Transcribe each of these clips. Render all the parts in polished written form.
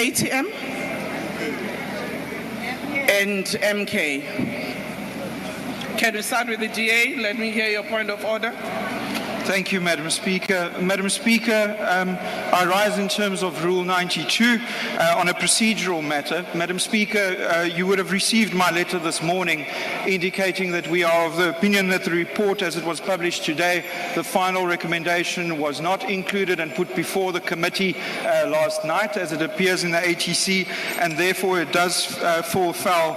ATM and MK. Can we start with the DA? Let me hear your point of order. Thank you, Madam Speaker. Madam Speaker, I rise in terms of Rule 92 on a procedural matter. Madam Speaker, you would have received my letter this morning indicating that we are of the opinion that the report as it was published today, the final recommendation was not included and put before the committee last night as it appears in the ATC, and therefore it does fall foul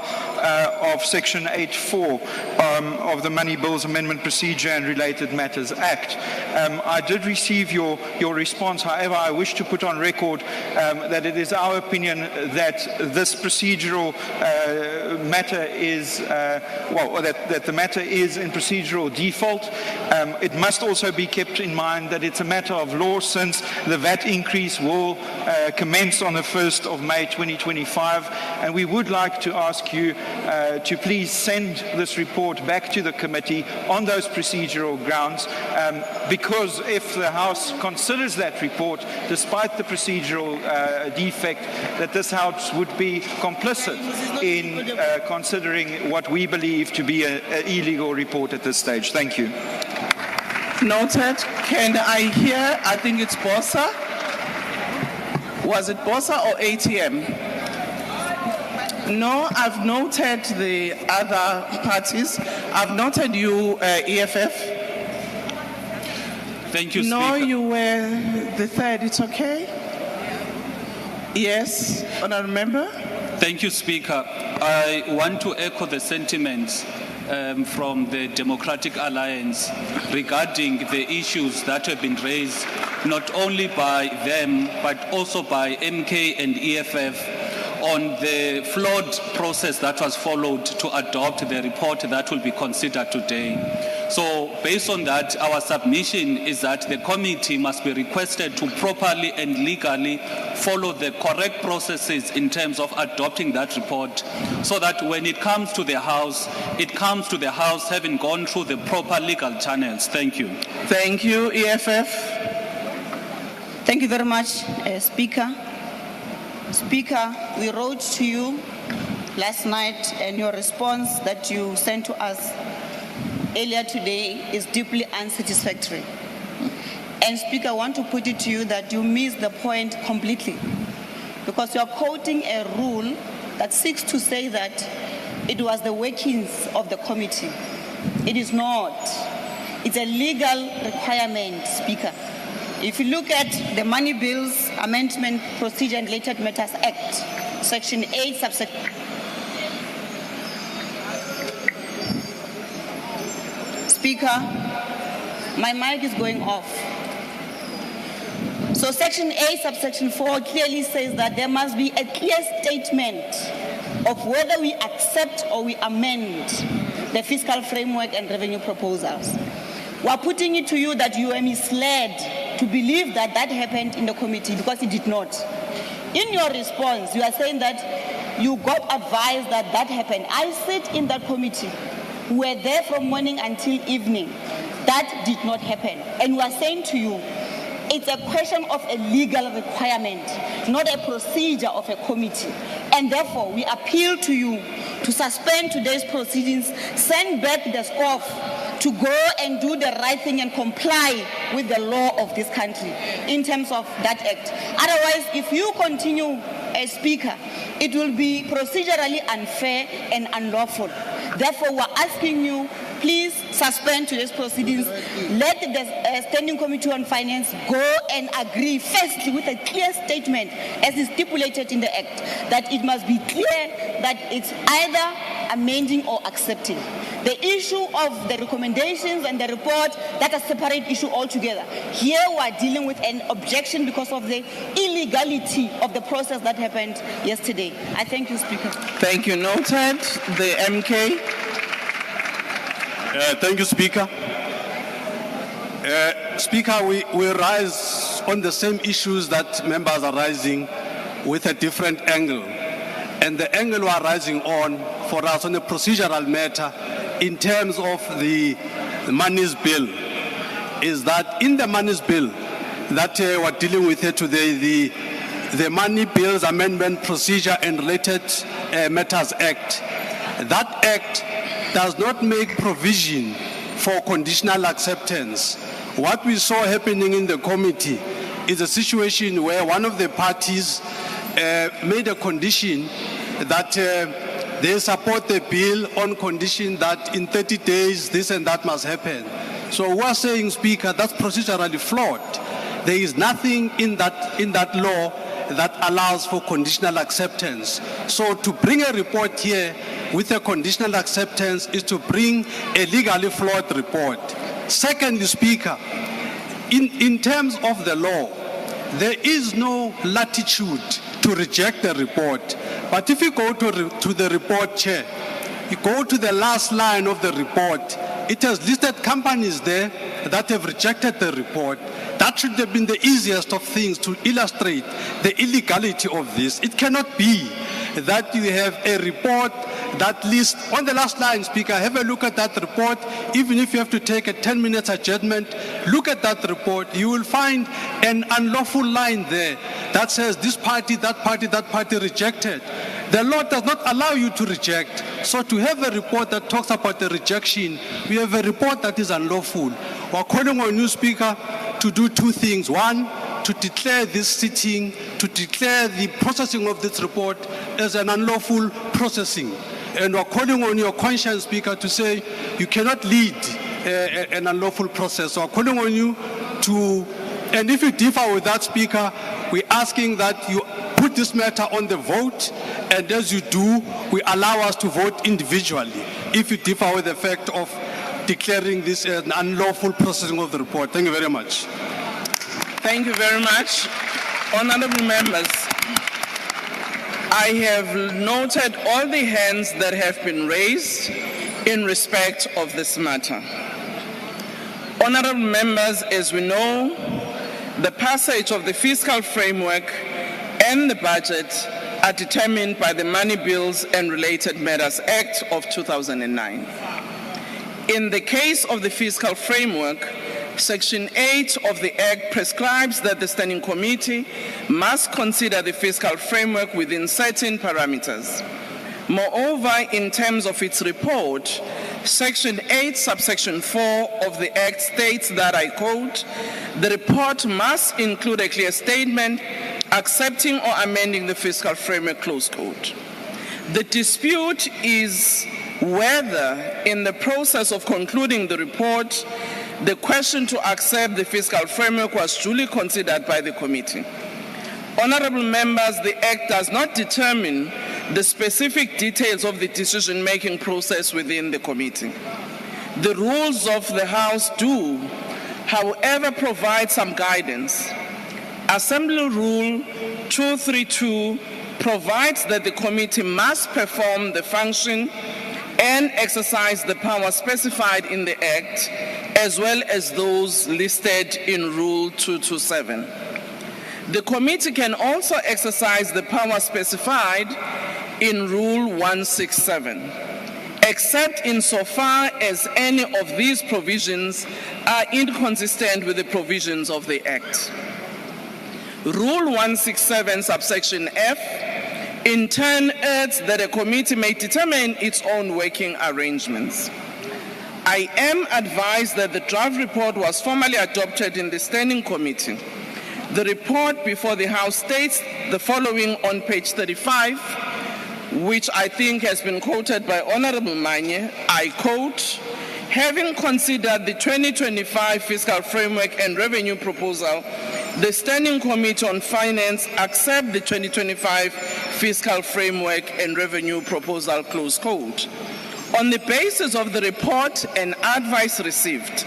of Section 8.4 of the Money Bills Amendment Procedure and Related Matters Act. I did receive your response. However, I wish to put on record that it is our opinion that this procedural matter is, that the matter is in procedural default. It must also be kept in mind that it's a matter of law since the VAT increase will commence on the 1st of May 2025, and we would like to ask you to please send this report back to the committee on those procedural grounds, because if the House considers that report, despite the procedural defect, that this House would be complicit in considering what we believe to be an illegal report at this stage. Thank you. Noted. Can I hear, I think it's Bossa. Was it Bossa or ATM? No, I've noted the other parties. I've noted you, EFF. Thank you, Speaker. No, you were the third. It's okay? Yes, Honourable Member. Thank you, Speaker. I want to echo the sentiments from the Democratic Alliance regarding the issues that have been raised not only by them but also by MK and EFF on the flawed process that was followed to adopt the report that will be considered today. So based on that, our submission is that the committee must be requested to properly and legally follow the correct processes in terms of adopting that report, so that when it comes to the House, it comes to the House having gone through the proper legal channels. Thank you. Thank you, EFF. Thank you very much, Speaker. Speaker, we wrote to you last night, and your response that you sent to us earlier today is deeply unsatisfactory. And Speaker, I want to put it to you that you missed the point completely, because you are quoting a rule that seeks to say that it was the workings of the committee. It is not. It's a legal requirement, Speaker. If you look at the Money Bills Amendment Procedure and Related Matters Act, Section 8, subsection. Speaker, my mic is going off. So Section 8, subsection 4 clearly says that there must be a clear statement of whether we accept or we amend the fiscal framework and revenue proposals. We are putting it to you that you are misled to believe that that happened in the committee, because it did not. In your response, you are saying that you got advice that that happened. I sit in that committee. We were there from morning until evening. That did not happen. And we are saying to you, it's a question of a legal requirement, not a procedure of a committee. And therefore, we appeal to you to suspend today's proceedings, send back the scoff to go and do the right thing and comply with the law of this country in terms of that act. Otherwise, if you continue as Speaker, it will be procedurally unfair and unlawful. Therefore, we're asking you, please suspend today's proceedings. Let the Standing Committee on Finance go and agree, firstly, with a clear statement, as is stipulated in the Act, that it must be clear that it's either amending or accepting. The issue of the recommendations and the report, that's a separate issue altogether. Here we are dealing with an objection because of the illegality of the process that happened yesterday. I thank you, Speaker. Thank you. Noted. The MK. Thank you, Speaker. Speaker, we rise on the same issues that members are raising with a different angle. And the angle we are rising on for us on a procedural matter in terms of the monies bill is that in the monies bill that we're dealing with here today, the Money Bills Amendment Procedure and Related Matters Act. That act does not make provision for conditional acceptance. What we saw happening in the committee is a situation where one of the parties made a condition that they support the bill on condition that in 30 days this and that must happen. So we are saying, Speaker, that's procedurally flawed. There is nothing in that law that allows for conditional acceptance. So to bring a report here with a conditional acceptance is to bring a legally flawed report. Secondly, Speaker, in terms of the law, there is no latitude to reject the report. But if you go to the report, Chair, you go to the last line of the report, it has listed companies there that have rejected the report. That should have been the easiest of things to illustrate the illegality of this. It cannot be that you have a report that lists, on the last line, Speaker, have a look at that report. Even if you have to take a 10-minute adjournment, look at that report. You will find an unlawful line there that says this party, that party rejected. The law does not allow you to reject. So to have a report that talks about the rejection, we have a report that is unlawful. We're calling on you, Speaker, to do two things. One, to declare this sitting, to declare the processing of this report as an unlawful processing. And we're calling on your conscience, Speaker, to say you cannot lead an unlawful process. So we're calling on you to, and if you differ with that, Speaker, we're asking that you put this matter on the vote, and as you do, we allow us to vote individually if you differ with the fact of declaring this an unlawful processing of the report. Thank you very much. Thank you very much. Honorable members, I have noted all the hands that have been raised in respect of this matter. Honorable members, as we know, the passage of the fiscal framework and the budget are determined by the Money Bills and Related Matters Act of 2009. In the case of the fiscal framework, Section 8 of the Act prescribes that the Standing Committee must consider the fiscal framework within certain parameters. Moreover, in terms of its report, Section 8, subsection 4 of the Act states that, I quote, "The report must include a clear statement accepting or amending the fiscal framework," close quote. The dispute is whether, in the process of concluding the report, the question to accept the fiscal framework was duly considered by the committee. Honorable members, the Act does not determine the specific details of the decision-making process within the committee. The rules of the House do, however, provide some guidance. Assembly Rule 232 provides that the committee must perform the function and exercise the power specified in the Act, as well as those listed in Rule 227. The committee can also exercise the power specified in Rule 167, except insofar as any of these provisions are inconsistent with the provisions of the Act. Rule 167, subsection F, in turn adds that a committee may determine its own working arrangements. I am advised that the draft report was formally adopted in the Standing Committee. The report before the House states the following on page 35, which I think has been quoted by Honorable Manye. I quote, "Having considered the 2025 fiscal framework and revenue proposal, the Standing Committee on Finance accept the 2025 fiscal framework and revenue proposal," close quote. On the basis of the report and advice received,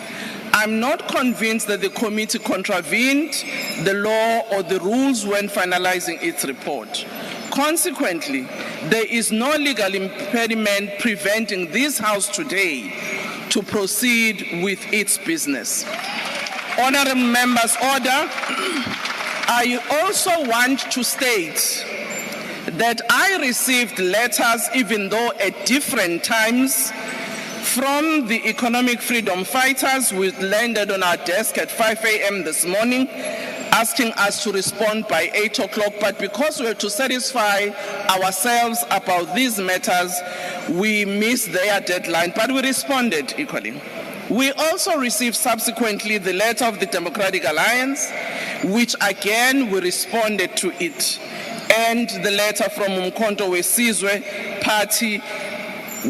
I'm not convinced that the committee contravened the law or the rules when finalizing its report. Consequently, there is no legal impediment preventing this House today to proceed with its business. Honorable members, order. I also want to state that I received letters, even though at different times, from the economic freedom fighters, which landed on our desk at 5 a.m. this morning, asking us to respond by 8 o'clock, but because we were to satisfy ourselves about these matters, we missed their deadline, but we responded equally. We also received subsequently the letter of the Democratic Alliance, which again we responded to it, and the letter from Umkhonto Wesizwe Party,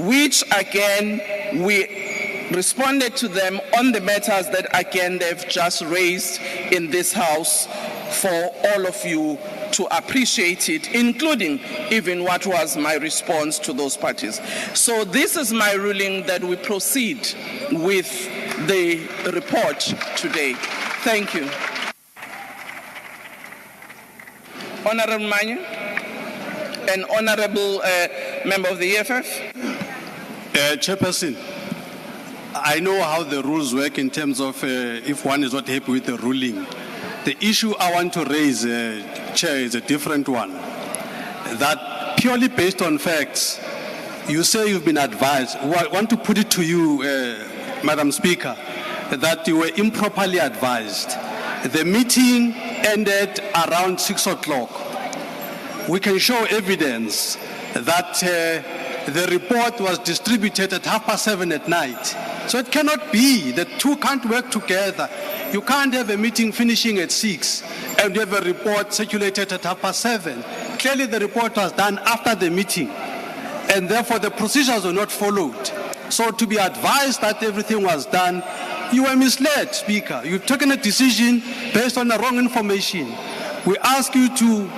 which again we responded to them on the matters that again they've just raised in this house for all of you to appreciate it, including even what was my response to those parties. So this is my ruling that we proceed with the report today. Thank you. Honorable Manye, an honorable member of the EFF. Chairperson, I know how the rules work in terms of if one is not happy with the ruling. The issue I want to raise, Chair, is a different one. That purely based on facts, you say you've been advised. I want to put it to you, Madam Speaker, that you were improperly advised. The meeting ended around 6 o'clock. We can show evidence that the report was distributed at 7:30 at night. So it cannot be. The two can't work together. You can't have a meeting finishing at 6 and you have a report circulated at 7:30. Clearly the report was done after the meeting and therefore the procedures were not followed. So to be advised that everything was done, you were misled, Speaker. You've taken a decision based on the wrong information. We ask you to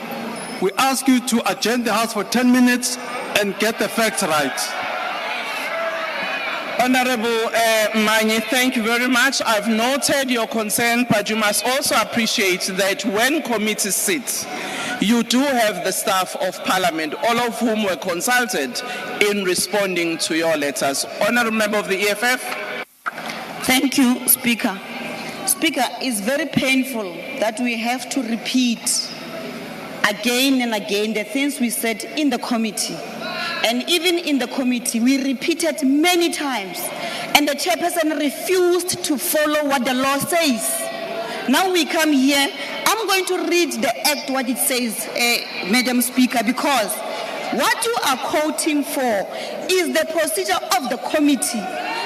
adjourn the House for 10 minutes and get the facts right. Honorable Manye, thank you very much. I've noted your concern, but you must also appreciate that when committees sit, you do have the staff of Parliament, all of whom were consulted in responding to your letters. Honorable member of the EFF. Thank you, Speaker. Speaker, it's very painful that we have to repeat again and again the things we said in the committee. And even in the committee, we repeated many times, and the chairperson refused to follow what the law says. Now we come here, I'm going to read the act, what it says, Madam Speaker, because what you are quoting for is the procedure of the committee.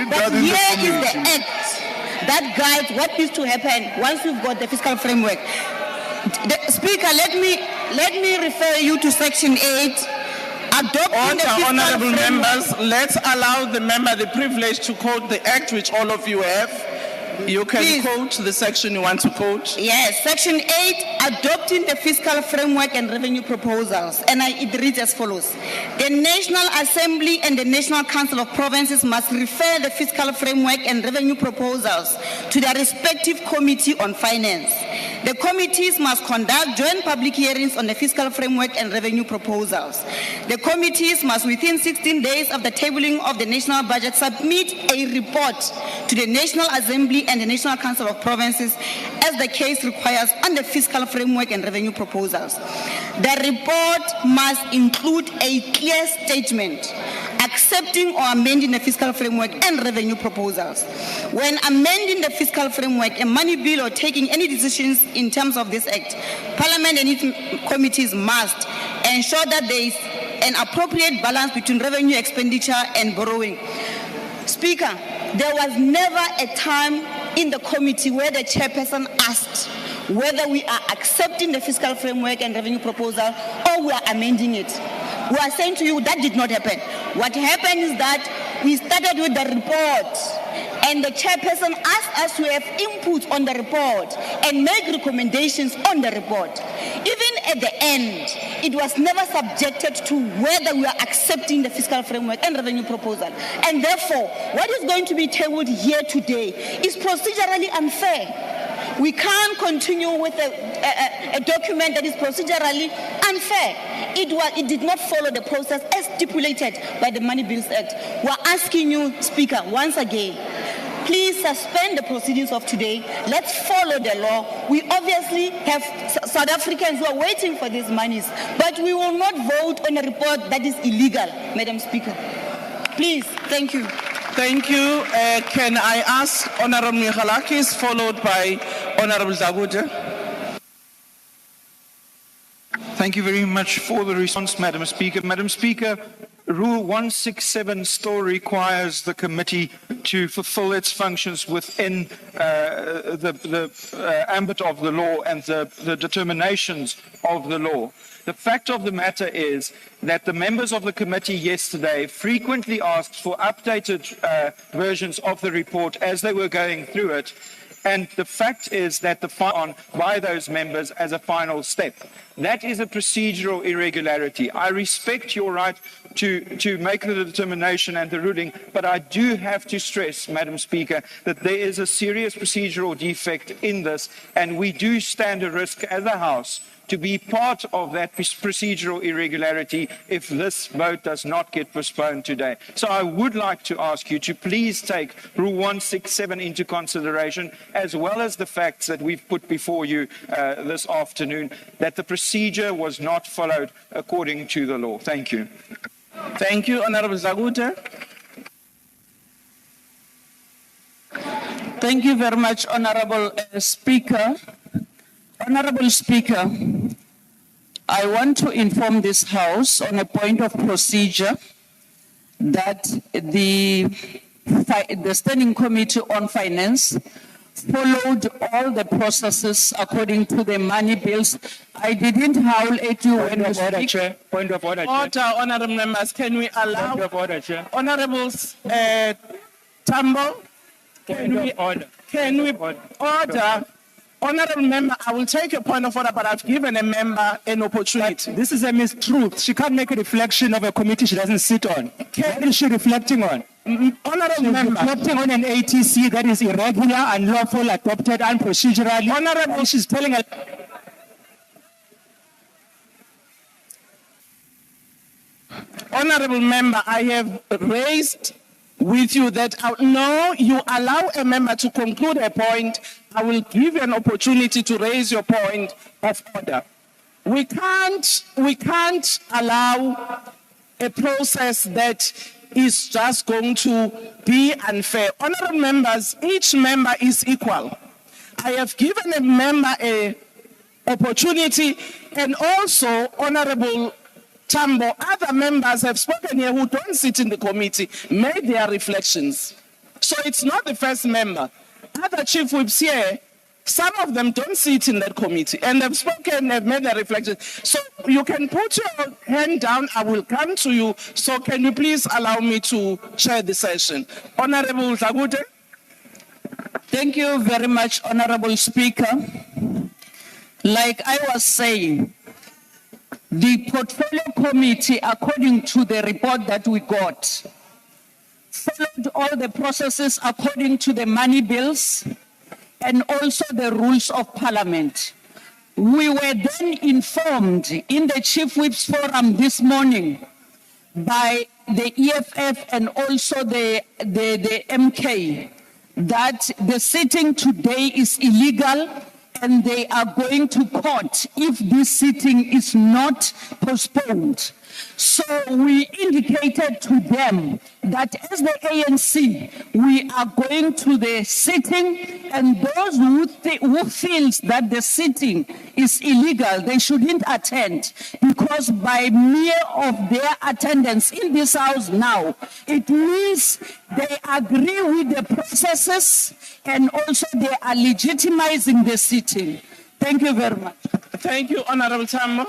But here is the act that guides what needs to happen once we've got the fiscal framework. Speaker, let me refer you to Section 8. Honorable members, let's allow the member the privilege to quote the act which all of you have. You can Please. Quote the section you want to quote. Yes, Section 8, adopting the fiscal framework and revenue proposals. And it reads as follows. The National Assembly and the National Council of Provinces must refer the fiscal framework and revenue proposals to their respective committee on finance. The committees must conduct joint public hearings on the fiscal framework and revenue proposals. The committees must, within 16 days of the tabling of the national budget, submit a report to the National Assembly and the National Council of Provinces as the case requires on the fiscal framework and revenue proposals. The report must include a clear statement accepting or amending the fiscal framework and revenue proposals. When amending the fiscal framework, a money bill, or taking any decisions in terms of this act, Parliament and its committees must ensure that there is an appropriate balance between revenue expenditure and borrowing. Speaker, there was never a time in the committee where the chairperson asked whether we are accepting the fiscal framework and revenue proposal or we are amending it. We are saying to you that did not happen. What happened is that we started with the report and the chairperson asked us to have input on the report and make recommendations on the report. Even at the end, it was never subjected to whether we are accepting the fiscal framework and revenue proposal. And therefore, what is going to be tabled here today is procedurally unfair. We can't continue with a document that is procedurally unfair. It did not follow the process as stipulated by the Money Bills Act. We're asking you, Speaker, once again, please suspend the proceedings of today. Let's follow the law. We obviously have South Africans who are waiting for these monies, but we will not vote on a report that is illegal, Madam Speaker. Please, thank you. Thank you. Can I ask Honorable Mihalakis, followed by Honorable Zagude? Thank you very much for the response, Madam Speaker. Madam Speaker, Rule 167 still requires the committee to fulfill its functions within the ambit of the law and the determinations of the law. The fact of the matter is that the members of the committee yesterday frequently asked for updated versions of the report as they were going through it. And the fact is that on by those members as a final step. That is a procedural irregularity. I respect your right to make the determination and the ruling, but I do have to stress, Madam Speaker, that there is a serious procedural defect in this, and we do stand a risk as a House to be part of that procedural irregularity if this vote does not get postponed today. So I would like to ask you to please take Rule 167 into consideration, as well as the facts that we've put before you this afternoon, that the procedure was not followed according to the law. Thank you. Thank you, Honorable Zagute. Thank you very much, Honorable Speaker. Honorable Speaker, I want to inform this House on a point of procedure that the Standing Committee on Finance followed all the processes according to the money bills. I didn't howl at you when you speak. Chair. Point of order, Chair. Order, honorable members. Can we allow Point of order, Chair. Honorables Tambo? Can we order? Honorable member, I will take a point of order, but I've given a member an opportunity. But this is a mistruth. She can't make a reflection of a committee she doesn't sit on. What is she reflecting on? Honorable She's member. reflecting on an ATC that is irregular, unlawful, adopted, unprocedurally. Honorable, She's telling us. Honorable member, I have raised with you that no, you allow a member to conclude a point. I will give you an opportunity to raise your point of order. We can't allow a process that is just going to be unfair. Honorable members, each member is equal. I have given a member an opportunity, and also Honorable Tambo, other members have spoken here who don't sit in the committee, made their reflections. So it's not the first member. Other chief whips here, some of them don't sit in that committee, and they've spoken, they've made their reflections. So you can put your hand down, I will come to you. So can you please allow me to chair the session? Honorable Zagute. Thank you very much, Honorable Speaker. Like I was saying, the Portfolio Committee, according to the report that we got, followed all the processes according to the money bills and also the rules of Parliament. We were then informed in the Chief Whip's Forum this morning by the EFF and also the MK that the sitting today is illegal and they are going to court if this sitting is not postponed. So we indicated to them that as the ANC, we are going to the sitting, and those who feels that the sitting is illegal, they shouldn't attend, because by mere of their attendance in this house now, it means they agree with the processes and also they are legitimizing the sitting. Thank you very much. Thank you, Honorable Tambo.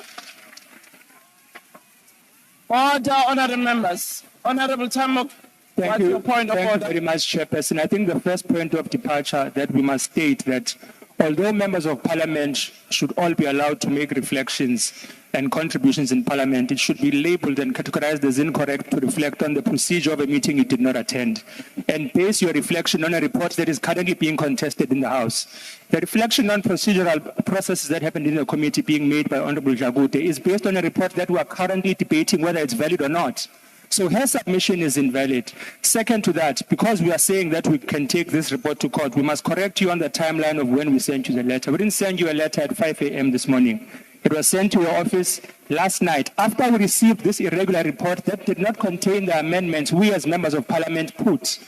Order, honorable members. Honorable Tambo, what's your point of order? Thank you very much, Chairperson. I think the first point of departure that we must state that although members of Parliament should all be allowed to make reflections and contributions in Parliament, it should be labelled and categorized as incorrect to reflect on the procedure of a meeting you did not attend, and base your reflection on a report that is currently being contested in the House. The reflection on procedural processes that happened in the committee being made by Honourable Jagute is based on a report that we are currently debating whether it's valid or not. So her submission is invalid. Second to that, because we are saying that we can take this report to court, we must correct you on the timeline of when we sent you the letter. We didn't send you a letter at 5 a.m. this morning. It was sent to your office last night after we received this irregular report that did not contain the amendments we as members of Parliament put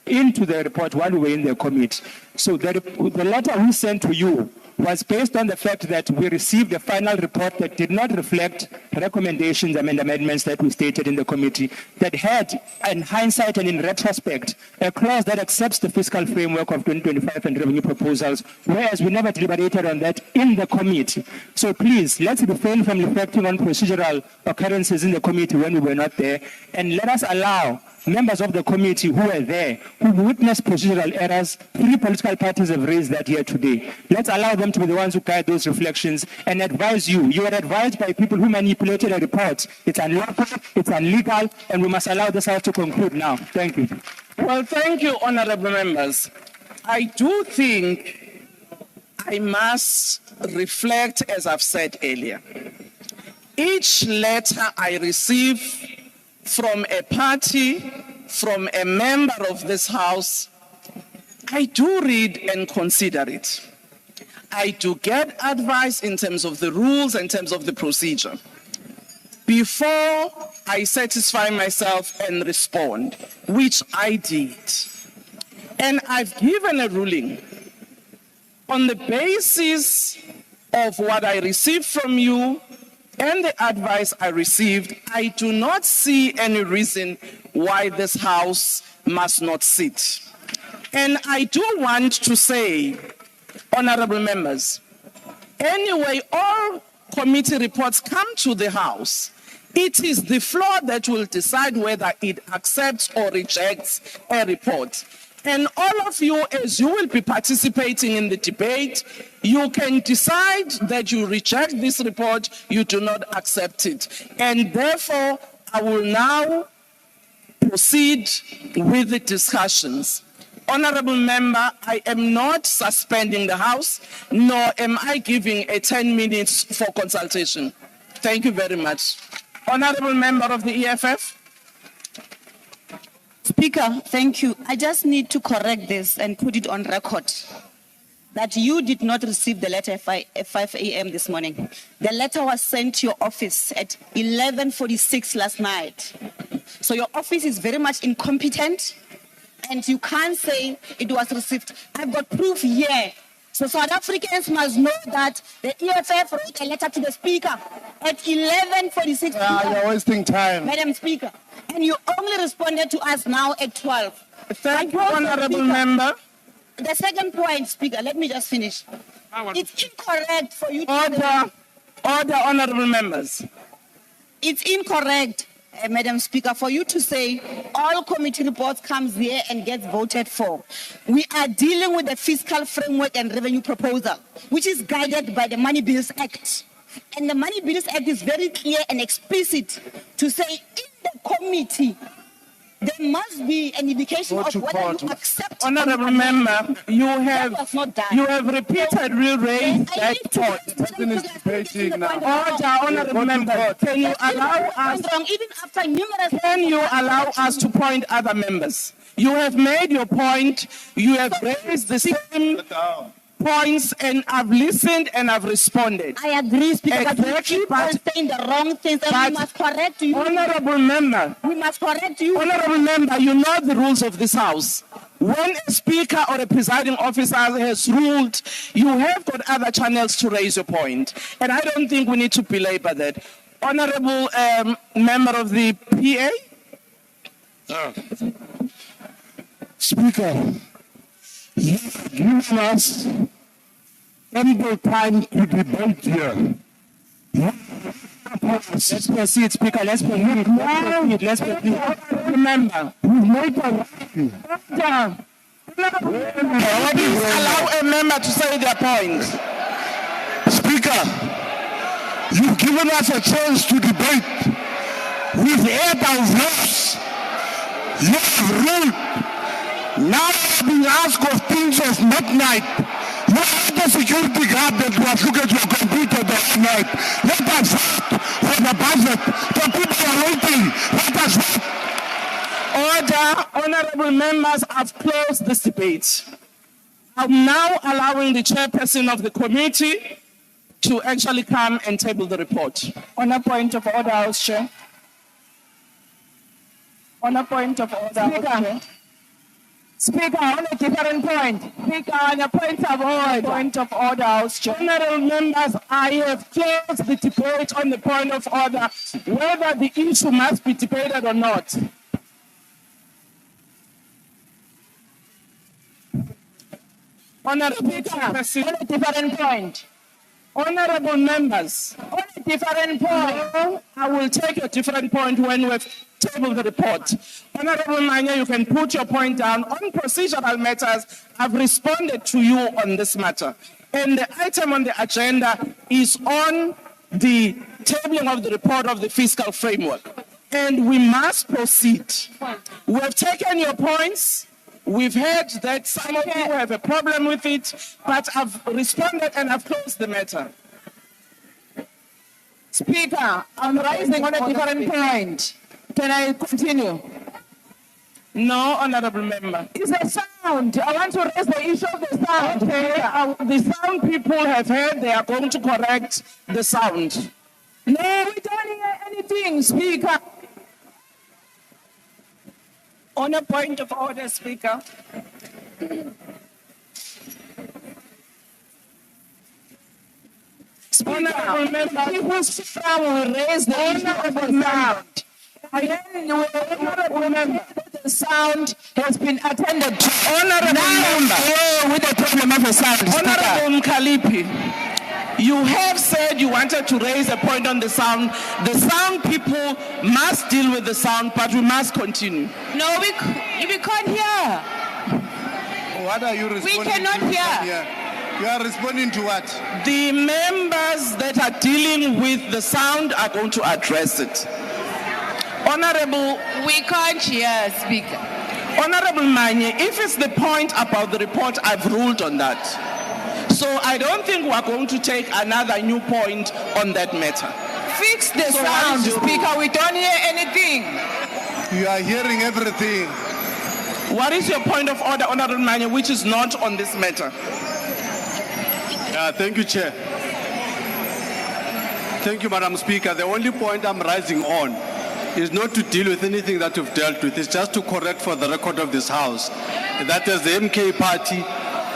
into the report while we were in the committee. So the letter we sent to you was based on the fact that we received a final report that did not reflect recommendations and amendments that we stated in the committee, that had, in hindsight and in retrospect, a clause that accepts the fiscal framework of 2025 and revenue proposals, whereas we never deliberated on that in the committee. So please, let's refrain from reflecting on procedural occurrences in the committee when we were not there, and let us allow members of the committee who were there, who witnessed procedural errors, 3 political parties have raised that here today. Let's allow them to be the ones who guide those reflections and advise you. You were advised by people who manipulated a report. It's unlawful, it's illegal, and we must allow this House to conclude now. Thank you. Well, thank you, honorable members. I do think I must reflect, as I've said earlier. Each letter I receive from a party, from a member of this House, I do read and consider it. I do get advice in terms of the rules, in terms of the procedure, before I satisfy myself and respond, which I did. And I've given a ruling on the basis of what I received from you and the advice I received. I do not see any reason why this House must not sit. And I do want to say, honorable members, anyway, all committee reports come to the House. It is the floor that will decide whether it accepts or rejects a report. And all of you, as you will be participating in the debate, you can decide that you reject this report, you do not accept it. And therefore, I will now proceed with the discussions. Honorable member, I am not suspending the House, nor am I giving a 10 minutes for consultation. Thank you very much. Honorable member of the EFF. Speaker, thank you. I just need to correct this and put it on record that you did not receive the letter at 5 a.m. this morning. The letter was sent to your office at 11:46 last night. So your office is very much incompetent, and you can't say it was received. I've got proof here. So South Africans must know that the EFF wrote a letter to the Speaker at 11:46. You're wasting time. Madam Speaker, and you only responded to us now at 12. Thank you, honorable member. The second point, Speaker, let me just finish. It's incorrect for you to... Order, honorable members. It's incorrect, Madam Speaker, for you to say all committee reports comes here and gets voted for. We are dealing with the fiscal framework and revenue proposal, which is guided by the Money Bills Act. And the Money Bills Act is very clear and explicit to say in the committee, there must be an indication of whether you accept. Honorable member, you have repeated raised that point. Order, honorable member, can you allow us? Even after numerous. Can you allow us to point other members? You have made your point. You have raised the same points, and I've listened and I've responded. I agree, Speaker, but you keep on saying the wrong things, and we must correct you. Honorable member, we must correct you. Honorable member, you know the rules of this House. When a speaker or a presiding officer has ruled, you have got other channels to raise your point. And I don't think we need to belabor that. Honorable member of the PA? Speaker, you must ample time to debate here. Let's proceed, Speaker. Let's proceed. Let's proceed. Remember, please allow a member to say their point. Speaker, you've given us a chance to debate. We've aired our views. You've ruled. Now we're being asked of things of midnight. You have the security guard that was looking at your computer that night. Let us vote for the budget. The people are waiting. Let us vote. Order, honorable members, I've closed this debate. I'm now allowing the chairperson of the committee to actually come and table the report. On a point of order, House Chair. On a point of order, House Chair. Speaker, on a different point. Speaker, on a point of order. Point of order, House Chair. Honourable members, I have closed the debate on the point of order, whether the issue must be debated or not. Honourable Speaker, on a different point. Honourable members, on a different point. No, I will take a different point when we've tabled the report. Honourable Manya, you can put your point down. On procedural matters, I've responded to you on this matter. And the item on the agenda is on the tabling of the report of the fiscal framework. And we must proceed. We have taken your points. We've heard that some of you have a problem with it, but I've responded and I've closed the matter. Speaker, I'm rising on a different point. Can I continue? No, Honourable Member. It's a sound. I want to raise the issue of the sound. Okay. The sound people have heard, they are going to correct the sound. No, we don't hear anything, Speaker. On a point of order, Speaker. Honourable Member, people's sound will raise the issue of the sound. Honourable Member, the sound has been attended to. Honourable Member, with the problem of the sound. Honourable Mkalipi, you have said you wanted to raise a point on the sound. The sound people must deal with the sound, but we must continue. No, we can't hear. What are you responding We cannot to? hear. You are responding to what? The members that are dealing with the sound are going to address it. Honourable, We can't hear, Speaker. Honourable Manye, if it's the point about the report, I've ruled on that. So I don't think we're going to take another new point on that matter. Fix the So what sound, is your Speaker. We don't hear anything. You are hearing everything. What is your point of order, Honourable Manye, which is not on this matter? Thank you, Chair. Thank you, Madam Speaker. The only point I'm rising on is not to deal with anything that you've dealt with. It's just to correct for the record of this House that as the MK party,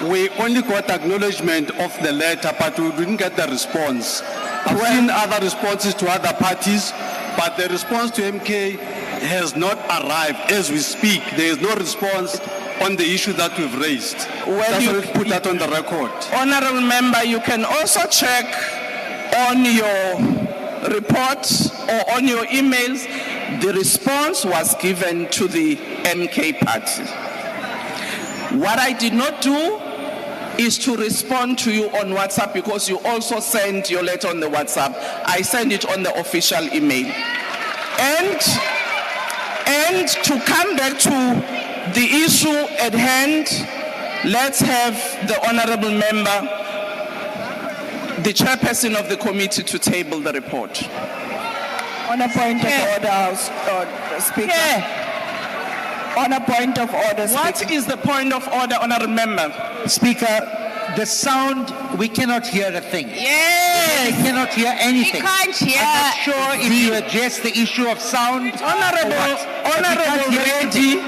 we only got acknowledgement of the letter, but we didn't get the response. I've seen other responses to other parties, but the response to MK has not arrived as we speak. There is no response on the issue that we've raised. Just want to put that on the record. Honourable Member, you can also check on your report or on your emails. The response was given to the MK party. What I did not do is to respond to you on WhatsApp because you also sent your letter on the WhatsApp. I sent it on the official email. And to come back to the issue at hand, let's have the Honourable Member, the chairperson of the committee, to table the report. On a point of order, Speaker. On a point of order, Speaker. What is the point of order, Honourable Member? Speaker, the sound, we cannot hear a thing. Yes. We cannot hear We anything. can't hear. I'm not sure if you address the issue of sound. Honourable Reddy,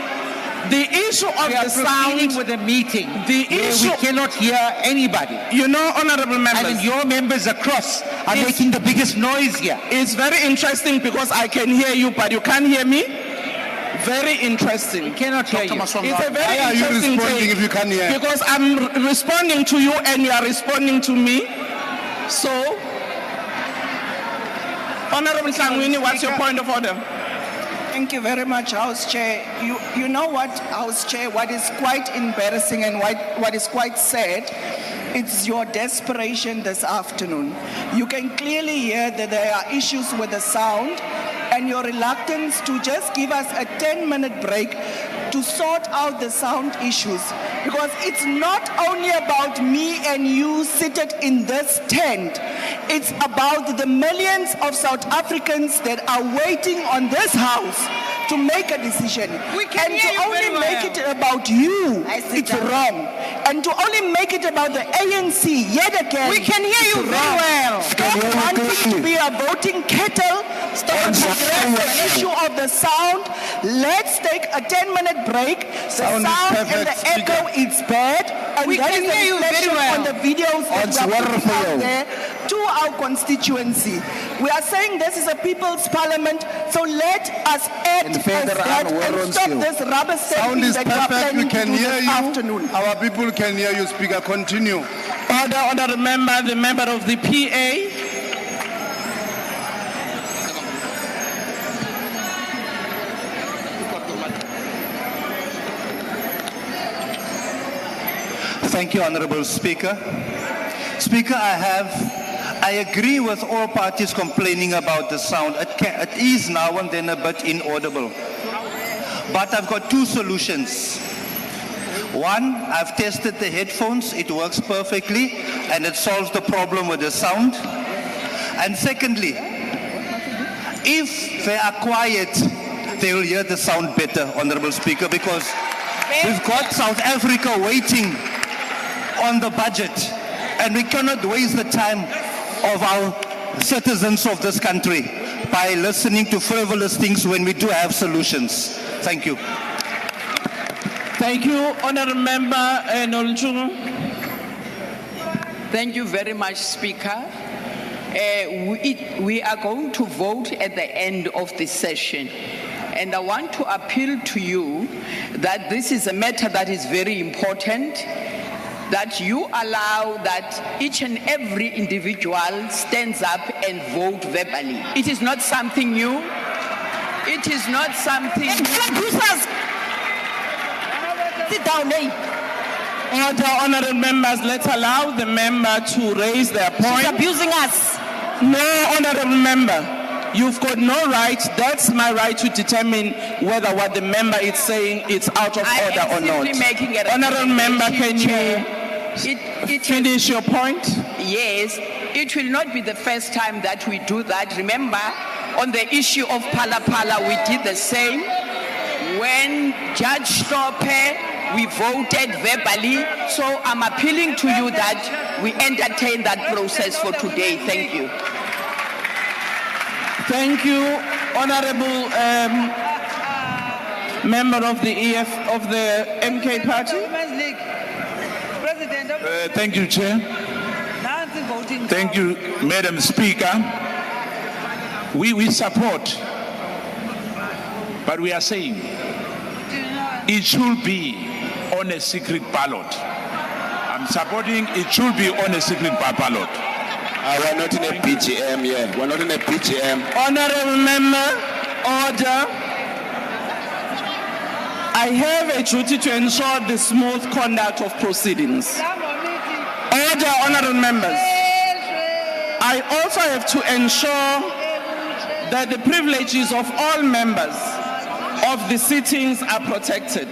the issue of We are the proceeding sound, with a meeting the where issue, we cannot hear anybody. you know, Honourable And Members, your members across are It's- making the biggest noise here. it's very interesting because I can hear you, but you can't hear me. Very interesting. Cannot hear you. It's a very Why are you interesting responding take if you can't hear? because I'm responding to you and you are responding to me. So, Honourable Hlangwini, what's your point of order? Thank you very much, House Chair. You know what, House Chair, what is quite embarrassing and what is quite sad, it's your desperation this afternoon. You can clearly hear that there are issues with the sound and your reluctance to just give us a 10-minute break to sort out the sound issues. Because it's not only about me and you seated in this tent, it's about the millions of South Africans that are waiting on this house to make a decision. We can and hear to you only very make well. it about you, I sit it's down. wrong. And to only make it about the ANC yet again. We can hear you very well. Stop wanting to be a voting kettle. Stop addressing the issue of the sound. Let's take a 10-minute break. The sound and the echo is bad. And We that can is a hear you very reflection well. on the videos that we are putting out there to our constituency. We are saying this is a people's parliament, so let us act as that and stop this rubber Sound stamping is that we are perfect. We planning to can do hear this you. afternoon. Our people can hear you, Speaker. Continue. Order, member, the member of the PA. Thank you, Honorable Speaker. Speaker, I agree with all parties complaining about the sound. It is now and then a bit inaudible. But I've got two solutions. One, I've tested the headphones. It works perfectly and it solves the problem with the sound. And secondly, if they are quiet, they will hear the sound better, Honorable Speaker, because we've got South Africa waiting on the budget, and we cannot waste the time of our citizens of this country by listening to frivolous things when we do have solutions. Thank you. Thank you, Honourable Member Nolchungu. Thank you very much, Speaker. We are going to vote at the end of the session. And I want to appeal to you that this is a matter that is very important, that you allow that each and every individual stands up and vote verbally. It is not something new. It is not something Sit down, Order, honourable members, let's allow the member to raise their point. She's abusing us. No, honourable member, you've got no right. That's my right to determine whether what the member is saying is out of order or not. making a Honourable member, can recommendation, you finish your point? Yes, it will not be the first time that we do that. Remember, on the issue of Pala Pala, we did the same. When Judge Stoppe, we voted verbally. So I'm appealing to you that we entertain that process for today. Thank you. Thank you, honourable member of the of the MK party. Thank you, Chair. Thank you, Madam Speaker. We support, but we are saying it should be on a secret ballot. I'm supporting it should be on a secret ballot. We're not in a PGM, yeah. We're not in a PGM. Honourable member, order. I have a duty to ensure the smooth conduct of proceedings. Order, honourable members. I also have to ensure that the privileges of all members of the sittings are protected.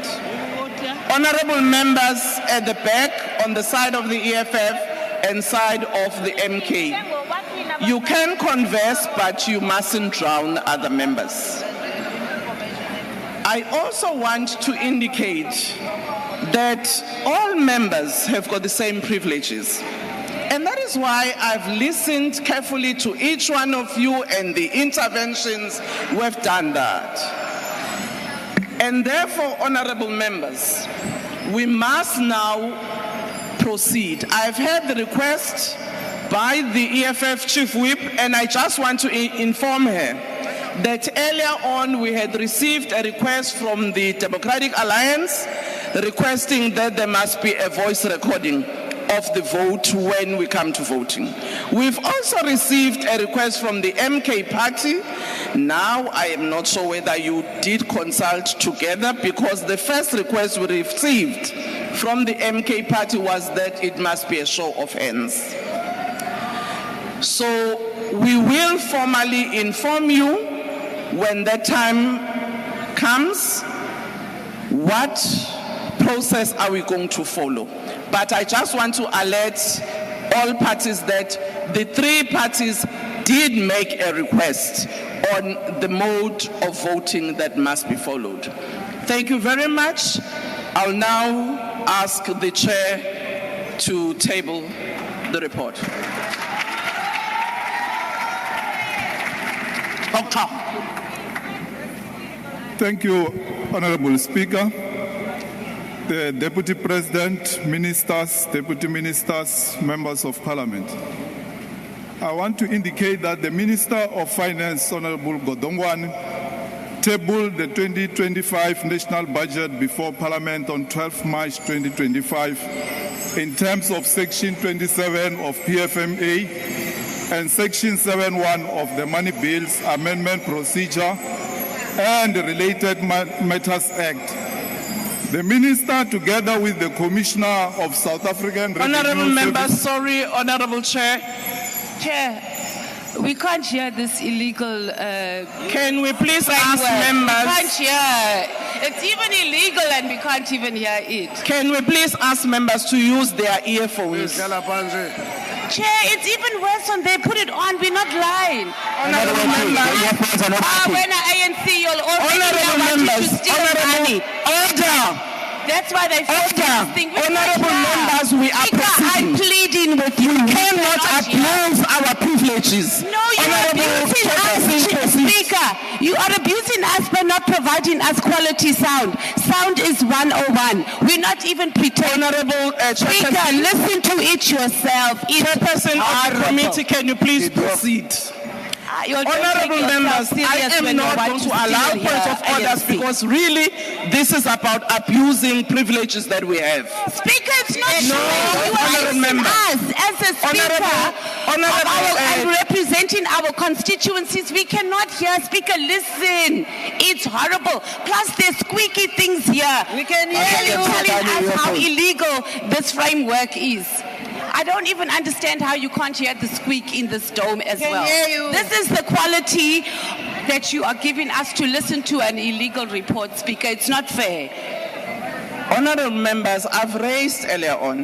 Honourable members at the back, on the side of the EFF and side of the MK. You can converse, but you mustn't drown other members. I also want to indicate that all members have got the same privileges. And that is why I've listened carefully to each one of you and the interventions. We've done that. And therefore, honourable members, we must now proceed. I've heard the request by the EFF Chief Whip, and I just want to inform her that earlier on we had received a request from the Democratic Alliance requesting that there must be a voice recording of the vote when we come to voting. We've also received a request from the MK party. Now, I am not sure whether you did consult together, because the first request we received from the MK party was that it must be a show of hands. So we will formally inform you when that time comes what process are we going to follow. But I just want to alert all parties that the three parties did make a request on the mode of voting that must be followed. Thank you very much. I'll now ask the chair to table the report. Thank you, Honorable Speaker. The Deputy President, Ministers, Deputy Ministers, Members of Parliament. I want to indicate that the Minister of Finance, Honorable Godongwana, tabled the 2025 national budget before Parliament on 12 March 2025 in terms of Section 27 of PFMA and Section 7.1 of the Money Bills Amendment Procedure and the Related Matters Act. The Minister, together with the Commissioner of South African Revenue Honorable Member, Service- sorry, Honorable Chair. Chair, we can't hear this illegal. Can we please ask members? We can't hear. It's even illegal and we can't even hear it. Can we please ask members to use their earphones? Chair, it's even worse when they put it on. We're not lying. Honorable members. When ANC, you'll already Honorable want members. to steal money. Order. That's why they forced this thing. Honorable members, we are Speaker, I'm proceeding. pleading with you. We cannot abuse our privileges. No, you're abusing us, Speaker. You are abusing us by not providing us quality sound. Sound is 101. We're not even pretending. Honorable Speaker, listen to it yourself. Chairperson of the committee, can you please proceed? Honorable members, I am not going to allow points of orders because really this is about abusing privileges that we have. Speaker, it's not No, true. You are honorable member. us as a speaker Honorable, and representing our constituencies. We cannot hear. Speaker, listen. It's horrible. Plus, there's squeaky things here. We can hear you telling us how illegal this framework is. I don't even understand how you can't hear the squeak in this dome as well. This is the quality that you are giving us to listen to an illegal report, Speaker. It's not fair. Honorable members, I've raised earlier on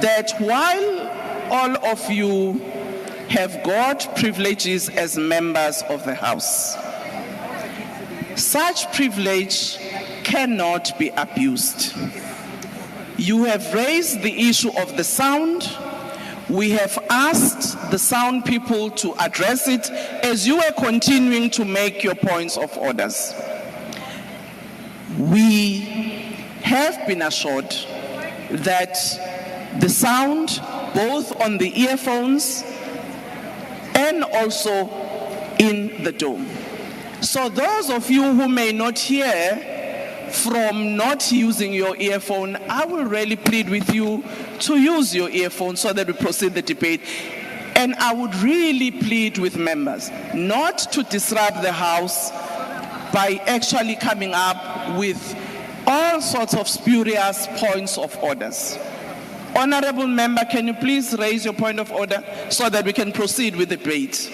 that while all of you have got privileges as members of the House, such privilege cannot be abused. You have raised the issue of the sound. We have asked the sound people to address it as you are continuing to make your points of orders. We have been assured that the sound, both on the earphones and also in the dome. So those of you who may not hear from not using your earphone, I will really plead with you to use your earphone so that we proceed the debate. And I would really plead with members not to disrupt the House by actually coming up with all sorts of spurious points of orders. Honorable member, can you please raise your point of order so that we can proceed with the debate?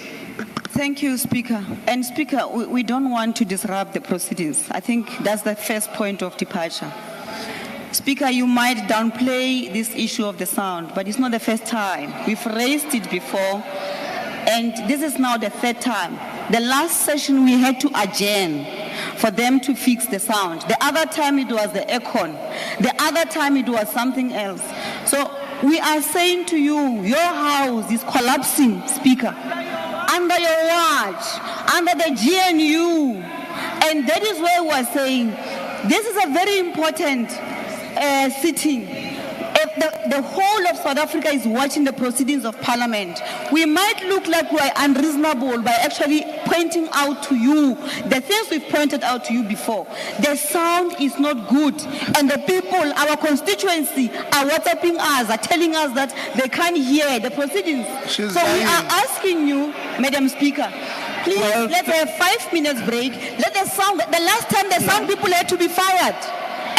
Thank you, Speaker. And Speaker, we don't want to disrupt the proceedings. I think that's the first point of departure. Speaker, you might downplay this issue of the sound, but it's not the first time. We've raised it before, and this is now the third time. The last session we had to adjourn for them to fix the sound. The other time it was the aircon. The other time it was something else. So we are saying to you, your house is collapsing, Speaker, under your watch, under the GNU. And that is why we are saying this is a very important sitting. If the whole of South Africa is watching the proceedings of Parliament, we might look like we are unreasonable by actually pointing out to you the things we've pointed out to you before. The sound is not good, and the people, our constituency, are WhatsApping us, are telling us that they can't hear the proceedings. So we are asking you, Madam Speaker, please let's have 5 minutes break. Let the sound. The last time the sound people had to be fired.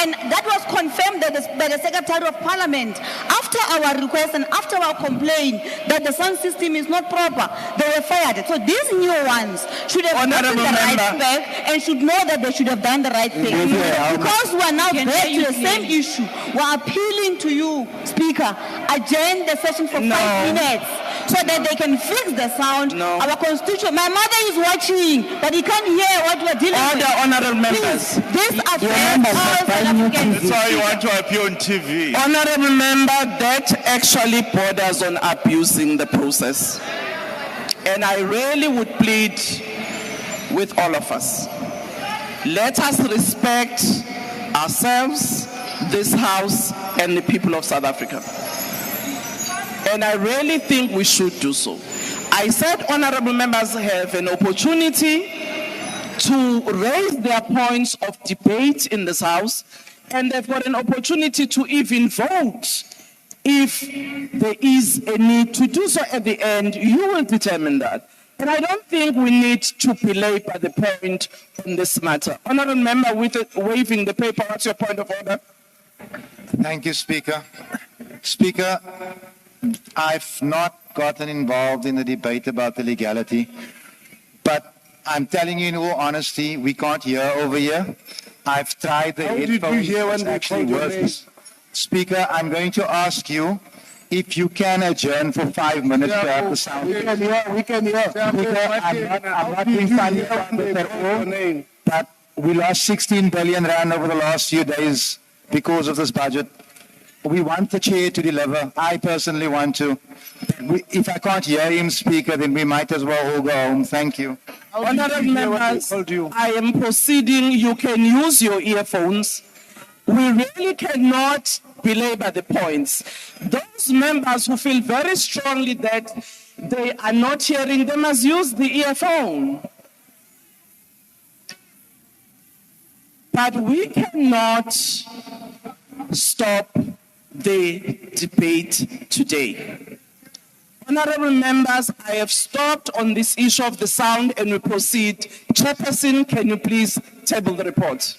And that was confirmed by the Secretary of Parliament after our request and after our complaint that the sound system is not proper. They were fired. So these new ones should have gotten the right back and should know that they should have done the right thing. Because we are now back to the same issue, we are appealing to you, Speaker, adjourn the session for 5 minutes so that they can fix the sound. No. Our constitution. My mother is watching, but he can't hear what we're dealing with. Order, honorable members. This affects all South Africans. That's why you want to appear on TV. Honorable member, that actually borders on abusing the process. And I really would plead with all of us. Let us respect ourselves, this House, and the people of South Africa. And I really think we should do so. I said honorable members have an opportunity to raise their points of debate in this House, and they've got an opportunity to even vote. If there is a need to do so at the end, you will determine that. And I don't think we need to belabor the point on this matter. Honourable member, with waving the paper, what's your point of order? Thank you, Speaker. Speaker, I've not gotten involved in the debate about the legality, but I'm telling you in all honesty, we can't hear over here. I've tried the headphones, it actually works. Speaker, I'm going to ask you if you can adjourn for 5 minutes to have the sound. We can hear. Speaker, I'm not being funny about it at all, but we lost 16 billion rand over the last few days because of this budget. We want the chair to deliver. I personally want to. If I can't hear him, Speaker, then we might as well all go home. Thank you. Honourable members, I am proceeding. You can use your earphones. We really cannot belabor the points. Those members who feel very strongly that they are not hearing, they must use the earphone. But we cannot stop the debate today. Honourable members, I have stopped on this issue of the sound and we proceed. Chairperson, can you please table the report?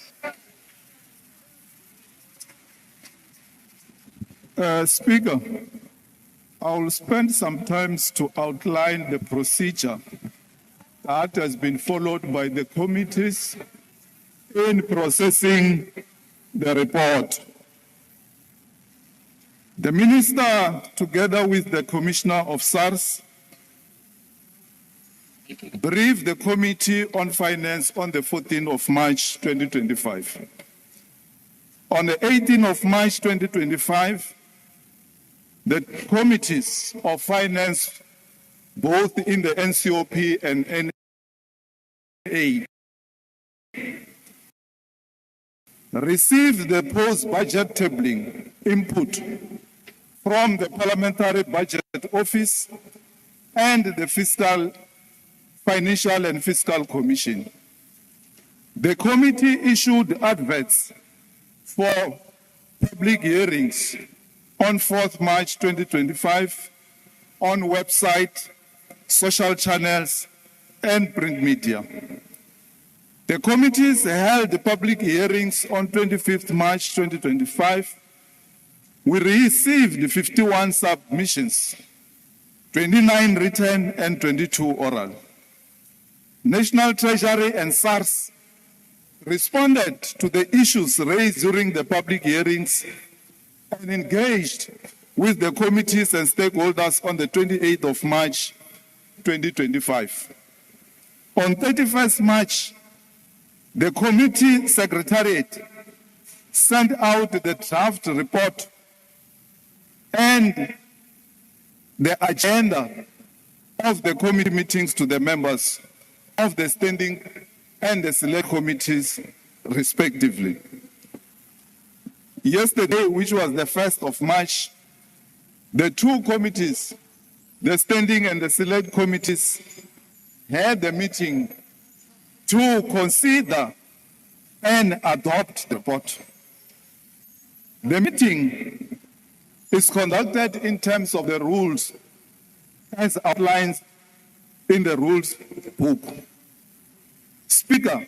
Speaker, I will spend some time to outline the procedure that has been followed by the committees in processing the report. The Minister, together with the Commissioner of SARS, briefed the Committee on Finance on the 14th of March 2025. On the 18th of March 2025, the Committees of Finance, both in the NCOP and NA, received the post-budget tabling input from the Parliamentary Budget Office and the Financial and Fiscal Commission. The committee issued adverts for public hearings on 4th March 2025 on website, social channels, and print media. The committees held the public hearings on 25th March 2025. We received 51 submissions, 29 written and 22 oral. National Treasury and SARS responded to the issues raised during the public hearings and engaged with the committees and stakeholders on the 28th of March 2025. On 31st March, the committee secretariat sent out the draft report and the agenda of the committee meetings to the members of the standing and the select committees, respectively. Yesterday, which was the 1st of March, the two committees, the standing and the select committees, had a meeting to consider and adopt the report. The meeting is conducted in terms of the rules as outlined in the rules book. Speaker,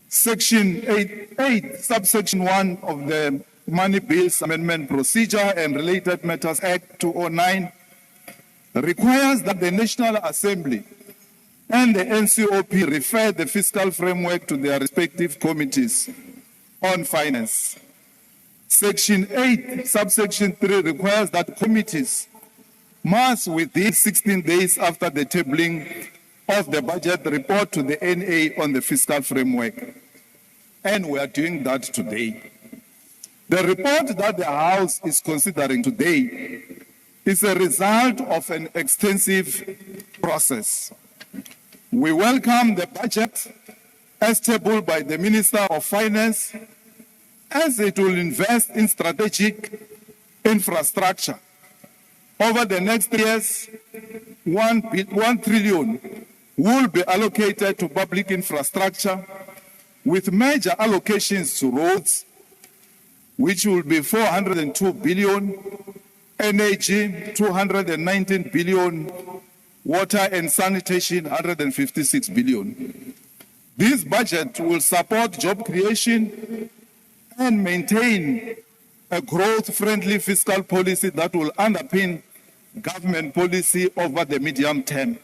Section 8, subsection 1 of the Money Bills Amendment Procedure and Related Matters Act 2009 requires that the National Assembly and the NCOP refer the fiscal framework to their respective committees on finance. Section 8, subsection 3 requires that committees must within 16 days after the tabling of the budget report to the NA on the fiscal framework. And we are doing that today. The report that the House is considering today is a result of an extensive process. We welcome the budget as tabled by the Minister of Finance, as it will invest in strategic infrastructure. Over the next 3 years, 1 trillion will be allocated to public infrastructure, with major allocations to roads, which will be 402 billion, energy 219 billion, water and sanitation 156 billion. This budget will support job creation and maintain a growth-friendly fiscal policy that will underpin government policy over the medium term.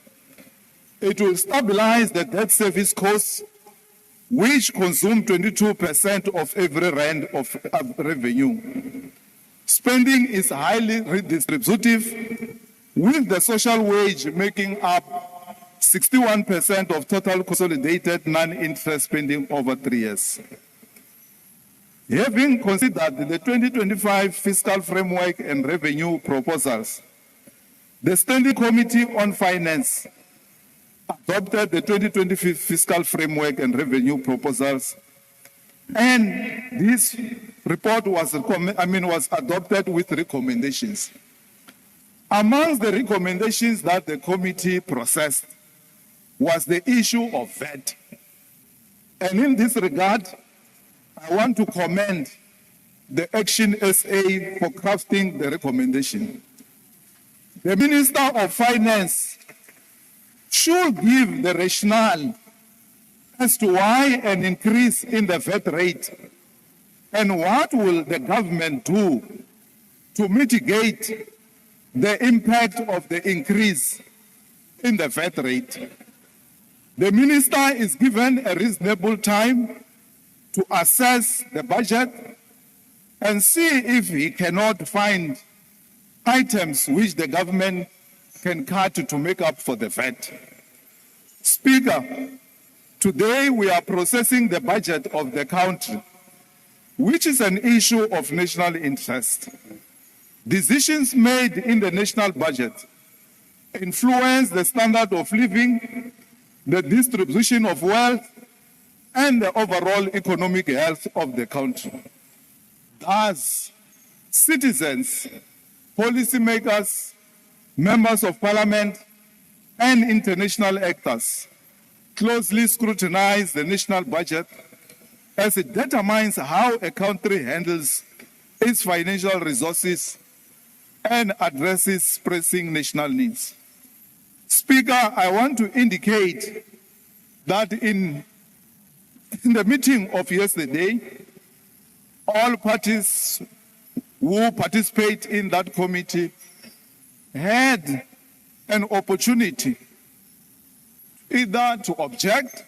It will stabilize the debt service costs, which consume 22% of every rand of revenue. Spending is highly redistributive, with the social wage making up 61% of total consolidated non-interest spending over 3 years. Having considered the 2025 fiscal framework and revenue proposals, the Standing Committee on Finance adopted the 2025 fiscal framework and revenue proposals, and this report was adopted with recommendations. Amongst the recommendations that the committee processed was the issue of VAT. And in this regard, I want to commend the Action SA for crafting the recommendation. The Minister of Finance should give the rationale as to why an increase in the VAT rate, and what will the government do to mitigate the impact of the increase in the VAT rate. The minister is given a reasonable time to assess the budget and see if he cannot find items which the government can cut to make up for the VAT. Speaker, today we are processing the budget of the country, which is an issue of national interest. Decisions made in the national budget influence the standard of living, the distribution of wealth, and the overall economic health of the country. Thus, citizens, policymakers, members of parliament, and international actors closely scrutinize the national budget as it determines how a country handles its financial resources and addresses pressing national needs. Speaker, I want to indicate that in the meeting of yesterday, all parties who participate in that committee had an opportunity either to object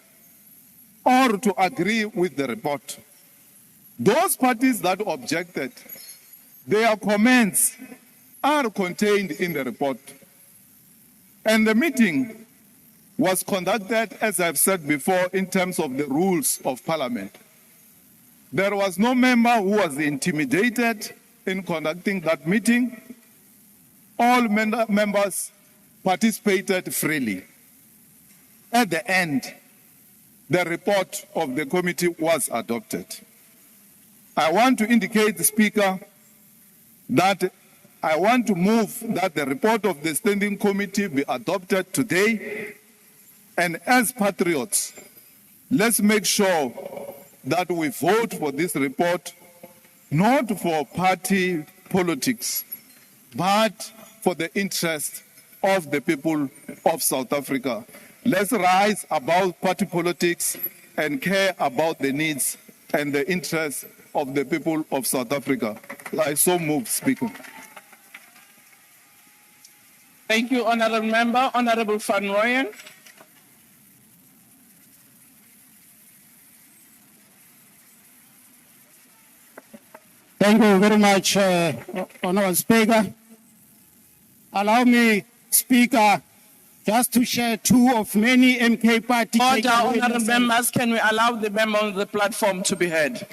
or to agree with the report. Those parties that objected, their comments are contained in the report. And the meeting was conducted, as I've said before, in terms of the rules of Parliament. There was no member who was intimidated in conducting that meeting. All members participated freely. At the end, the report of the committee was adopted. I want to indicate, Speaker, that I want to move that the report of the Standing Committee be adopted today. And as patriots, let's make sure that we vote for this report, not for party politics, but for the interest of the people of South Africa. Let's rise above party politics and care about the needs and the interests of the people of South Africa. I so move, Speaker. Thank you, Honourable Member. Honourable Van Rooyen. Thank you very much, Honourable Speaker. Allow me, Speaker, just to share two of many MK party. Order, honorable members, can we allow the member on the platform to be heard?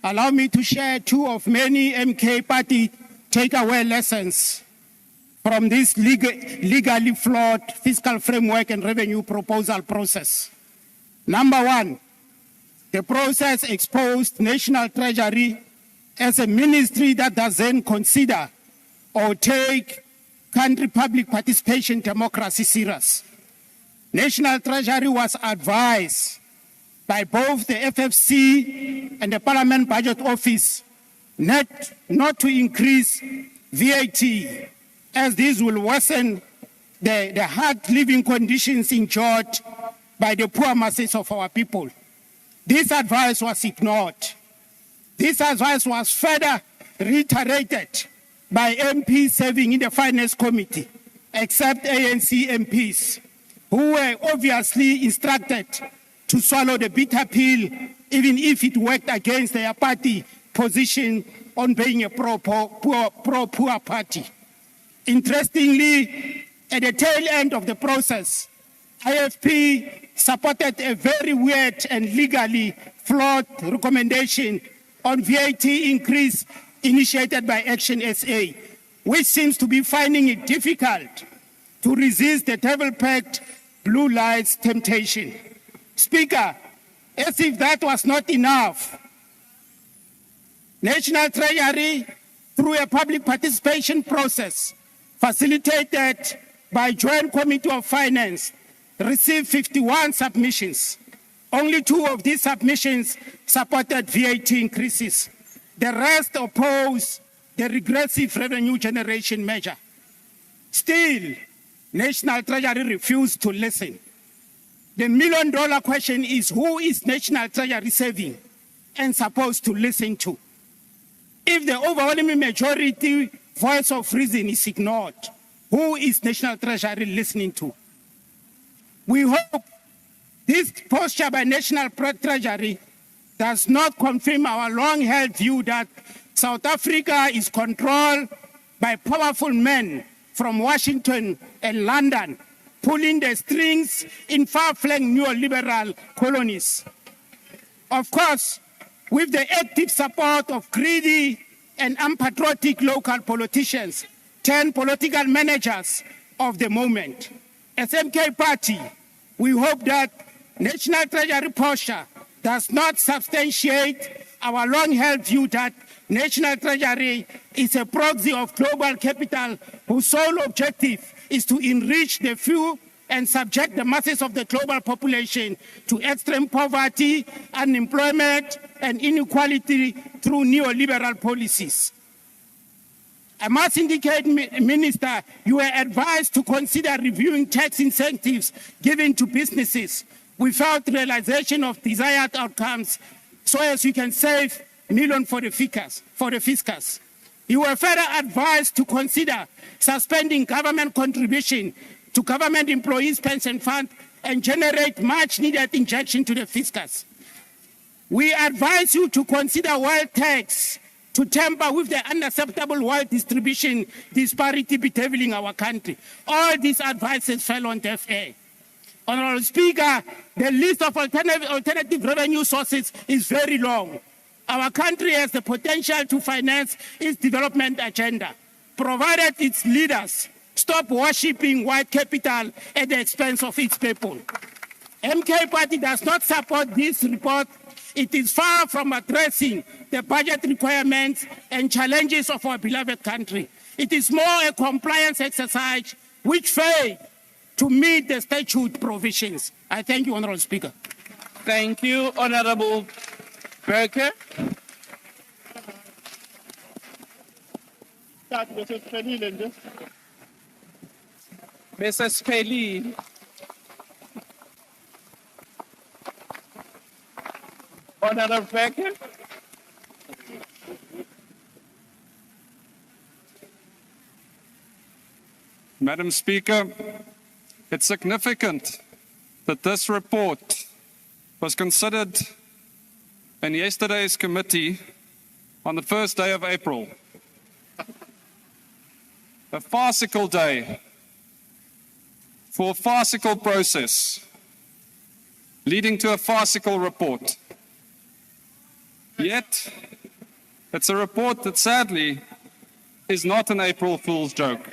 Allow me to share two of many MK party takeaway lessons from this legally flawed fiscal framework and revenue proposal process. Number one, the process exposed National Treasury as a ministry that doesn't consider or take country public participation democracy serious. National Treasury was advised by both the FFC and the Parliament Budget Office not to increase VAT, as this will worsen the hard living conditions enjoyed by the poor masses of our people. This advice was ignored. This advice was further reiterated by MPs serving in the Finance Committee, except ANC MPs, who were obviously instructed to swallow the bitter pill, even if it worked against their party position on being a pro-poor party. Interestingly, at the tail end of the process, IFP supported a very weird and legally flawed recommendation on VAT increase initiated by Action SA, which seems to be finding it difficult to resist the devil-packed blue lights temptation. Speaker, as if that was not enough, National Treasury, through a public participation process facilitated by Joint Committee of Finance, received 51 submissions. Only 2 of these submissions supported VAT increases. The rest opposed the regressive revenue generation measure. Still, National Treasury refused to listen. The million-dollar question is, who is National Treasury serving and supposed to listen to? If the overwhelming majority voice of reason is ignored, who is National Treasury listening to? We hope this posture by National Treasury does not confirm our long-held view that South Africa is controlled by powerful men from Washington and London, pulling the strings in far-flung neoliberal colonies. Of course, with the active support of greedy and unpatriotic local politicians, 10 political managers of the moment. As MK Party, we hope that National Treasury posture does not substantiate our long-held view that National Treasury is a proxy of global capital whose sole objective is to enrich the few and subject the masses of the global population to extreme poverty, unemployment, and inequality through neoliberal policies. I must indicate, Minister, you were advised to consider reviewing tax incentives given to businesses without realization of desired outcomes, so as you can save millions for the fiscus. You were further advised to consider suspending government contribution to government employees' pension fund and generate much-needed injection to the fiscus. We advise you to consider wealth tax to tamper with the unacceptable wealth distribution disparity bedeviling our country. All these advices fell on deaf ear. Honorable Speaker, the list of alternative revenue sources is very long. Our country has the potential to finance its development agenda, provided its leaders stop worshipping white capital at the expense of its people. MK Party does not support this report. It is far from addressing the budget requirements and challenges of our beloved country. It is more a compliance exercise which failed to meet the statute provisions. I thank you, Honorable Speaker. Thank you, Honorable Berker. Mrs. Pelly. Honorable Berker. Madam Speaker, it's significant that this report was considered in yesterday's committee on the first day of April. a farcical day for a farcical process leading to a farcical report. Yet, it's a report that sadly is not an April Fool's joke.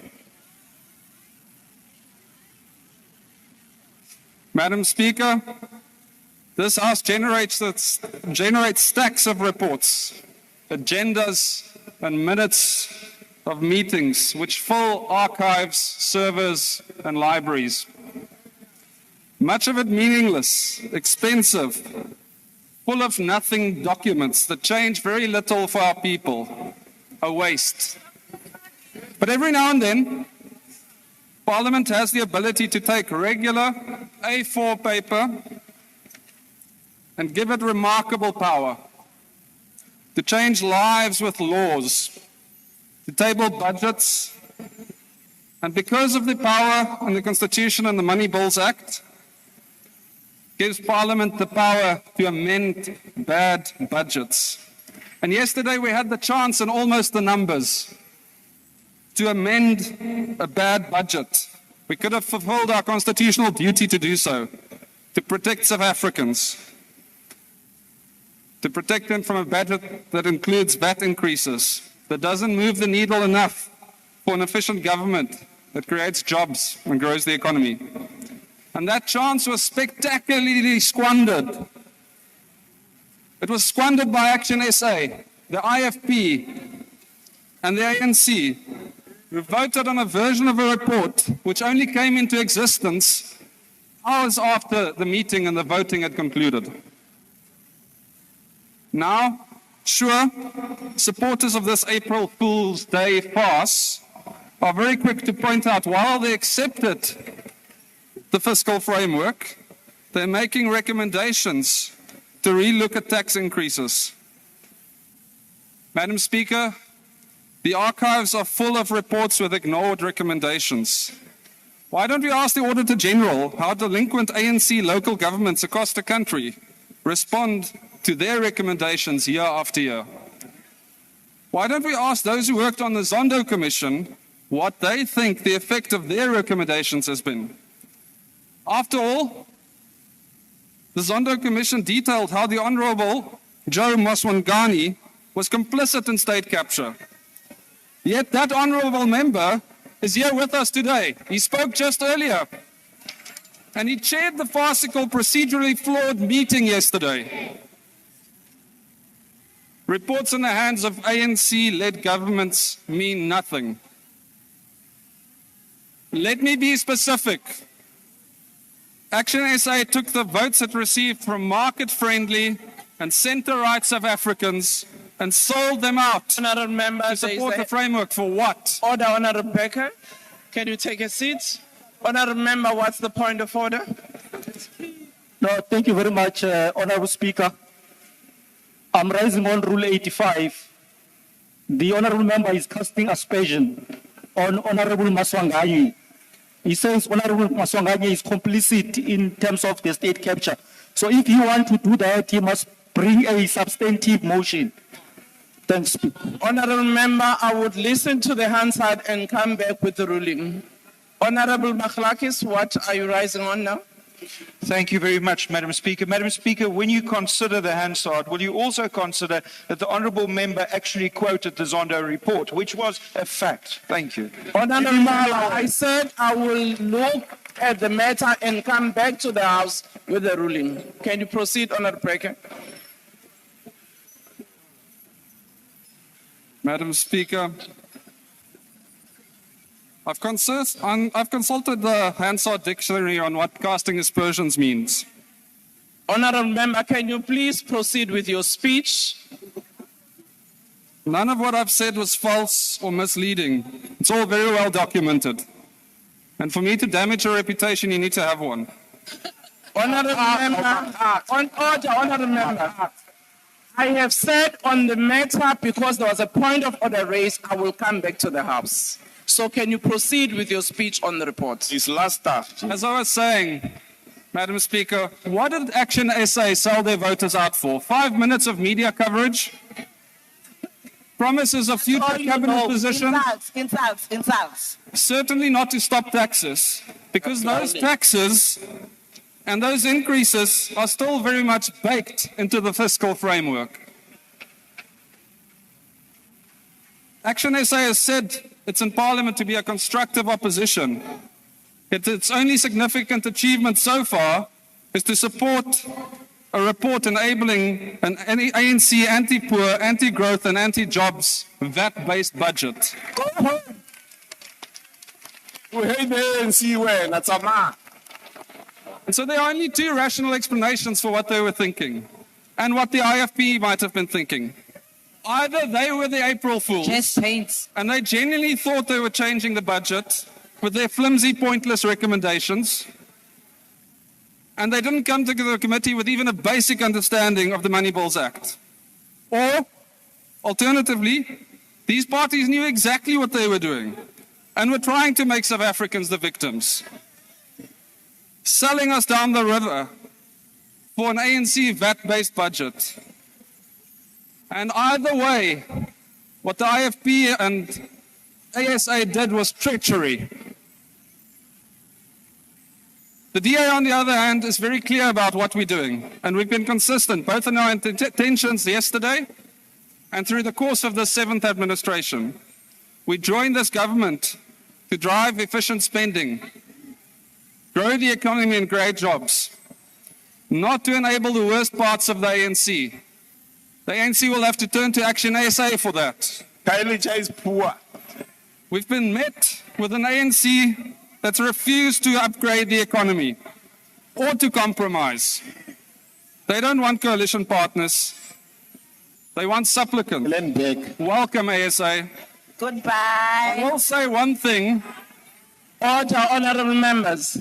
Madam Speaker, this House generates stacks of reports, agendas, and minutes of meetings which fill archives, servers, and libraries. Much of it meaningless, expensive, full of nothing documents that change very little for our people, a waste. But every now and then, Parliament has the ability to take regular A4 paper and give it remarkable power, to change lives with laws, to table budgets, and because of the power in the Constitution and the Money Bills Act, gives Parliament the power to amend bad budgets. And yesterday we had the chance and almost the numbers to amend a bad budget. We could have fulfilled our constitutional duty to do so, to protect South Africans, to protect them from a budget that includes VAT increases, that doesn't move the needle enough for an efficient government that creates jobs and grows the economy. And that chance was spectacularly squandered. It was squandered by Action SA, the IFP, and the ANC, who voted on a version of a report which only came into existence hours after the meeting and the voting had concluded. Now, sure, supporters of this April Fool's Day farce are very quick to point out while they accepted the fiscal framework, they're making recommendations to relook at tax increases. Madam Speaker, the archives are full of reports with ignored recommendations. Why don't we ask the Auditor General how delinquent ANC local governments across the country respond to their recommendations year after year? Why don't we ask those who worked on the Zondo Commission what they think the effect of their recommendations has been? After all, the Zondo Commission detailed how the Honourable Joe Moswangani was complicit in state capture. Yet that honourable member is here with us today. He spoke just earlier. And he chaired the farcical, procedurally flawed meeting yesterday. Reports in the hands of ANC-led governments mean nothing. Let me be specific. Action SA took the votes it received from market-friendly and centre-right South Africans and sold them out Honourable Member, to support the framework for what? Order, Honourable Becker. Can you take a seat? Honourable Member, what's the point of order? No, thank you very much, Honourable Speaker. I'm rising on Rule 85. The Honourable Member is casting aspersion on Honourable Moswangani. He says Honourable Moswangani is complicit in terms of the state capture. So if you want to do that, he must bring a substantive motion. Thanks, Speaker. Honourable Member, I would listen to the Hansard and come back with the ruling. Honourable Makhlakis, what are you rising on now? Thank you very much, Madam Speaker. Madam Speaker, when you consider the Hansard, will you also consider that the Honourable Member actually quoted the Zondo report, which was a fact? Thank you. Honourable Member, I said I will look at the matter and come back to the House with the ruling. Can you proceed, Honourable Becker? Madam Speaker, I've consulted the Hansard Dictionary on what casting aspersions means. Honourable Member, can you please proceed with your speech? None of what I've said was false or misleading. It's all very well documented. And for me to damage your reputation, you need to have one. Honourable Member, on order, Honourable Member. I have said on the matter, because there was a point of order raised, I will come back to the House. So can you proceed with your speech on the report? It's last start. As I was saying, Madam Speaker, what did Action SA sell their voters out for? 5 minutes of media coverage? promises of future cabinet positions. Insults. Certainly not to stop taxes, because those taxes and those increases are still very much baked into the fiscal framework. Action SA has said it's in Parliament to be a constructive opposition. Its only significant achievement so far is to support a report enabling an ANC anti-poor, anti-growth and anti-jobs VAT-based budget. Go home. We hate the ANC when that's a man. And so there are only two rational explanations for what they were thinking and what the IFP might have been thinking. Either they were the April Fools and they genuinely thought they were changing the budget with their flimsy, pointless recommendations, and they didn't come to the committee with even a basic understanding of the Money Bills Act. Or, alternatively, these parties knew exactly what they were doing and were trying to make South Africans the victims, selling us down the river for an ANC VAT-based budget. And either way, what the IFP and ASA did was treachery. The DA, on the other hand, is very clear about what we're doing, and we've been consistent, both in our intentions yesterday and through the course of the 7th administration. We joined this government to drive efficient spending, grow the economy and create jobs, not to enable the worst parts of the ANC. The ANC will have to turn to Action SA for that. is poor. We've been met with an ANC that's refused to upgrade the economy or to compromise. They don't want coalition partners. They want supplicants. Welcome, ASA. Goodbye. I will say one thing. Order, honorable members.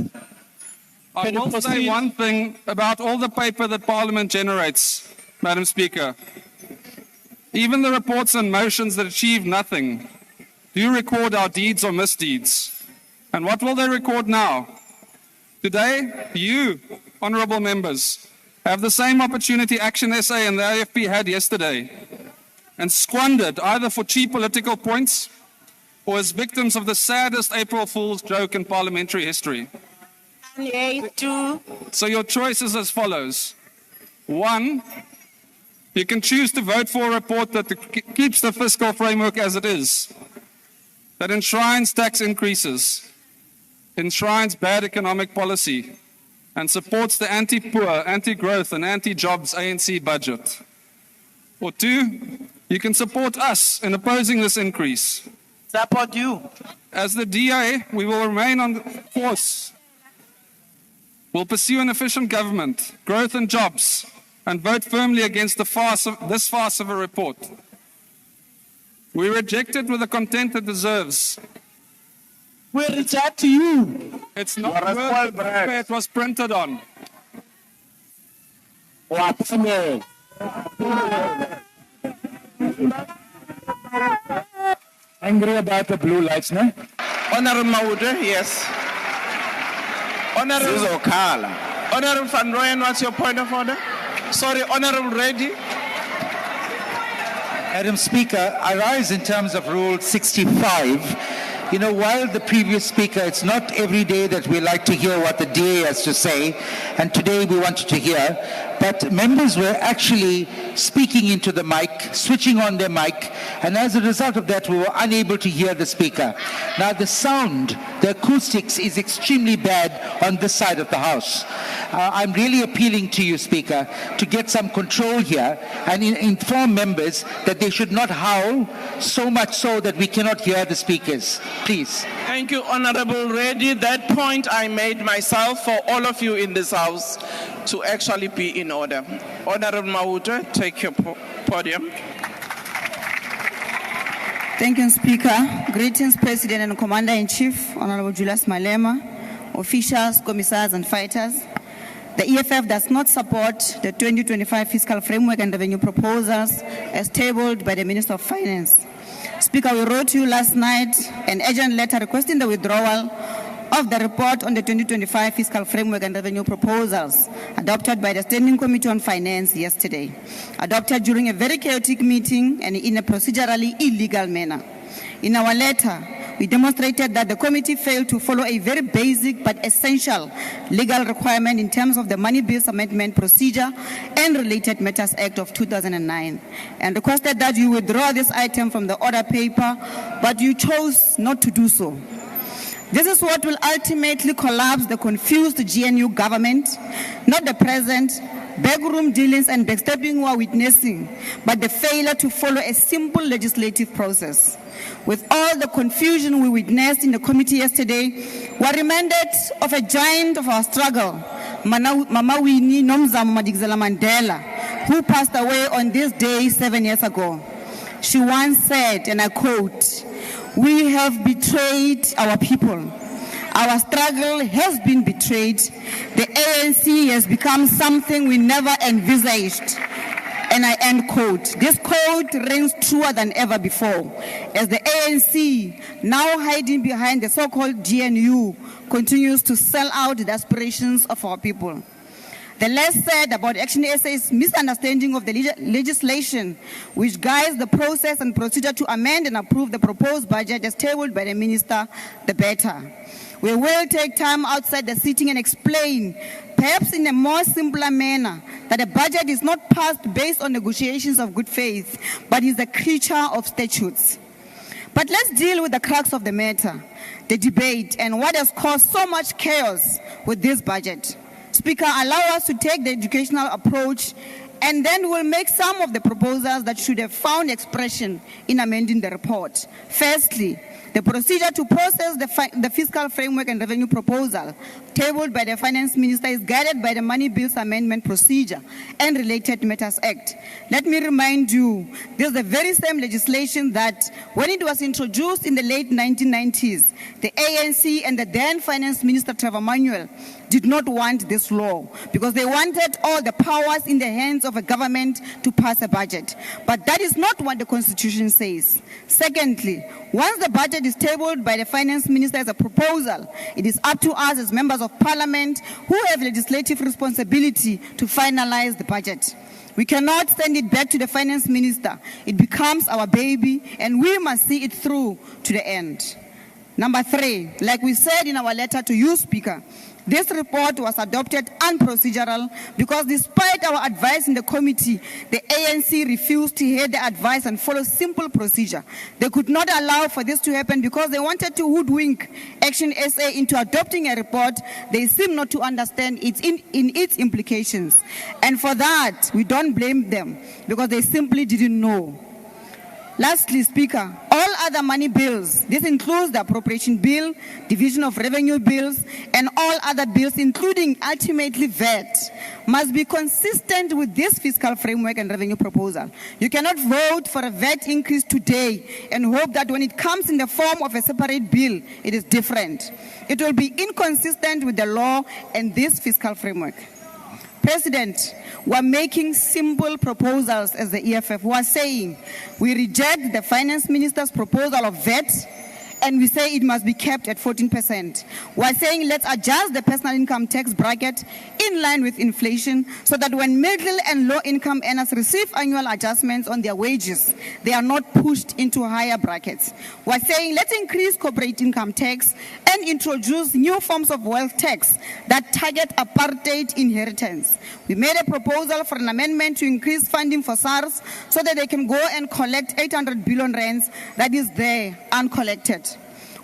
I will say one thing about all the paper that Parliament generates, Madam Speaker. Even the reports and motions that achieve nothing do record our deeds or misdeeds. And what will they record now? Today, you, honourable members, have the same opportunity Action SA and the AFP had yesterday and squandered either for cheap political points or as victims of the saddest April Fool's joke in parliamentary history. So your choice is as follows. 1, you can choose to vote for a report that keeps the fiscal framework as it is, that enshrines tax increases, enshrines bad economic policy, and supports the anti-poor, anti-growth and anti-jobs ANC budget. Or 2, you can support us in opposing this increase. Support you. As the DA, we will remain on course. We'll pursue an efficient government, growth and jobs, and vote firmly against this farce of a report. We reject it with the content it deserves. We reject you. It's not worth the paper it was printed on. Angry about the blue lights, no? Honorable Maude, yes. Honorable Van Rooyen, what's your point of order? Sorry, Honorable Reddy. Madam Speaker, I rise in terms of Rule 65. You know, while the previous speaker, it's not every day that we like to hear what the DA has to say, and today we wanted to hear, but members were actually speaking into the mic, switching on their mic, and as a result of that, we were unable to hear the speaker. Now, the sound, the acoustics is extremely bad on this side of the House. I'm really appealing to you, Speaker, to get some control here and inform members that they should not howl so much so that we cannot hear the speakers. Please. Thank you, Honorable Reddy. That point I made myself for all of you in this House to actually be in order. Honorable Maude, take your podium. Thank you, Speaker. Greetings, President and Commander-in-Chief, Honorable Julius Malema, officials, commissars, and fighters. The EFF does not support the 2025 fiscal framework and revenue proposals as tabled by the Minister of Finance. Speaker, we wrote to you last night an urgent letter requesting the withdrawal of the report on the 2025 fiscal framework and revenue proposals adopted by the Standing Committee on Finance yesterday, adopted during a very chaotic meeting and in a procedurally illegal manner. In our letter, we demonstrated that the committee failed to follow a very basic but essential legal requirement in terms of the Money Bills Amendment Procedure and Related Matters Act of 2009, and requested that you withdraw this item from the order paper, but you chose not to do so. This is what will ultimately collapse the confused GNU government, not the present backroom dealings and backstabbing we are witnessing, but the failure to follow a simple legislative process. With all the confusion we witnessed in the committee yesterday, we are reminded of a giant of our struggle, Mama Winnie Nomzamo Madikizela Mandela, who passed away on this day 7 years ago. She once said, and I quote, "We have betrayed our people. Our struggle has been betrayed. The ANC has become something we never envisaged." And I end quote. This quote rings truer than ever before, as the ANC, now hiding behind the so-called GNU, continues to sell out the aspirations of our people. The less said about Action SA's misunderstanding of the legislation which guides the process and procedure to amend and approve the proposed budget as tabled by the minister, the better. We will take time outside the sitting and explain, perhaps in a more simpler manner, that a budget is not passed based on negotiations of good faith, but is a creature of statutes. But let's deal with the crux of the matter, the debate, and what has caused so much chaos with this budget. Speaker, allow us to take the educational approach, and then we'll make some of the proposals that should have found expression in amending the report. Firstly, the procedure to process the fiscal framework and revenue proposal tabled by the Finance Minister is guided by the Money Bills Amendment Procedure and Related Matters Act. Let me remind you, this is the very same legislation that, when it was introduced in the late 1990s, the ANC and the then Finance Minister Trevor Manuel did not want this law because they wanted all the powers in the hands of a government to pass a budget. But that is not what the Constitution says. Secondly, once the budget is tabled by the Finance Minister as a proposal, it is up to us as members of Parliament who have legislative responsibility to finalize the budget. We cannot send it back to the Finance Minister. It becomes our baby, and we must see it through to the end. Number 3, like we said in our letter to you, Speaker, this report was adopted unprocedural because despite our advice in the committee, the ANC refused to hear the advice and follow simple procedure. They could not allow for this to happen because they wanted to hoodwink Action SA into adopting a report they seem not to understand in its implications. And for that, we don't blame them because they simply didn't know. Lastly, Speaker, all other money bills, this includes the appropriation bill, division of revenue bills, and all other bills, including ultimately VAT, must be consistent with this fiscal framework and revenue proposal. You cannot vote for a VAT increase today and hope that when it comes in the form of a separate bill, it is different. It will be inconsistent with the law and this fiscal framework. President, we're making simple proposals as the EFF. We're saying we reject the Finance Minister's proposal of VAT and we say it must be kept at 14%. We're saying let's adjust the personal income tax bracket in line with inflation so that when middle and low income earners receive annual adjustments on their wages, they are not pushed into higher brackets. We're saying let's increase corporate income tax and introduce new forms of wealth tax that target apartheid inheritance. We made a proposal for an amendment to increase funding for SARS so that they can go and collect 800 billion rands that is there uncollected.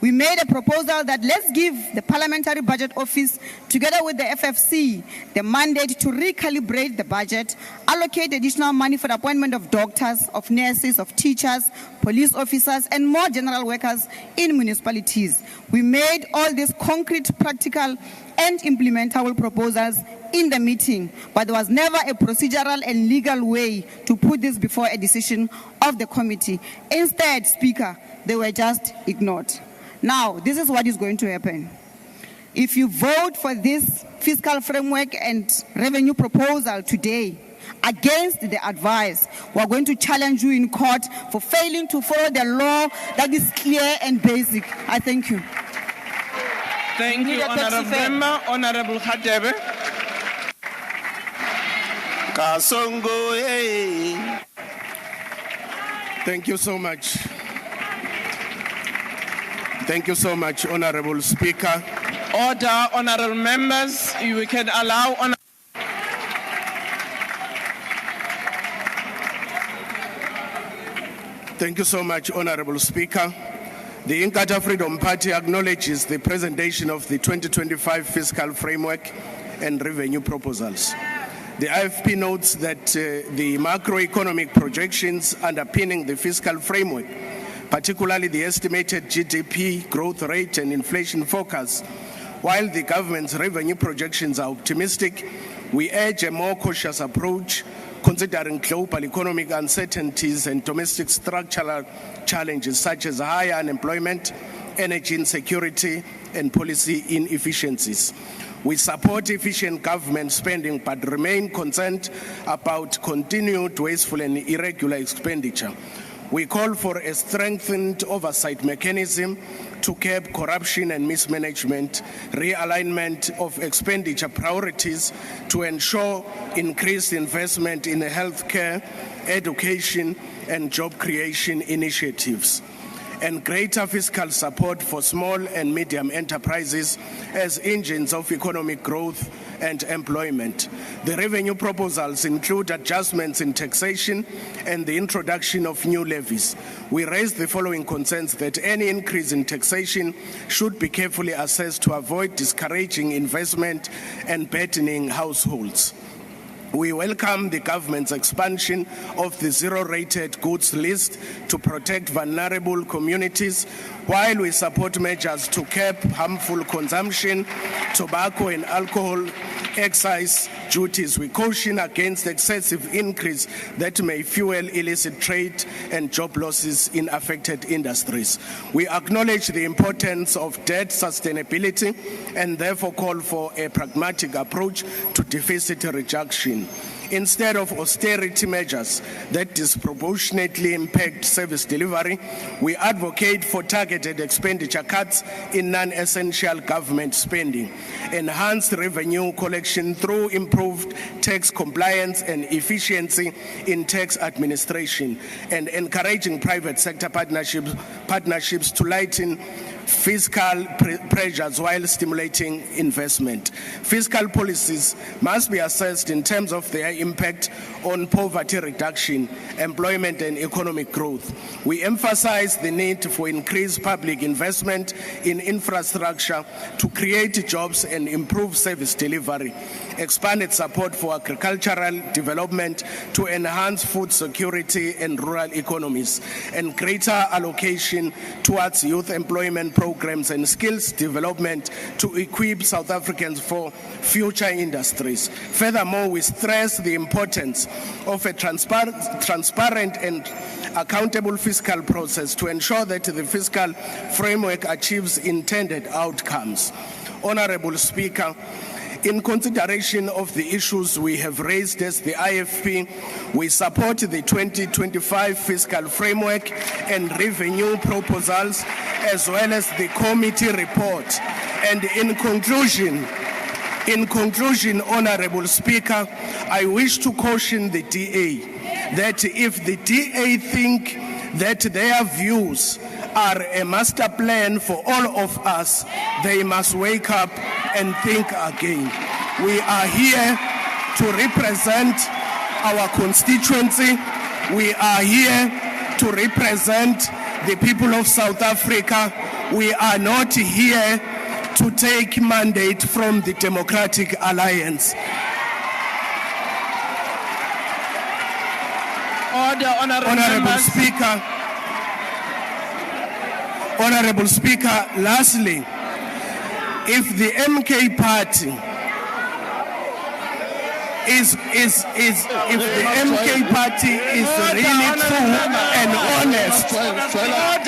We made a proposal that let's give the Parliamentary Budget Office, together with the FFC, the mandate to recalibrate the budget, allocate additional money for the appointment of doctors, of nurses, of teachers, police officers, and more general workers in municipalities. We made all these concrete, practical, and implementable proposals in the meeting, but there was never a procedural and legal way to put this before a decision of the committee. Instead, Speaker, they were just ignored. Now, this is what is going to happen. If you vote for this fiscal framework and revenue proposal today against the advice, we're going to challenge you in court for failing to follow the law that is clear and basic. I thank you. Thank you, Need a taxi Honorable fare. Member. Honorable Khatebe. Kasongo, hey. Thank you so much. Thank you so much, Honorable Speaker. Order, honorable members. You can allow Thank you so much, Honorable Speaker. The Inkatha Freedom Party acknowledges the presentation of the 2025 fiscal framework and revenue proposals. The IFP notes that the macroeconomic projections underpinning the fiscal framework, particularly the estimated GDP growth rate and inflation forecast, while the government's revenue projections are optimistic, we urge a more cautious approach considering global economic uncertainties and domestic structural challenges such as higher unemployment, energy insecurity, and policy inefficiencies. We support efficient government spending but remain concerned about continued wasteful and irregular expenditure. We call for a strengthened oversight mechanism to curb corruption and mismanagement, realignment of expenditure priorities to ensure increased investment in healthcare, education, and job creation initiatives, and greater fiscal support for small and medium enterprises as engines of economic growth and employment. The revenue proposals include adjustments in taxation and the introduction of new levies. We raise the following concerns: that any increase in taxation should be carefully assessed to avoid discouraging investment and burdening households. We welcome the government's expansion of the zero-rated goods list to protect vulnerable communities, while we support measures to curb harmful consumption, tobacco and alcohol excise duties. We caution against excessive increase that may fuel illicit trade and job losses in affected industries. We acknowledge the importance of debt sustainability and therefore call for a pragmatic approach to deficit reduction. Instead of austerity measures that disproportionately impact service delivery, we advocate for targeted expenditure cuts in non-essential government spending, enhanced revenue collection through improved tax compliance and efficiency in tax administration, and encouraging private sector partnerships to lighten fiscal pressures while stimulating investment. Fiscal policies must be assessed in terms of their impact on poverty reduction, employment and economic growth. We emphasize the need for increased public investment in infrastructure to create jobs and improve service delivery, expanded support for agricultural development to enhance food security and rural economies, and greater allocation towards youth employment programs and skills development to equip South Africans for future industries. Furthermore, we stress the importance of a transparent and accountable fiscal process to ensure that the fiscal framework achieves intended outcomes. Honorable Speaker, in consideration of the issues we have raised as the IFP, we support the 2025 fiscal framework and revenue proposals, as well as the committee report. And in conclusion, Honorable Speaker, I wish to caution the DA that if the DA think that their views are a master plan for all of us, they must wake up and think again. We are here to represent our constituency. We are here to represent the people of South Africa. We are not here to take mandate from the Democratic Alliance. Order, Honorable Speaker, lastly, if the MK party is really true and honest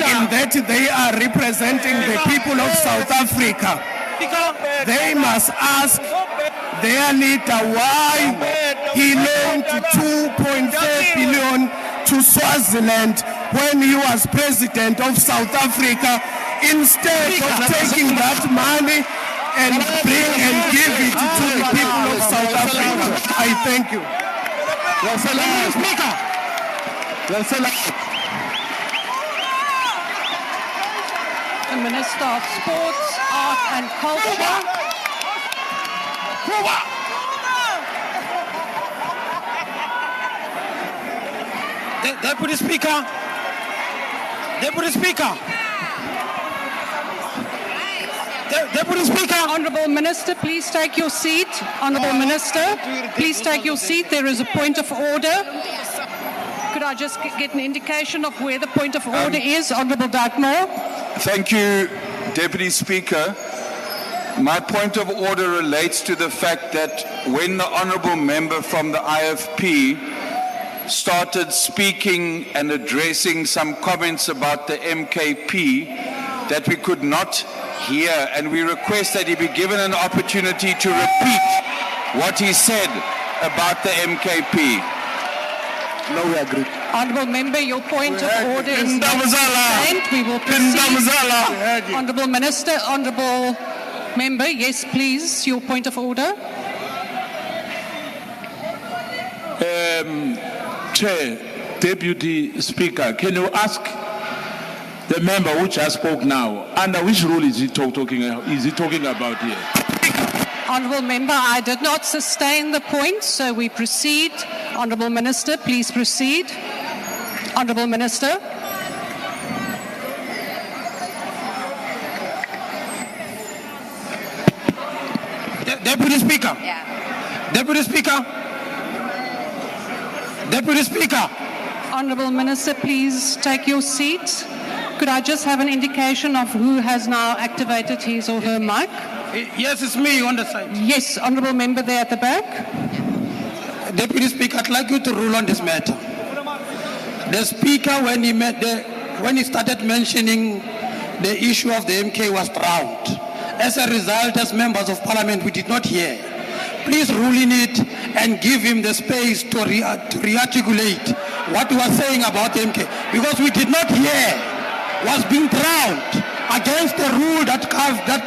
in that they are representing the people of South Africa, they must ask their leader why he loaned 2.4 billion to Swaziland when he was president of South Africa instead of taking that money and give it to the people of South Africa. I thank you. The Minister of Sports, Art and Culture. Deputy Speaker. Deputy Speaker. Deputy Speaker. Honourable Minister, please take your seat. Honourable Minister, please take your seat. There is a point of order. Could I just get an indication of where the point of order is? Honourable Dartmoor. Thank you, Deputy Speaker. My point of order relates to the fact that when the honourable member from the IFP started speaking and addressing some comments about the MKP that we could not hear, and we request that he be given an opportunity to repeat what he said about the MKP. No, we agree. Honourable Member, your point of order is not sustained. We will proceed. Honourable Minister, Honourable Member, yes, please, your point of order. Chair, Deputy Speaker, can you ask the member who just spoke now, under which rule is he talking about here? Honourable Member, I did not sustain the point, so we proceed. Honourable Minister, please proceed. Honourable Minister. Deputy Speaker. Deputy Speaker. Deputy Speaker. Honourable Minister, please take your seat. Could I just have an indication of who has now activated his or her mic? Yes, it's me on the side. Yes, Honourable Member there at the back. Deputy Speaker, I'd like you to rule on this matter. The Speaker, when he started mentioning the issue of the MK, was drowned. As a result, as members of Parliament, we did not hear. Please rule in it and give him the space to re-articulate what he was saying about the MK, because we did not hear, was being drowned against the rule that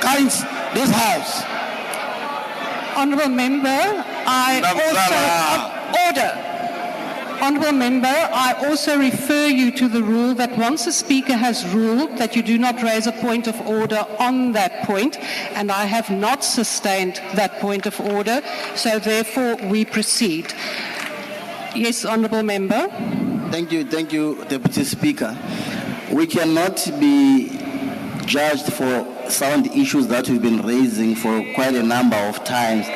guides this House. Honourable Member, Honourable Member, I also refer you to the rule that once a Speaker has ruled that you do not raise a point of order on that point, and I have not sustained that point of order, so therefore we proceed. Yes, Honourable Member. Thank you, Deputy Speaker. We cannot be judged for sound issues that we've been raising for quite a number of times.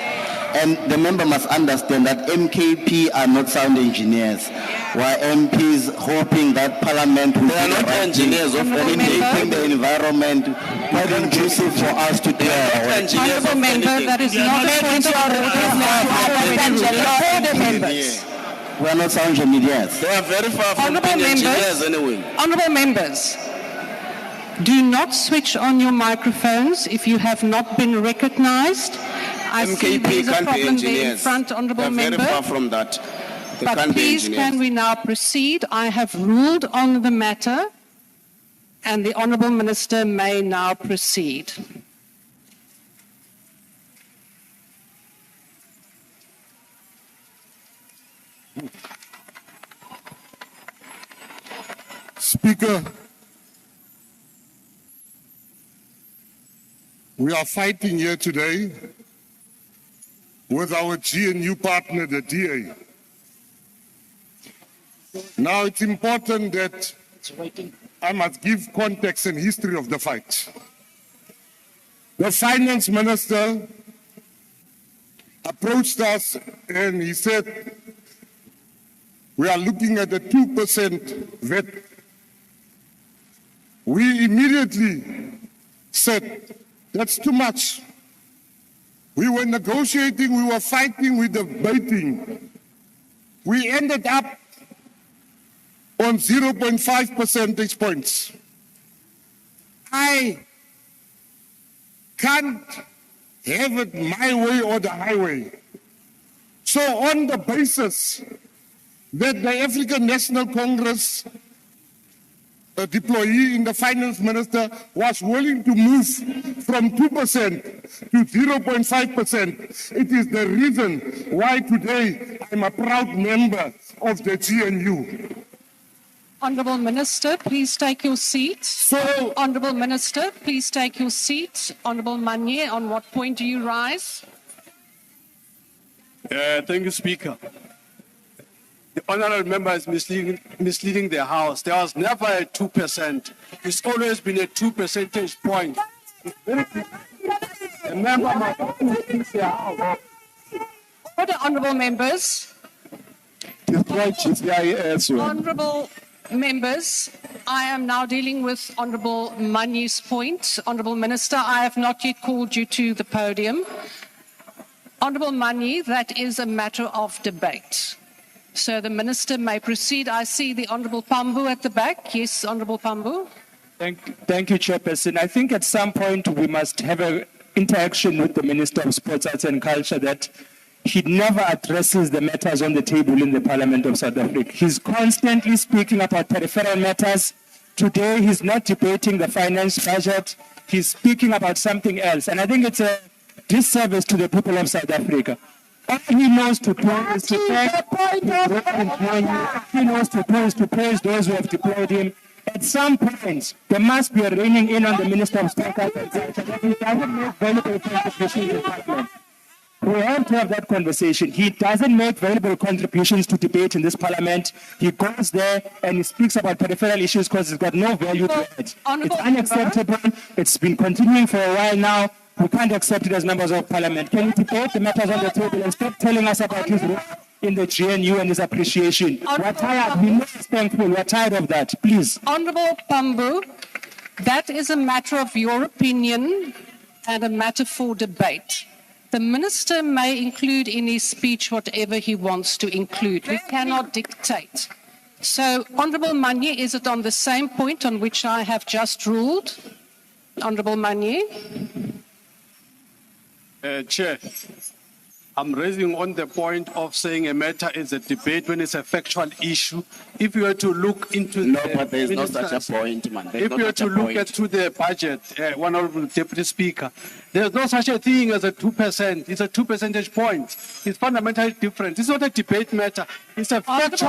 And the member must understand that MKP are not sound engineers. While MPs hoping that Parliament will be not engineers of making the environment quite conducive for us to do our work. Honourable Member, that is not a point of order. Members. We are not sound engineers. They are very far from being engineers anyway. Honourable Members, do not switch on your microphones if you have not been recognised. I see there's a problem there in front, Honourable Member. Very far from that. But please, can we now proceed? I have ruled on the matter, and the Honourable Minister may now proceed. Speaker, we are fighting here today with our GNU partner, the DA. Now it's important that I must give context and history of the fight. The finance minister approached us and he said, we are looking at a 2% VAT. We immediately said, that's too much. We were negotiating, we were fighting, we were debating. We ended up on 0.5 percentage points. I can't have it my way or the highway. So on the basis that the African National Congress a deployee in the finance minister, was willing to move from 2% to 0.5%. It is the reason why today I'm a proud member of the GNU. Honourable Minister, please take your seat. Honourable Minister, please take your seat. Honourable Manye, on what point do you rise? Thank you, Speaker. The honourable member is misleading the House. There was never a 2%. It's always been a 2 percentage point. The member must mislead the House. Order, honourable members. Honourable members, I am now dealing with Honourable Manye's point. Honourable Minister, I have not yet called you to the podium. Honourable Manye, that is a matter of debate. So the Minister may proceed. I see the Honourable Pambu at the back. Yes, Honourable Pambu. Thank you, Chairperson. I think at some point we must have an interaction with the Minister of Sports, Arts and Culture that he never addresses the matters on the table in the Parliament of South Africa. He's constantly speaking about peripheral matters. Today he's not debating the finance budget. He's speaking about something else. And I think it's a disservice to the people of South Africa. All he knows to do is to praise those who have deployed him. At some point, there must be a reining in on the Minister of Sport and Culture. He doesn't make valuable contributions in Parliament. We have to have that conversation. He doesn't make valuable contributions to debate in this Parliament. He goes there and he speaks about peripheral issues because it's got no value to it. It's unacceptable. It's been continuing for a while now. We can't accept it as members of Parliament. Can you debate the matters on the table and stop telling us about his role in the GNU and his appreciation? We're tired. We know he's thankful. We're tired of that. Please. Honourable Pambu, that is a matter of your opinion and a matter for debate. The Minister may include in his speech whatever he wants to include. We cannot dictate. So, Honourable Manye, is it on the same point on which I have just ruled? Honourable Manye. Chair, I'm raising on the point of saying a matter is a debate when it's a factual issue. If you were to look into but there is no such a point, man. If you were to look into the budget, Honourable Deputy Speaker, there's no such a thing as a 2%. It's a 2 percentage points. It's fundamentally different. It's not a debate matter. It's a factual.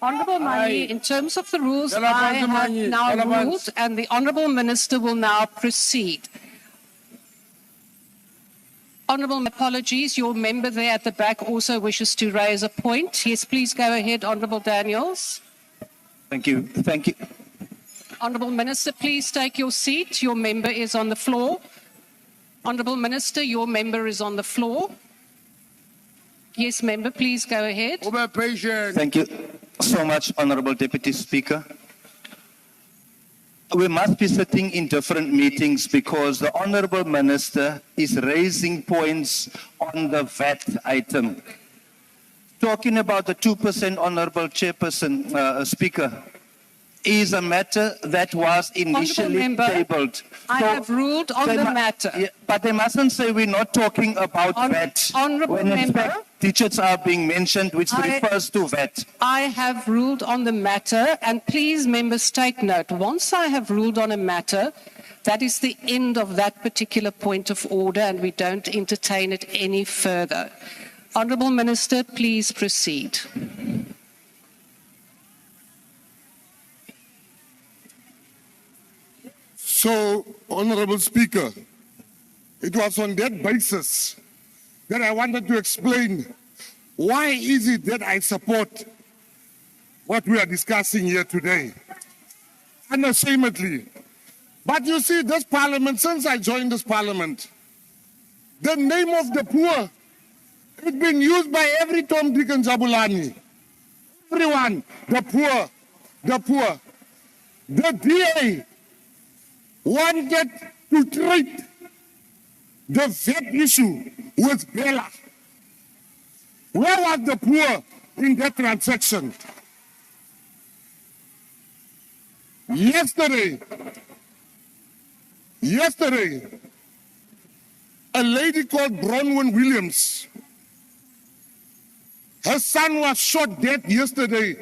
Honourable Manye, in terms of the rules, I have now ruled, and the Honourable Minister will now proceed. Honourable, apologies, your member there at the back also wishes to raise a point. Yes, please go ahead, Honourable Daniels. Thank you. Thank you. Honourable Minister, please take your seat. Your member is on the floor. Honourable Minister, your member is on the floor. Yes, member, please go ahead. Thank you so much, Honourable Deputy Speaker. We must be sitting in different meetings because the Honourable Minister is raising points on the VAT item. Talking about the 2%, Honourable Chairperson, Speaker, is a matter that was initially tabled. I have ruled on the matter. Yeah, but they mustn't say we're not talking about VAT. Honourable when in fact digits are being mentioned, which refers to VAT. I have ruled on the matter, and please, members, take note. Once I have ruled on a matter, that is the end of that particular point of order, and we don't entertain it any further. Honourable Minister, please proceed. So, Honourable Speaker, it was on that basis that I wanted to explain why is it that I support what we are discussing here today. Unashamedly. But you see, this parliament, since I joined this parliament, the name of the poor has been used by every Tom, Dick and Jabulani. Everyone, the poor, the poor. The DA wanted to treat the VAT issue with Bella. Where was the poor in that transaction? Yesterday, a lady called Bronwyn Williams, her son was shot dead yesterday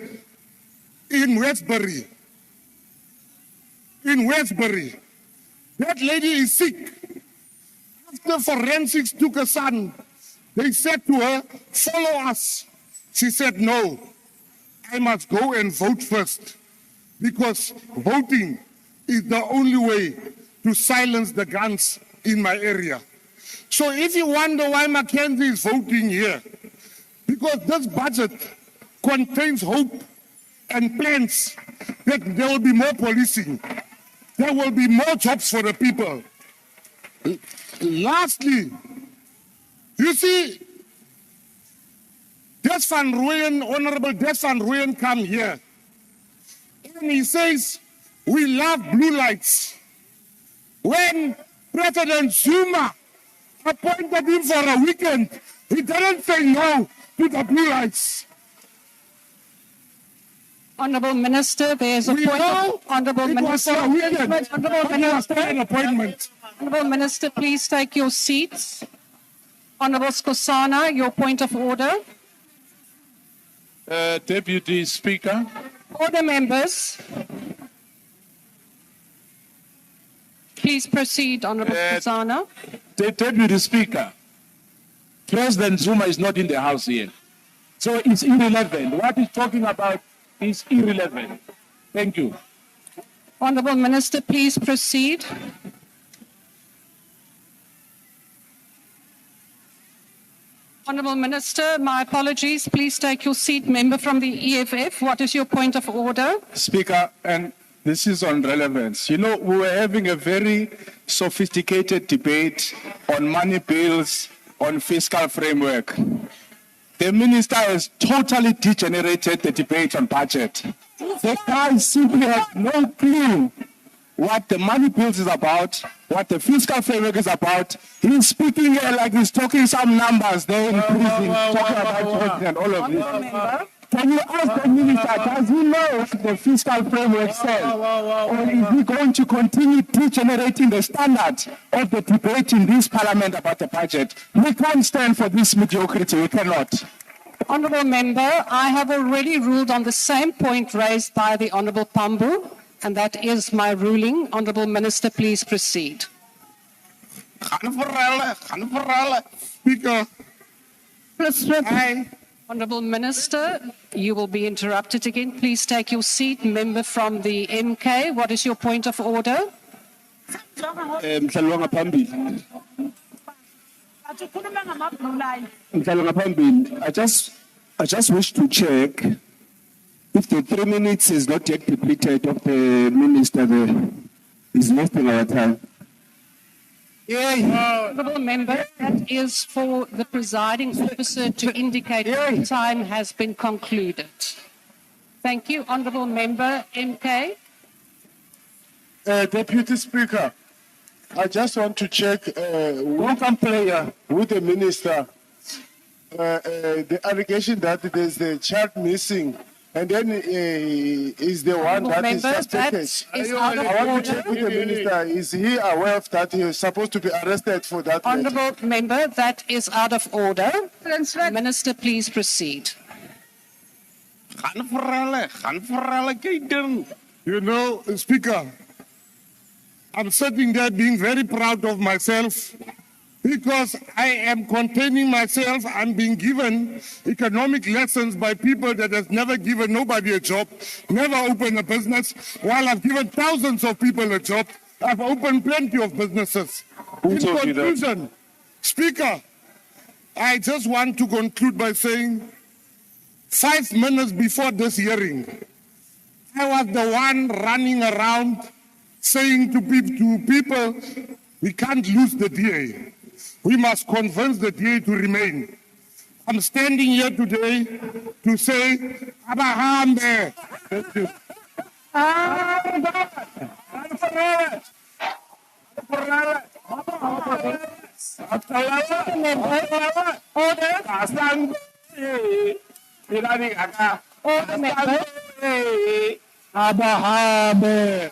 in Westbury. In Westbury. That lady is sick. After forensics took a son, they said to her, follow us. She said, no, I must go and vote first, because voting is the only way to silence the guns in my area. So if you wonder why Mackenzie is voting here, because this budget contains hope and plans that there will be more policing, there will be more jobs for the people. Lastly, you see, Honorable Des van Rooyen come here, and he says, we love blue lights. When President Zuma appointed him for a weekend, he didn't say no to the blue lights. Honourable Minister, there's a point of Honourable Minister. Honourable Minister, please take your seats. Honourable Skosana, your point of order. Deputy Speaker. Order, members. Please proceed, Honourable Skosana. Deputy Speaker, President Zuma is not in the house here. So it's irrelevant. What he's talking about is irrelevant. Thank you. Honourable Minister, please proceed. Honourable Minister, my apologies. Please take your seat. Member from the EFF, what is your point of order? Speaker, and this is on relevance. You know, we were having a very sophisticated debate on money bills, on fiscal framework. The minister has totally degenerated the debate on budget. The guy simply has no clue what the money bills is about, what the fiscal framework is about. He's speaking here like he's talking some numbers there in prison, talking about and all of this. Can you ask the minister, does he know what the fiscal framework says? Or is he going to continue degenerating the standard of the debate in this parliament about the budget? We can't stand for this mediocrity, we cannot. Honourable Member, I have already ruled on the same point raised by the Honourable Pambu, and that is my ruling. Honourable Minister, please proceed. Speaker. Honourable Minister, you will be interrupted again. Please take your seat. Member from the MK, what is your point of order? I just wish to check if the 3 minutes is not yet depleted of the minister there is wasting our time. Honourable Member, that is for the presiding officer to indicate that the time has been concluded. Thank you. Honourable Member, MK. Deputy Speaker, I just want to check welcome player with the minister. The allegation that there's the child missing, and then is the one that is suspected. I want to check with the minister. Is he aware of that he is supposed to be arrested for that? Honourable Member, that is out of order. Minister, please proceed. You know, Speaker, I'm sitting there being very proud of myself because I am containing myself. I'm being given economic lessons by people that has never given nobody a job, never opened a business, while I've given thousands of people a job. I've opened plenty of businesses. In conclusion, Speaker, I just want to conclude by saying 5 minutes before this hearing, I was the one running around saying to people, we can't lose the DA. We must convince the DA to remain. I'm standing here today to say, Abahambe. Thank you. Abahambe.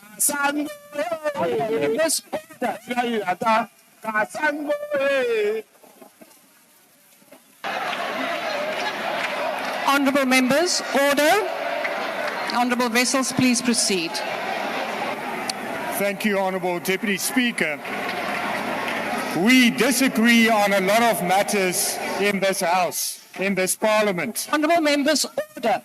Honourable members, order. Honourable Wessels, please proceed. Thank you, Honourable Deputy Speaker. We disagree on a lot of matters in this House, in this Parliament. Honourable members, order.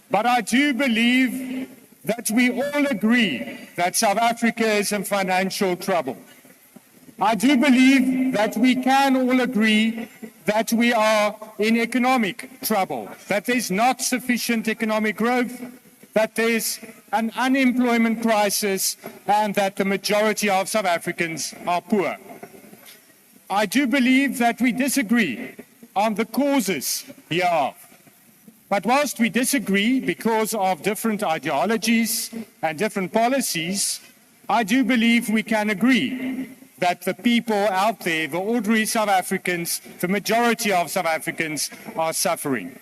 But I do believe that we all agree that South Africa is in financial trouble. I do believe that we can all agree that we are in economic trouble, that there's not sufficient economic growth, that there's an unemployment crisis, and that the majority of South Africans are poor. I do believe that we disagree on the causes hereof. But whilst we disagree because of different ideologies and different policies, I do believe we can agree that the people out there, the ordinary South Africans, the majority of South Africans are suffering.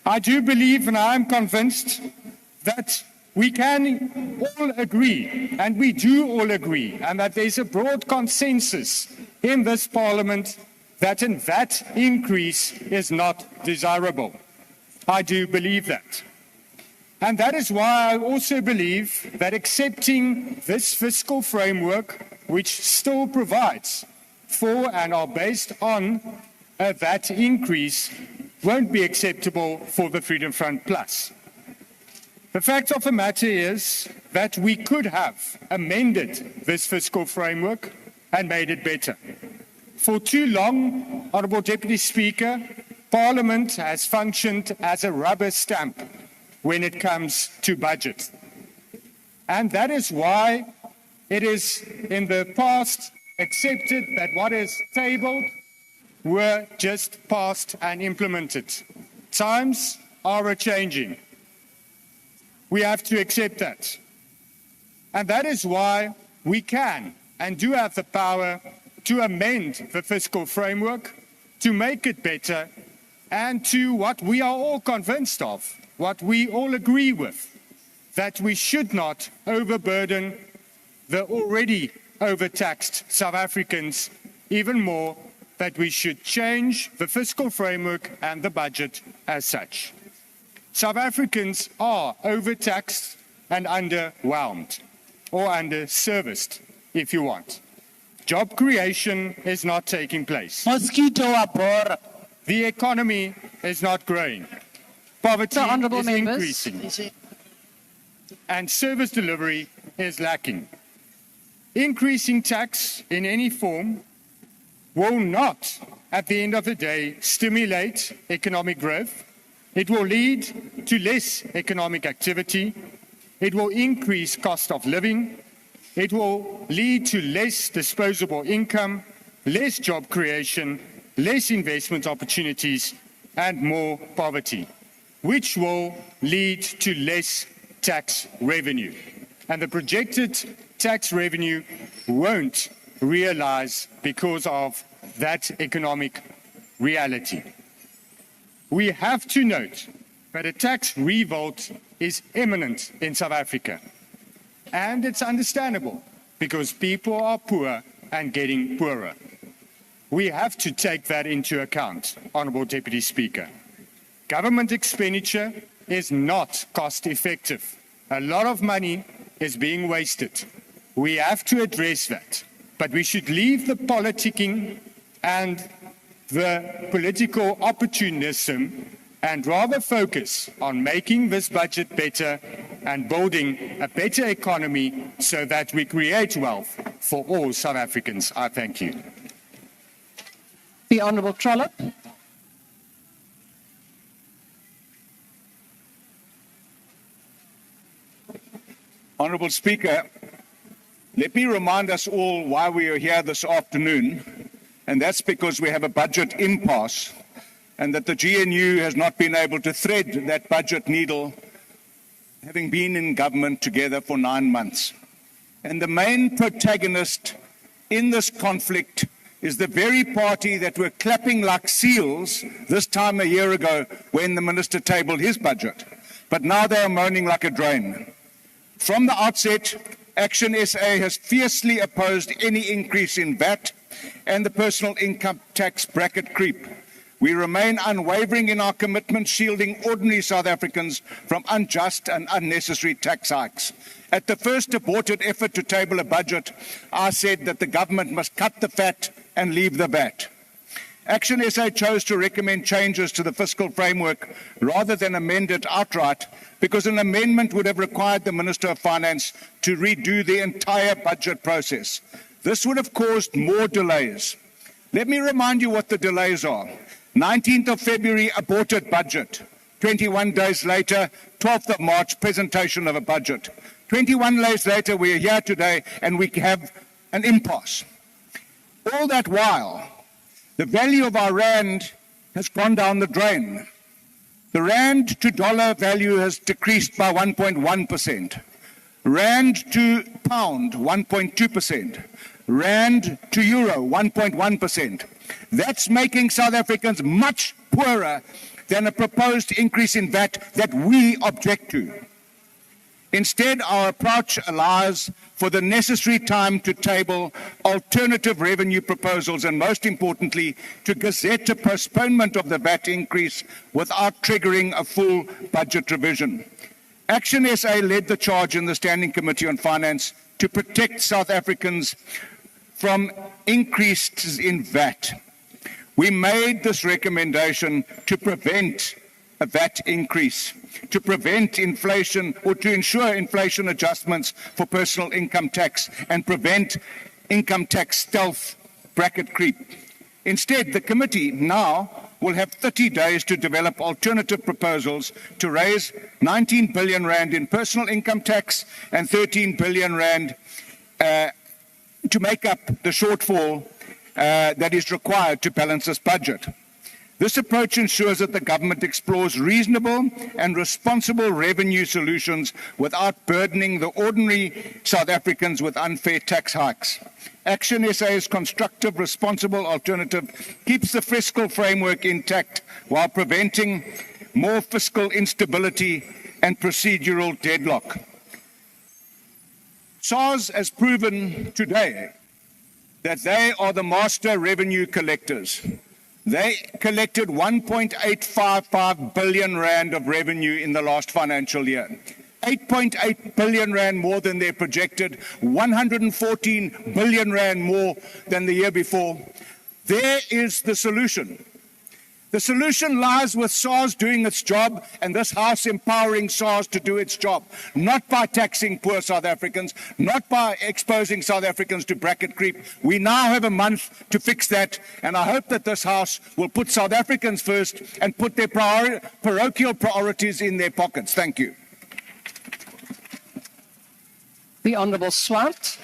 I do believe, and I am convinced, that we can all agree, and we do all agree, and that there's a broad consensus in this Parliament that a VAT increase is not desirable. I do believe that. And that is why I also believe that accepting this fiscal framework, which still provides for and are based on a VAT increase, won't be acceptable for the Freedom Front Plus. The fact of the matter is that we could have amended this fiscal framework and made it better. For too long, Honourable Deputy Speaker, Parliament has functioned as a rubber stamp when it comes to budget. And that is why it is in the past accepted that what is tabled were just passed and implemented. Times are a-changing. We have to accept that. And that is why we can and do have the power to amend the fiscal framework, to make it better, and to what we are all convinced of, what we all agree with, that we should not overburden the already overtaxed South Africans even more, that we should change the fiscal framework and the budget as such. South Africans are overtaxed and underwhelmed, or underserviced, if you want. Job creation is not taking place. The economy is not growing. Poverty is increasing. And service delivery is lacking. Increasing tax in any form will not, at the end of the day, stimulate economic growth. It will lead to less economic activity. It will increase cost of living. It will lead to less disposable income, less job creation, less investment opportunities, and more poverty, which will lead to less tax revenue. And the projected tax revenue won't realize because of that economic reality. We have to note that a tax revolt is imminent in South Africa. And it's understandable because people are poor and getting poorer. We have to take that into account, Honourable Deputy Speaker. Government expenditure is not cost effective. A lot of money is being wasted. We have to address that. But we should leave the politicking and the political opportunism and rather focus on making this budget better and building a better economy so that we create wealth for all South Africans. I thank you. The Honourable Trollop. Honourable Speaker, let me remind us all why we are here this afternoon, and that's because we have a budget impasse and that the GNU has not been able to thread that budget needle, having been in government together for 9 months. And the main protagonist in this conflict is the very party that were clapping like seals this time a year ago when the minister tabled his budget. But now they are moaning like a drain. From the outset, Action SA has fiercely opposed any increase in VAT and the personal income tax bracket creep. We remain unwavering in our commitment shielding ordinary South Africans from unjust and unnecessary tax hikes. At the first aborted effort to table a budget, I said that the government must cut the fat and leave the bat. Action SA chose to recommend changes to the fiscal framework rather than amend it outright because an amendment would have required the Minister of Finance to redo the entire budget process. This would have caused more delays. Let me remind you what the delays are. 19th of February, aborted budget. 21 days later, 12th of March, presentation of a budget. 21 days later, we are here today and we have an impasse. All that while, the value of our rand has gone down the drain. The rand to dollar value has decreased by 1.1%. Rand to pound, 1.2%. Rand to euro, 1.1%. That's making South Africans much poorer than a proposed increase in VAT that we object to. Instead, our approach allows for the necessary time to table alternative revenue proposals and, most importantly, to gazette a postponement of the VAT increase without triggering a full budget revision. Action SA led the charge in the Standing Committee on Finance to protect South Africans from increases in VAT. We made this recommendation to prevent a VAT increase, to prevent inflation or to ensure inflation adjustments for personal income tax and prevent income tax stealth bracket creep. Instead, the committee now will have 30 days to develop alternative proposals to raise 19 billion rand in personal income tax and 13 billion rand to make up the shortfall that is required to balance this budget. This approach ensures that the government explores reasonable and responsible revenue solutions without burdening the ordinary South Africans with unfair tax hikes. Action SA's constructive, responsible alternative keeps the fiscal framework intact while preventing more fiscal instability and procedural deadlock. SARS has proven today that they are the master revenue collectors. They collected 1.855 billion rand of revenue in the last financial year. 8.8 billion rand more than they projected, 114 billion rand more than the year before. There is the solution. The solution lies with SARS doing its job and this House empowering SARS to do its job, not by taxing poor South Africans, not by exposing South Africans to bracket creep. We now have a month to fix that, and I hope that this House will put South Africans first and put their parochial priorities in their pockets. Thank you. The Honourable Swart.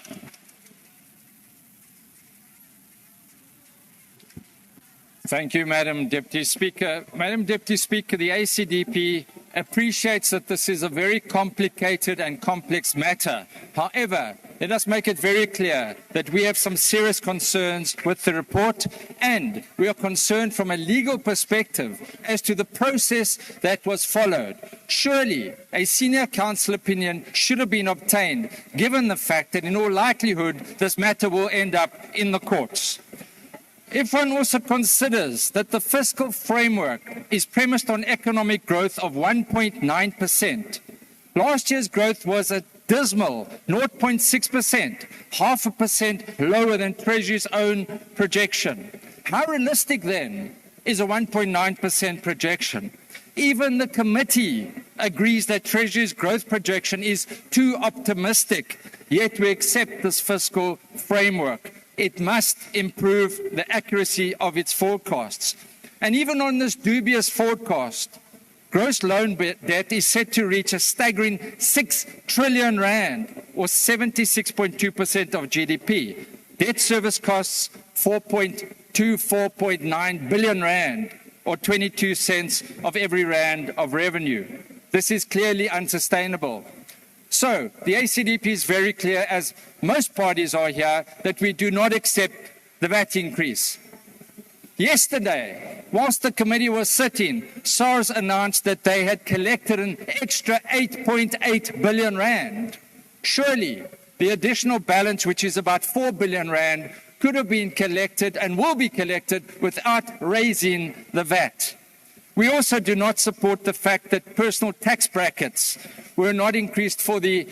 Thank you, Madam Deputy Speaker. Madam Deputy Speaker, the ACDP appreciates that this is a very complicated and complex matter. However, let us make it very clear that we have some serious concerns with the report, and we are concerned from a legal perspective as to the process that was followed. Surely, a senior counsel opinion should have been obtained, given the fact that in all likelihood this matter will end up in the courts. If one also considers that the fiscal framework is premised on economic growth of 1.9%, last year's growth was a dismal 0.6%, 0.5% lower than Treasury's own projection. How realistic then is a 1.9% projection? Even the committee agrees that Treasury's growth projection is too optimistic, yet we accept this fiscal framework. It must improve the accuracy of its forecasts. And even on this dubious forecast, gross loan debt is set to reach a staggering 6 trillion rand, or 76.2% of GDP. Debt service costs 4.9 billion rand, or 22 cents of every rand of revenue. This is clearly unsustainable. So, the ACDP is very clear, as most parties are here, that we do not accept the VAT increase. Yesterday, whilst the committee was sitting, SARS announced that they had collected an extra 8.8 billion rand. Surely, the additional balance, which is about 4 billion rand, could have been collected and will be collected without raising the VAT. We also do not support the fact that personal tax brackets were not increased for the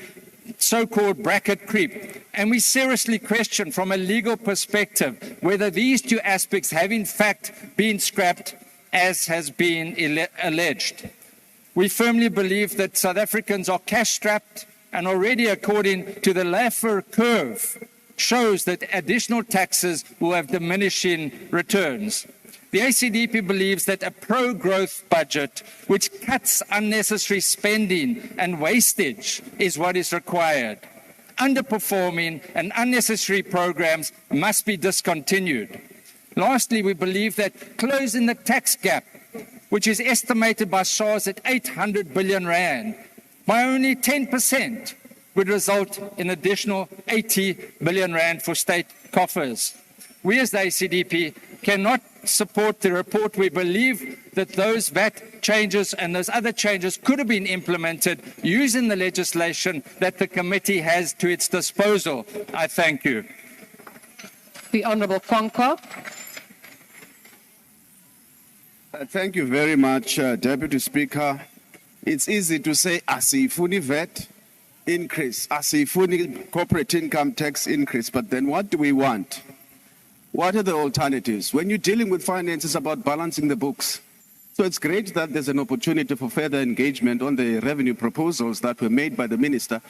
so-called bracket creep. And we seriously question from a legal perspective whether these two aspects have in fact been scrapped as has been alleged. We firmly believe that South Africans are cash-strapped, and already according to the Laffer curve shows that additional taxes will have diminishing returns. The ACDP believes that a pro-growth budget which cuts unnecessary spending and wastage is what is required. Underperforming and unnecessary programs must be discontinued. Lastly, we believe that closing the tax gap, which is estimated by SARS at 800 billion rand, by only 10% would result in additional 80 billion rand for state coffers. We as the ACDP cannot support the report. We believe that those VAT changes and those other changes could have been implemented using the legislation that the committee has to its disposal. I thank you. The Honourable Kwankwa. Thank you very much, Deputy Speaker. It's easy to say, asifuni VAT increase, asifuni corporate income tax increase, but then what do we want? What are the alternatives? When you're dealing with finance, it's about balancing the books. So it's great that there's an opportunity for further engagement on the revenue proposals that were made by the minister.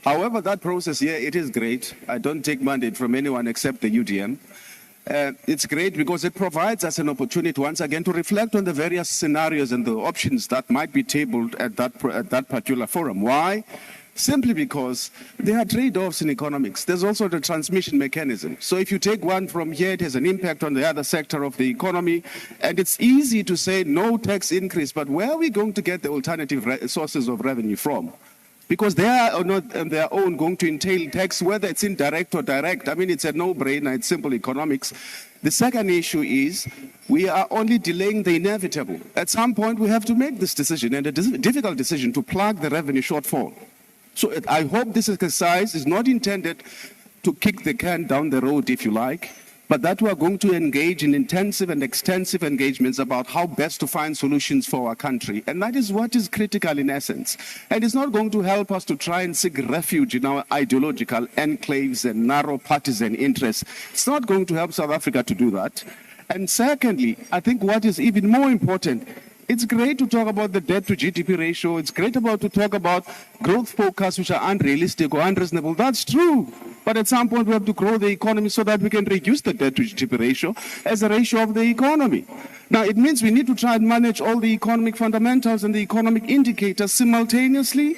However, that process here, it is great. I don't take mandate from anyone except the UDM. It's great because it provides us an opportunity once again to reflect on the various scenarios and the options that might be tabled at that particular forum. Why? Simply because there are trade-offs in economics. There's also the transmission mechanism. So if you take one from here, it has an impact on the other sector of the economy. And it's easy to say no tax increase, but where are we going to get the alternative sources of revenue from? Because they are not on their own going to entail tax, whether it's indirect or direct. I mean, it's a no-brainer. It's simple economics. The second issue is we are only delaying the inevitable. At some point, we have to make this decision, and a difficult decision, to plug the revenue shortfall. So I hope this exercise is not intended to kick the can down the road, if you like, but that we are going to engage in intensive and extensive engagements about how best to find solutions for our country. And that is what is critical in essence. And it's not going to help us to try and seek refuge in our ideological enclaves and narrow partisan interests. It's not going to help South Africa to do that. And secondly, I think what is even more important, it's great to talk about the debt to GDP ratio. It's great to talk about growth forecasts which are unrealistic or unreasonable. That's true. But at some point, we have to grow the economy so that we can reduce the debt to GDP ratio as a ratio of the economy. Now, it means we need to try and manage all the economic fundamentals and the economic indicators simultaneously.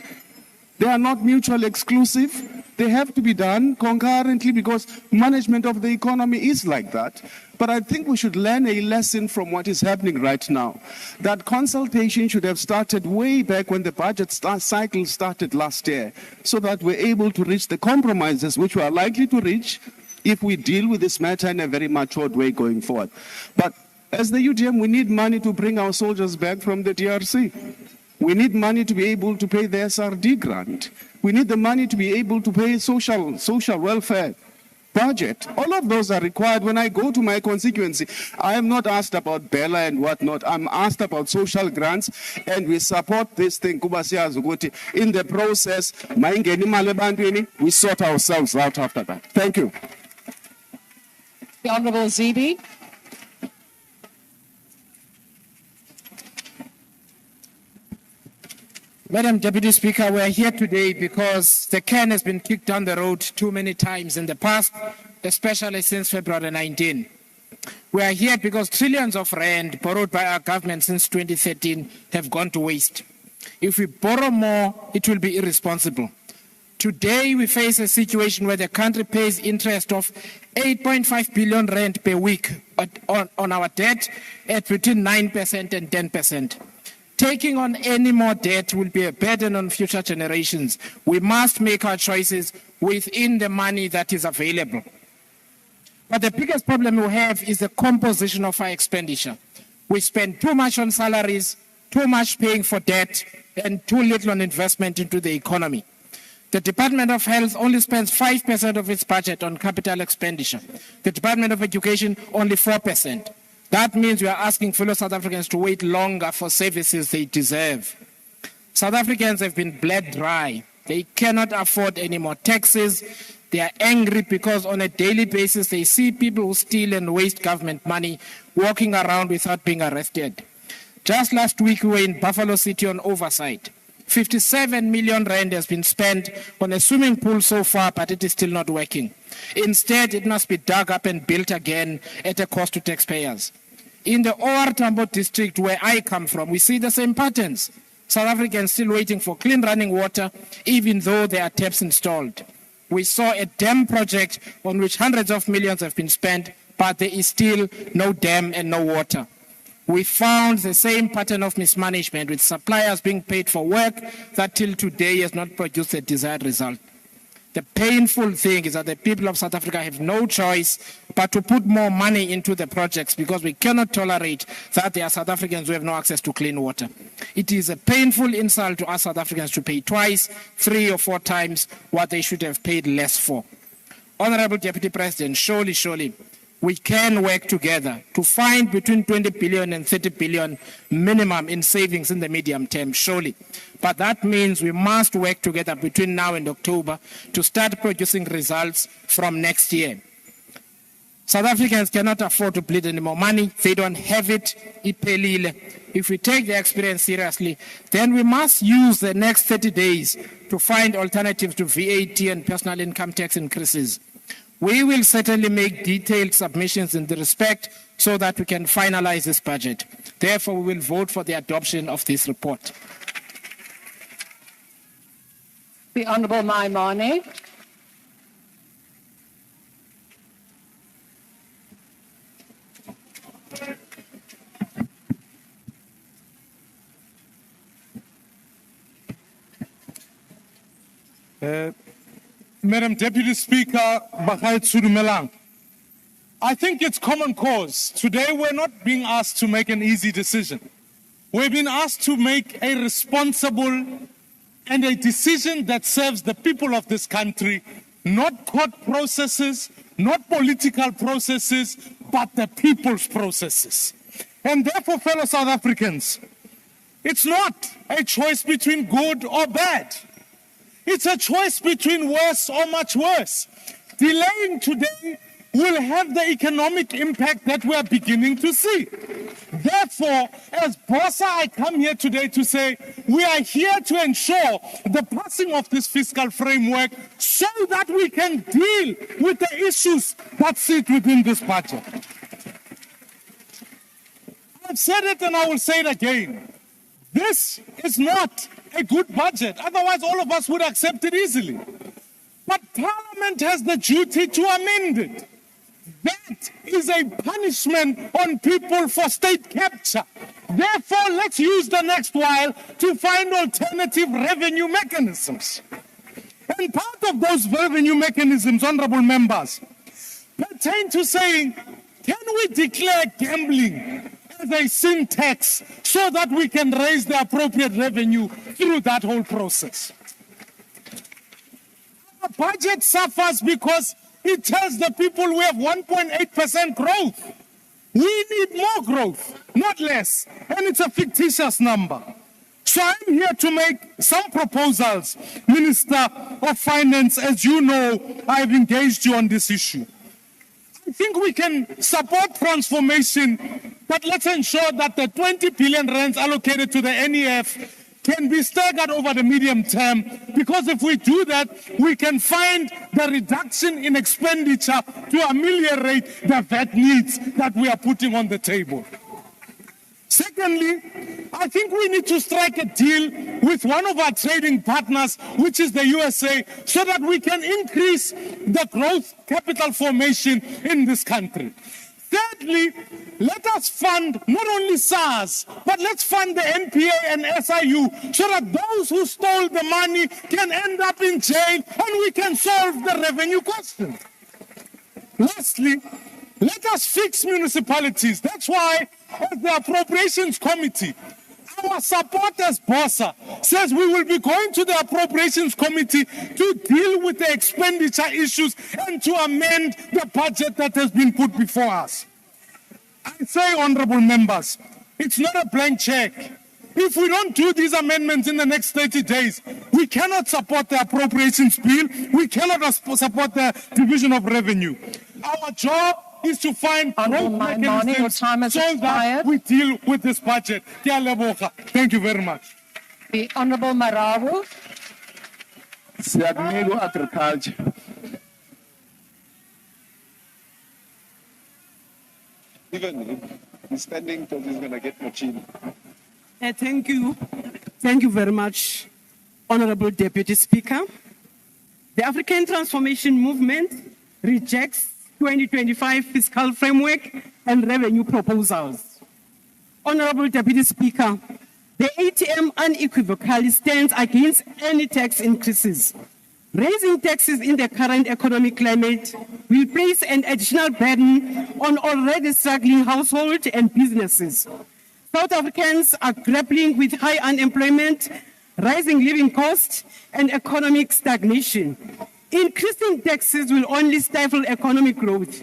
They are not mutually exclusive. They have to be done concurrently because management of the economy is like that. But I think we should learn a lesson from what is happening right now. That consultation should have started way back when the budget cycle started last year, so that we're able to reach the compromises which we are likely to reach if we deal with this matter in a very matured way going forward. But as the UDM, we need money to bring our soldiers back from the DRC. We need money to be able to pay the SRD grant. We need the money to be able to pay social welfare budget. All of those are required. When I go to my constituency, I am not asked about Bella and whatnot. I'm asked about social grants, and we support this thing. In the process, we sort ourselves out after that. Thank you. The Honourable Zibi. Madam Deputy Speaker, we are here today because the can has been kicked down the road too many times in the past, especially since February 19. We are here because trillions of rand borrowed by our government since 2013 have gone to waste. If we borrow more, it will be irresponsible. Today, we face a situation where the country pays interest of 8.5 billion rand per week on our debt at between 9% and 10%. Taking on any more debt will be a burden on future generations. We must make our choices within the money that is available. But the biggest problem we have is the composition of our expenditure. We spend too much on salaries, too much paying for debt, and too little on investment into the economy. The Department of Health only spends 5% of its budget on capital expenditure. The Department of Education, only 4%. That means we are asking fellow South Africans to wait longer for services they deserve. South Africans have been bled dry. They cannot afford any more taxes. They are angry because on a daily basis they see people who steal and waste government money walking around without being arrested. Just last week we were in Buffalo City on oversight. 57 million rand has been spent on a swimming pool so far, but it is still not working. Instead, it must be dug up and built again at a cost to taxpayers. In the OR Tambo district where I come from, we see the same patterns. South Africans still waiting for clean running water, even though there are taps installed. We saw a dam project on which hundreds of millions have been spent, but there is still no dam and no water. We found the same pattern of mismanagement with suppliers being paid for work that till today has not produced the desired result. The painful thing is that the people of South Africa have no choice but to put more money into the projects because we cannot tolerate that there are South Africans who have no access to clean water. It is a painful insult to ask South Africans to pay twice, 3 or 4 times what they should have paid less for. Honorable Deputy President, surely, we can work together to find between 20 billion and 30 billion minimum in savings in the medium term, surely. But that means we must work together between now and October to start producing results from next year. South Africans cannot afford to bleed any more money. They don't have it. If we take the experience seriously, then we must use the next 30 days to find alternatives to VAT and personal income tax increases. We will certainly make detailed submissions in the respect so that we can finalize this budget. Therefore, we will vote for the adoption of this report. The Honourable Maimane. Madam Deputy Speaker, I think it's common cause. Today we're not being asked to make an easy decision. We're being asked to make a responsible and a decision that serves the people of this country, not court processes, not political processes, but the people's processes. And therefore, fellow South Africans, it's not a choice between good or bad. It's a choice between worse or much worse. Delaying today will have the economic impact that we are beginning to see. Therefore, as Bossa, I come here today to say we are here to ensure the passing of this fiscal framework so that we can deal with the issues that sit within this budget. I've said it and I will say it again. This is not a good budget. Otherwise, all of us would accept it easily. But Parliament has the duty to amend it. That is a punishment on people for state capture. Therefore, let's use the next while to find alternative revenue mechanisms. And part of those revenue mechanisms, honorable members, pertain to saying, can we declare gambling as a sin tax so that we can raise the appropriate revenue through that whole process? Our budget suffers because it tells the people we have 1.8% growth. We need more growth, not less. And it's a fictitious number. So I'm here to make some proposals. Minister of Finance, as you know, I've engaged you on this issue. I think we can support transformation, but let's ensure that the 20 billion rands allocated to the NEF can be staggered over the medium term, because if we do that, we can find the reduction in expenditure to ameliorate the VAT needs that we are putting on the table. Secondly, I think we need to strike a deal with one of our trading partners, which is the USA, so that we can increase the growth capital formation in this country. Thirdly, let us fund not only SARS, but let's fund the NPA and SIU so that those who stole the money can end up in jail and we can solve the revenue question. Lastly, let us fix municipalities. That's why, as the Appropriations Committee, Our supporters, Bossa, says we will be going to the Appropriations Committee to deal with the expenditure issues and to amend the budget that has been put before us. I say, honorable members, it's not a blank check. If we don't do these amendments in the next 30 days, we cannot support the appropriations bill. We cannot support the division of revenue. Our job is to find growth mechanisms so that we deal with this budget. Thank you very much. The Honorable Marawu. Siyakunika agriculture. Even he's standing because he's going to get machine. Thank you. Thank you very much, Honorable Deputy Speaker. The African Transformation Movement rejects 2025 fiscal framework and revenue proposals. Honorable Deputy Speaker, the ATM unequivocally stands against any tax increases. Raising taxes in the current economic climate will place an additional burden on already struggling households and businesses. South Africans are grappling with high unemployment, rising living costs, and economic stagnation. Increasing taxes will only stifle economic growth,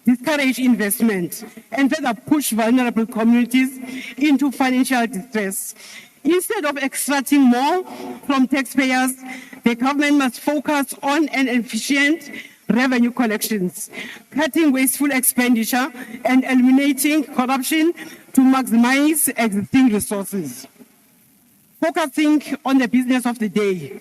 discourage investment, and further push vulnerable communities into financial distress. Instead of extracting more from taxpayers, the government must focus on an efficient revenue collections, cutting wasteful expenditure, and eliminating corruption to maximize existing resources. Focusing on the business of the day,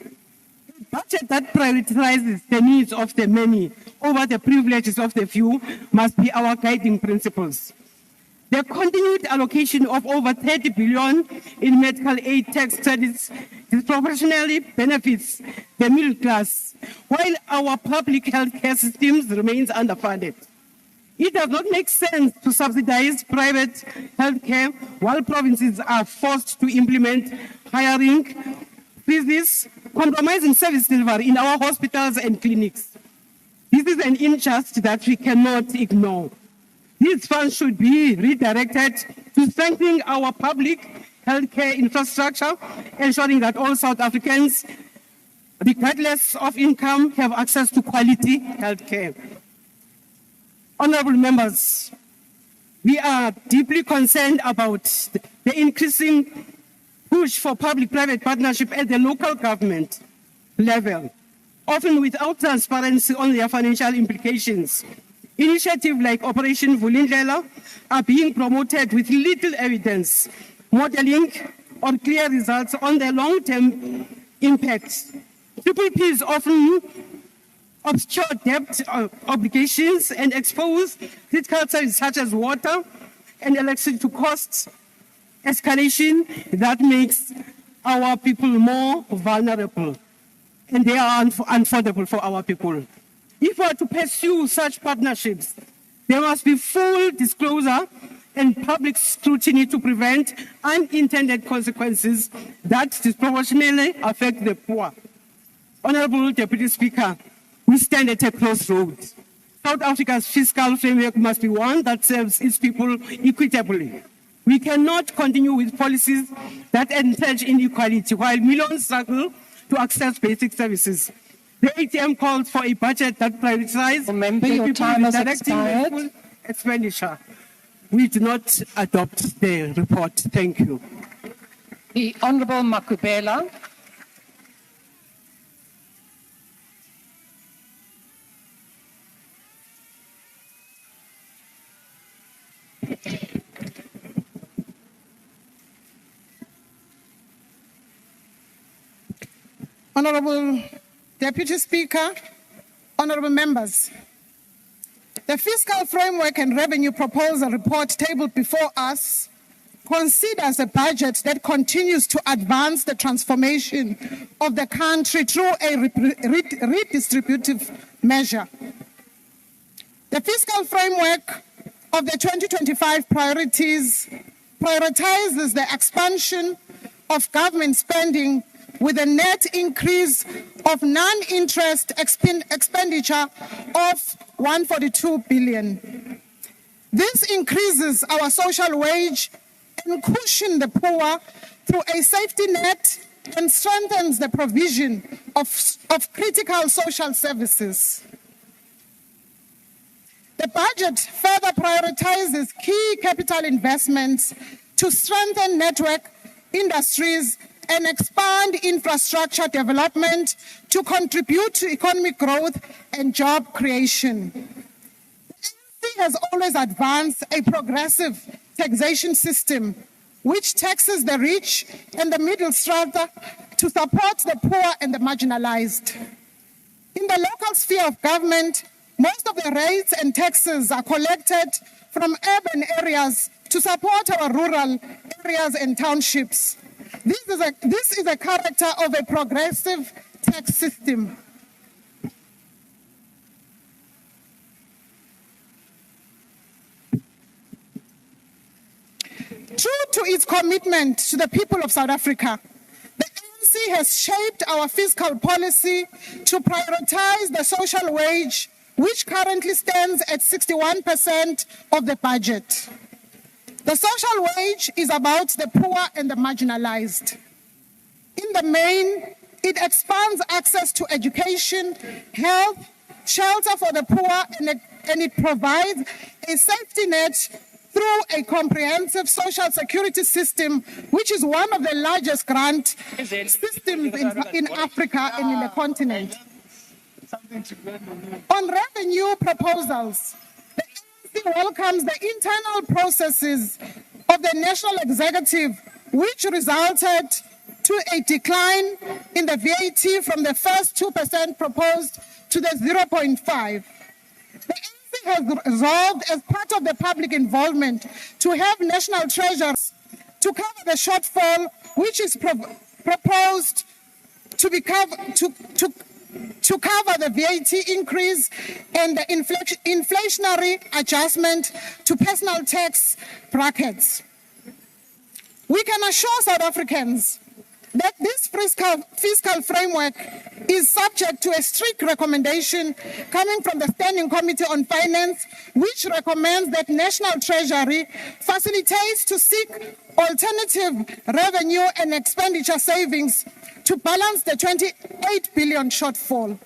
a budget that prioritizes the needs of the many over the privileges of the few must be our guiding principles. The continued allocation of over 30 billion in medical aid tax credits disproportionately benefits the middle class, while our public health care systems remains underfunded. It does not make sense to subsidize private health care while provinces are forced to implement hiring freezes, compromising service delivery in our hospitals and clinics. This is an injustice that we cannot ignore. These funds should be redirected to strengthening our public healthcare infrastructure, ensuring that all South Africans, regardless of income, have access to quality healthcare. Honorable members, we are deeply concerned about the increasing push for public-private partnership at the local government level, often without transparency on their financial implications. Initiatives like Operation Vulindlela are being promoted with little evidence, modeling, or clear results on their long-term impacts. PPPs often obscure debt obligations and expose critical services such as water and electricity to costs escalation that makes our people more vulnerable, and they are unaffordable for our people. If we are to pursue such partnerships, there must be full disclosure and public scrutiny to prevent unintended consequences that disproportionately affect the poor. Honorable Deputy Speaker, we stand at a crossroads. South Africa's fiscal framework must be one that serves its people equitably. We cannot continue with policies that entrench inequality while millions struggle to access basic services. The ATM calls for a budget that prioritizes your time has expired. Expenditure. We do not adopt the report. Thank you. The Honorable Makubela. Honorable Deputy Speaker, honorable members, the Fiscal Framework and Revenue Proposal report tabled before us considers a budget that continues to advance the transformation of the country through a redistributive measure. The Fiscal Framework of the 2025 priorities prioritizes the expansion of government spending with a net increase of non-interest expenditure of 142 billion. This increases our social wage and cushion the poor through a safety net and strengthens the provision of critical social services. The budget further prioritizes key capital investments to strengthen network industries and expand infrastructure development to contribute to economic growth and job creation. The ANC has always advanced a progressive taxation system which taxes the rich and the middle strata to support the poor and the marginalized. In the local sphere of government, most of the rates and taxes are collected from urban areas to support our rural areas and townships. This is a character of a progressive tax system. True to its commitment to the people of South Africa, the ANC has shaped our fiscal policy to prioritize the social wage, which currently stands at 61% of the budget. The social wage is about the poor and the marginalized. In the main, it expands access to education, health, shelter for the poor, and it provides a safety net through a comprehensive social security system, which is one of the largest grant systems in Africa and in the continent. On revenue proposals, the ANC welcomes the internal processes of the National Executive, which resulted to a decline in the VAT from the first 2% proposed to the 0.5%. The ANC has resolved, as part of the public involvement, to have national treasures to cover the shortfall, which is proposed to cover the VAT increase and the inflationary adjustment to personal tax brackets. We can assure South Africans that this fiscal framework is subject to a strict recommendation coming from the Standing Committee on Finance, which recommends that National Treasury facilitates to seek alternative revenue and expenditure savings to balance the 28 billion shortfall.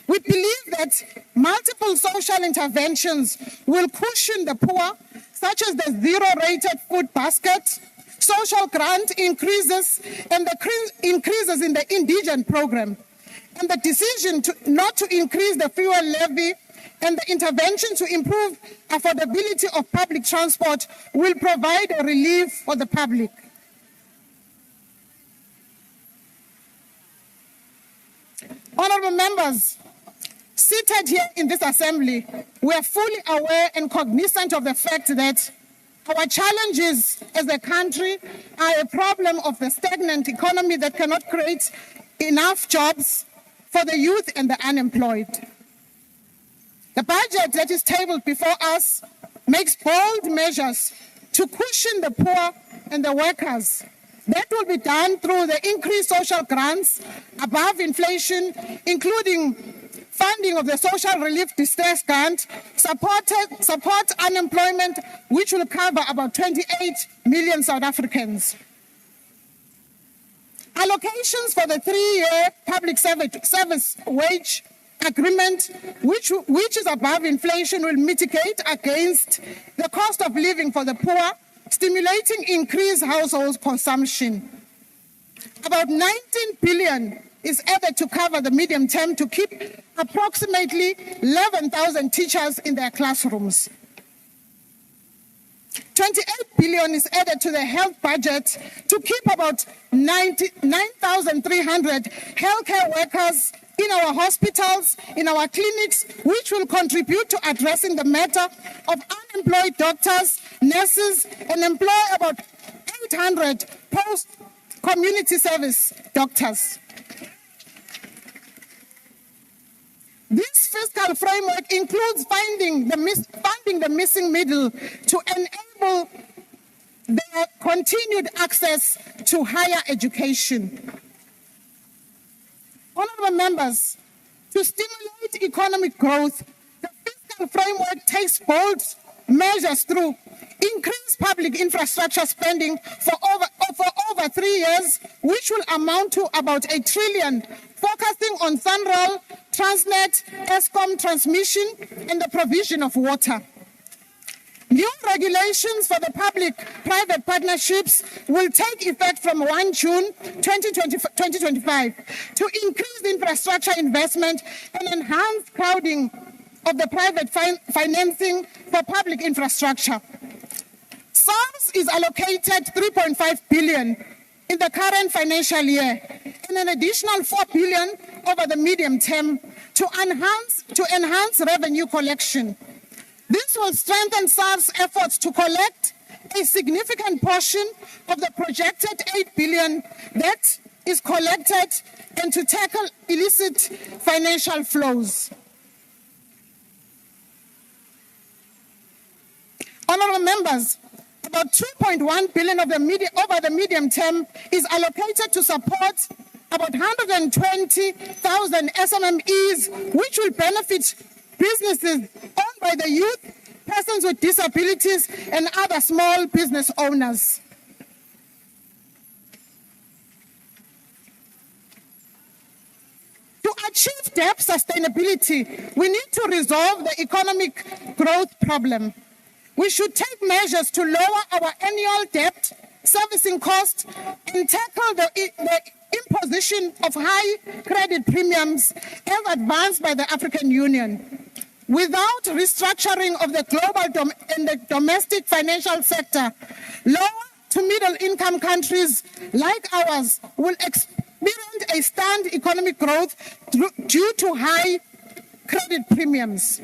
We believe that multiple social interventions will cushion the poor, such as the zero-rated food basket, social grant increases, and the increases in the indigent program, and the decision not to increase the fuel levy and the intervention to improve affordability of public transport will provide a relief for the public. Honorable members, seated here in this assembly, we are fully aware and cognizant of the fact that our challenges as a country are a problem of the stagnant economy that cannot create enough jobs for the youth and the unemployed. The budget that is tabled before us makes bold measures to cushion the poor and the workers. That will be done through the increased social grants above inflation, including funding of the social relief distress grant, support unemployment, which will cover about 28 million South Africans. Allocations for the 3-year public service wage agreement, which is above inflation, will mitigate against the cost of living for the poor, stimulating increased household consumption. About 19 billion is added to cover the medium term to keep approximately 11,000 teachers in their classrooms. 28 billion is added to the health budget to keep about 9,300 healthcare workers in our hospitals, in our clinics, which will contribute to addressing the matter of unemployed doctors, nurses, and employ about 800 post-community service doctors. This fiscal framework includes funding the missing middle to enable the continued access to higher education. Honorable members, to stimulate economic growth, the fiscal framework takes bold measures through increased public infrastructure spending for over 3 years, which will amount to about 1 trillion, focusing on Sunroll, Transnet, Eskom transmission, and the provision of water. New regulations for the public-private partnerships will take effect from 1 June 2025 to increase infrastructure investment and enhance crowding of the private financing for public infrastructure. SARS is allocated 3.5 billion in the current financial year and an additional 4 billion over the medium term to enhance revenue collection. This will strengthen SARS' efforts to collect a significant portion of the projected 8 billion that is collected and to tackle illicit financial flows. Honourable members, about 2.1 billion of over the medium term is allocated to support about 120,000 SMMEs, which will benefit businesses owned by the youth, persons with disabilities, and other small business owners. To achieve debt sustainability, we need to resolve the economic growth problem. We should take measures to lower our annual debt servicing costs and tackle the imposition of high credit premiums as advanced by the African Union. Without restructuring of the global and the domestic financial sector, lower to middle income countries like ours will experience a stunned economic growth due to high credit premiums.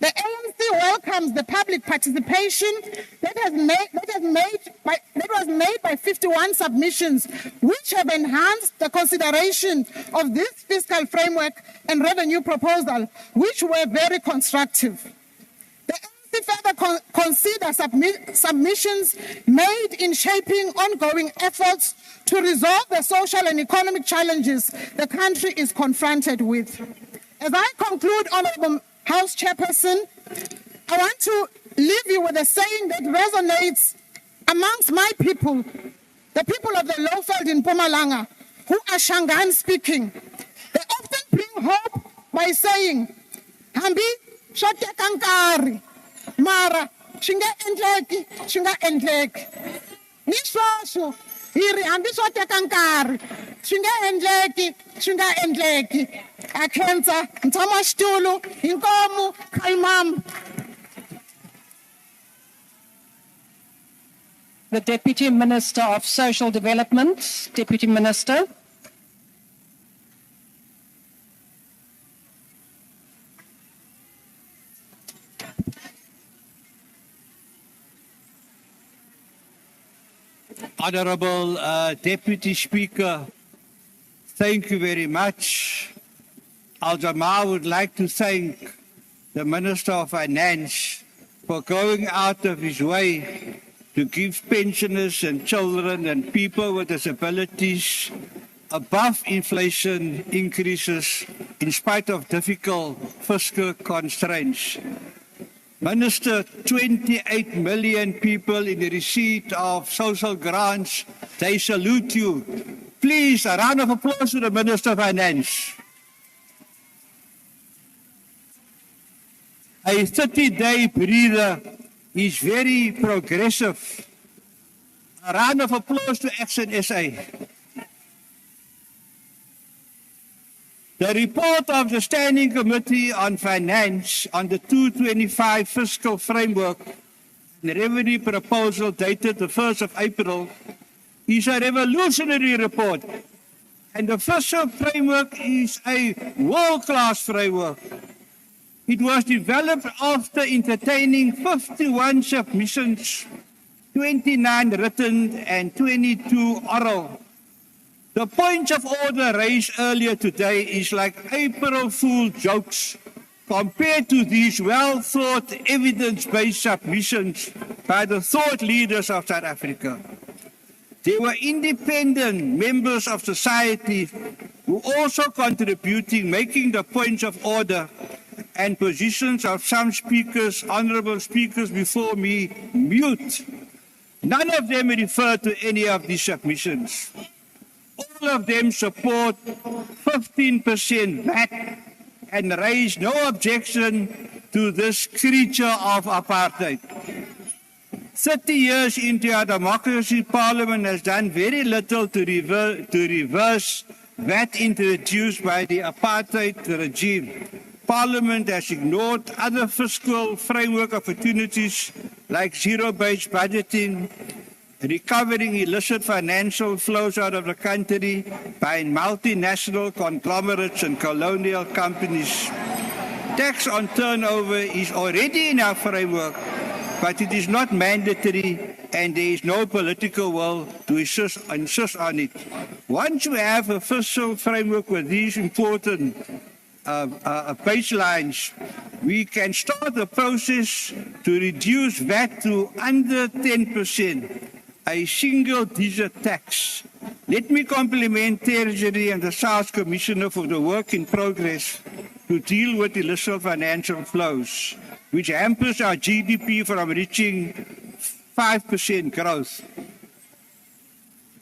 The ANC welcomes the public participation that was made by 51 submissions, which have enhanced the consideration of this fiscal framework and revenue proposal, which were very constructive. The ANC further consider submissions made in shaping ongoing efforts to resolve the social and economic challenges the country is confronted with. As I conclude, Honourable House Chairperson, I want to leave you with a saying that resonates amongst my people, the people of the Lowveld in Mpumalanga, who are Shangaan speaking. They often bring hope by saying, Hambi shote kankari, mara shinga endleki. Nishosho, hiri hambi shote kankari, shinga endleki. Akhenza Ntamashtulu, Inkomu, Kalmam. The Deputy Minister of Social Development, Deputy Minister. Honourable Deputy Speaker, thank you very much. Al-Jamaa would like to thank the Minister of Finance for going out of his way to give pensioners and children and people with disabilities above inflation increases in spite of difficult fiscal constraints. Minister, 28 million people in the receipt of social grants, they salute you. Please, a round of applause to the Minister of Finance. A 30-day breather is very progressive. A round of applause to Action SA. The report of the Standing Committee on Finance on the 2025 fiscal framework and revenue proposal dated the 1st of April is a revolutionary report. And the fiscal framework is a world-class framework. It was developed after entertaining 51 submissions, 29 written and 22 oral. The point of order raised earlier today is like April Fool jokes compared to these well-thought, evidence-based submissions by the thought leaders of South Africa. There were independent members of society who also contributing, making the points of order and positions of some speakers, honourable speakers before me, mute. None of them refer to any of these submissions. All of them support 15% VAT and raise no objection to this creature of apartheid. 30 years into our democracy, Parliament has done very little to reverse VAT introduced by the apartheid regime. Parliament has ignored other fiscal framework opportunities like zero-based budgeting, recovering illicit financial flows out of the country by multinational conglomerates and colonial companies. Tax on turnover is already in our framework, but it is not mandatory and there is no political will to insist on it. Once we have a fiscal framework with these important baselines, we can start the process to reduce VAT to under 10%, a single-digit tax. Let me compliment Treasury and the SARS Commissioner for the work in progress to deal with illicit financial flows, which hampers our GDP from reaching 5% growth.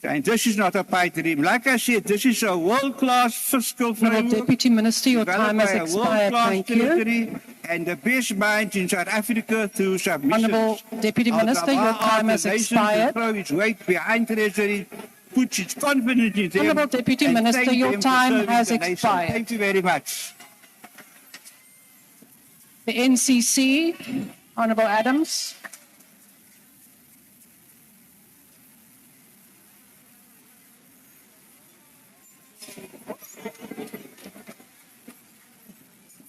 And this is not a pipe dream. Like I said, this is a world-class fiscal framework. Deputy Minister, your time has expired. Thank you. And the best minds in South Africa through submissions. Honourable Deputy Minister, your time has expired. Throw its weight behind Treasury, puts its confidence in them. Honourable Deputy Minister, your time has expired. Thank you very much. The NCC, Honourable Adams.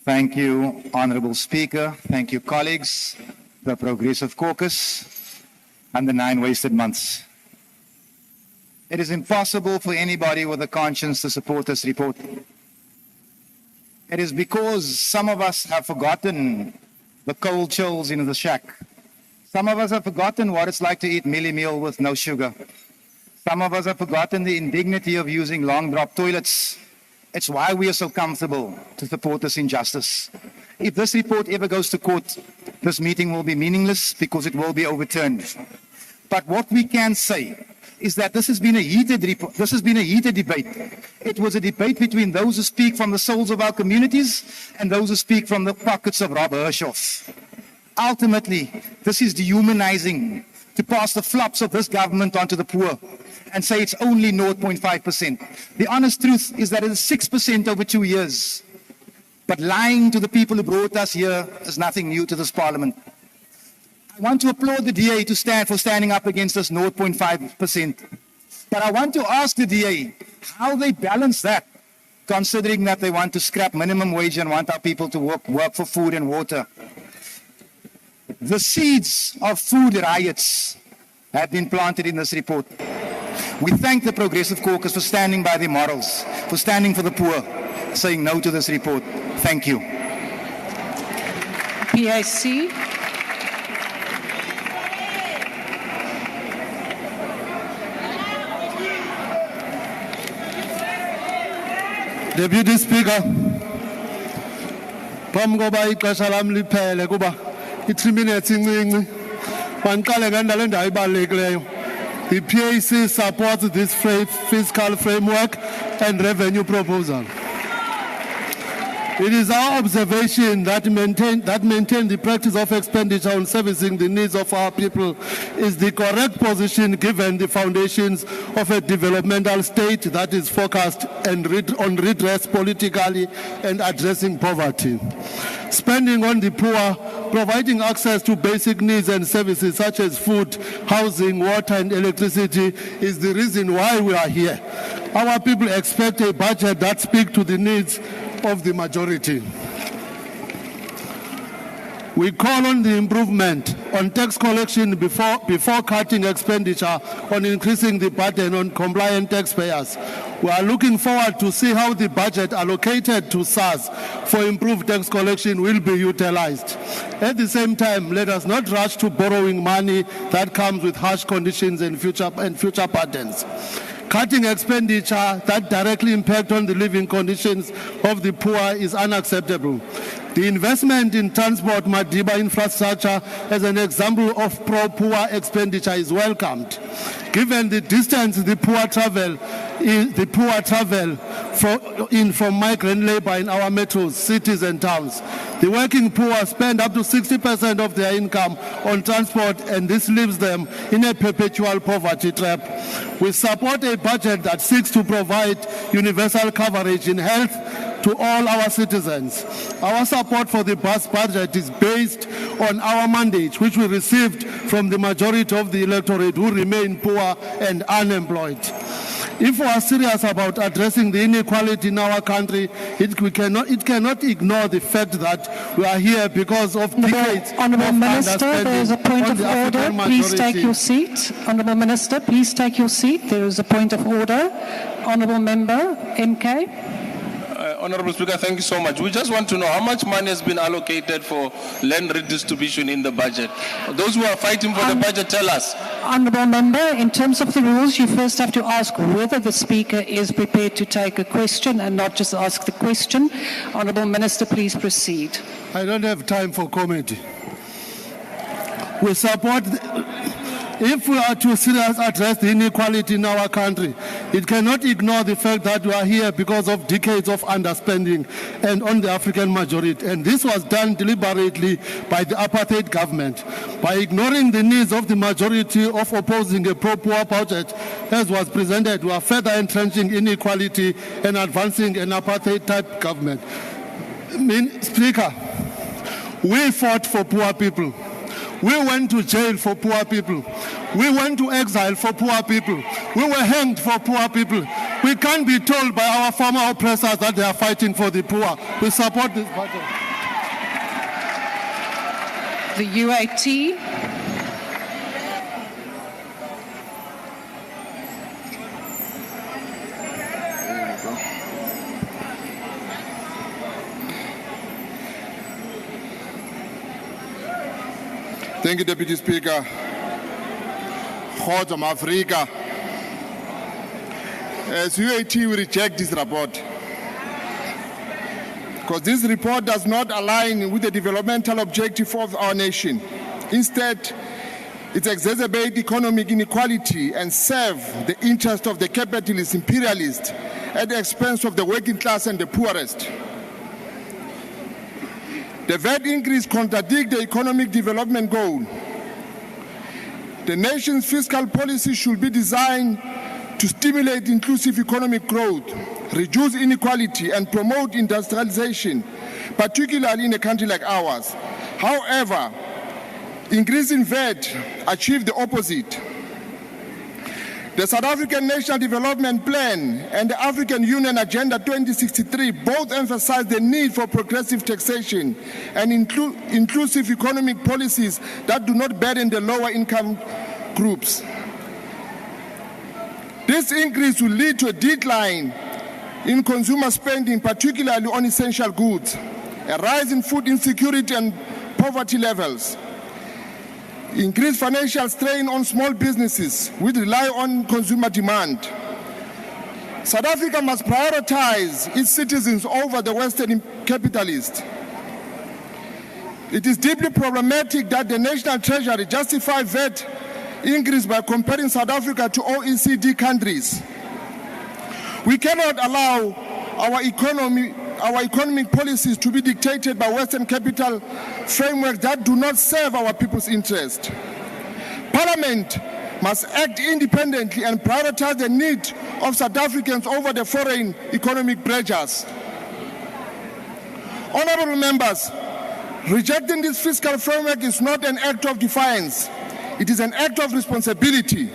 Thank you, Honourable Speaker. Thank you, colleagues, the Progressive Caucus, and the 9 wasted months. It is impossible for anybody with a conscience to support this report. It is because some of us have forgotten the cold chills in the shack. Some of us have forgotten what it's like to eat mealie meal with no sugar. Some of us have forgotten the indignity of using long drop toilets. It's why we are so comfortable to support this injustice. If this report ever goes to court, this meeting will be meaningless because it will be overturned. But what we can say is that this has been a heated debate. It was a debate between those who speak from the souls of our communities and those who speak from the pockets of Rob Hershoff. Ultimately, this is dehumanizing to pass the flops of this government onto the poor and say it's only 0.5%. The honest truth is that it is 6% over 2 years. But lying to the people who brought us here is nothing new to this parliament. I want to applaud the DA for standing up against this 0.5%. But I want to ask the DA how they balance that, considering that they want to scrap minimum wage and want our people to work for food and water. The seeds of food riots have been planted in this report. We thank the Progressive Caucus for standing by their morals, for standing for the poor, saying no to this report. Thank you. PIC. Deputy Speaker, phambi koba ixesha lam liphele kuba i-3 minutes incinci mandiqale ngendaba endawo ibalulekileyo. The PAC supports this fiscal framework and revenue proposal. It is our observation that maintain the practice of expenditure on servicing the needs of our people is the correct position given the foundations of a developmental state that is focused on redress politically and addressing poverty. Spending on the poor, providing access to basic needs and services such as food, housing, water and electricity is the reason why we are here. Our people expect a budget that speaks to the needs of the majority. We call on the improvement on tax collection before cutting expenditure on increasing the burden on compliant taxpayers. We are looking forward to see how the budget allocated to SARS for improved tax collection will be utilized. At the same time, let us not rush to borrowing money that comes with harsh conditions and future patterns. Cutting expenditure that directly impact on the living conditions of the poor is unacceptable. The investment in transport Madiba infrastructure as an example of pro-poor expenditure is welcomed. Given the distance the poor travel from migrant labor in our metros, cities and towns. The working poor spend up to 60% of their income on transport, and this leaves them in a perpetual poverty trap. We support a budget that seeks to provide universal coverage in health to all our citizens. Our support for the budget is based on our mandate, which we received from the majority of the electorate who remain poor and unemployed. If we are serious about addressing the inequality in our country, it cannot ignore the fact that we are here because of decades Honourable of Minister, there is a point on of the order. African Please take majority. your seat. Honourable Minister, please take your seat. There is a point of order. Honourable Member, MK. Honourable Speaker, thank you so much. We just want to know how much money has been allocated for land redistribution in the budget. Those who are fighting for the budget, tell us. Honourable Member, in terms of the rules, you first have to ask whether the Speaker is prepared to take a question and not just ask the question. Honourable Minister, please proceed. I don't have time for comment. We support, if we are to seriously address the inequality in our country, it cannot ignore the fact that we are here because of decades of underspending and on the African majority. And this was done deliberately by the apartheid government. By ignoring the needs of the majority of opposing a pro-poor budget, as was presented, we are further entrenching inequality and advancing an apartheid-type government. Speaker, we fought for poor people. We went to jail for poor people. We went to exile for poor people. We were hanged for poor people. We can't be told by our former oppressors that they are fighting for the poor. We support this budget. The UAT. Thank you, Deputy Speaker. Owesome Africa. As UAT, we reject this report because this report does not align with the developmental objective of our nation. Instead, it exacerbates economic inequality and serves the interest of the capitalist imperialist at the expense of the working class and the poorest. The VAT increase contradicts the economic development goal. The nation's fiscal policy should be designed to stimulate inclusive economic growth, reduce inequality, and promote industrialization, particularly in a country like ours. However, increasing VAT achieves the opposite. The South African National Development Plan and the African Union Agenda 2063 both emphasize the need for progressive taxation and inclusive economic policies that do not burden the lower income groups. This increase will lead to a decline in consumer spending, particularly on essential goods, a rise in food insecurity and poverty levels, increased financial strain on small businesses which rely on consumer demand. South Africa must prioritize its citizens over the Western capitalists. It is deeply problematic that the National Treasury justifies VAT increase by comparing South Africa to OECD countries. We cannot allow our economic policies to be dictated by Western capital frameworks that do not serve our people's interest. Parliament must act independently and prioritize the need of South Africans over the foreign economic pressures. Honourable members, rejecting this fiscal framework is not an act of defiance. It is an act of responsibility.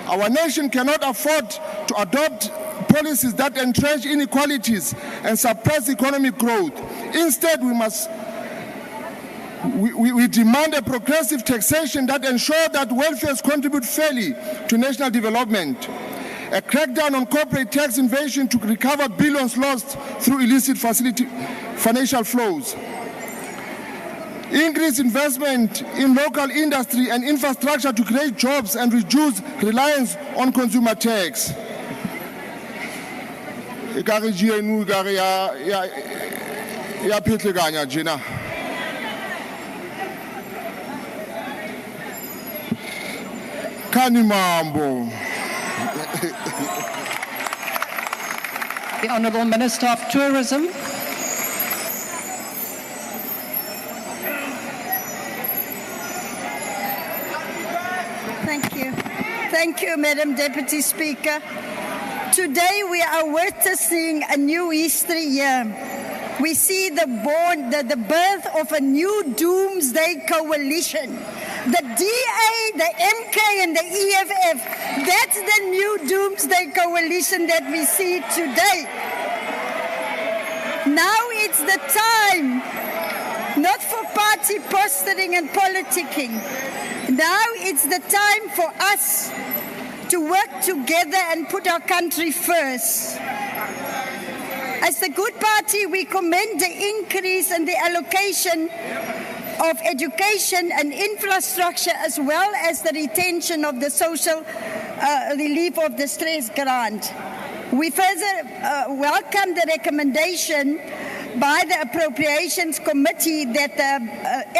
Our nation cannot afford to adopt policies that entrench inequalities and suppress economic growth. Instead, we demand a progressive taxation that ensures that welfares contribute fairly to national development, a crackdown on corporate tax evasion to recover billions lost through illicit financial flows, increase investment in local industry and infrastructure to create jobs and reduce reliance on consumer tax. Iyaphithikanya Gina. Khani mambo. The Honourable Minister of Tourism. Thank you. Thank you, Madam Deputy Speaker. Today we are witnessing a new history year. We see the birth of a new doomsday coalition. The DA, the MK, and the EFF, that's the new doomsday coalition that we see today. Now it's the time, not for party posturing and politicking. Now it's the time for us to work together and put our country first. As the Good Party, we commend the increase in the allocation of education and infrastructure, as well as the retention of the social relief of the stress grant. We further welcome the recommendation by the Appropriations Committee that the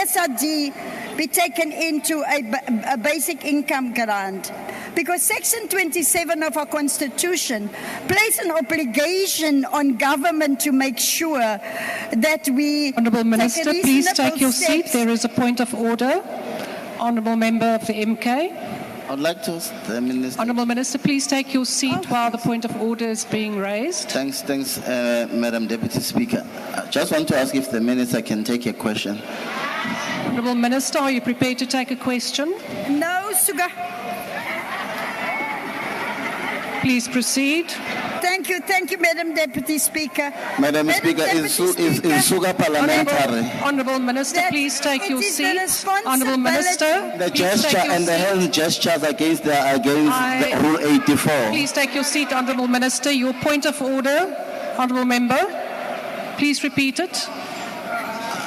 SRG be taken into a basic income grant. Because Section 27 of our Constitution places an obligation on government to make sure that we... Honourable Minister, please take your seat. steps. There is a point of order. Honourable Member of the MK. I'd like to, the Minister. Honourable Minister, please take your seat while the point of order is being raised. Thanks, Madam Deputy Speaker. I just want to ask if the Minister can take a question. Honourable Minister, are you prepared to take a question? No, Suga. Please proceed. Thank you, Madam Deputy Speaker. Madam Speaker, is Suga parliamentary? Honourable Minister, please take your seat. Honourable Minister, The please take gesture your and the seat. hand gestures against the Rule 84. Please take your seat, Honourable Minister. Your point of order, Honourable Member. Please repeat it.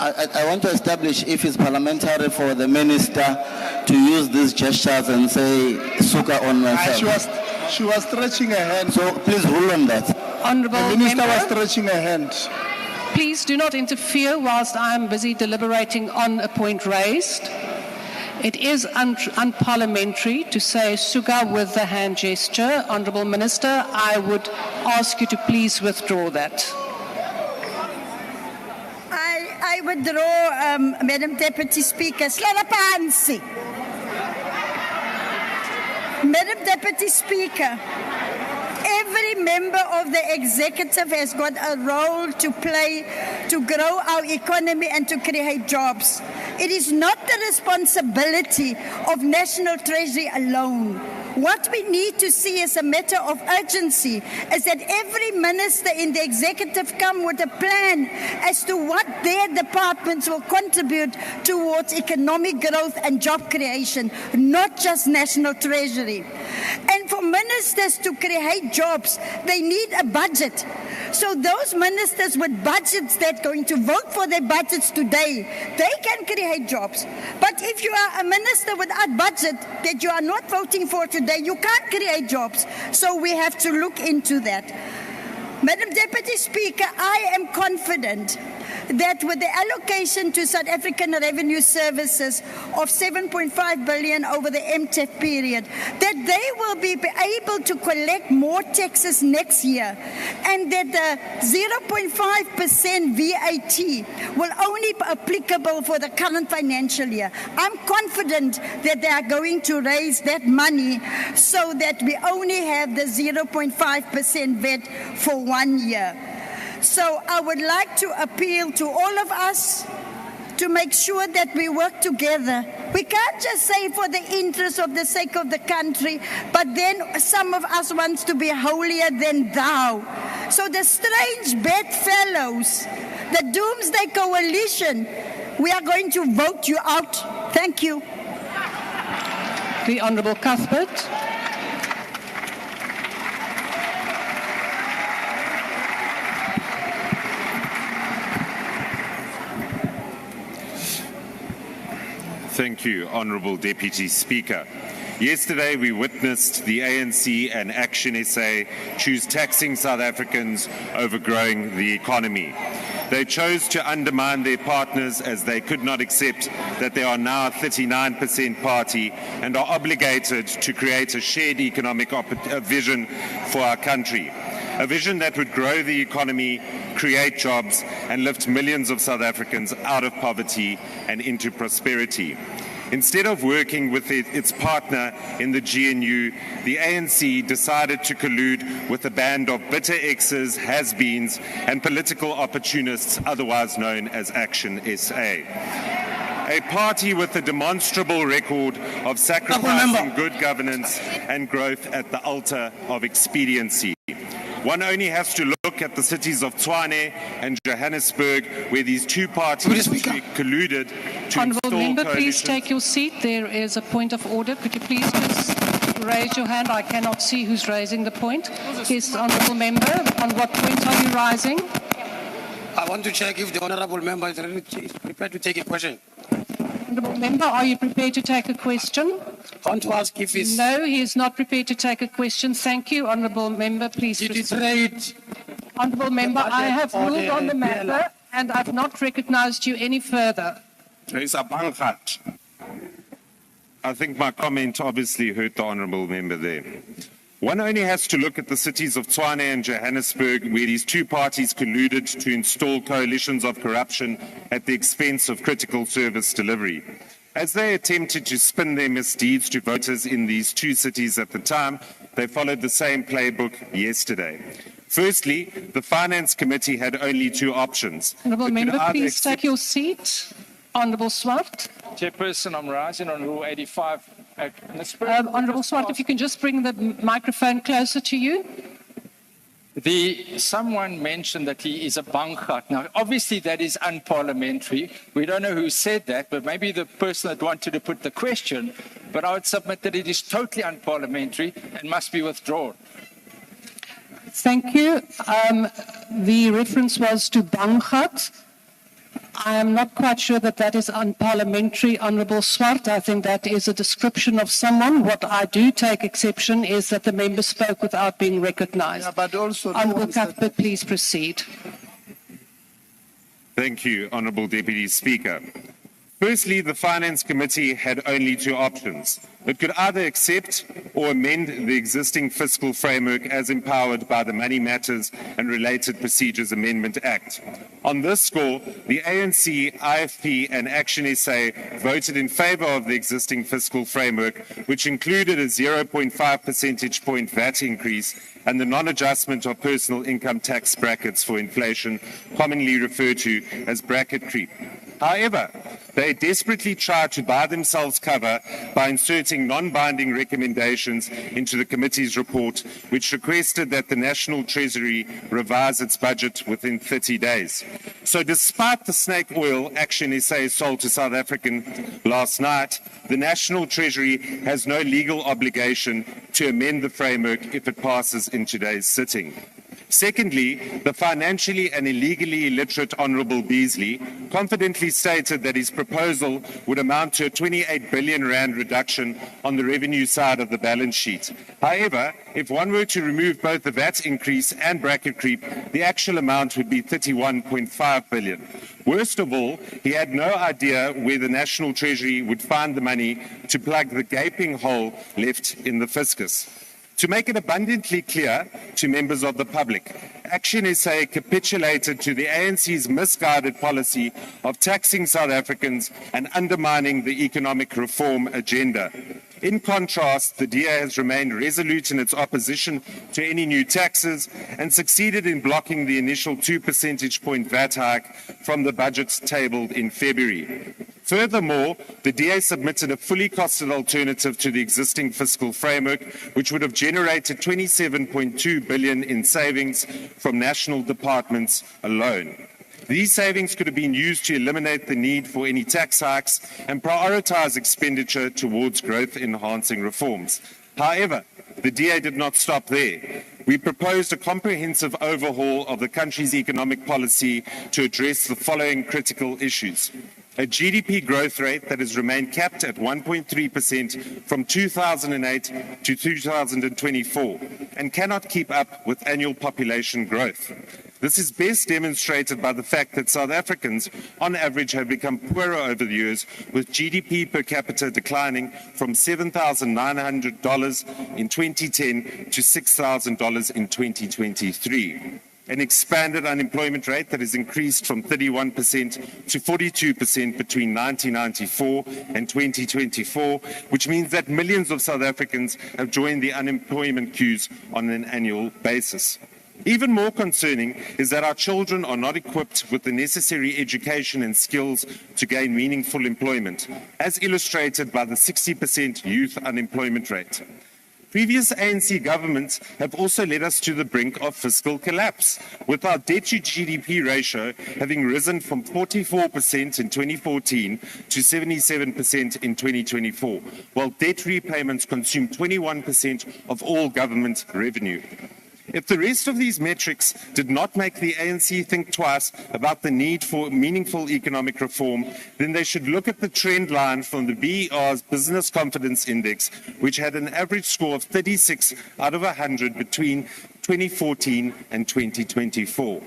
I want to establish if it's parliamentary for the Minister to use these gestures and say Suga on myself. She was stretching her hand. So please rule on that. Honourable The Minister was Member, stretching her hand. please do not interfere whilst I am busy deliberating on a point raised. It is unparliamentary to say Suga with the hand gesture. Honourable Minister, I would ask you to please withdraw that. I withdraw, Madam Deputy Speaker. Slalapansi. Madam Deputy Speaker, every member of the executive has got a role to play to grow our economy and to create jobs. It is not the responsibility of National Treasury alone. What we need to see as a matter of urgency is that every minister in the executive come with a plan as to what their departments will contribute towards economic growth and job creation, not just National Treasury. And for ministers to create jobs, they need a budget. So those ministers with budgets that are going to vote for their budgets today, they can create jobs. But if you are a minister without budget that you are not voting for today, you can't create jobs. So we have to look into that. Madam Deputy Speaker, I am confident that with the allocation to South African Revenue Services of 7.5 billion over the MTEF period, that they will be able to collect more taxes next year, and that the 0.5% VAT will only be applicable for the current financial year. I'm confident that they are going to raise that money so that we only have the 0.5% VAT for 1 year. So I would like to appeal to all of us to make sure that we work together. We can't just say for the interest of the sake of the country, but then some of us wants to be holier than thou. So the strange bedfellows, the Doomsday Coalition, we are going to vote you out. Thank you. The Honourable Cuthbert. Thank you, Honourable Deputy Speaker. Yesterday we witnessed the ANC and Action SA choose taxing South Africans over growing the economy. they chose to undermine their partners as they could not accept that they are now a 39% party and are obligated to create a shared economic vision for our country. A vision that would grow the economy, create jobs, and lift millions of South Africans out of poverty and into prosperity. Instead of working with its partner in the GNU, the ANC decided to collude with a band of bitter exes, has-beens, and political opportunists, otherwise known as Action SA. A party with a demonstrable record of sacrificing good governance and growth at the altar of expediency. One only has to look at the cities of Tshwane and Johannesburg, where these two parties colluded to Honourable install member, please coalitions. take your seat. There is a point of order. Could you please just raise your hand? I cannot see who's raising the point. Yes, honourable member, on what point are you rising? I want to check if the honourable member is prepared to take a question. Honourable member, are you prepared to take a question? I want to ask if it's... No, he is not prepared to take a question. Thank you, honourable member. Please proceed. Honourable member, I have ruled on the matter and I've not recognised you any further. There is a bangat. I think my comment obviously hurt the honourable member there. One only has to look at the cities of Tshwane and Johannesburg, where these two parties colluded to install coalitions of corruption at the expense of critical service delivery. As they attempted to spin their misdeeds to voters in these two cities at the time, they followed the same playbook yesterday. Firstly, the Finance Committee had only two options. Honourable member, please take your seat. Honourable Swart. Chairperson, I'm rising on Rule 85. Honourable Swart, if you can just bring the microphone closer to you. Someone mentioned that he is a bankgat. Now, obviously, that is unparliamentary. We don't know who said that, but maybe the person that wanted to put the question. But I would submit that it is totally unparliamentary and must be withdrawn. Thank you. The reference was to bankgat. I am not quite sure that that is unparliamentary, Honourable Swart. I think that is a description of someone. What I do take exception is that the member spoke without being recognised. Yeah, but also Honourable Cuthbert, please proceed. Thank you, Honourable Deputy Speaker. Firstly, the Finance Committee had only two options. It could either accept or amend the existing fiscal framework as empowered by the Money Matters and Related Procedures Amendment Act. On this score, the ANC, IFP and Action SA voted in favour of the existing fiscal framework, which included a 0.5 percentage point VAT increase and the non-adjustment of personal income tax brackets for inflation, commonly referred to as bracket creep. However, they desperately tried to buy themselves cover by inserting non-binding recommendations into the committee's report, which requested that the National Treasury revise its budget within 30 days. So despite the snake oil Action SA sold to South Africans last night, the National Treasury has no legal obligation to amend the framework if it passes in today's sitting. Secondly, the financially and illegally illiterate Honourable Beasley confidently stated that his proposal would amount to a 28 billion rand reduction on the revenue side of the balance sheet. However, if one were to remove both the VAT increase and bracket creep, the actual amount would be 31.5 billion. Worst of all, he had no idea where the National Treasury would find the money to plug the gaping hole left in the fiscus. To make it abundantly clear to members of the public, Action SA capitulated to the ANC's misguided policy of taxing South Africans and undermining the economic reform agenda. In contrast, the DA has remained resolute in its opposition to any new taxes and succeeded in blocking the initial 2 percentage point VAT hike from the budget tabled in February. Furthermore, the DA submitted a fully costed alternative to the existing fiscal framework, which would have generated 27.2 billion in savings from national departments alone. These savings could have been used to eliminate the need for any tax hikes and prioritise expenditure towards growth-enhancing reforms. However, the DA did not stop there. We proposed a comprehensive overhaul of the country's economic policy to address the following critical issues. A GDP growth rate that has remained capped at 1.3% from 2008 to 2024 and cannot keep up with annual population growth. This is best demonstrated by the fact that South Africans, on average, have become poorer over the years, with GDP per capita declining from $7,900 in 2010 to $6,000 in 2023. An expanded unemployment rate that has increased from 31% to 42% between 1994 and 2024, which means that millions of South Africans have joined the unemployment queues on an annual basis. Even more concerning is that our children are not equipped with the necessary education and skills to gain meaningful employment, as illustrated by the 60% youth unemployment rate. Previous ANC governments have also led us to the brink of fiscal collapse, with our debt to GDP ratio having risen from 44% in 2014 to 77% in 2024, while debt repayments consume 21% of all government revenue. If the rest of these metrics did not make the ANC think twice about the need for meaningful economic reform, then they should look at the trend line from the BER's Business Confidence Index, which had an average score of 36 out of 100 between 2014 and 2024.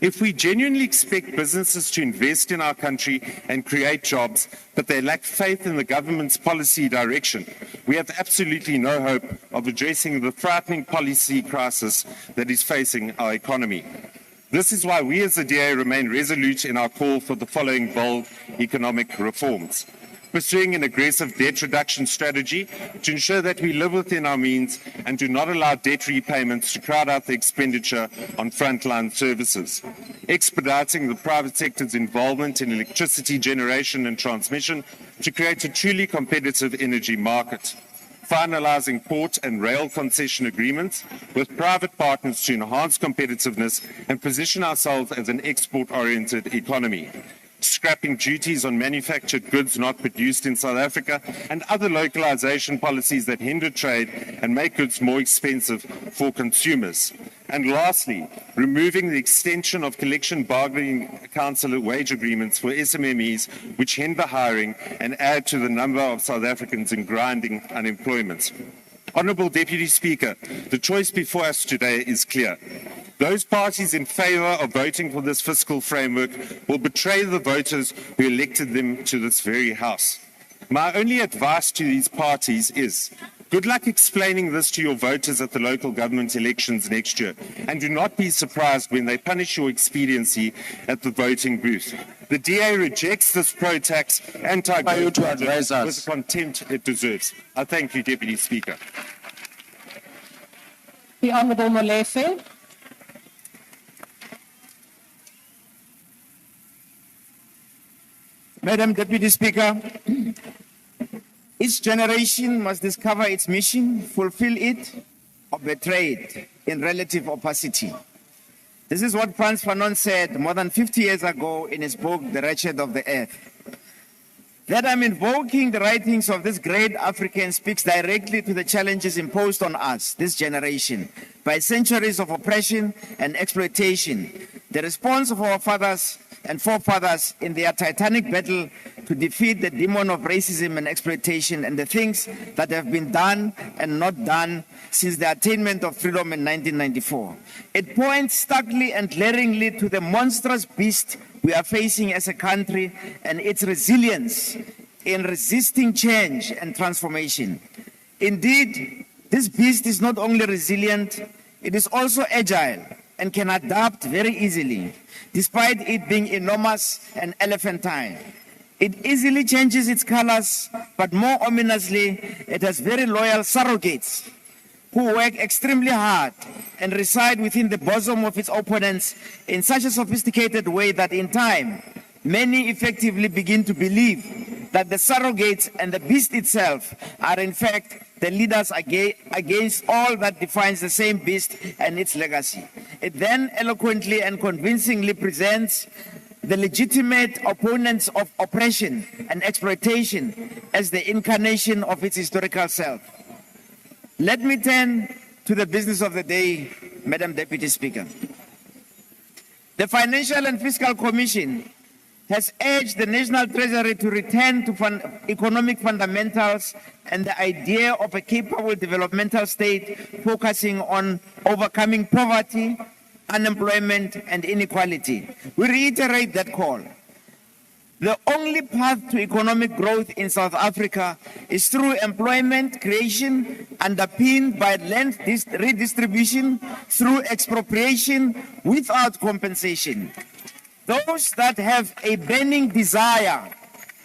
If we genuinely expect businesses to invest in our country and create jobs, but they lack faith in the government's policy direction, we have absolutely no hope of addressing the frightening policy crisis that is facing our economy. This is why we as the DA remain resolute in our call for the following bold economic reforms. Pursuing an aggressive debt reduction strategy to ensure that we live within our means and do not allow debt repayments to crowd out the expenditure on frontline services. Expediting the private sector's involvement in electricity generation and transmission to create a truly competitive energy market. Finalizing port and rail concession agreements with private partners to enhance competitiveness and position ourselves as an export-oriented economy. Scrapping duties on manufactured goods not produced in South Africa and other localization policies that hinder trade and make goods more expensive for consumers. And lastly, removing the extension of collection bargaining council wage agreements for SMMEs, which hinder hiring and add to the number of South Africans in grinding unemployment. Honourable Deputy Speaker, the choice before us today is clear. Those parties in favour of voting for this fiscal framework will betray the voters who elected them to this very House. My only advice to these parties is, good luck explaining this to your voters at the local government elections next year, and do not be surprised when they punish your expediency at the voting booth. The DA rejects this pro-tax, anti-growth budget with the contempt it deserves. I thank you, Deputy Speaker. The Honourable Molefe. Madam Deputy Speaker, each generation must discover its mission, fulfill it, or betray it in relative opacity. This is what Frantz Fanon said more than 50 years ago in his book, The Wretched of the Earth. That I'm invoking the writings of this great African speaks directly to the challenges imposed on us, this generation, by centuries of oppression and exploitation. The response of our fathers and forefathers in their titanic battle to defeat the demon of racism and exploitation, and the things that have been done and not done since the attainment of freedom in 1994. It points starkly and glaringly to the monstrous beast we are facing as a country and its resilience in resisting change and transformation. Indeed, this beast is not only resilient, it is also agile and can adapt very easily, despite it being enormous and elephantine. It easily changes its colors, but more ominously, it has very loyal surrogates who work extremely hard and reside within the bosom of its opponents in such a sophisticated way that in time, many effectively begin to believe that the surrogates and the beast itself are in fact the leaders against all that defines the same beast and its legacy. It then eloquently and convincingly presents the legitimate opponents of oppression and exploitation as the incarnation of its historical self. Let me turn to the business of the day, Madam Deputy Speaker. The Financial and Fiscal Commission has urged the National Treasury to return to economic fundamentals and the idea of a capable developmental state focusing on overcoming poverty, unemployment, and inequality. We reiterate that call. The only path to economic growth in South Africa is through employment creation underpinned by land redistribution through expropriation without compensation. Those that have a burning desire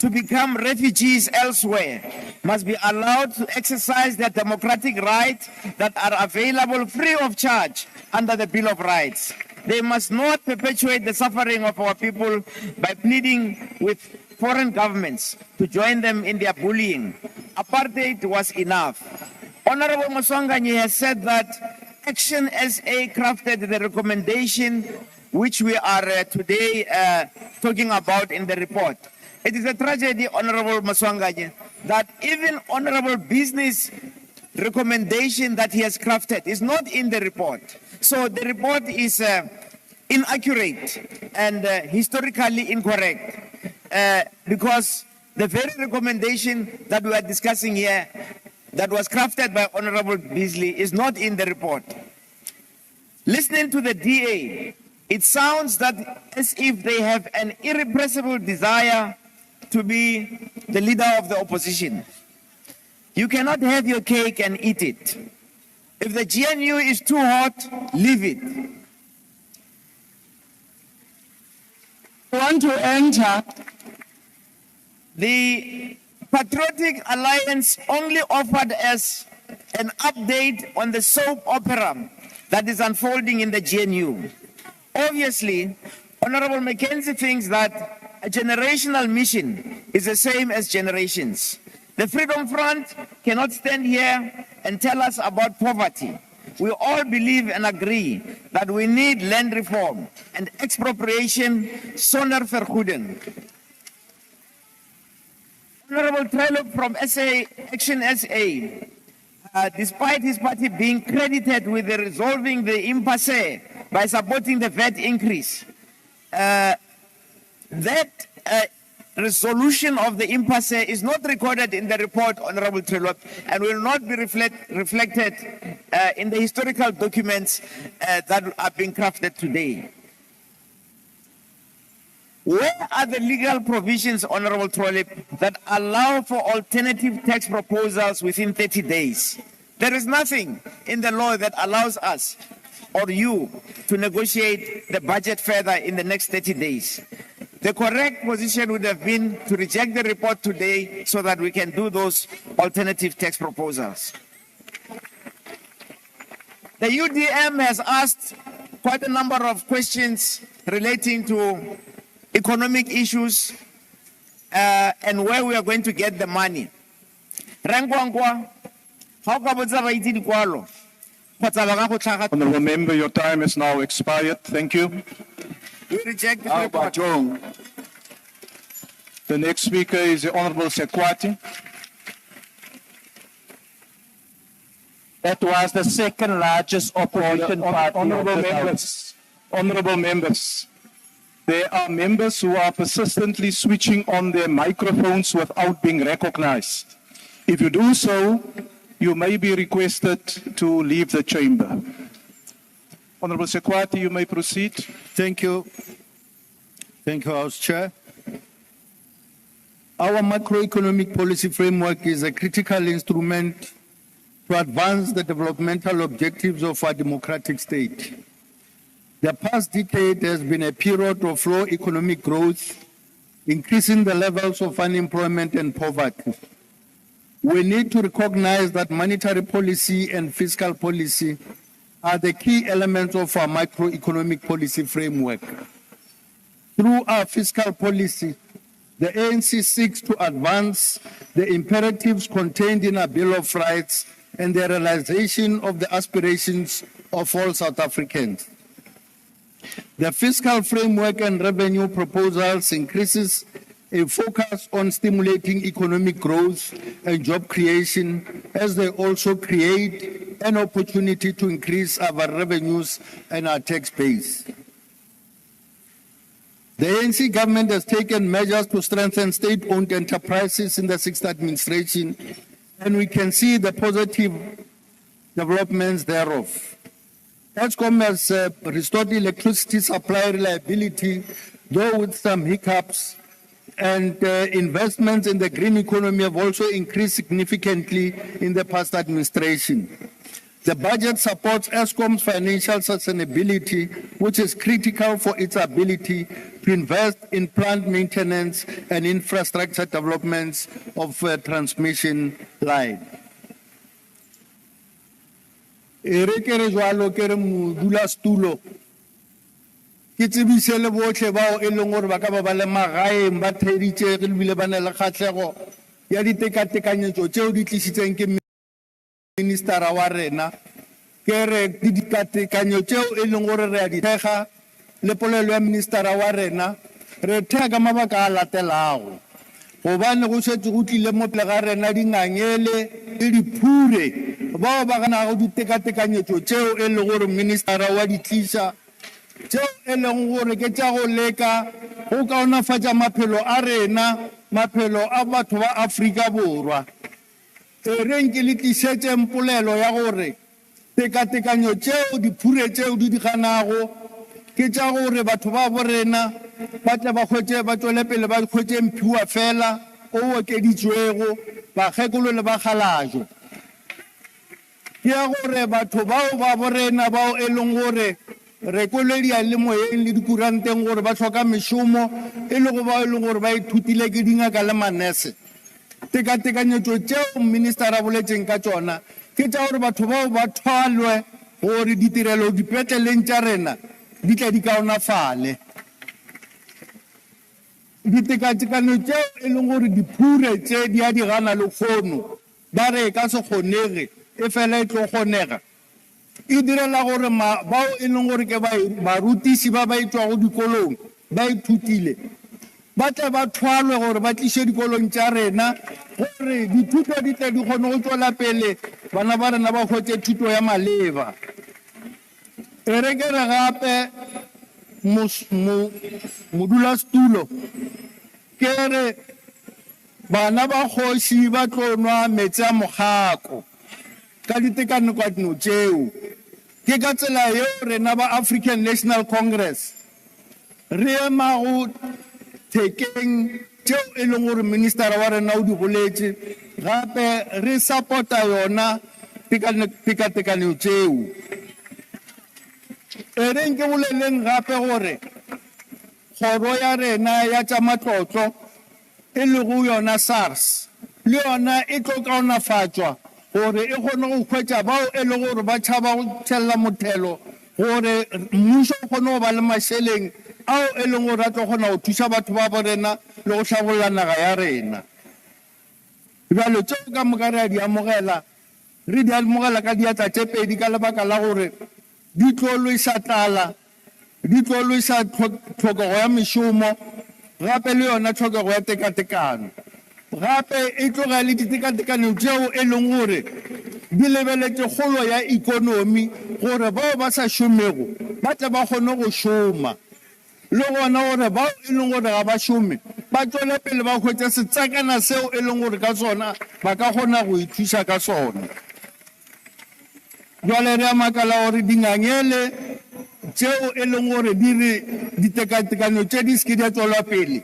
to become refugees elsewhere must be allowed to exercise their democratic rights that are available free of charge under the Bill of Rights. They must not perpetuate the suffering of our people by pleading with foreign governments to join them in their bullying. Apartheid was enough. Honorable Maswanganyi has said that Action SA crafted the recommendation which we are today talking about in the report. It is a tragedy, Honorable Maswanganyi, that even Honorable Business recommendation that he has crafted is not in the report. So the report is inaccurate and historically incorrect because the very recommendation that we are discussing here that was crafted by Honorable Beasley is not in the report. Listening to the DA, it sounds that as if they have an irrepressible desire to be the leader of the opposition. You cannot have your cake and eat it. If the GNU is too hot, leave it. I want to enter. The Patriotic Alliance only offered us an update on the soap opera that is unfolding in the GNU. Obviously, Honorable Mackenzie thinks that a generational mission is the same as generations. The Freedom Front cannot stand here and tell us about poverty. We all believe and agree that we need land reform and expropriation sonder vergoeding. Honorable Trello from Action SA, despite his party being credited with resolving the impasse by supporting the VAT increase, that resolution of the impasse is not recorded in the report, Honorable Trello, and will not be reflected in the historical documents that are being crafted today. Where are the legal provisions, Honorable Trollip, that allow for alternative tax proposals within 30 days? There is nothing in the law that allows us or you to negotiate the budget further in the next 30 days. The correct position would have been to reject the report today so that we can do those alternative tax proposals. The UDM has asked quite a number of questions relating to economic issues and where we are going to get the money. Honorable Member, your time is now expired. Thank you. We reject the report. The next speaker is the Honorable Sekwati. That was the second largest opposition party. Honorable members, there are members who are persistently switching on their microphones without being recognized. If you do so, you may be requested to leave the chamber. Honorable Sekwati, you may proceed. Thank you. Thank you, House Chair. Our macroeconomic policy framework is a critical instrument to advance the developmental objectives of our democratic state. The past decade has been a period of low economic growth, increasing the levels of unemployment and poverty. We need to recognize that monetary policy and fiscal policy are the key elements of our macroeconomic policy framework. Through our fiscal policy, the ANC seeks to advance the imperatives contained in our Bill of Rights and the realization of the aspirations of all South Africans. The fiscal framework and revenue proposals increases a focus on stimulating economic growth and job creation, as they also create an opportunity to increase our revenues and our tax base. The ANC government has taken measures to strengthen state-owned enterprises in the sixth administration, and we can see the positive developments thereof. Eskom has restored electricity supply reliability, though with some hiccups, and investments in the green economy have also increased significantly in the past administration. The budget supports Eskom's financial sustainability, which is critical for its ability to invest in plant maintenance and infrastructure developments of transmission line. Ere kere jwalo kere modulasetulo ke tsebise le botlhe bao e leng gore ba ka ba ba le magaeng ba theditse re lebile ba ne le kgatlhego ya ditekatekanyetso tseo di tlisitseng ke ministera wa rena ke re ditekatekanyo tseo e leng gore re a di thega le polelo ya ministera wa rena re thega ka mabaka a latelago gobane go setse go tlile mo pele ga rena dingangele le diphure bao ba ganago ditekatekanyetso tseo e leng gore ministera wa di tlisa tseo e leng gore ke tša go leka go kaonafatša maphelo a rena maphelo a batho ba Afrika Borwa e reng ke le tlišetšeng polelo ya gore tekatekanyo tseo diphure tseo di ganago ke tša gore batho ba borena ba tle ba khwetse ba tswele pele ba khwetse mphiwa fela o okeditswego ba gekolo le ba khalajo ke ya gore batho bao ba borena bao e leng gore re koledia le moyeng le dikuranteng gore ba tlhoka meshomo e le go ba e leng gore ba ithutile ke dingaka le manese tekatekanyetso tseo ministera boletseng ka tsona ke tša gore batho bao ba thwalwe gore ditirelo dipetleleng tša rena di tla di kaonafale ditekatekano tseo e leng gore diphure tse di a di gana le kgono ba re ka se kgonege e fela e tlo kgonega e direla gore bao e leng gore ke barutisi ba ba itswa go dikolong ba ithutile ba tle ba thwalwe gore ba tliše dikolong tša rena gore dithuto di tle di kgone go tswela pele bana ba rena ba kgwetse thuto ya maleba e re ke re gape modulasetulo ke re bana ba kgoši ba tlo nwa metsi a mogako ka ditekano tseo ke ka tsela yeo rena ba African National Congress re emago thekeng tseo e leng gore ministera wa rena o di boletse gape re support-a yona tekatekano tseo e reng ke boleleng gape gore kgoro ya rena ya tša matlotlo e le go yona SARS le yona e tlo kaonafatšwa gore e kgone go hwetša bao e le gore ba tšhaba go tšhelela mothelo gore mmušo o kgone go ba le mašeleng ao e leng gore a tlo kgona go thuša batho ba borena le go tlhabolola naga ya rena bjalo tseo ka moka re a di amogela re di amogela ka diatla tše pedi ka lebaka la gore di tlo loisa tlala di tlo loisa tlhokego ya mešomo gape le yona tlhokego ya tekatekano gape e tloga le ditekatekano tseo e leng gore di lebeletse kgolo ya ikonomi gore bao ba sa šomego ba tle ba kgone go šoma le gona gore bao e leng gore ga ba šome ba tswele pele ba hwetse setsakana seo e leng gore ka sona ba ka kgona go ithuša ka sona jwale re a makala gore dingangele tseo e leng gore di re ditekatekano tse di seke di a tswelwa pele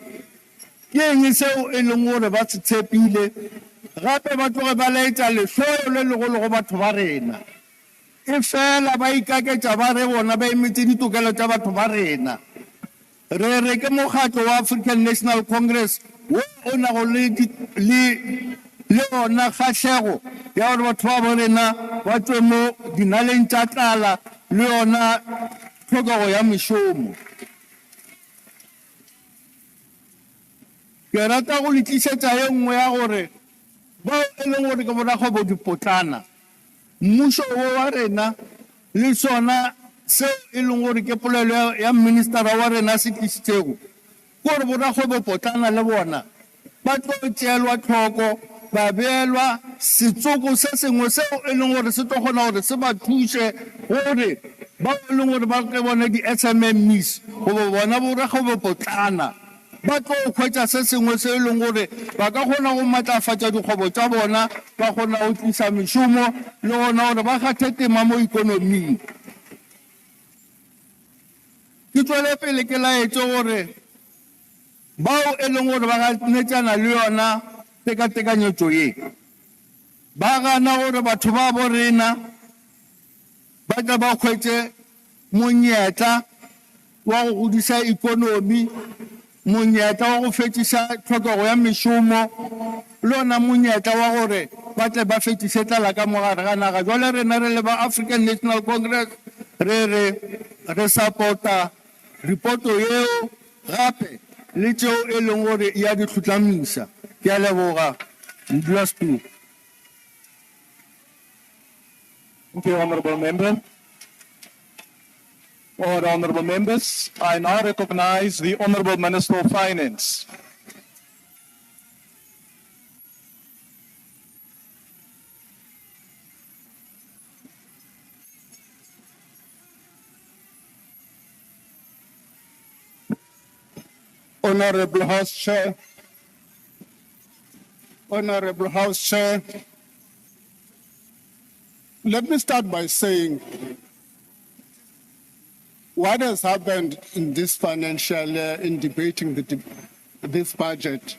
ke eng seo e leng gore ba se tshepile gape ba tloge ba laetša lehloyo le legolo go batho ba rena e fela ba ikaketša ba re bona ba emetse ditokelo tša batho ba rena re ke mokgatlo wa African National Congress wo o nago le ona kgatlhego ya gore batho ba borena ba tswe mo dinaleng tša tlala le yona tlhokego ya mešomo ke rata go le tlišetša ye nngwe ya gore bao e leng gore ke borakgwebo dipotlana mmušo wo wa rena le sona seo e leng gore ke polelo ya ministera wa rena se tlišitšego ke gore borakgwebo potlana le bona ba tlo tšeelwa tlhoko ba beelwa setsoko se sengwe seo e leng gore se tlo kgona gore se ba thuše gore bao e leng gore ba ke bone di-SMMEs goba bona borakgwebo potlana ba tlo hwetša se sengwe se e leng gore ba ka kgona go matlafatša dikgwebo tša bona ba kgona go tlisa mešomo le gona gore ba kgathe tema mo ikonoming ke tswele pele ke laetse gore bao e leng gore ba ganetsana le yona tekatekanyetso ye ba gana gore batho ba bo rena ba tla ba kgwetse monyetla wa go godisa ikonomi monyetla wa go fetisa tlhokego ya mešomo le ona monyetla wa gore ba tle ba fetise tlala ka mogare ga naga jwale rena re le ba African National Congress re supporta reporto yeo gape le tšeo e leng gore ya di tlhotlamisa ke a leboga modulasetulo. Thank you, Honorable Member. All the honorable members, I now recognize the Honorable Minister of Finance. Honorable House Chair, Honorable House Chair, let me start by saying what has happened in this financial year in debating this budget.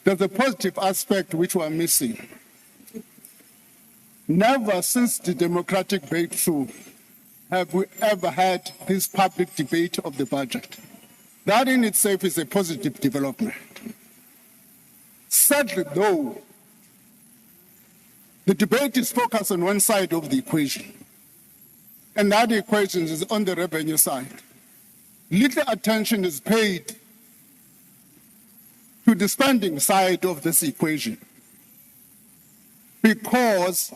There's a positive aspect which we're missing. Never since the democratic breakthrough have we ever had this public debate of the budget. That in itself is a positive development. Sadly, though, the debate is focused on one side of the equation, and that equation is on the revenue side. Little attention is paid to the spending side of this equation, because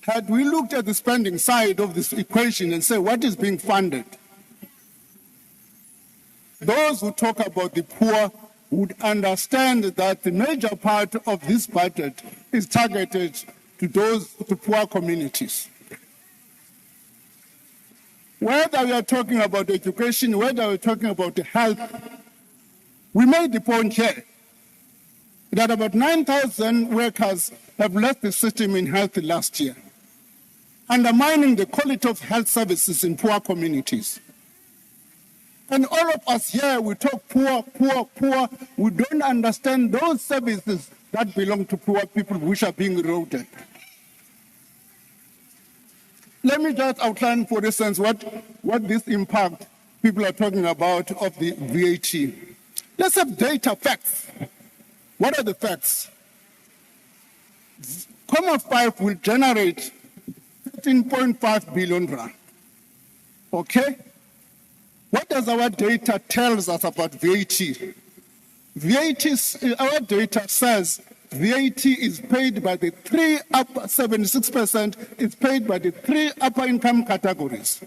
had we looked at the spending side of this equation and say what is being funded, those who talk about the poor would understand that the major part of this budget is targeted to poor communities. Whether we are talking about education, whether we're talking about health, we made the point here that about 9,000 workers have left the system in health last year, undermining the quality of health services in poor communities. And all of us here, we talk poor, poor, poor. We don't understand those services that belong to poor people which are being eroded. Let me just outline, for instance, what this impact people are talking about of the VAT. Let's have data, facts. What are the facts? 5 will generate 13.5 billion rand. Okay? What does our data tells us about VAT? Our data says VAT is paid by the 76% is paid by the 3 upper income categories.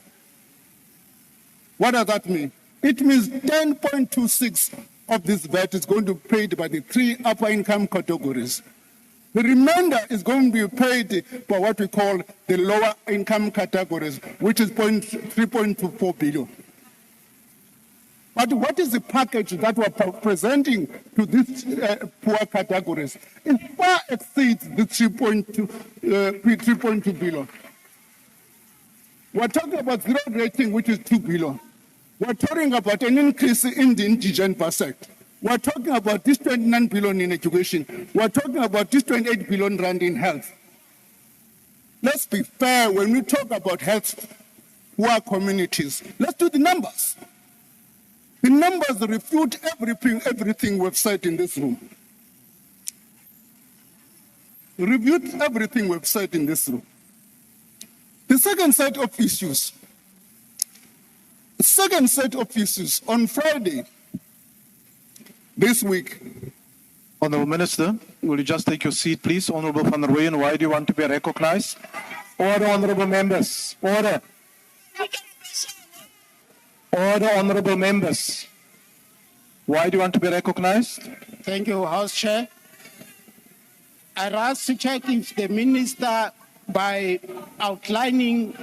What does that mean? It means 10.26 of this VAT is going to be paid by the 3 upper income categories. The remainder is going to be paid by what we call the lower income categories, which is 3.24 billion. But what is the package that we're presenting to these poor categories? It far exceeds the 3.2 billion. We're talking about zero rating, which is 2 billion. We're talking about an increase in the indigent percent. We're talking about this 29 billion in education. We're talking about this 28 billion rand in health. Let's be fair when we talk about health, poor communities. Let's do the numbers. The numbers refute everything we've said in this room. Refute everything we've said in this room. The second set of issues. On Friday this week. Honorable Minister, will you just take your seat, please? Honorable Van der Weyden, why do you want to be recognized? Order, honorable members. Order. Order, honorable members. Why do you want to be recognized? Thank you, House Chair. I'd ask to check if the Minister, by outlining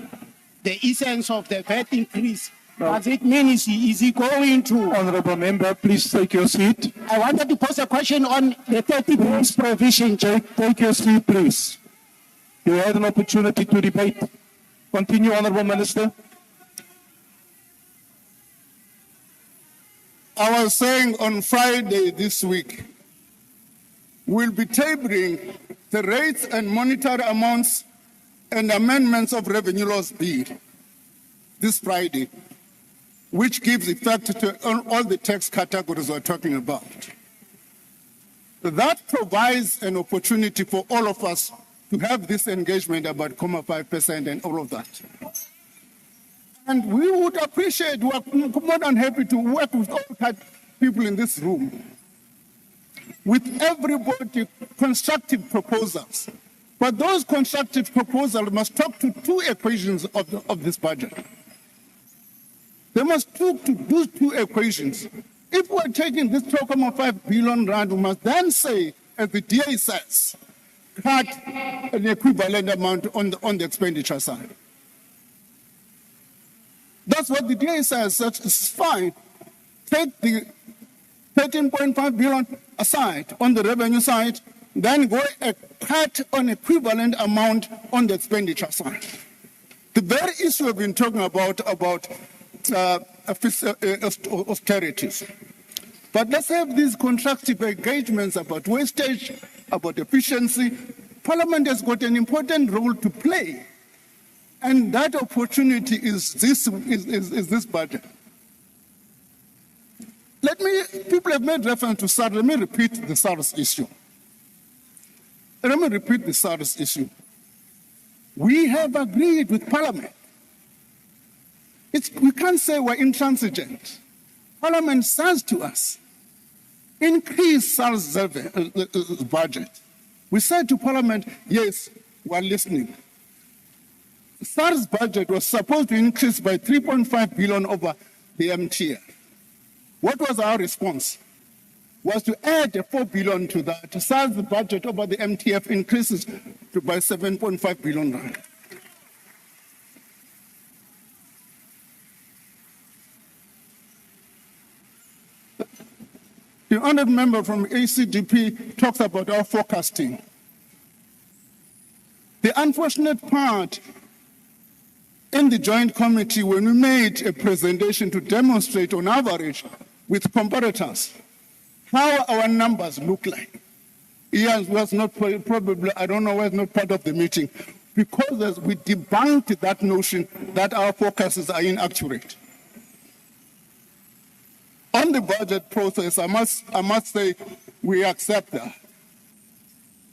the essence of the VAT increase, does it mean is he going to... Honorable member, please take your seat. I wanted to pose a question on the 30 days provision. Take your seat, please. You had an opportunity to debate. Continue, honorable minister. I was saying on Friday this week, we'll be tabling the rates and monetary amounts and amendments of revenue laws bill this Friday, which gives effect to all the tax categories we're talking about. That provides an opportunity for all of us to have this engagement about 0.5% and all of that. And we would appreciate, we are more than happy to work with all kinds of people in this room, with everybody constructive proposals. But those constructive proposals must talk to two equations of this budget. They must talk to those two equations. If we're taking this 12.5 billion rand, we must then say, as the DA says, cut an equivalent amount on the expenditure side. That's what the DA says. That's fine. Take the 13.5 billion aside on the revenue side, then go a cut on equivalent amount on the expenditure side. The very issue we've been talking about austerities. But let's have these constructive engagements about wastage, about efficiency. Parliament has got an important role to play. And that opportunity is this budget. People have made reference to SARS. Let me repeat the SARS issue. We have agreed with Parliament. We can't say we're intransigent. Parliament says to us, increase SARS budget. We said to Parliament, yes, we're listening. SARS budget was supposed to increase by 3.5 billion over the MTF. What was our response? Was to add 4 billion to that. SARS budget over the MTF increases by 7.5 billion rand. The honored member from ACDP talks about our forecasting. The unfortunate part in the joint committee, when we made a presentation to demonstrate on average with comparators how our numbers look like. Ian was not probably, I don't know, was not part of the meeting, because we debunked that notion that our forecasts are inaccurate. On the budget process, I must say we accept that.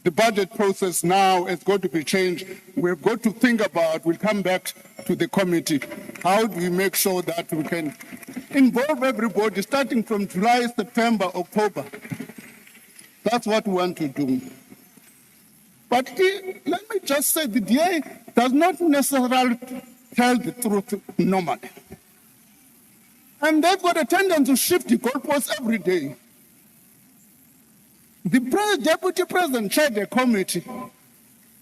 The budget process now is going to be changed. We've got to think about, we'll come back to the committee, how do we make sure that we can involve everybody starting from July, September, October. That's what we want to do. But let me just say, the DA does not necessarily tell the truth normally. And they've got a tendency to shift the goalposts every day. The deputy president chaired a committee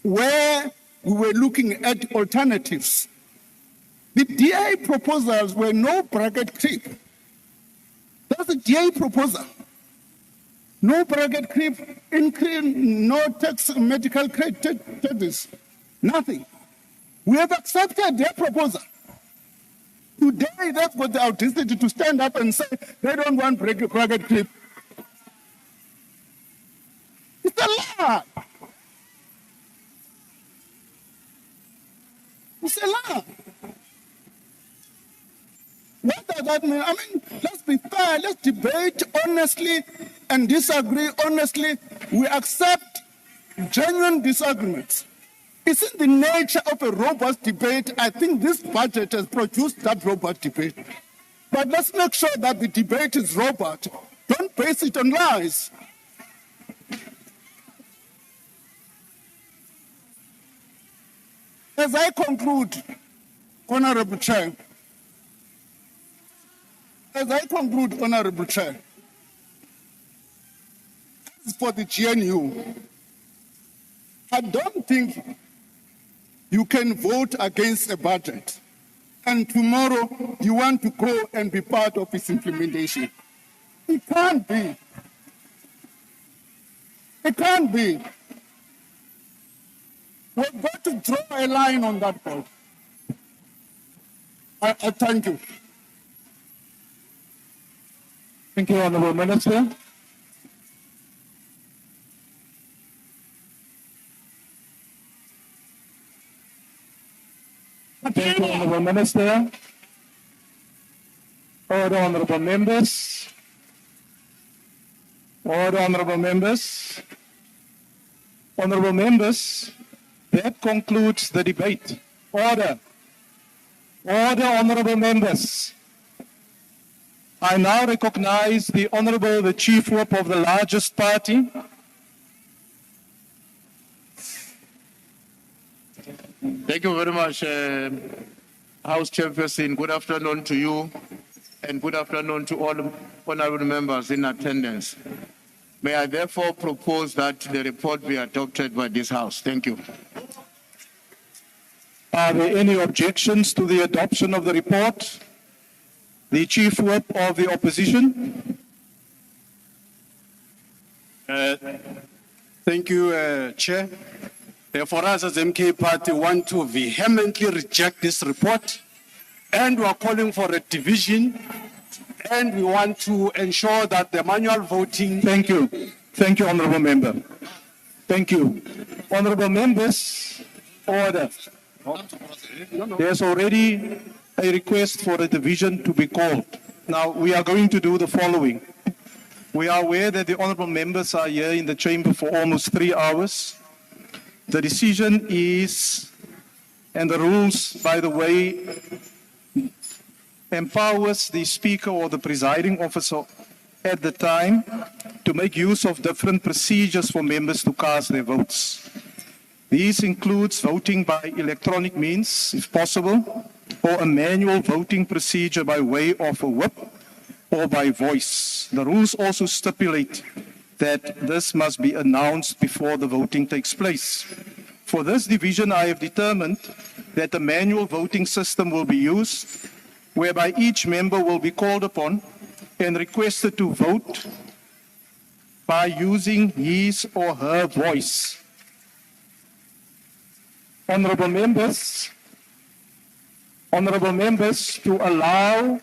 where we were looking at alternatives. The DA proposals were no bracket creep. That's a DA proposal. No bracket creep, no tax medical credits, nothing. We have accepted their proposal. Today, they've got the audacity to stand up and say they don't want bracket creep. It's a lie. It's a lie. What does that mean? I mean, let's be fair, let's debate honestly and disagree honestly. We accept genuine disagreements. It's in the nature of a robust debate. I think this budget has produced that robust debate. But let's make sure that the debate is robust. Don't base it on lies. As I conclude, Honorable Chair, as for the GNU, I don't think you can vote against a budget and tomorrow you want to go and be part of its implementation. It can't be. It can't be. We've got to draw a line on that point. I thank you. Thank you, Honourable Minister. Thank you, Honourable Minister. Order, Honourable Members. Order, Honourable Members. Honourable Members, that concludes the debate. Order. Order, Honourable Members. I now recognize the Honourable, the Chief Whip of the largest party. Thank you very much, House Chairperson. Good afternoon to you, and good afternoon to all honourable members in attendance. May I therefore propose that the report be adopted by this House. Thank you. Are there any objections to the adoption of the report? The Chief Whip of the Opposition. Thank you, Chair. For us as MK Party, want to vehemently reject this report, and we are calling for a division, and we want to ensure that the manual voting. Thank you. Thank you, Honourable Member. Thank you. Honourable Members, order. There's already a request for a division to be called. Now, we are going to do the following. We are aware that the Honourable Members are here in the chamber for almost 3 hours. The decision is, and the rules, by the way, empowers the Speaker or the presiding officer at the time to make use of different procedures for members to cast their votes. These includes voting by electronic means, if possible, or a manual voting procedure by way of a whip or by voice. The rules also stipulate that this must be announced before the voting takes place. For this division, I have determined that the manual voting system will be used, whereby each member will be called upon and requested to vote by using his or her voice. Honourable members, to allow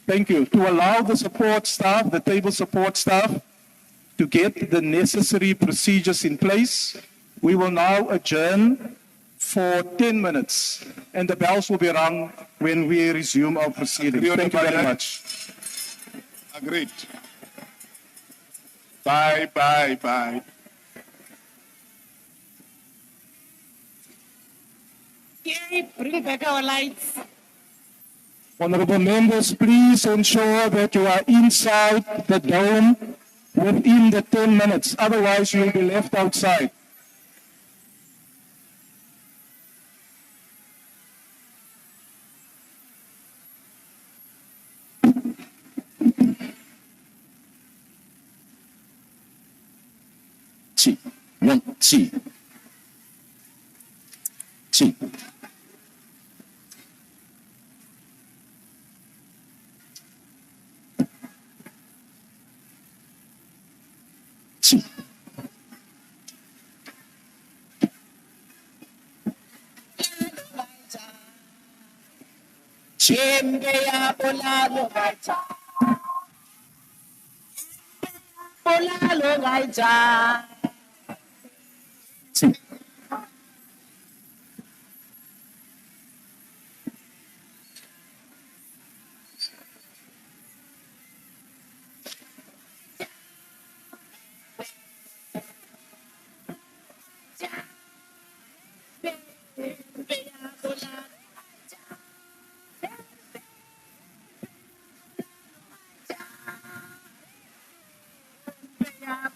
the support staff, the table support staff, to get the necessary procedures in place, we will now adjourn for 10 minutes, and the bells will be rung when we resume our proceedings. Thank you very much. Agreed. Bye, bye, bye. Yay, bring back our lights. Honourable members, please ensure that you are inside the dome within the 10 minutes. Otherwise, you will be left outside. Chi, one, chi. Chi. Chi. Chembe ya polalo gaita. Polalo gaita. Chi.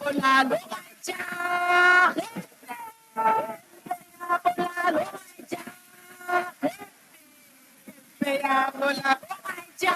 Polalo gaita. Polalo gaita. Polalo gaita.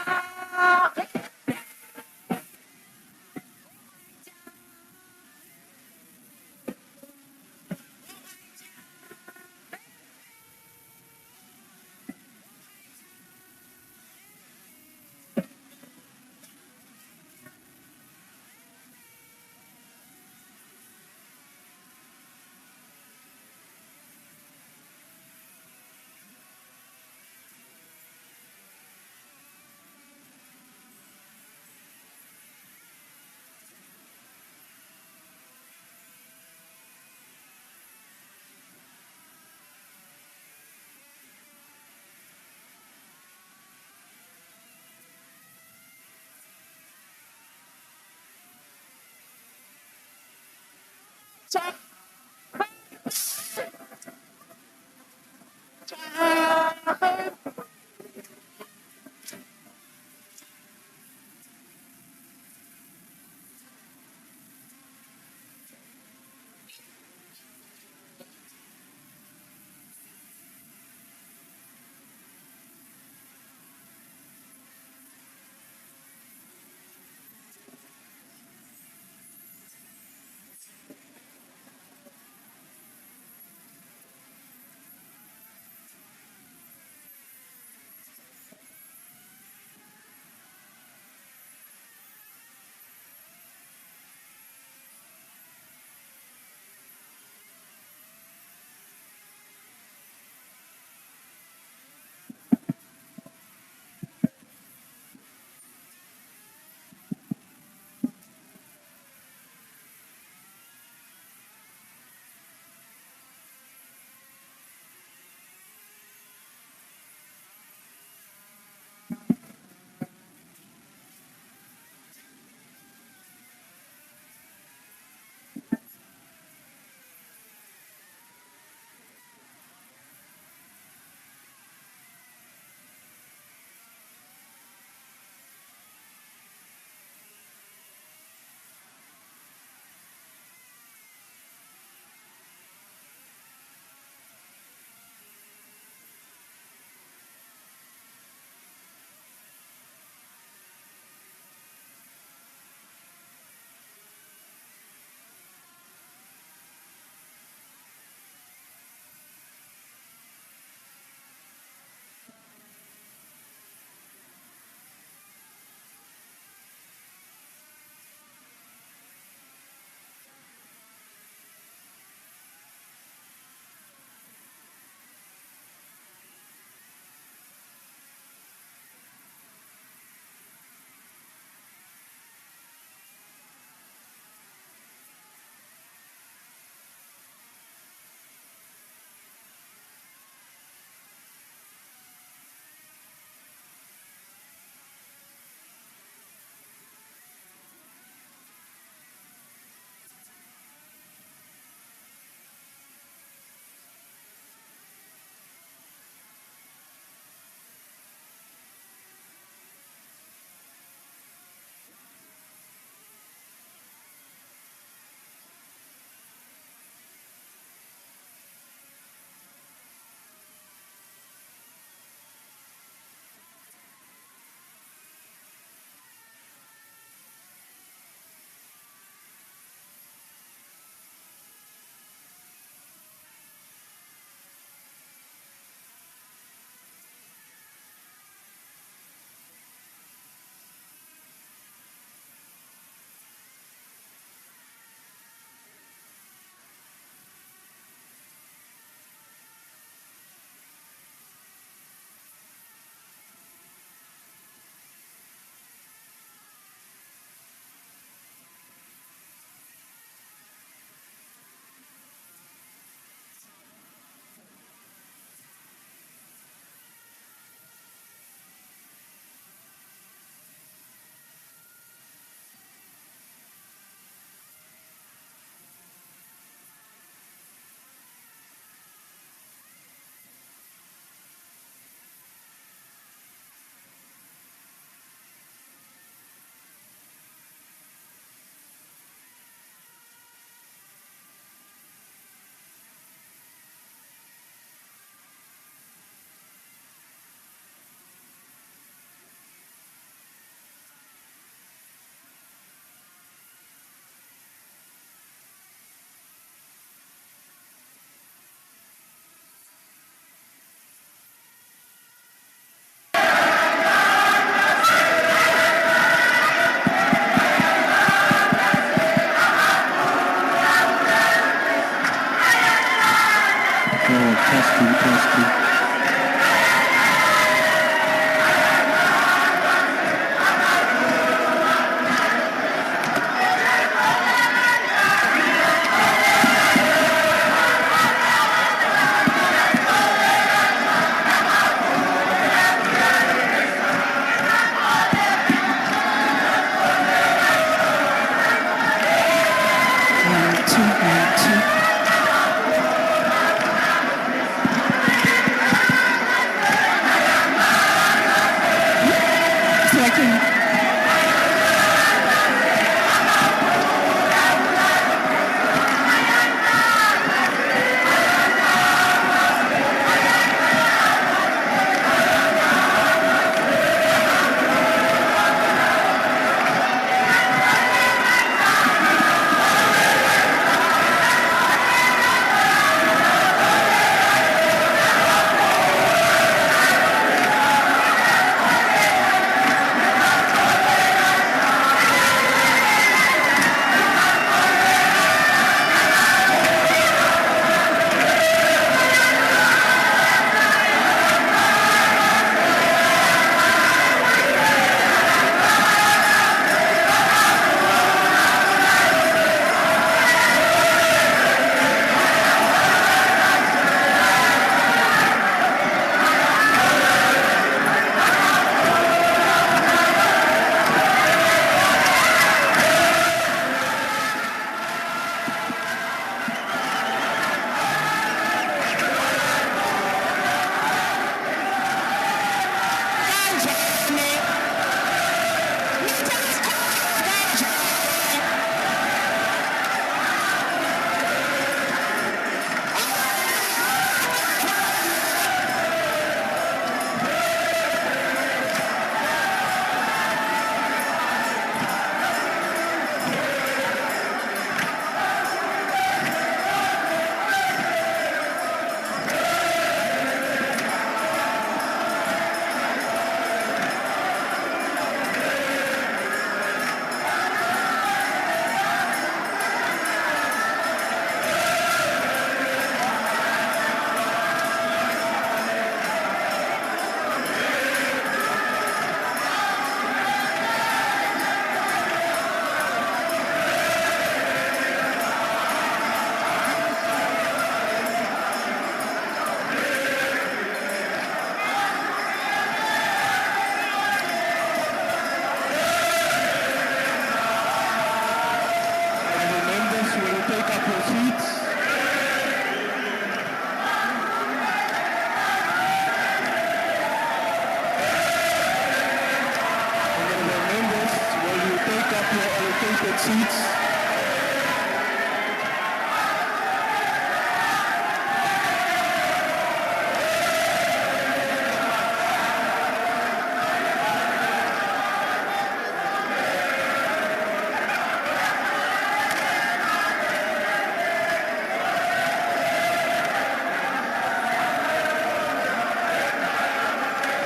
seats.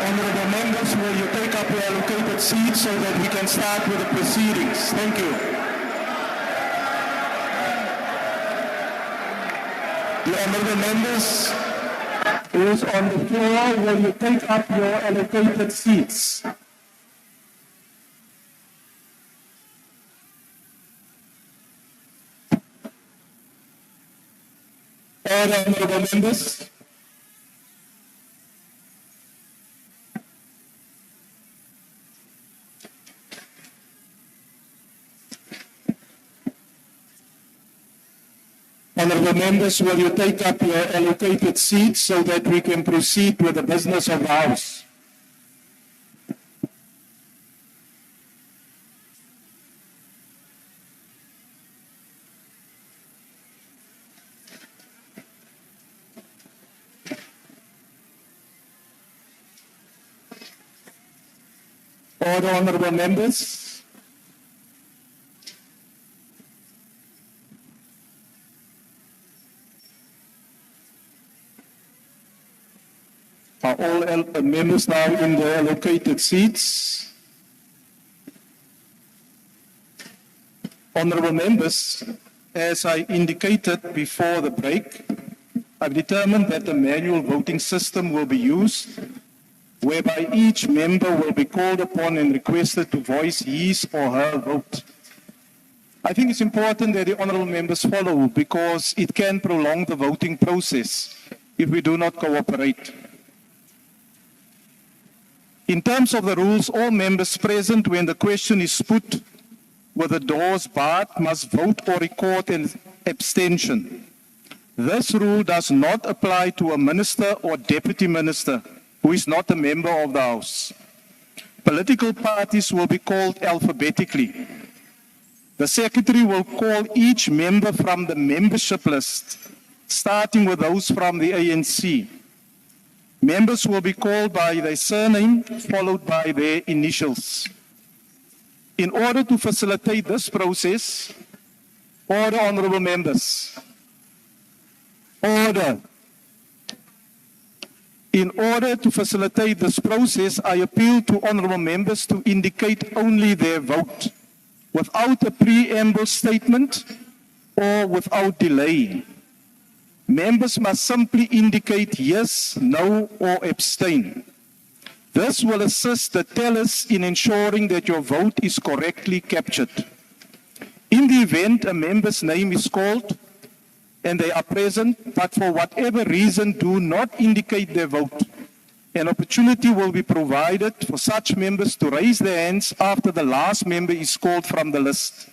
Honorable members, will you take up your allocated seats so that we can start with the proceedings? Thank you. The honorable members who is on the floor, will you take up your allocated seats? All honorable members. Honorable members, will you take up your allocated seats so that we can proceed with the business of the House? All the honorable members. Are all members now in their allocated seats? Honorable members, as I indicated before the break, I've determined that the manual voting system will be used, whereby each member will be called upon and requested to voice his or her vote. I think it's important that the honorable members follow, because it can prolong the voting process if we do not cooperate. In terms of the rules, all members present when the question is put with the doors barred must vote or record an abstention. This rule does not apply to a minister or deputy minister who is not a member of the House. Political parties will be called alphabetically. The secretary will call each member from the membership list, starting with those from the ANC. Members will be called by their surname, followed by their initials. In order to facilitate this process, order, honorable members. Order. In order to facilitate this process, I appeal to honorable members to indicate only their vote, without a preamble statement or without delay. Members must simply indicate yes, no, or abstain. This will assist the tellers in ensuring that your vote is correctly captured. In the event a member's name is called and they are present, but for whatever reason do not indicate their vote, an opportunity will be provided for such members to raise their hands after the last member is called from the list,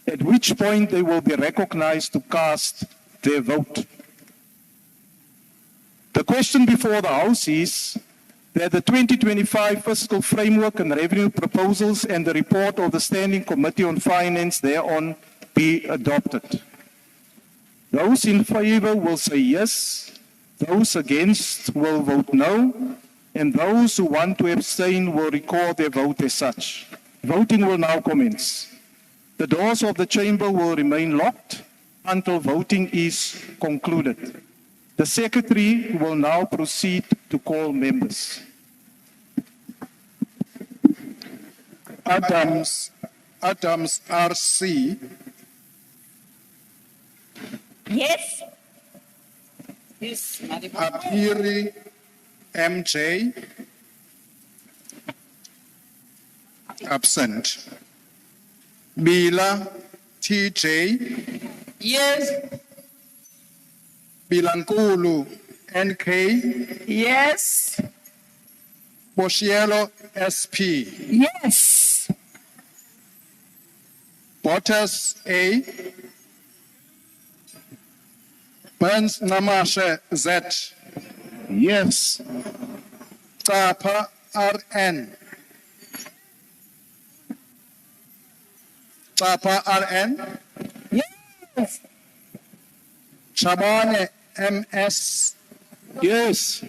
at which point they will be recognized to cast their vote. The question before the House is that the 2025 fiscal framework and revenue proposals and the report of the Standing Committee on Finance thereon be adopted. Those in favor will say yes, those against will vote no, and those who want to abstain will record their vote as such. Voting will now commence. The doors of the chamber will remain locked until voting is concluded. The Secretary will now proceed to call members. Adams RC. Yes. Apiri MJ. Absent. Bila TJ. Yes. Bilankulu NK. Yes. Boshielo SP. Yes. Bottas A. Burns Namashe Z. Yes. Tapa RN. Tapa RN. Yes. Chabane MS. Yes.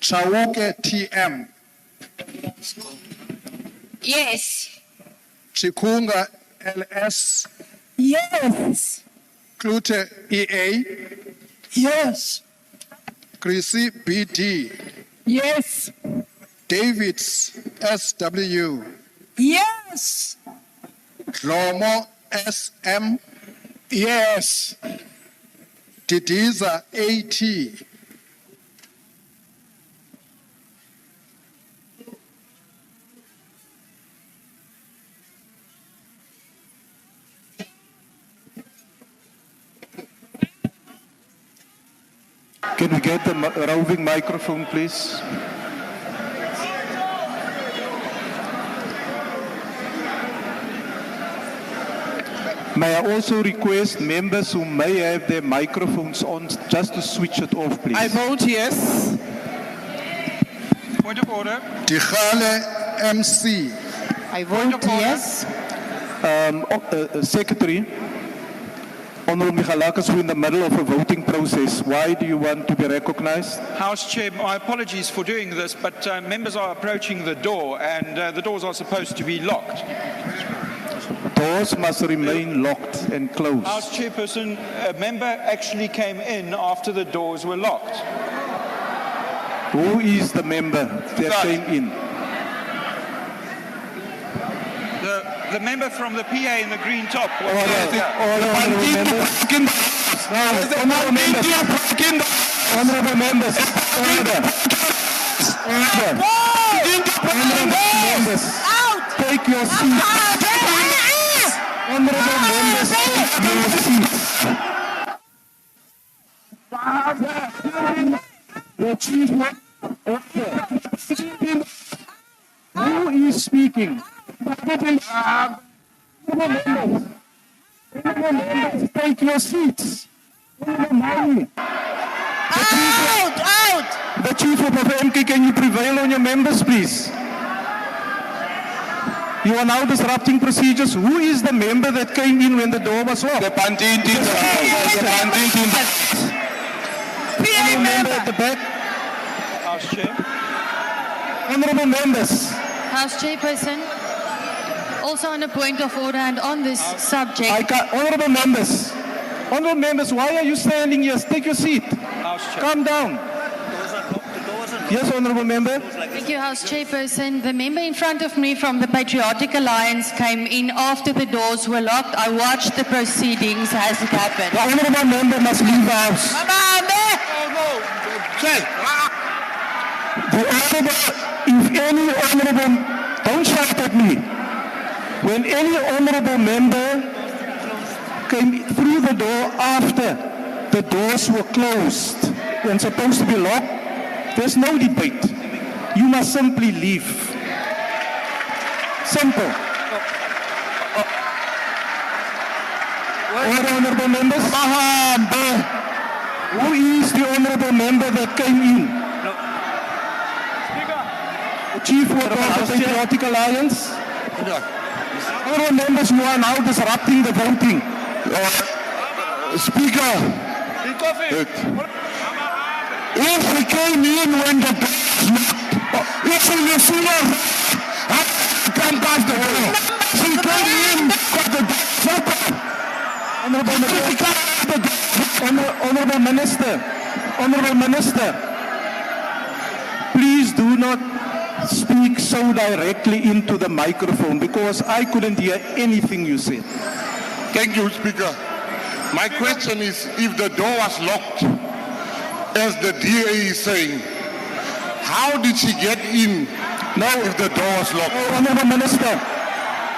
Chawuke TM. Yes. Chikunga LS. Yes. Klute EA. Yes. Chrissy BD. Yes. Davids SW. Yes. Lomo SM. Yes. Didiza AT. Can we get the roving microphone, please? May I also request members who may have their microphones on just to switch it off, please? I vote yes. Point of order. Dikhale MC. I vote yes. Secretary, Honorable Michalakas, we're in the middle of a voting process. Why do you want to be recognized? House Chair, my apologies for doing this, but members are approaching the door and the doors are supposed to be locked. Doors must remain locked and closed. House Chairperson, a member actually came in after the doors were locked. Who is the member that came in? The member from the PA in the green top. Honorable members, order. Take your seats. Honorable members, take your seats. The chief who is speaking? Honorable members, take your seats. Out! The chief of MK, can you prevail on your members, please? You are now disrupting procedures. Who is the member that came in when the door was locked? The Pandinti. Honourable member at the back. House Chair. Honourable members. House Chairperson, also on a point of order and on this subject. Honourable members. Honourable members, why are you standing here? Take your seat. Calm down. Yes, Honourable member. Thank you, House Chairperson. The member in front of me from the Patriotic Alliance came in after the doors were locked. I watched the proceedings as it happened. The Honourable member must leave the house. The Honourable, if any Honourable, don't shout at me. When any Honourable member came through the door after the doors were closed and supposed to be locked, there's no debate. You must simply leave. Simple. Order, honourable members. Who is the honourable member that came in? The Chief Whip of the Patriotic Alliance. Honourable members, you are now disrupting the voting. Speaker. If he came in when the it's in the floor, come past the door. He came in, got the Honourable Minister, please do not speak so directly into the microphone because I couldn't hear anything you said. Thank you, Speaker. My question is, if the door was locked, as the DA is saying, how did she get in now if the door was locked? Oh, Honourable Minister.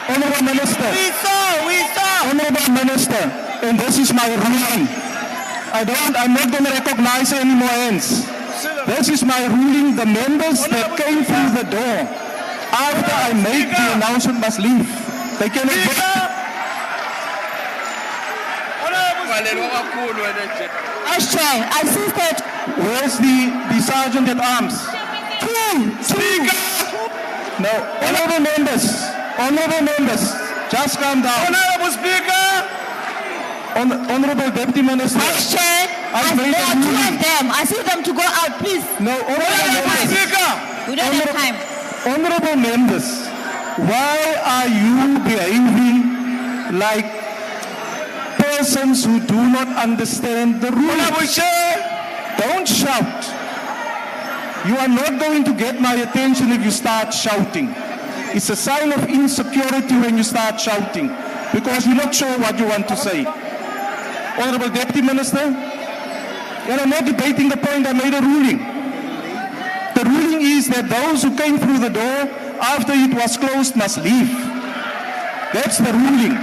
Honourable Minister. We saw. Honourable Minister, and this is my ruling. I'm not going to recognize any more hands. This is my ruling. The members that came through the door after I made the announcement must leave. They cannot vote. I see that. Where's the sergeant at arms? Speaker! No, honourable members, just calm down. Honourable Speaker! Honourable Deputy Minister. Chair, I made a two ruling. of them. I see them to go out, please. No, honourable members. Speaker! We don't have time. Honourable members, why are you behaving like persons who do not understand the rules? Don't shout. You are not going to get my attention if you start shouting. It's a sign of insecurity when you start shouting because you're not sure what you want to say. Honourable Deputy Minister, and I'm not debating the point, I made a ruling. The ruling is that those who came through the door after it was closed must leave. That's the ruling.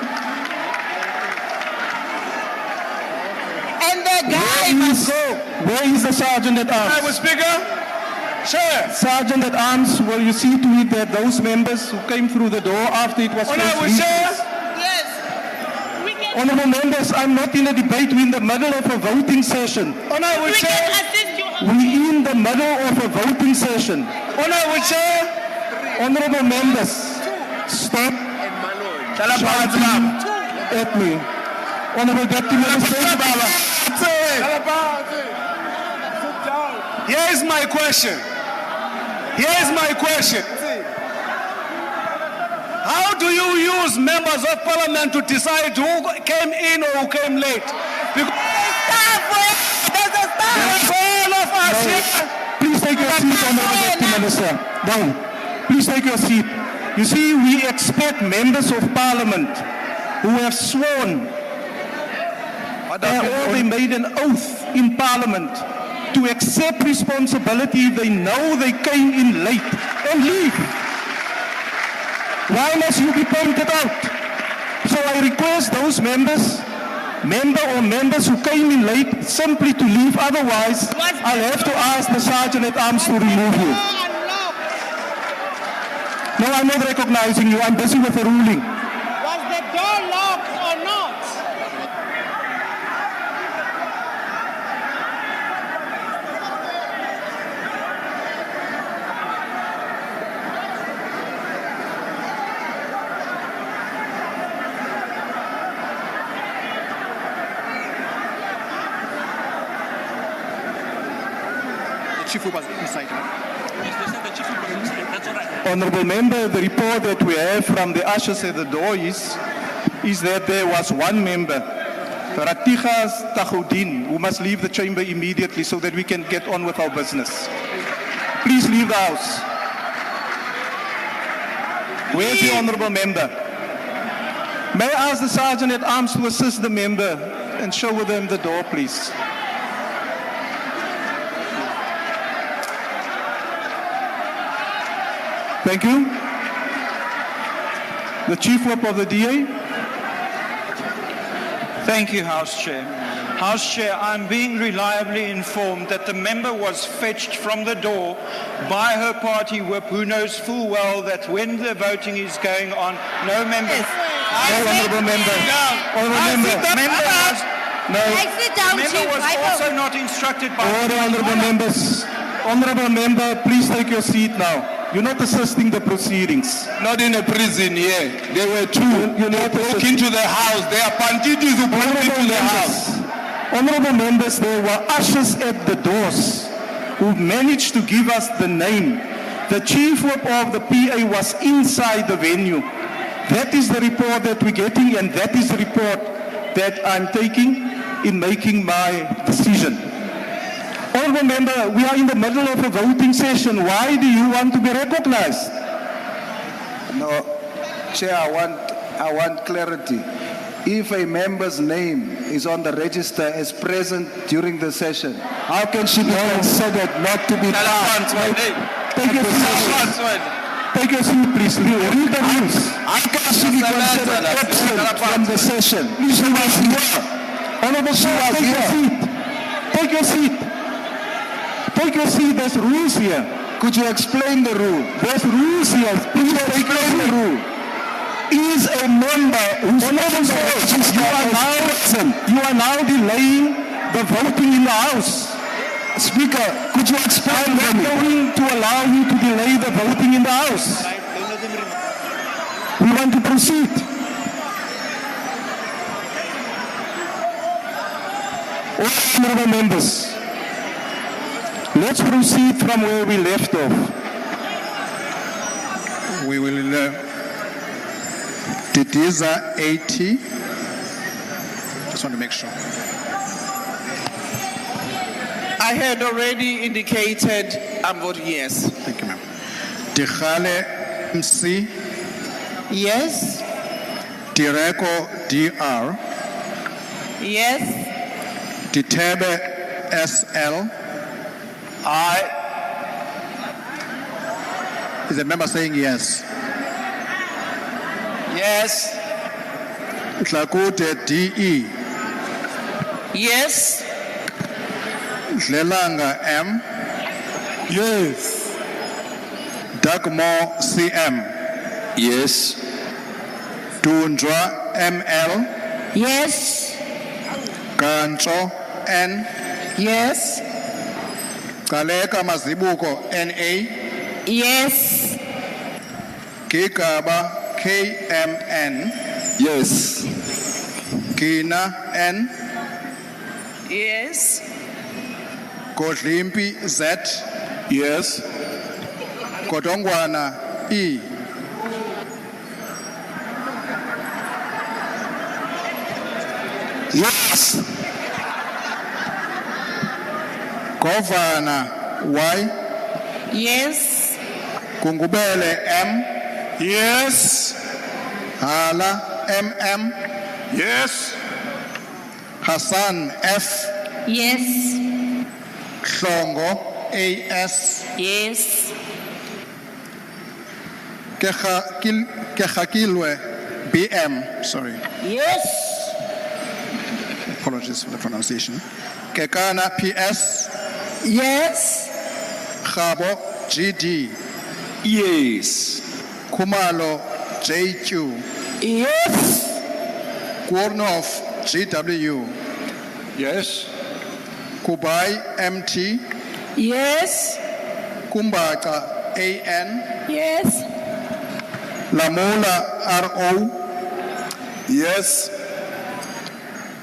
And the guy must go. Where is the sergeant at arms? Honourable Speaker. Sure. Sergeant at arms, will you see to it that those members who came through the door after it was closed leave? Yes. Honourable members, I'm not in a debate. We're in the middle of a voting session. Honourable Chair. We're in the middle of a voting session. Honourable Chair. Honourable members, stop shouting at me. Honourable Deputy Minister. Here's my question. How do you use members of parliament to decide who came in or who came late? Because all of us here. Please take your seat, Honourable Deputy Minister. Down. Please take your seat. You see, we expect members of parliament who have sworn or they made an oath in parliament to accept responsibility if they know they came in late and leave. Why must you be pointed out? So I request those members who came in late simply to leave. Otherwise, I'll have to ask the sergeant at arms to remove you. No, I'm not recognizing you. I'm busy with the ruling. Was the door locked or not? Chief Whip was inside, right? Honourable Member, the report that we have from the ushers at the door is that there was one member, Ratigas Tahoudin, who must leave the chamber immediately so that we can get on with our business. Please leave the house. Where's the Honourable Member? May I ask the Sergeant at Arms to assist the member and show them the door, please? Thank you. The Chief Whip of the DA. Thank you, House Chair. House Chair, I'm being reliably informed that the member was fetched from the door by her party whip, who knows full well that when the voting is going on, no member... Honourable Member. Member was also not instructed by... Order, Honourable Members. Honourable Member, please take your seat now. You're not assisting the proceedings. Not in a prison here. There were two who broke into the house. There are banditis who broke into the house. Honourable Members, there were ushers at the doors who managed to give us the name. The Chief Whip of the PA was inside the venue. That is the report that we're getting, and that is the report that I'm taking in making my decision. Honourable Member, we are in the middle of a voting session. Why do you want to be recognized? No, Chair, I want clarity. If a member's name is on the register as present during the session, how can she be considered not to be part? Take your seat. Take your seat, please. Read the rules. How can she be considered absent from the session? Please, Honourable Sir, take your seat. Take your seat. Take your seat. There's rules here. Could you explain the rule? There's rules here. Please explain the rule. Is a member who's you are now delaying the voting in the House. Speaker, could you explain? I'm not going to allow you to delay the voting in the House. We want to proceed. Honourable members, let's proceed from where we left off. We will... Titiza 80. Just want to make sure. I had already indicated I'm voting yes. Thank you, ma'am. Tikhale MC. Yes. Tireko DR. Yes. Titebe SL. Aye. Is the member saying yes? Yes. Tlakute DE. Yes. Dlelanga M. Yes. Dagmo CM. Yes. Tundra ML. Yes. Gancho N. Yes. Kaleka Mazibuko NA. Yes. Kigaba KMN. Yes. Kina N. Yes. Kodlimpi Z. Yes. Kodongwana E. Yes. Govana Y. Yes. Kungubele M. Yes. Hala MM. Yes. Hassan F. Yes. Hlongo AS. Yes. Kehakilwe BM. Sorry. Yes. Apologies for the pronunciation. Kekana PS. Yes. Khabo GD. Yes. Kumalo JQ. Yes. Gurnov GW. Yes. Kubai MT. Yes. Kumbaca AN. Yes. Lamula RO. Yes.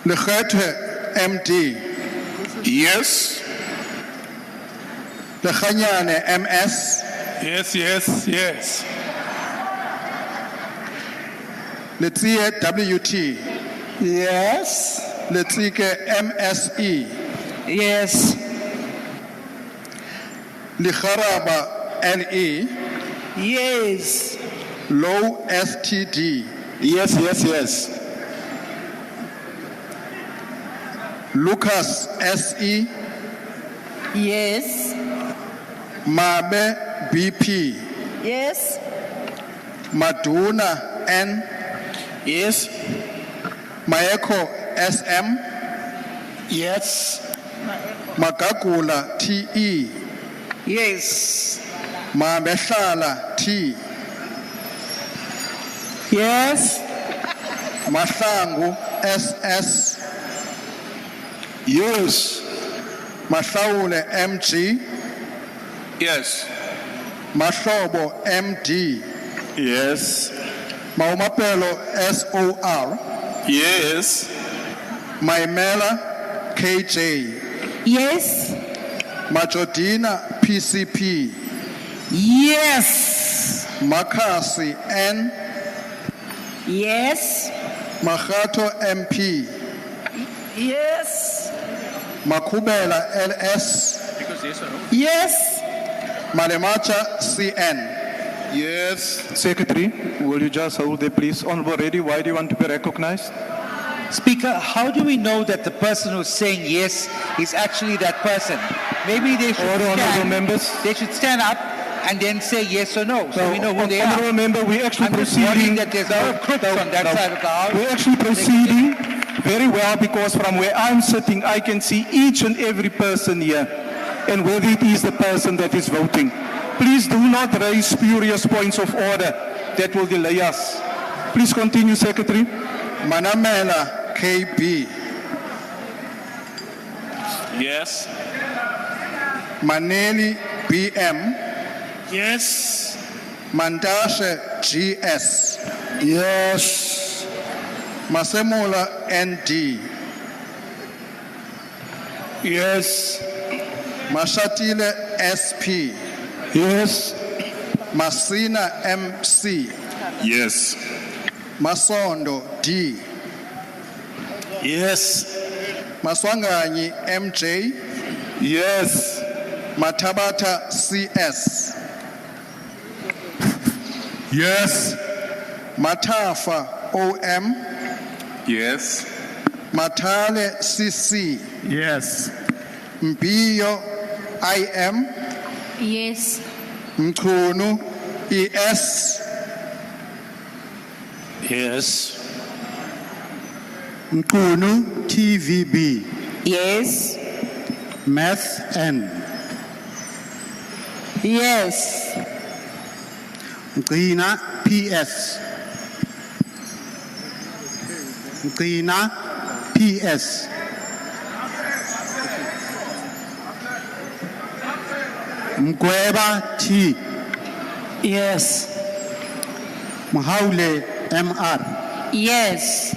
Lekhethe MD. Yes. Lekganyane MS. Yes, yes, yes. Letsie WT. Yes. Letsike MSE. Yes. Likharaba LE. Yes. Low STD. Yes, yes, yes. Lucas SE. Yes. Mabe BP. Yes. Maduna N. Yes. Maeko SM. Yes. Magagula TE. Yes. Mamehlala T. Yes. Mahlangu SS. Yes. Mahlawule MG. Yes. Mahlobo MD. Yes. Maumapelo SOR. Yes. Maimela KJ. Yes. Majodina PCP. Yes. Makasi N. Yes. Mahato MP. Yes. Makubela LS. Yes. Malemacha CN. Yes. Secretary, will you just hold there, please? Honorable Reddy, why do you want to be recognized? Speaker, how do we know that the person who's saying yes is actually that person? Maybe they should They should stand up and then say yes or no, so we know who they are. Honorable member, we're actually I'm just worrying proceeding. that there's no crooks on that side of the house. We're actually proceeding very well because from where I'm sitting, I can see each and every person here and whether it is the person that is voting. Please do not raise spurious points of order that will delay us. Please continue, Secretary. Manamela KB. Yes. Maneli BM. Yes. Mandashe GS. Yes. Masemola ND. Yes. Mashatile SP. Yes. Masina MC. Yes. Masondo D. Yes. Maswanganyi MJ. Yes. Matabata CS. Yes. Matafa OM. Yes. Matale CC. Yes. Mbiyo IM. Yes. Mkunu ES. Yes. Mkunu TVB. Yes. Math N. Yes. Mkina PS. Mkina PS. Mkweba T. Yes. Mhaule MR. Yes.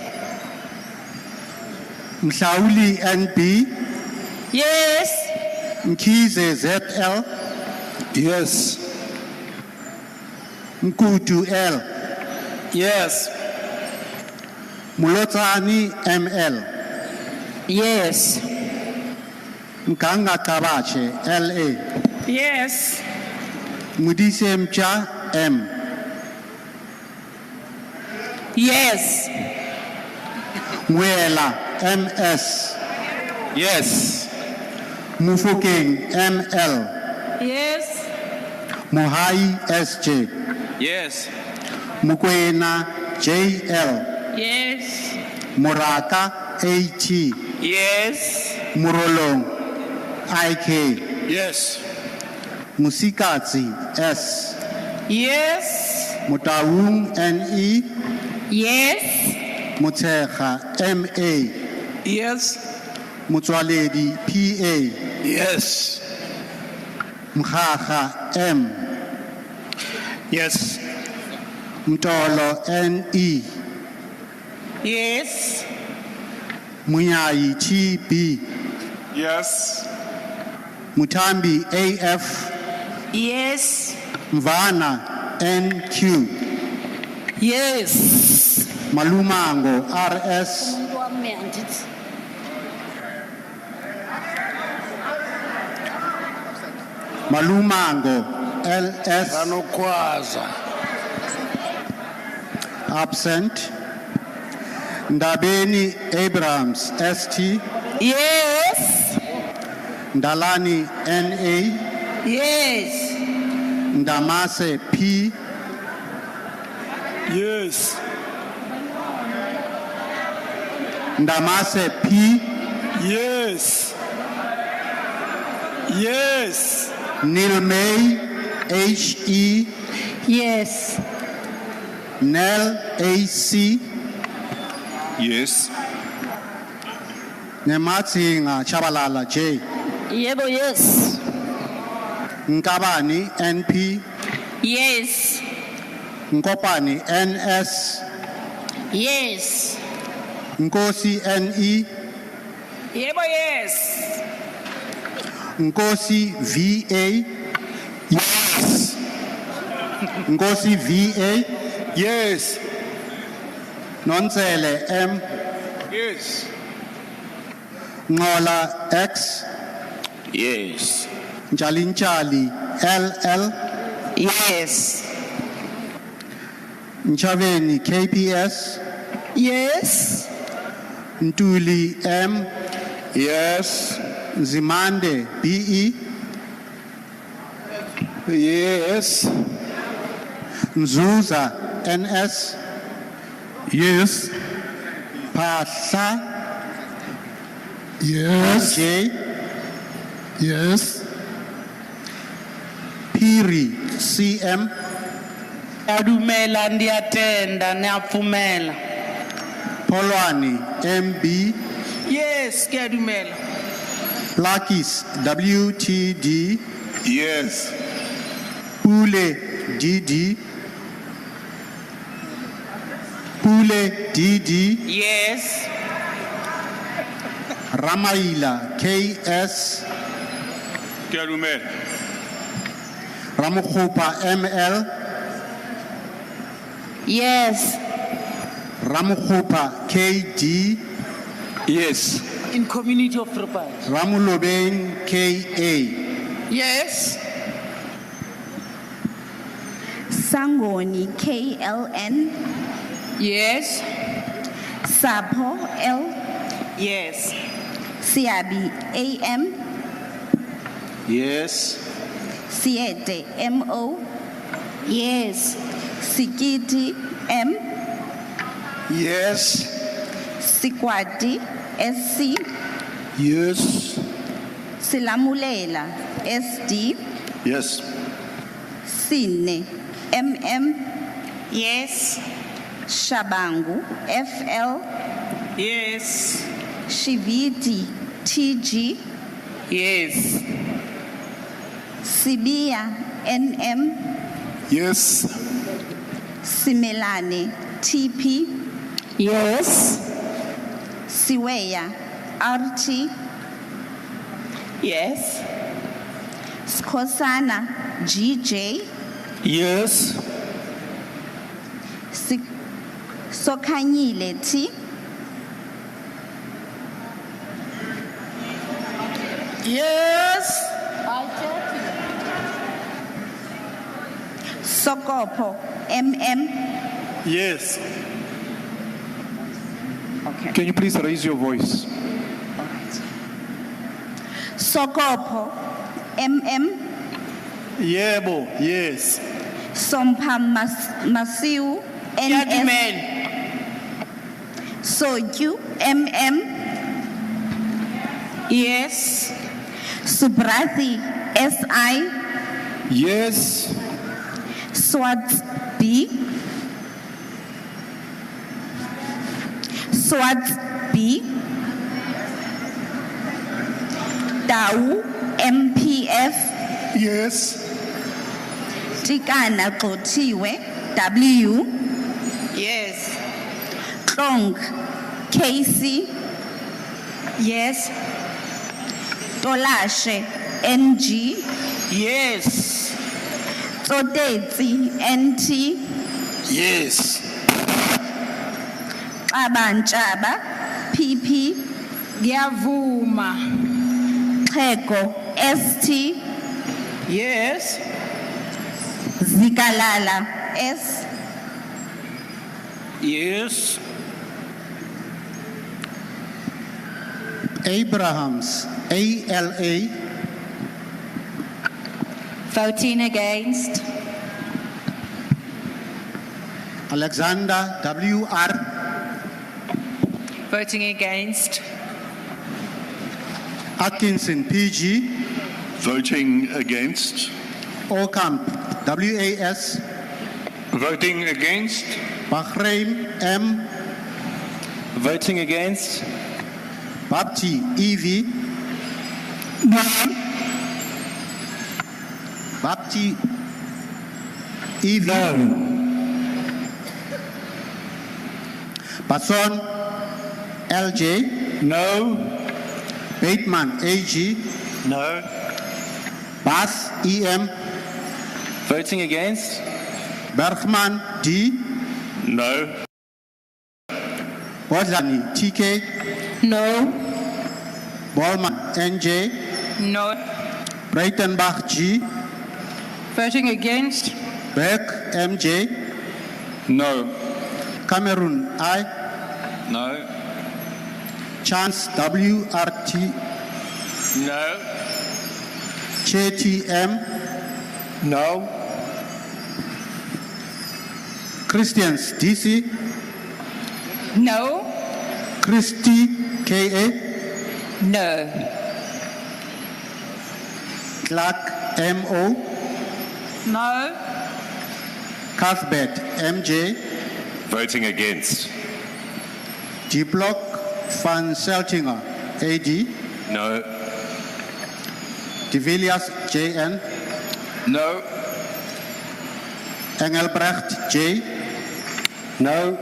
Mhlauli NB. Yes. Mkhize ZL. Yes. Mkutu L. Yes. Mulotani ML. Yes. Mganga Kabache LA. Yes. Mudise Mcha M. Yes. Mwela MS. Yes. Mufokeng ML. Yes. Mohai SJ. Yes. Mukwena JL. Yes. Muraka AT. Yes. Murolong IK. Yes. Musikatsi S. Yes. Mutaung NE. Yes. Mutsecha MA. Yes. Mutswaledi PA. Yes. Mkhacha M. Yes. Mtolo NE. Yes. Munyayi TB. Yes. Mutambi AF, Yes. Mvana NQ, Yes. Malumango RS, Malumango LS, absent. Ndabeni Abrahams ST, Yes. Ndalani NA, Yes. Ndamase P, Yes. Ndamase P, Yes. Yes. Nilmay HE, Yes. Nel AC, Yes. Nematsinga Chabalala J, Yebo, yes. Nkabani NP, Yes. Nkopani NS, Yes. Nkosi NE, Yebo, yes. Nkosi VA, yes. Nkosi VA, Yes. Nonsele M, Yes. Ngola X, Yes. Nchalinchali LL, Yes. Nchaveni KPS, Yes. Ntuli M, Yes. Zimande BE, Yes. Nzuza NS, Yes. Pasa Yes. J, Yes. Piri CM, Adumela ndiyatenda niyapfumela. Polwani MB, Yes, kuyadumela. Lakis WTD, Yes. Pule DD, Pule DD, Yes. Ramaila KS, Kuyadumela. Ramukhupa ML, Yes. Ramukhupa KD, Yes. In community of Rupai. Ramulobeng KA, Yes. Sangoni KLN, Yes. Sapo L, Yes. Siabi AM, Yes. Siete MO, Yes. Sikiti M, Yes. Sikwati SC, Yes. Silamulela SD, Yes. Sine MM, Yes. Shabangu FL, Yes. Shiviti TG, Yes. Sibia NM, Yes. Simelane TP, Yes. Siweya RT, Yes. Skosana GJ, Yes. Sokanyile T, Yes. Sokopo MM. Yes. Okay. Can you please raise your voice? Sokopo MM. Yebo. Yes. Sompa Masiu NS. Kuyadumela. Soju MM. Yes. Subrati SI. Yes. Swat B. Swat B. Tau MPF. Yes. Tikana Kotiwe W. Yes. Klong KC. Yes. Tolashe NG, Yes. Tsotetsi, NT, Yes. Abanchaba, PP, Ngiyavuma. Xhego, ST, Yes. Zikalala, S, Yes. Abrahams, ALA. Voting against. Alexander, WR. Voting against. Atkinson, PG. Voting against. Ocamp, WAS. Voting against. Bahrain, M. Voting against. Bapti, EV. Bapti, EV. Basson, LJ. No. Bateman, AG. No. Bass, EM. Voting against. Bergman, D. No. Bodlani, TK. No. Ballman, NJ. No. Breitenbach, G. Voting against. Beck, MJ. No. Cameroon, I. No. Chance, WRT. No. JTM. No. Christians, DC. No. Christy, KA. No. Clark, MO. No. Cuthbert, MJ. Voting against. G-Block, Van Seltinger, AD. No. De Villiers, JN. No. Engelbrecht, J. No.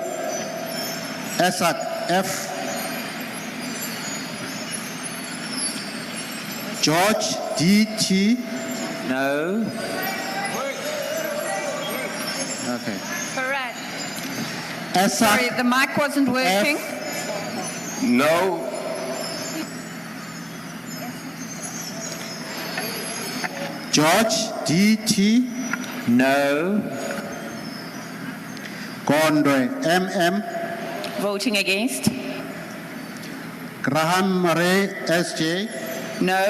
Essak, F. George, DT. No. Okay. Correct. Essak, Sorry, the mic wasn't working. No. George, DT. No. Gondwe, MM. Voting against. Graham Ray, SJ. No.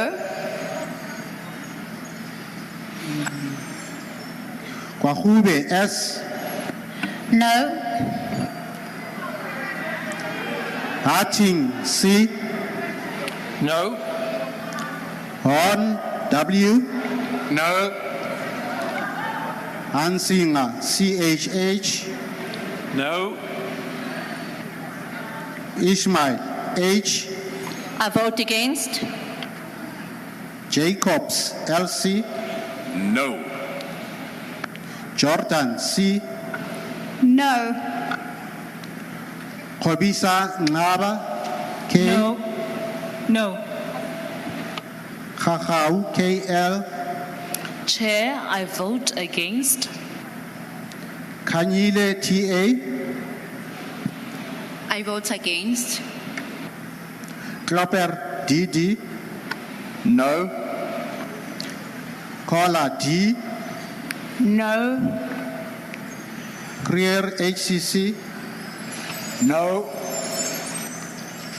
Kwahube, S. No. Harting, C. No. Horn, W. No. Hansinger, CHH. No. Ishmael, H. I vote against. Jacobs, LC. No. Jordan, C. No. Kobisa, Ngaba, K. No. No. Khachau, KL. Chair, I vote against. Kanyile, TA. I vote against. Klopper, DD. No. Kola, D. No. Creer, HCC. No.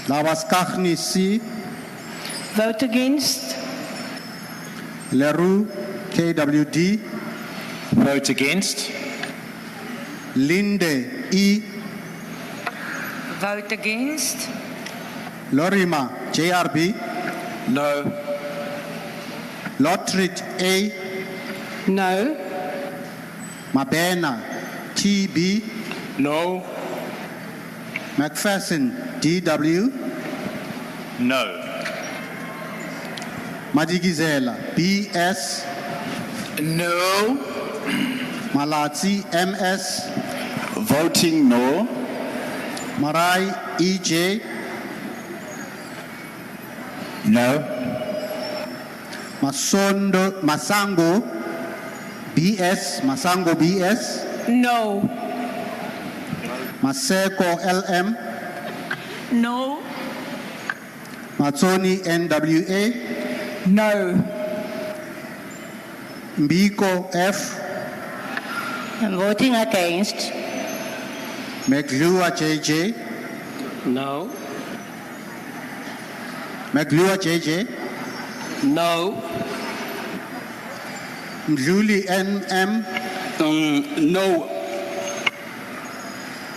Lawaskachni, C. Vote against. Leroux, KWD. Vote against. Linde, E. Vote against. Lorima, JRB. No. Lotrit, A. No. Mabena, TB. No. McPherson, DW. No. Madigizela, BS. No. Malatsi, MS. Voting no. Marai, EJ. No. Masango BS. No. Maseko LM. No. Matsoni NWA. No. Mbiko F. I'm voting against. Meglua JJ. No. Meglua JJ. No. Mdluli NM. No.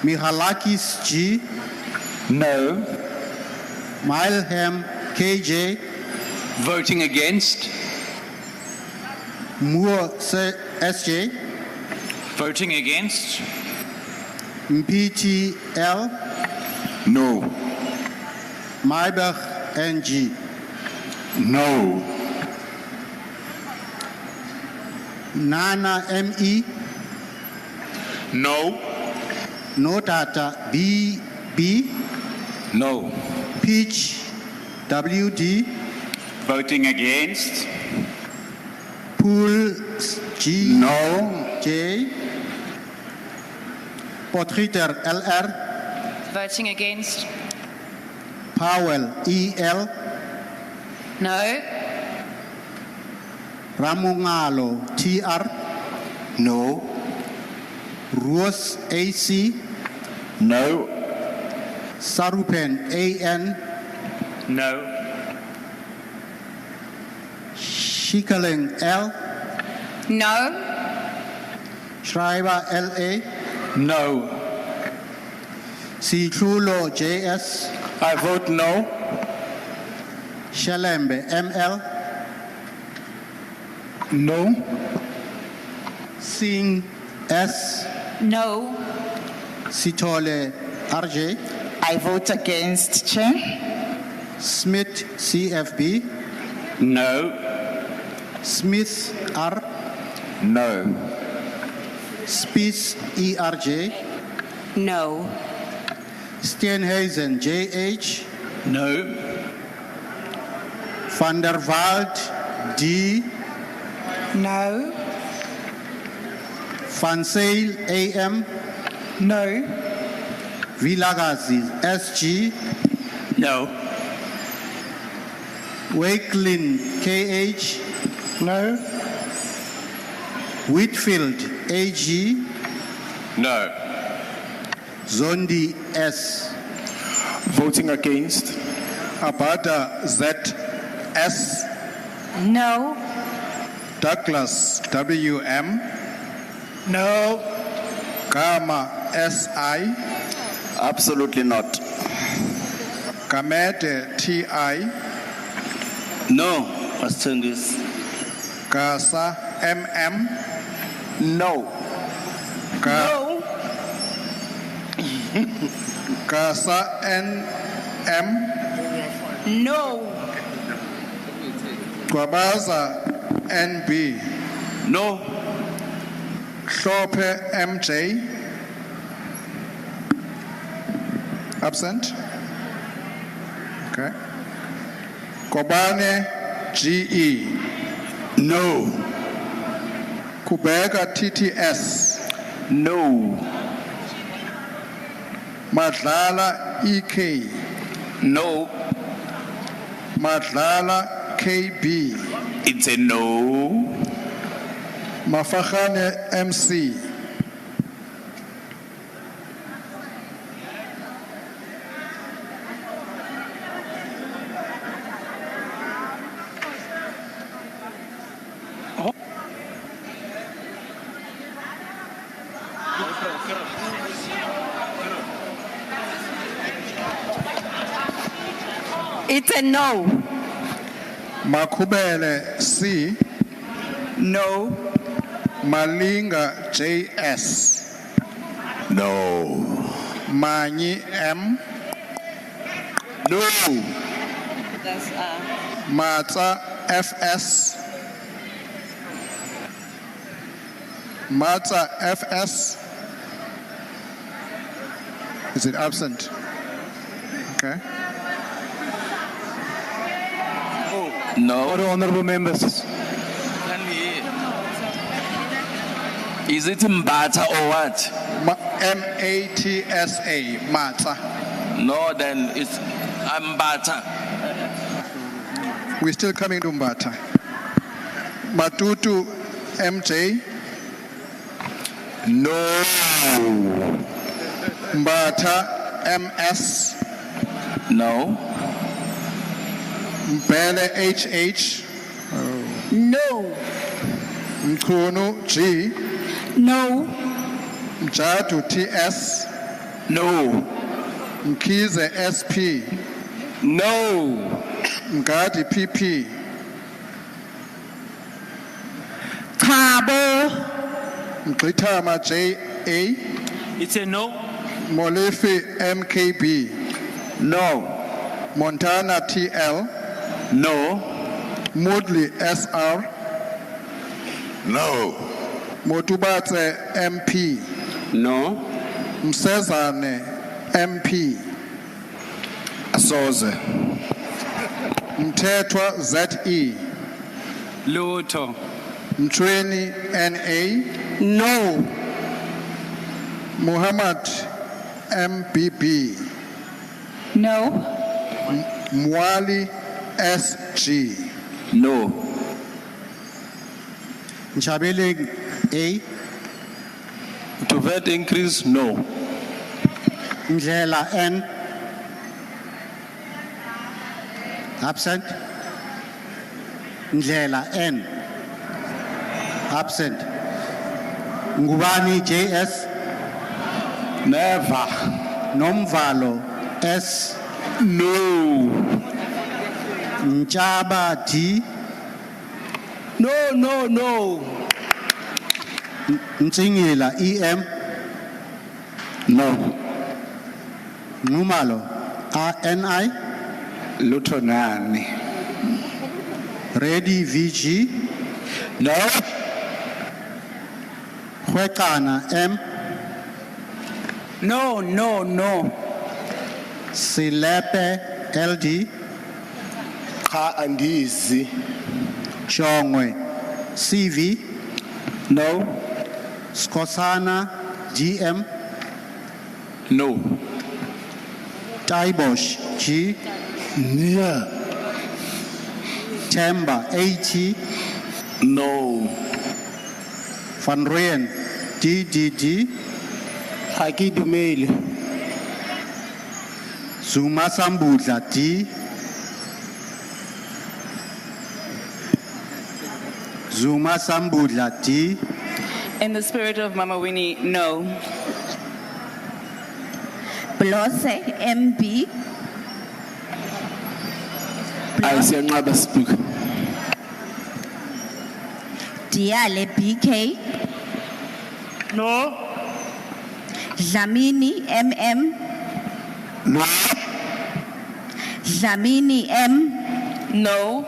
Mihalakis G. No. Milham KJ. Voting against. Moore SJ. Voting against. MPTL. No. Maibach NG. No. Nana ME. No. Notata BB. No. Peach WD. Voting against. Pool G. No. J. Potgieter LR. Voting against. Powell EL. No. Ramungalo TR. No. Ruos AC. No. Sarupen AN. No. Schikaling L. No. Schreiber LA. No. Sitrulo JS. I vote no. Shalembe ML. No. Singh S. No. Sitole RJ. I vote against, Chair. Smith CFB. No. Smith R. No. Spies ERJ. No. Steenhuisen JH. No. Van der Waald D. No. Van Sale AM. No. Vilagazi SG. No. Wakelin KH. No. Whitfield AG. No. Zondi S. Voting against. Abada ZS. No. Douglas WM. No. Gama SI. Absolutely not. Kamete TI. No. Ascendis. Gasa MM. No. No. Gasa NM. No. Gwabaza NB. No. Hlophe MJ. Absent. Okay. Kobane GE. No. Kubeka TTS. No. Madlala EK. No. Madlala KB. It's a no. Mafahane MC. It's a no. Makubele C. No. Malinga JS. No. Manyi M. No. That's Matsa FS. Matsa FS. Is it absent? Okay. No. Order, honorable members. Is it Mbata or what? M-A-T-S-A, Matsa. No, then it's Mbata. We're still coming to Mbata. Matutu, MJ. No. Mbata, MS. No. Mbele, HH. No. Mkunu, G. No. Mjadu, TS. No. Mkize, SP. No. Mgadi, PP. Tabo. Mglitama, JA. It's a no. Molefe, MKB. No. Montana, TL. No. Moodley, SR. No. Motubatse, MP. No. Msezane, MP. Asoze. Mthethwa, ZE. Lutho. Mchweni, NA. No. Muhammad, MBB. No. Mwali, SG. No. Nchabeleng, A. To VAT increase? No. Ndlela, N. Absent. Ndlela, N. Absent. Ngubani, JS. Never. Nomvalo, S. No. Nchaba, D. No. Ntsingila, EM. No. Numalo, RNI. Lutonani. Ready, VG. No. Hwekana, M. No. Silepe, LD. Cha andizi. Shongwe, CV. No. Skosana, GM. No. Taibosh, G. Yeah. Temba, AT. No. Van Rooyen, DDD. Hakidumeli. Zuma Sambudla, D. Zuma Sambudla, D. In the spirit of Mama Winnie, no. Blose, MB. Ayisiyanqaba speaker. Diale, BK. No. Dlamini, MM. No. Dlamini, M. No.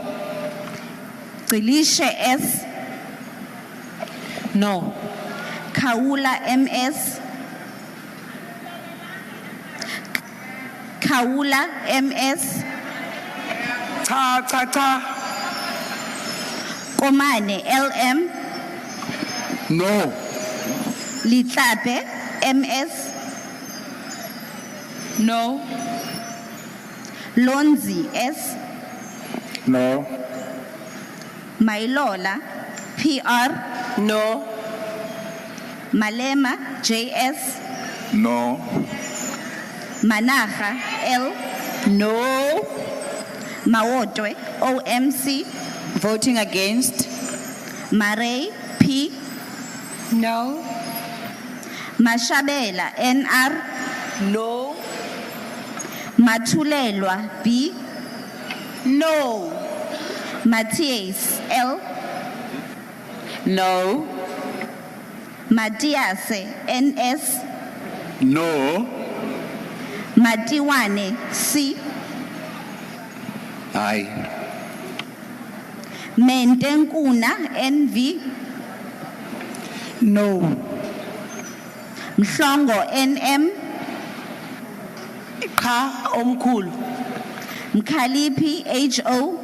Qilishe, S. No. Kaula, MS. Kaula, MS. Cha. Komane, LM. No. Litlape, MS. No. Lonzi, S. No. Mailola, PR. No. Malema, JS. No. Managa, L. No. Mawotwe, OMC. Voting against? Marey, P. No. Mashabela, NR. No. Matulelwa, B. No. Matthias, L. No. Matiase, NS. No. Matiwane, C. Aye. Mentenkuna, NV. No. Mhlongo, NM. Cha omkhulu. Mkhaliphi, HO.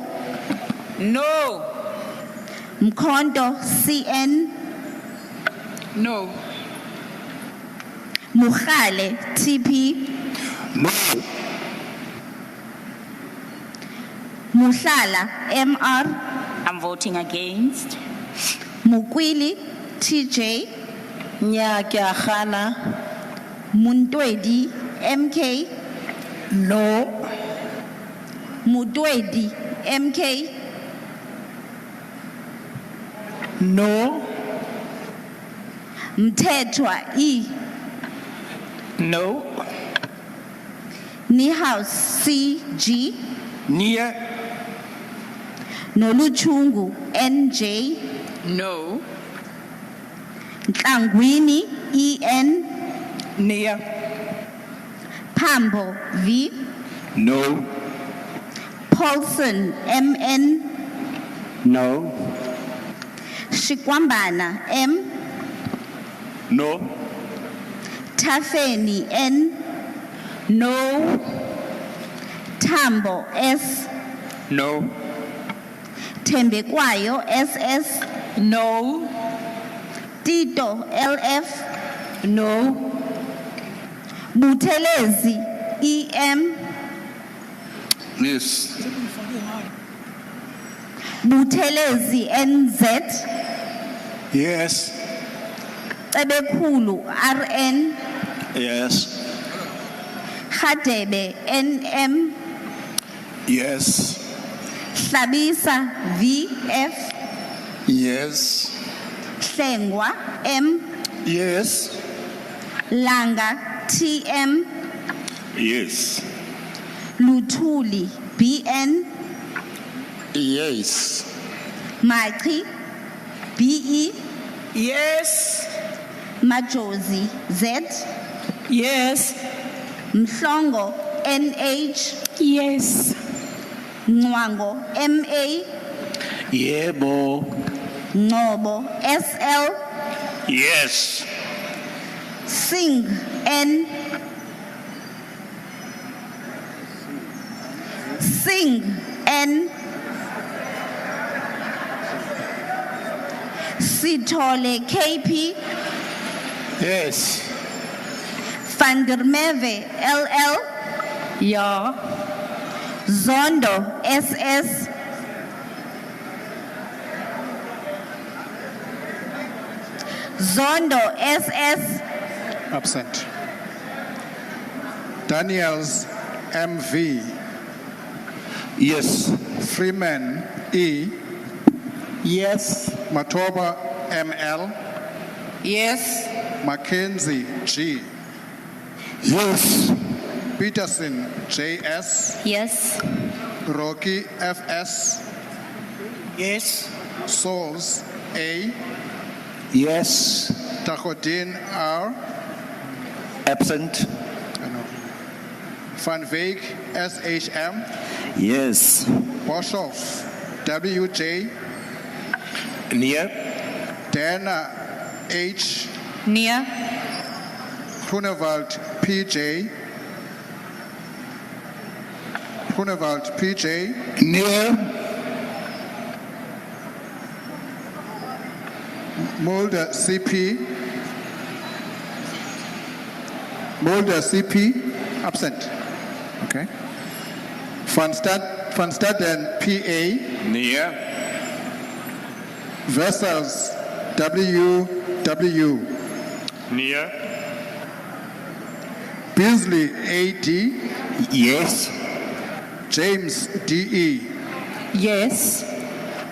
No. Mkondo CN, No. Mukhale TP, No. Muhlala MR, I'm voting against. Mukwili TJ, Nyakiahana. Muntwedi MK, No. Mutwedi MK, No. Mthethwa E, No. Nihouse CG, Near. Noluchungu NJ, No. Ntlangwini EN, Near. Pambo V, No. Paulson MN, No. Shikwambana M, No. Tafeni N, No. Tambo S, No. Tembekwayo SS, No. Tito LF, No. Buthelezi EM, Yes. Buthelezi NZ, Yes. Ebekhulu RN, Yes. Hadebe NM, Yes. Hlabisa VF, Yes. Hlengwa M, Yes. Langa TM, Yes. Luthuli BN, Yes. Machi BE, Yes. Majozi Z, Yes. Mhlongo NH, Yes. Nwango MA, Yebo. Ngobo SL, Yes. Singh N, Singh N, Sithole KP, Yes. Van der Merwe LL, Yeah. Zondo SS, Zondo SS, Absent. Daniels MV. Yes. Freeman E. Yes. Matoba ML. Yes. Mackenzie G. Yes. Peterson JS. Yes. Rocky FS. Yes. Souls A. Yes. Tachodin R. Absent. Van Veek SHM. Yes. Boshoff WJ. Near. Dana H. Near. Grunewald PJ. Grunewald PJ. Near. Mulder CP. Mulder CP. Absent. Okay. Van Staden PA. Near. Vessels WW. Near. Beasley AD. Yes. James DE. Yes.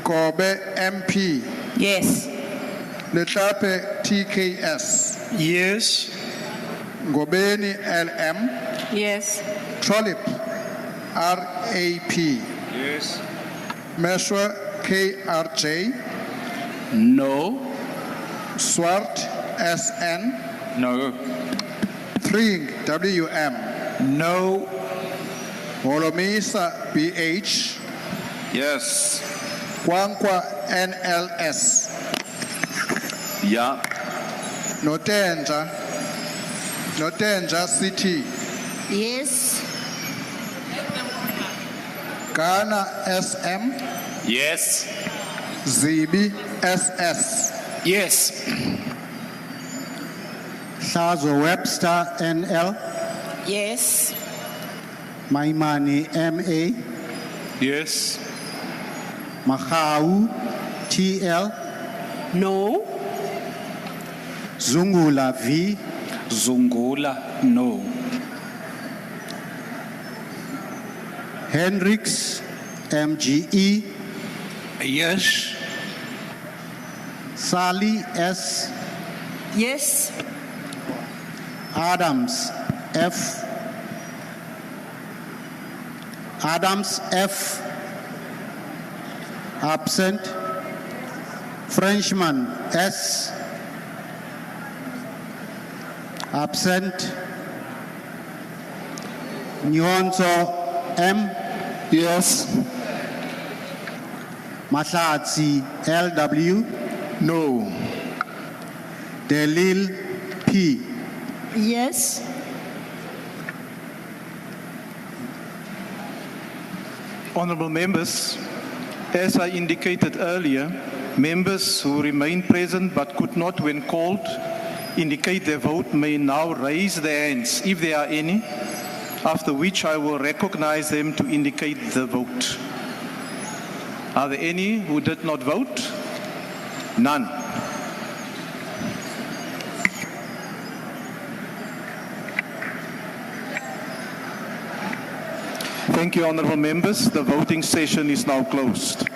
Kobe MP. Yes. Letlape TKS. Yes. Ngobeni LM. Yes. Trollip RAP. Yes. Meshwa KRJ. No. Swart SN. No. Thring WM. No. Holomisa BH. Yes. Kwankwa NLS. Yeah. Notenja CT. Yes. Ghana SM. Yes. Zibi SS. Yes. Shazo Webster NL. Yes. Maimani MA. Yes. Mahau TL. No. Zungula V. Zungula, no. Hendricks MGE. Yes. Sally S. Yes. Adams F. Adams F. Absent. Frenchman S. Absent. Nyonzo M. Yes. Mahlatsi LW. No. Delil P. Yes. Honourable members, as I indicated earlier, members who remain present but could not when called indicate their vote may now raise their hands if there are any, after which I will recognize them to indicate the vote. Are there any who did not vote? None. Thank you, honourable members. The voting session is now closed.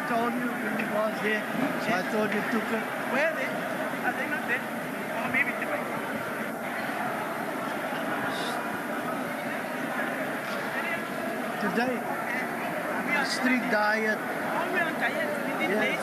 told you when he was there. So I thought you took it. Where are they? Are they not there? Or maybe they might. Today, strict diet. Yes,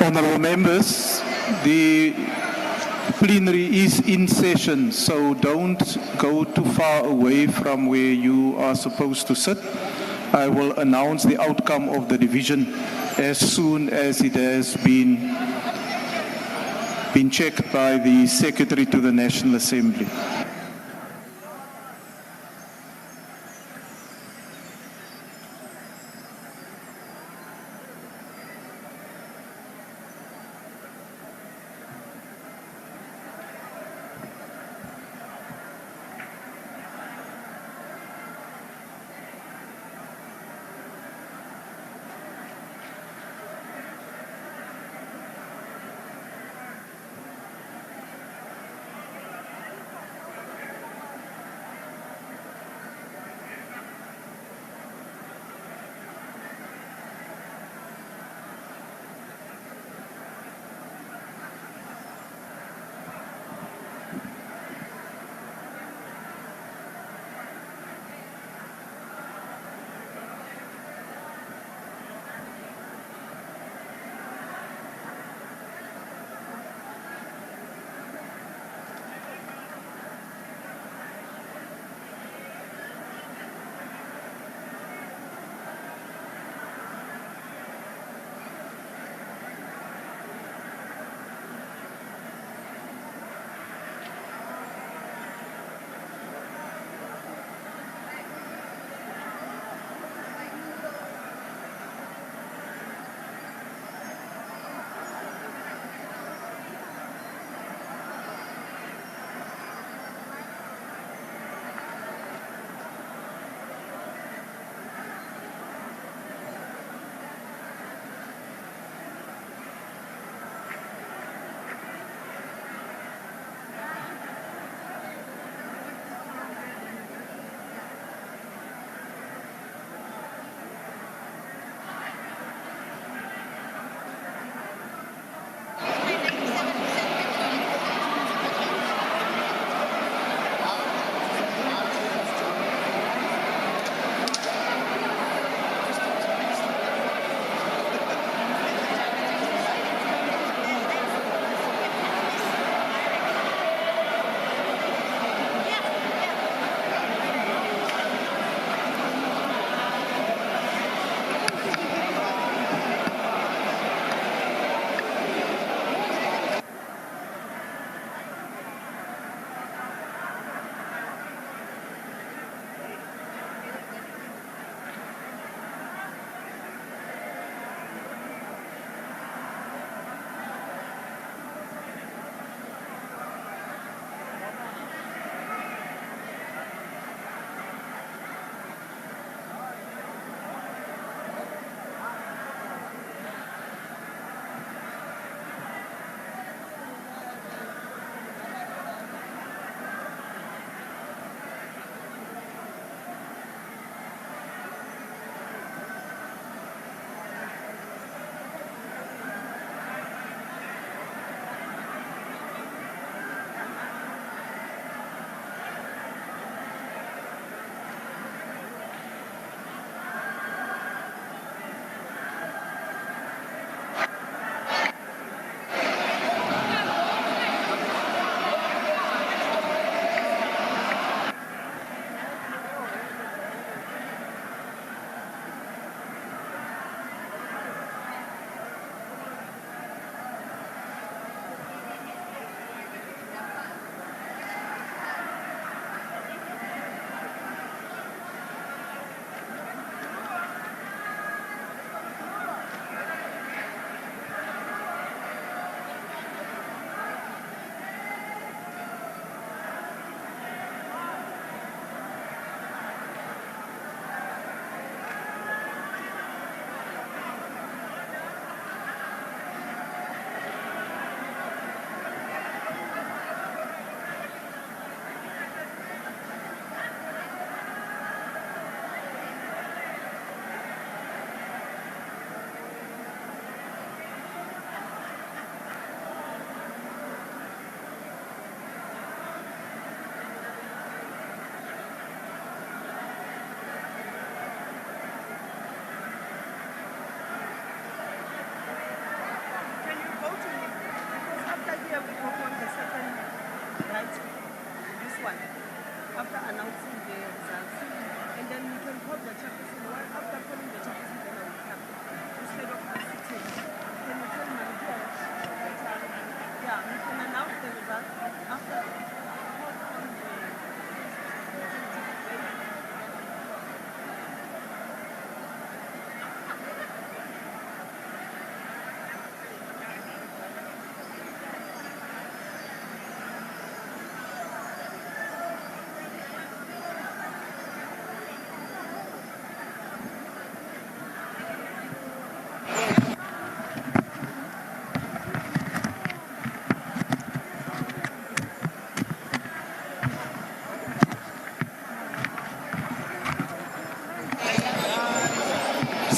Honourable members, the plenary is in session, so don't go too far away from where you are supposed to sit. I will announce the outcome of the division as soon as it has been checked by the Secretary to the National Assembly.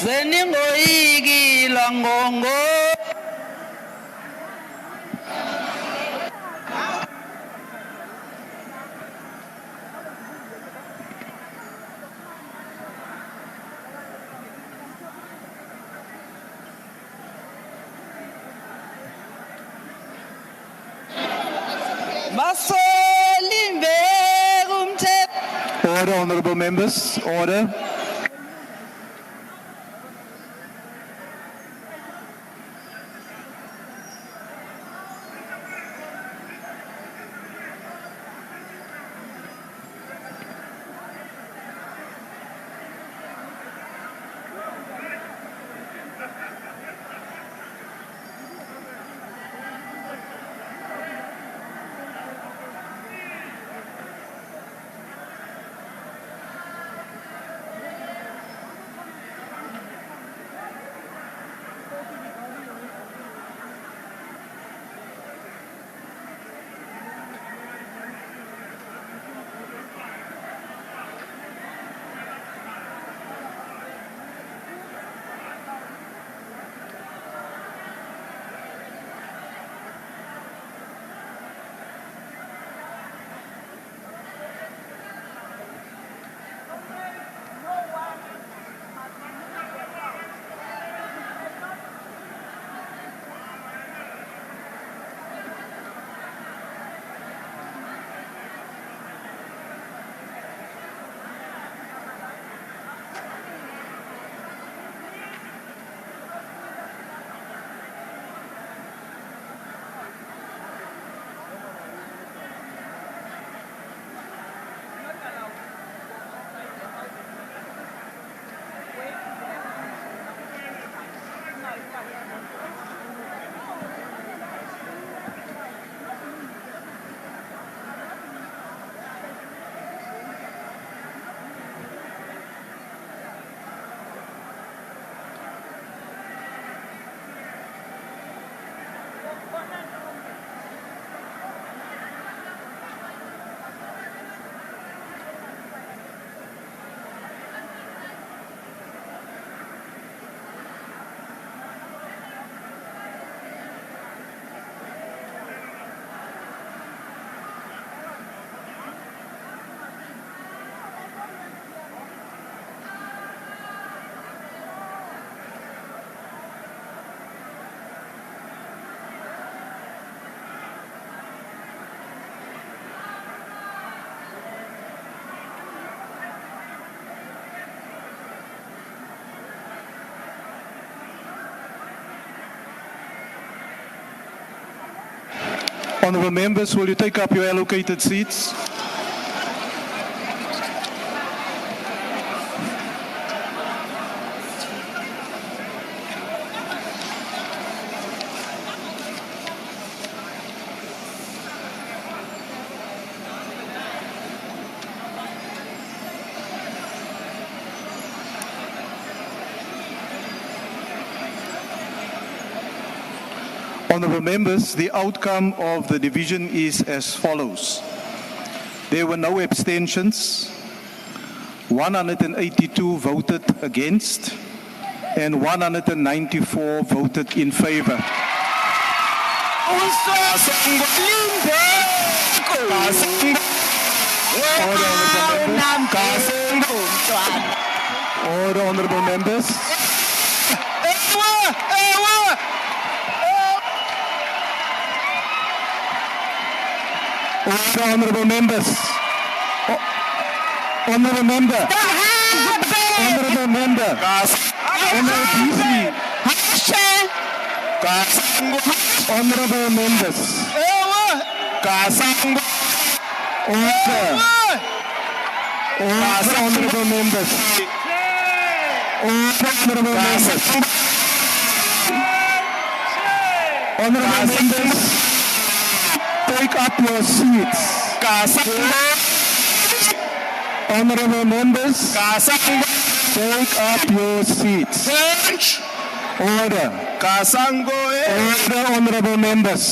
Seningoyiki langongo. Order, honorable members. Order. Honourable members, will you take up your allocated seats? Honourable members, the outcome of the division is as follows. There were no abstentions, 182 voted against, and 194 voted in favour. Order, honourable members. Order, honourable members. Honourable member. Honourable member. NLDC. Honourable members. Order. Order, honourable members. Order, honourable members. Honourable members. Take up your seats. Honourable members, take up your seats. Order. Order, honourable members.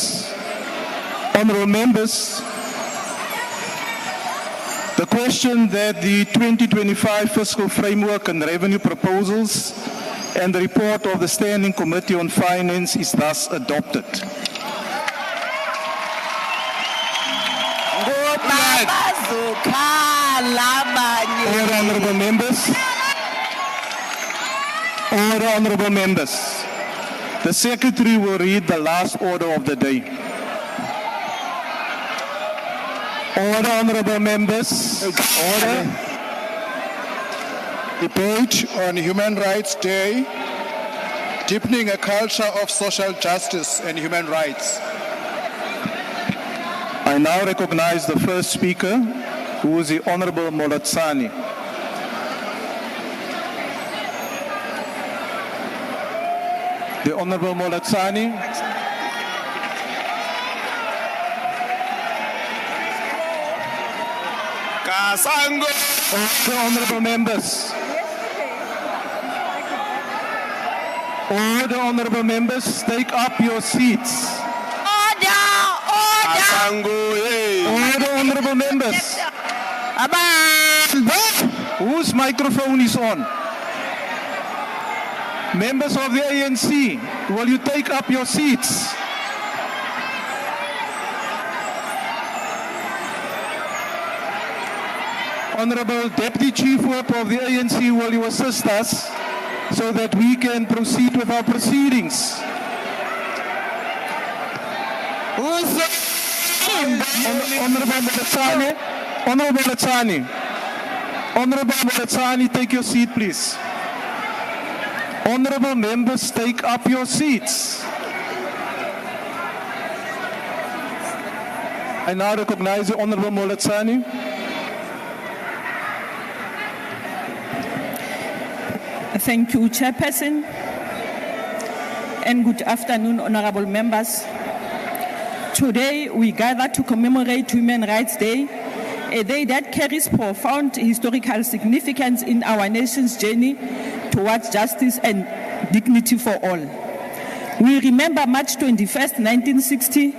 Honourable members, the question that the 2025 fiscal framework and revenue proposals And the report of the Standing Committee on Finance is thus adopted. All honorable members. All honorable members. The Secretary will read the last order of the day. Order, honorable members. Order. Debate on Human Rights Day, deepening a culture of social justice and human rights. I now recognize the first speaker, who is the Honorable Molatsani. The Honorable Molatsani. Kasango. The honorable members. All the honorable members, take up your seats. All the honorable members. Whose microphone is on? Members of the ANC, will you take up your seats? Honorable Deputy Chief Whip of the ANC, will you assist us so that we can proceed with our proceedings? Honorable Molatsani, Honorable Molatsani, Honorable Molatsani, take your seat, please. Honorable members, take up your seats. I now recognize the Honorable Molatsani. Thank you, Chairperson, and good afternoon, honorable members. Today, we gather to commemorate Human Rights Day, a day that carries profound historical significance in our nation's journey towards justice and dignity for all. We remember March 21st, 1960,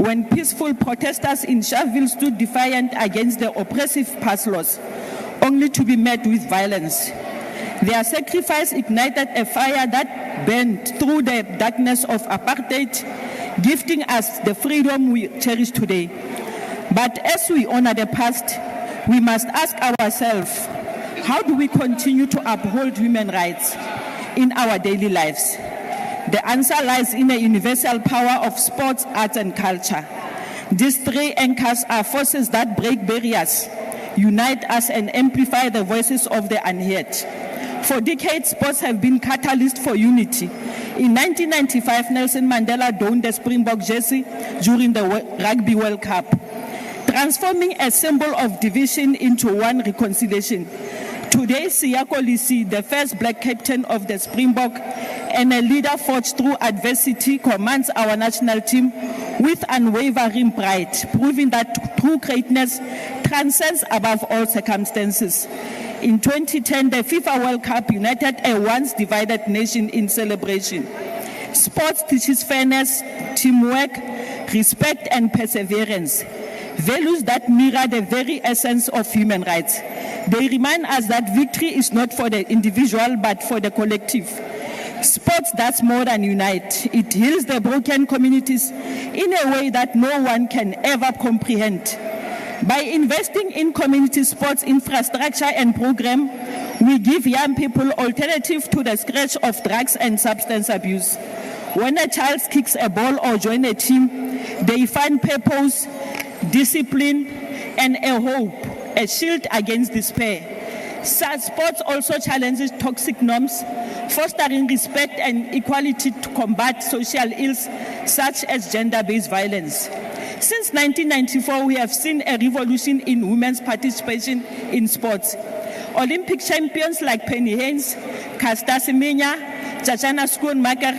when peaceful protesters in Sharpeville stood defiant against the oppressive pass laws, only to be met with violence. Their sacrifice ignited a fire that burned through the darkness of apartheid, gifting us the freedom we cherish today. But as we honor the past, we must ask ourselves, how do we continue to uphold human rights in our daily lives? The answer lies in a universal power of sports, arts, and culture. These three anchors are forces that break barriers, unite us, and amplify the voices of the unheard. For decades, sports have been catalyst for unity. In 1995, Nelson Mandela donned the Springbok jersey during the Rugby World Cup, transforming a symbol of division into one reconciliation. Today, Siya Kolisi, the first black captain of the Springbok and a leader forged through adversity, commands our national team with unwavering pride, proving that true greatness transcends above all circumstances. In 2010, the FIFA World Cup united a once divided nation in celebration. Sports teaches fairness, teamwork, respect, and perseverance, values that mirror the very essence of human rights. They remind us that victory is not for the individual, but for the collective. Sports does more than unite. It heals the broken communities in a way that no one can ever comprehend. By investing in community sports infrastructure and program, we give young people alternative to the scourge of drugs and substance abuse. When a child kicks a ball or joins a team, they find purpose, discipline, and a hope, a shield against despair. Such sports also challenges toxic norms, fostering respect and equality to combat social ills such as gender-based violence. Since 1994, we have seen a revolution in women's participation in sports. Olympic champions like Penny Haynes, Caster Semenya, Chachana Schoonmaker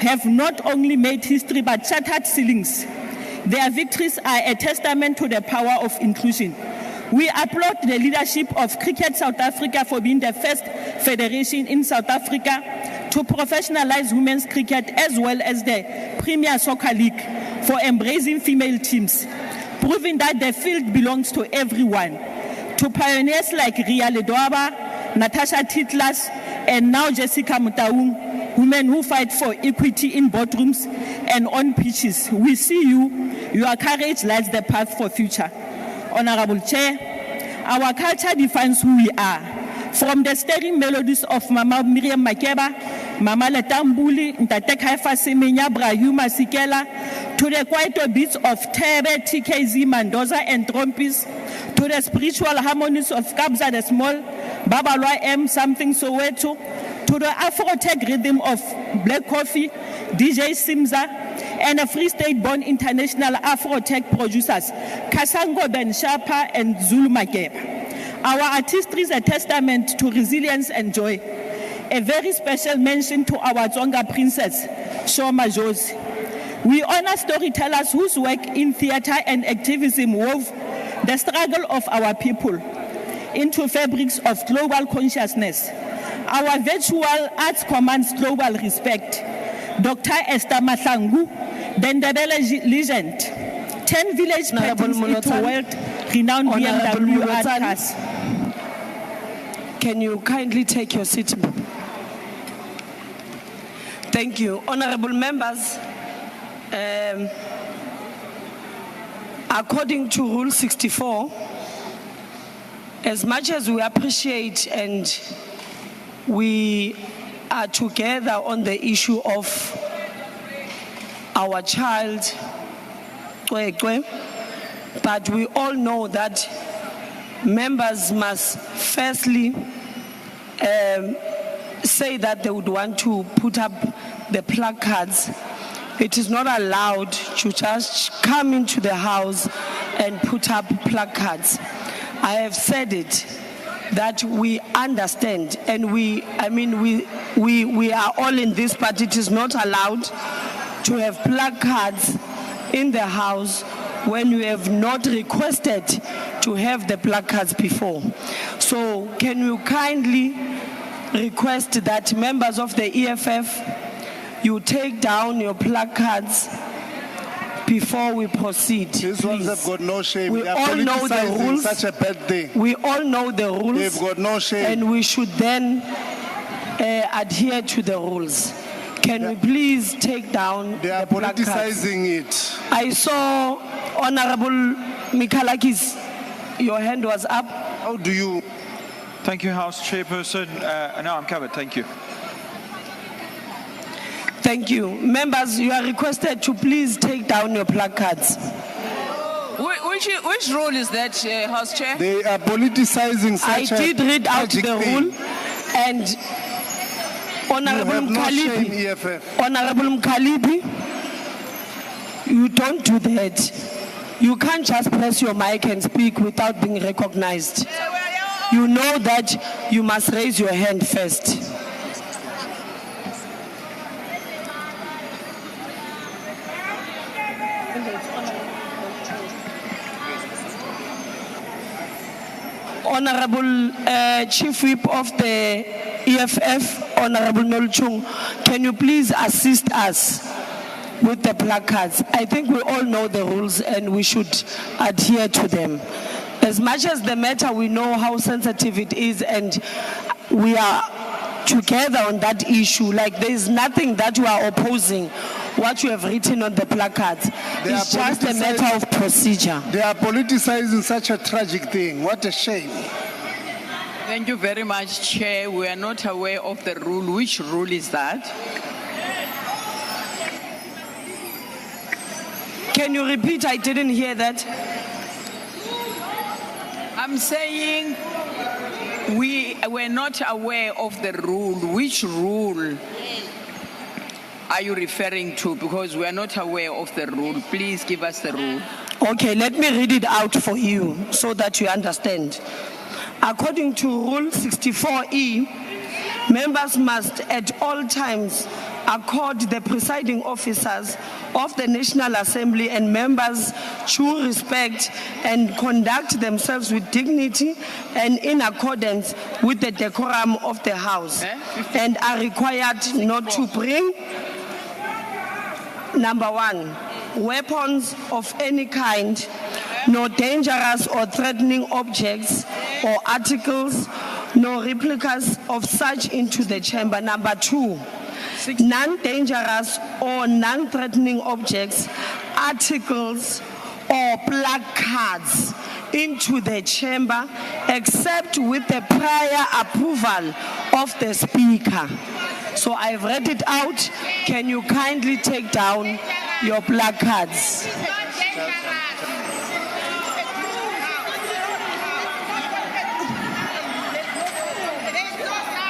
have not only made history but shattered ceilings. Their victories are a testament to the power of inclusion. We applaud the leadership of Cricket South Africa for being the first federation in South Africa to professionalize women's cricket, as well as the Premier Soccer League for embracing female teams, proving that the field belongs to everyone. To pioneers like Ria Ledwaba, Natasha Titlas, and now Jessica Mutaung, women who fight for equity in boardrooms and on pitches. We see you. Your courage lights the path for future. Honorable Chair, our culture defines who we are. From the stirring melodies of Mama Miriam Makeba, Mama Letambuli, Ntate Kaifa Semenya, Brahuma Sikela, to the quieter beats of Tebe, TKZ, Mendoza, and Trompis, to the spiritual harmonies of Kabza the Small, Babalwa M, Something Soweto, to the Afro-tech rhythm of Black Coffee, DJ Simza, and a Free State-born international Afro-tech producers, Kasango Ben Shapa and Zulu Makeba. Our artistry is a testament to resilience and joy. A very special mention to our Tsonga princess, Shoma Josi. We honor storytellers whose work in theater and activism wove the struggle of our people into fabrics of global consciousness. Our virtual arts commands global respect. Dr. Esther Mahlangu, the Ndebele legend, 10 village patents into world-renowned BMW art cars. Can you kindly take your seat? Thank you. Honorable members, according to Rule 64, as much as we appreciate and we are together on the issue of our child, but we all know that members must firstly say that they would want to put up the placards. It is not allowed to just come into the house and put up placards. I have said it, that we understand, and we are all in this, but it is not allowed to have placards in the house when you have not requested to have the placards before. So can you kindly request that members of the EFF, you take down your placards before we proceed. These ones have got no shame. We all know the rules. Such a bad thing. We all know the rules. They've got no shame. And we should then adhere to the rules. Can we please take down They are the placards? politicizing it. I saw Honorable Mikalakis, your hand was up. How do you? Thank you, House Chairperson. No, I'm covered. Thank you. Thank you. Members, you are requested to please take down your placards. Which rule is that, House Chair? They are politicizing such I did read out the thing. rule, and Honorable no shame, Mkalibi, EFF. Honorable Mkalibi, you don't do that. You can't just press your mic and speak without being recognized. You know that you must raise your hand first. Honorable Chief Whip of the EFF, Honorable Nolchung, can you please assist us with the placards? I think we all know the rules and we should adhere to them. As much as the matter, we know how sensitive it is, and we are together on that issue. Like, there is nothing that you are opposing what you have written on the placards. It's just a matter of procedure. They are politicizing such a tragic thing. What a shame. Thank you very much, Chair. We are not aware of the rule. Which rule is that? Can you repeat? I didn't hear that. I'm saying we were not aware of the rule. Which rule are you referring to? Because we are not aware of the rule. Please give us the rule. Okay, let me read it out for you so that you understand. According to Rule 64E, members must at all times accord the presiding officers of the National Assembly and members due respect and conduct themselves with dignity and in accordance with the decorum of the House, and are required not to bring, number one, weapons of any kind, nor dangerous or threatening objects or articles, No replicas of such into the chamber. Number 2, non-dangerous or non-threatening objects, articles or placards into the chamber except with the prior approval of the speaker. So I've read it out. Can you kindly take down your placards?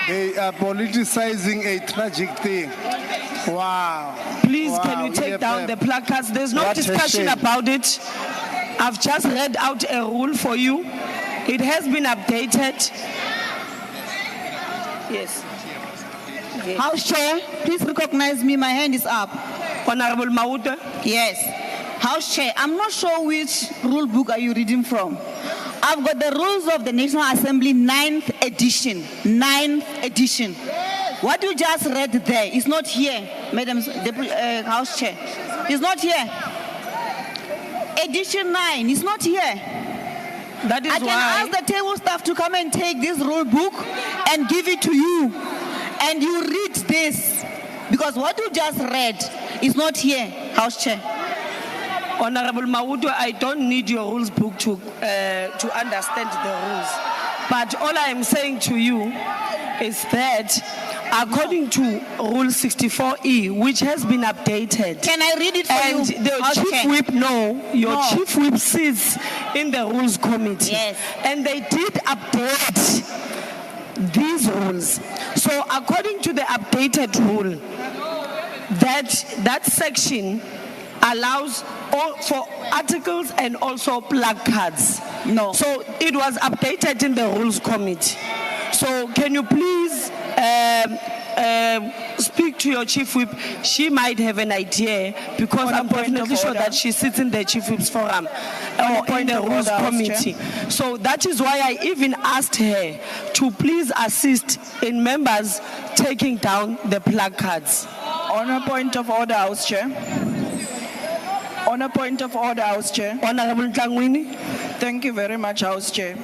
They are politicizing a tragic thing. Wow. Please, Wow. can you take Yep, down yep. the placards? There's no What a discussion shame. about it. I've just read out a rule for you. It has been updated. Yes. House Chair, please recognize me. My hand is up. Honorable Mauta? Yes. House Chair, I'm not sure which rule book are you reading from. I've got the rules of the National Assembly 9th edition. 9th edition. What you just read there is not here, Madam House Chair. It's not here. Edition 9 is not here. That is I can why ask the table staff to come and take this rule book and give it to you. And you read this. Because what you just read is not here, House Chair. Honorable Mauto, I don't need your rules book to understand the rules. But all I am saying to you is that according to Rule 64E, which has been updated. Can I read it for and you? the House chief Chair? whip, your No. chief whip sits in the rules committee. Yes. And they did update these rules. So according to the updated rule, that section allows all for articles and also placards. No. So it was updated in the rules committee. So can you please speak to your chief whip? She might have an idea because I'm definitely sure that she sits in the chief whip's forum or in the rules committee. So that is why I even asked her to please assist in members taking down the placards. On a point of order, House Chair. On a point of order, House Chair. Honorable Tlangwini. Thank you very much, House Chair.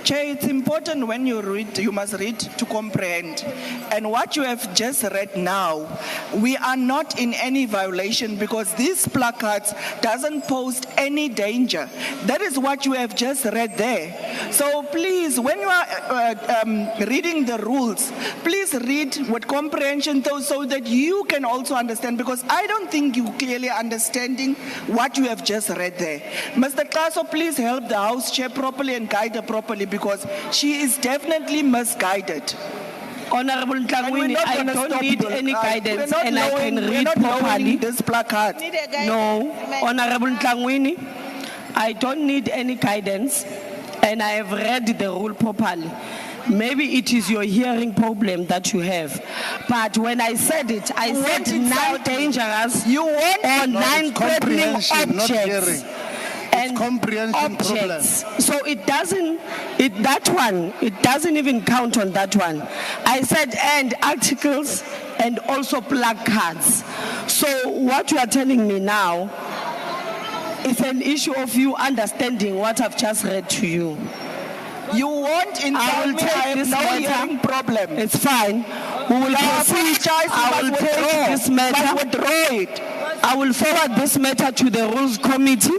Chair, it's important when you read, you must read to comprehend. And what you have just read now, we are not in any violation because these placards doesn't pose any danger. That is what you have just read there. So please, when you are reading the rules, please read with comprehension so that you can also understand, because I don't think you clearly understanding what you have just read there. Mr. Klaso, please help the House Chair properly and guide her properly, because she is definitely misguided. Honorable Tlangwini, I don't need any guidance and I can read properly. This placard. No, Honorable Tlangwini, I don't need any guidance and I have read the rule properly. Maybe it is your hearing problem that you have. But when I said it, I said non-dangerous or non-threatening objects. And comprehension objects. So it doesn't even count on that one. I said and articles and also placards. So what you are telling me now is an issue of you understanding what I've just read to you. You won't insult me. I have no hearing problem. It's fine. We will proceed. I will take this matter. I will forward this matter to the Rules Committee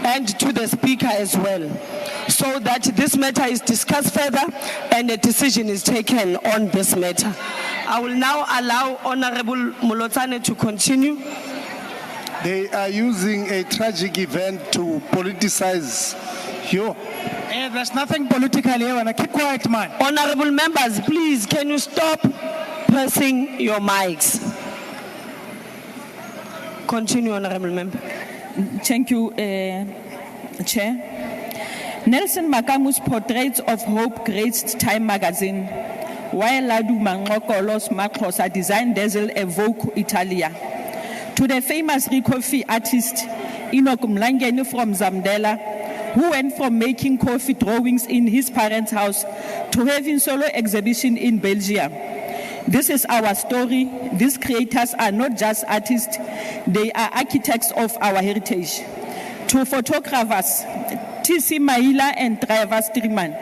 and to the Speaker as well, so that this matter is discussed further and a decision is taken on this matter. I will now allow Honorable Molotsane to continue. They are using a tragic event to politicize you. There's nothing political here. Keep quiet, man. Honorable members, please, can you stop pressing your mics? Continue, Honorable Member. Thank you, Chair. Nelson Makamu's Portraits of Hope graced Time magazine, while Ladu Mangokolo's Makrosa designed Dazzle evoke Italia. To the famous Ricofi artist Enoch Mlangeni from Zamdela, who went from making coffee drawings in his parents' house to having solo exhibition in Belgium. This is our story. These creators are not just artists, they are architects of our heritage. To photographers, T.C. Mahila and Driver Striman,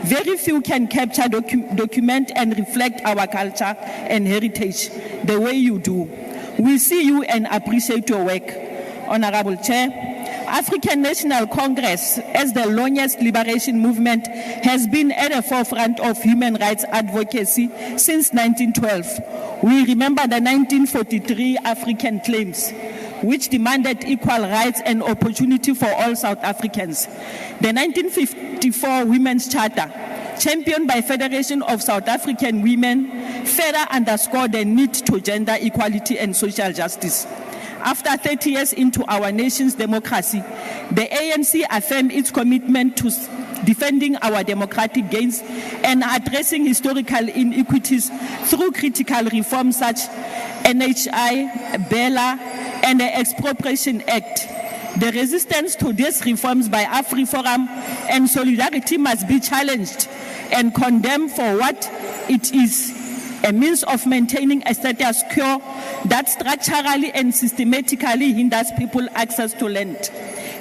Very few can capture, document, and reflect our culture and heritage the way you do. We see you and appreciate your work. Honorable Chair, African National Congress, as the longest liberation movement, has been at the forefront of human rights advocacy since 1912. We remember the 1943 African claims, which demanded equal rights and opportunity for all South Africans. The 1954 Women's Charter, championed by Federation of South African Women, further underscored the need to gender equality and social justice. After 30 years into our nation's democracy, the ANC affirmed its commitment to defending our democratic gains and addressing historical inequities through critical reforms such NHI, BELA, and the Expropriation Act. The resistance to these reforms by AfriForum and Solidarity must be challenged and condemned for what it is, a means of maintaining a status quo that structurally and systematically hinders people's access to land,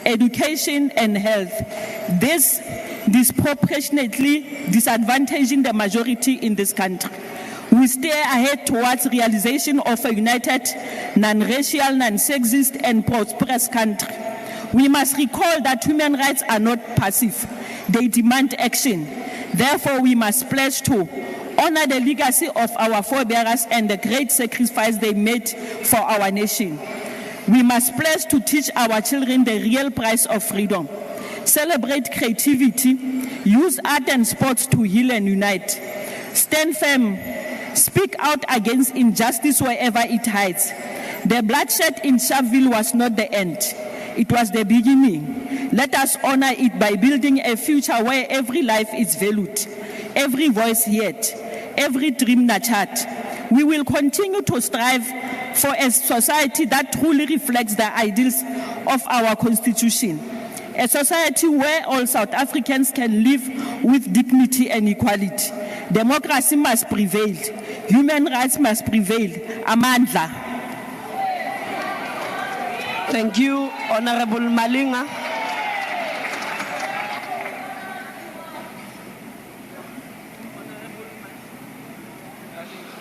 education, and health. This disproportionately disadvantaging the majority in this country. We stare ahead towards realization of a united, non-racial, non-sexist, and prosperous country. We must recall that human rights are not passive. They demand action. Therefore, we must pledge to honor the legacy of our forebears and the great sacrifice they made for our nation. We must pledge to teach our children the real price of freedom. Celebrate creativity, use art and sports to heal and unite. Stand firm, speak out against injustice wherever it hides. The bloodshed in Sharpeville was not the end, it was the beginning. Let us honor it by building a future where every life is valued, every voice heard, every dream nurtured. We will continue to strive for a society that truly reflects the ideals of our Constitution. A society where all South Africans can live with dignity and equality. Democracy must prevail. Human rights must prevail. Amandla. Thank you, Honorable Malinga.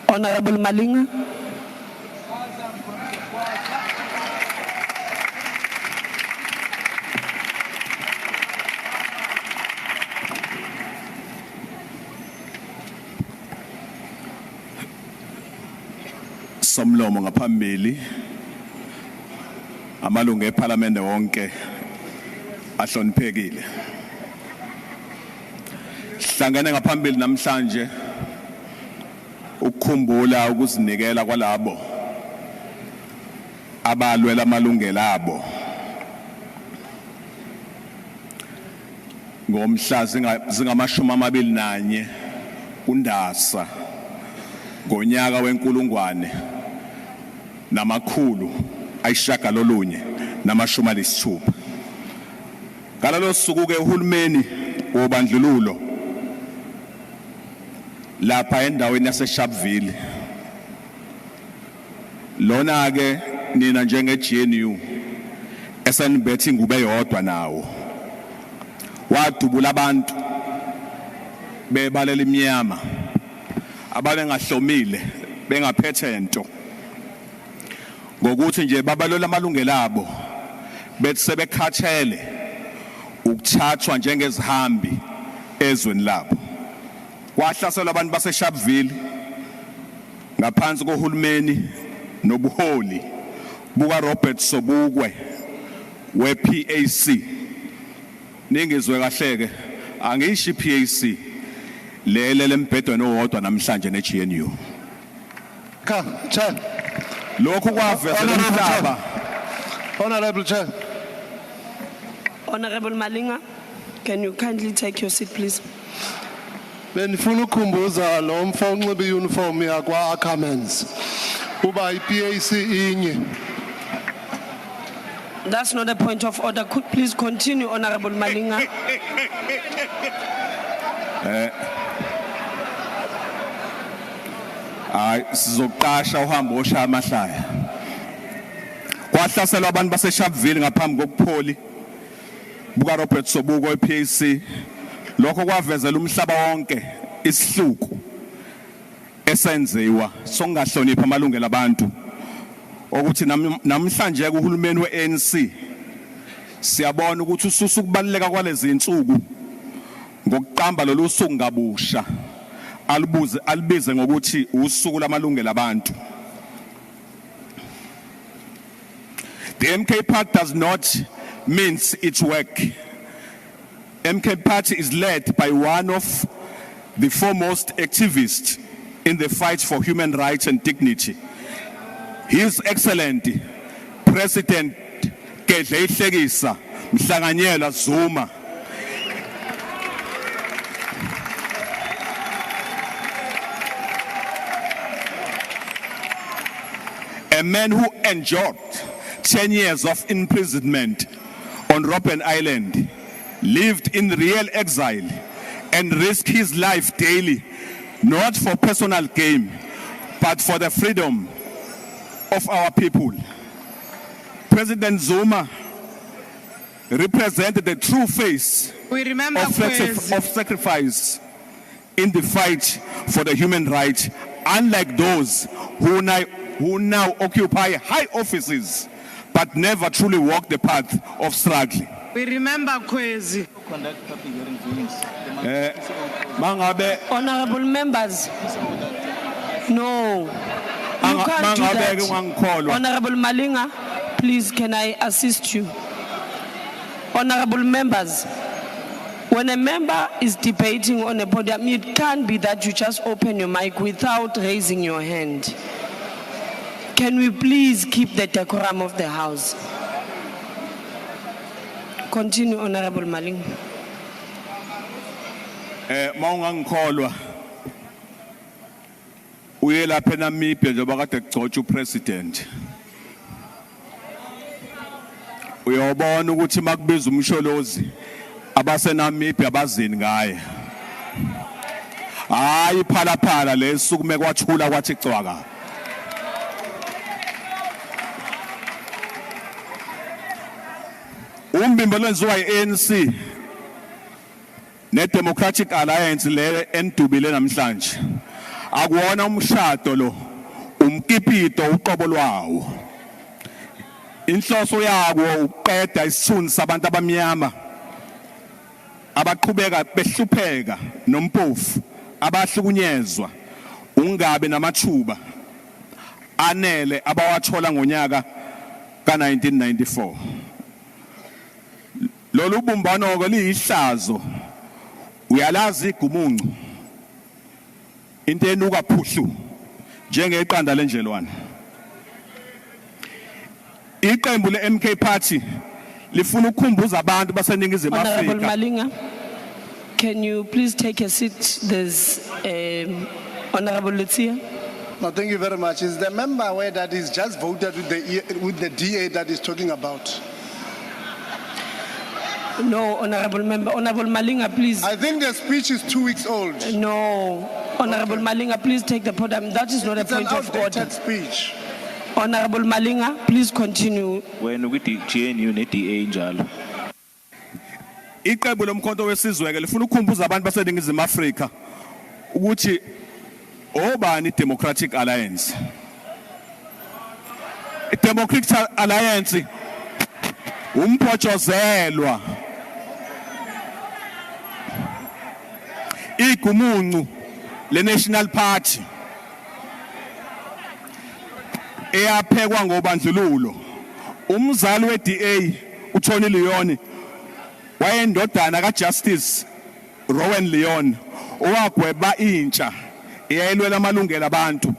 Honorable Malinga. Somlomo ngaphambili amalungu eParliament wonke ahloniphekile. Sihlangene ngaphambili namhlanje ukukhumbula ukuzinikela kwalabo abalwela amalungelo abo ngomhla zingama-21 kuNdasa ngonyaka wenkulungwane namakhulu ayishagalolunye nama-60. Ngalolo suku ke uhulumeni wobandlululo lapha endaweni yaseSharpeville lona ke nina njenge-GNU esenibethi ngube yodwa nawo wadubula abantu bebalela imnyama ababengahlomile bengaphethe into ngokuthi nje babalola amalungelo abo bethi sebekhathele ukuthathwa njengezihambi ezweni labo. Kwahlaselwa abantu baseSharpeville ngaphansi kohulumeni nobuholi buka Robert Sobukwe we-PAC. Ningizwe kahleke angisho i-PAC lele lembhedweni owodwa namhlanje ne-GNU. Chair. Lokhu kwavezela umhlaba. Honorable Chair. Honorable Malinga, can you kindly take your seat, please? Benifuna ukukhumbuza lo mfo onxibe uniform yakwa Ackermans uba iPAC inye. That's not a point of order. Could please continue, Honorable Malinga. Sizoqasha uhambo oshaya amahlaya. Kwahlaselwa abantu baseSharpeville ngaphambi kokupholi buka Robert Sobukwe we-PAC lokho kwavezela umhlaba wonke isihluku esenziwa songahlonipha amalungelo abantu ukuthi namhlanje kuhulumeni weANC siyabona ukuthi ususu kubaleka kwalezi insuku ngokuqamba lolu suku ngabusha alibize ngokuthi usuku lamalungelo abantu. The MK Party does not mince its work. MK Party is led by one of the foremost activists in the fight for human rights and dignity. His Excellency President Gedle Mhlanganyela Zuma. A man who endured 10 years of imprisonment on Robben Island, lived in real exile, and risked his life daily, not for personal gain, but for the freedom of our people. President Zuma represented the true face of sacrifice in the fight for the human rights, unlike those who now occupy high offices but never truly walk the path of struggle. We remember Kwezi. Honorable members, no, you can't do that. Honorable Malinga, please, can I assist you? Honorable members, when a member is debating on a podium, it can't be that you just open your mic without raising your hand. Can we please keep the decorum of the House? Continue, Honorable Maling. Mawungangikholwa uye lapha eNamibia njengoba kade kugcotshwa upresident. Uyobona ukuthi makubiza umsholozi abaseNamibia abazini ngaye. Hayi phalaphala lesukume kwathula kwathi cwaka. Umbimbo lwenziwa iANC neDemocratic Alliance le endubile namhlanje akuwona umshado lo umkipito uqobo lwawo. Inhloso yawo uqeda isithunzi sabantu abamnyama abaqhubeka behlupheka nompofu abahlukunyezwa ungabe namathuba anele abawathola ngonyaka ka1994. Lolu bumbano ke liyihlazo uyalazi igumuncu into enuka phuhlu njengeqanda lenjelwane. Iqembu leMK Party lifuna ukukhumbuza abantu baseningizimu Afrika. Honorable Malinga, can you please take a seat? There's Honorable Lucia. No, thank you very much. Is the member aware that he's just voted with the DA that he's talking about? No, Honorable Member. Honorable Malinga, please. I think the speech is 2 weeks old. No. Honorable Malinga, please take the podium. That is not a point of order. It's an outdated speech. Honorable Malinga, please continue. When we GNU ne-DA njalo. Iqembu lomkhonto wesizwe ke lifuna ukukhumbuza abantu baseningizimu Afrika ukuthi obani Democratic Alliance. Democratic Alliance umphotshozelwa igumuncu le-National Party eyaphekwa ngobandlululo. Umzali we-DA uTony Leon wayendodana kaJustice Rowan Leon owagweba intsha eyayilwela amalungelo abantu.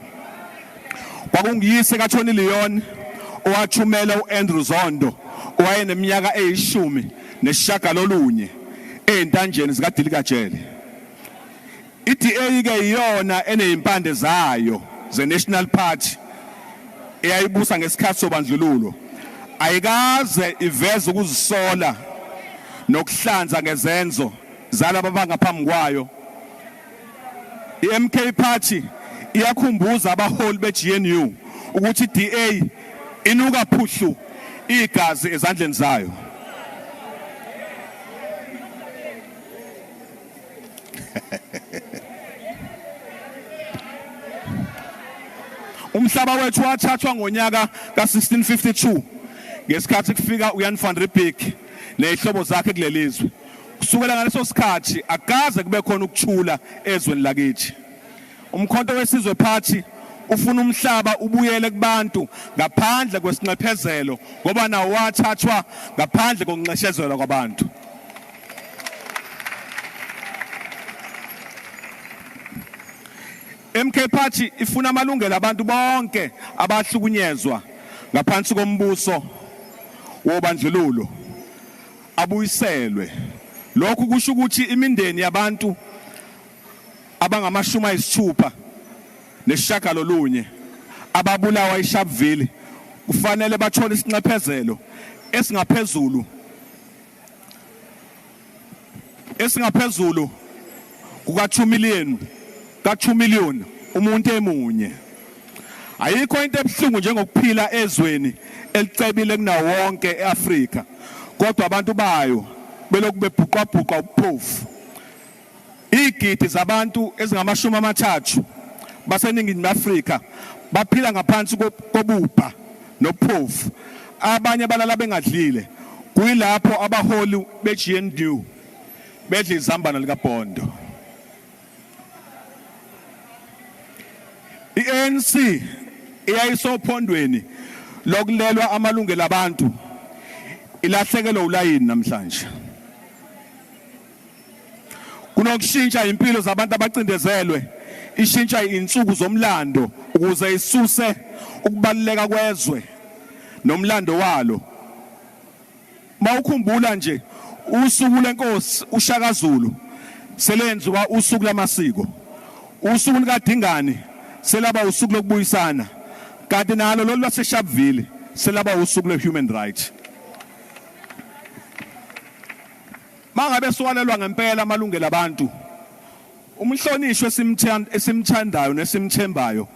Kwakungiyise kaTony Leon owathumela uAndrew Zondo owayeneminyaka eyishumi ey'ntanjeni zikaDilikajele. iDA ke iyona enezimpande zayo ze-National Party eyayibusa ngesikhathi sobandlululo. Ayikaze iveze ukuzisola nokuhlanza ngezenzo zalabo abangaphambi kwayo. iMK Party iyakhumbuza abaholi beGNU ukuthi iDA inuka phuhlu igazi ezandleni zayo. Umhlaba wethu wathathwa ngonyaka ka1652 ngesikhathi kufika uYan van Riebeeck nezihlobo zakhe kulelizwe. Kusukela ngaleso sikhathi akaze kube khona ukuthula ezweni lakithi. Umkhonto wesizwe party ufuna umhlaba ubuyele kubantu ngaphandle kwesinxephezelo ngoba nawo wathathwa ngaphandle kokunxeshezelwa kwabantu. MK Party ifuna amalungelo abantu bonke abahlukunyezwa ngaphansi kombuso wobandlululo abuyiselwe. Lokhu kusho ukuthi imindeni yabantu abangamashumi ayisithupha nesishagalolunye ababulawa eSharpeville kufanele bathole isinxephezelo esingaphezulu kuka2 million umuntu emunye. Ayikho into ebuhlungu njengokuphila ezweni elicebile kunawo wonke eAfrika kodwa abantu bayo belokhu bebhuqabhuqa ubuphofu. Igidi zabantu ezingamashumi amathathu baseningizimu Afrika baphila ngaphansi kobupha nophofu. Abanye balala bengadlile kuyilapho abaholi beGNU bedla izambana likaBhondo. iANC eyayisophondweni lokulelwa amalungelo abantu ilahlekelwe ulayini namhlanje. Kunokushintsha impilo zabantu abacindezelwe, ishintsha insuku zomlando ukuze isuse ukubaluleka kwezwe nomlando walo. Mawukhumbula nje usuku lenkosi uShaka Zulu selenziwa usuku lamasiko. Usuku likaDingane selaba usuku lokubuyisana. Kanti nalo lolu lwaseSharpeville selaba usuku lwehuman rights. Mangabe siwalelwa ngempela amalungelo abantu, umhlonishwe esimthandayo nesimthembayo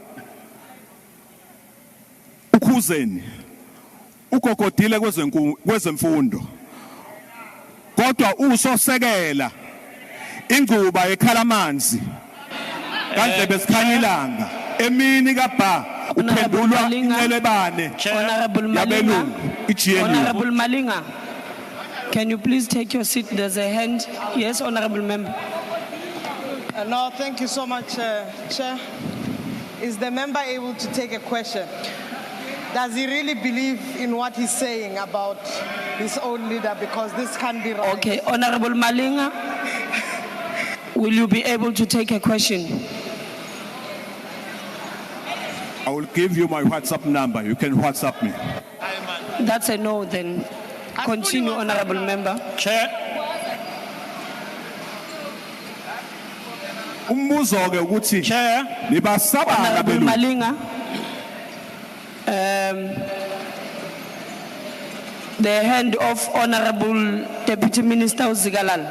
ukhuzeni ugogodile kwezemfundo kodwa usosekela ingcuba ekhalamanzi kandlebe sikhanyilanga emini kaBha uphendulwa inelebane yabelungu iGNU. Honorable Malinga, can you please take your seat? There's a hand. Yes, Honorable Member. No, thank you so much, Chair. Is the member able to take a question? Does he really believe in what he's saying about his own leader? Because this can't be right. Okay, Honorable Malinga, will you be able to take a question? I will give you my WhatsApp number. You can WhatsApp me. That's a no then. Continue, Honorable Member. Chair. Umbuzo ke ukuthi Chair libasaba Honorable Malinga. The hand of Honorable Deputy Minister Uzigalal.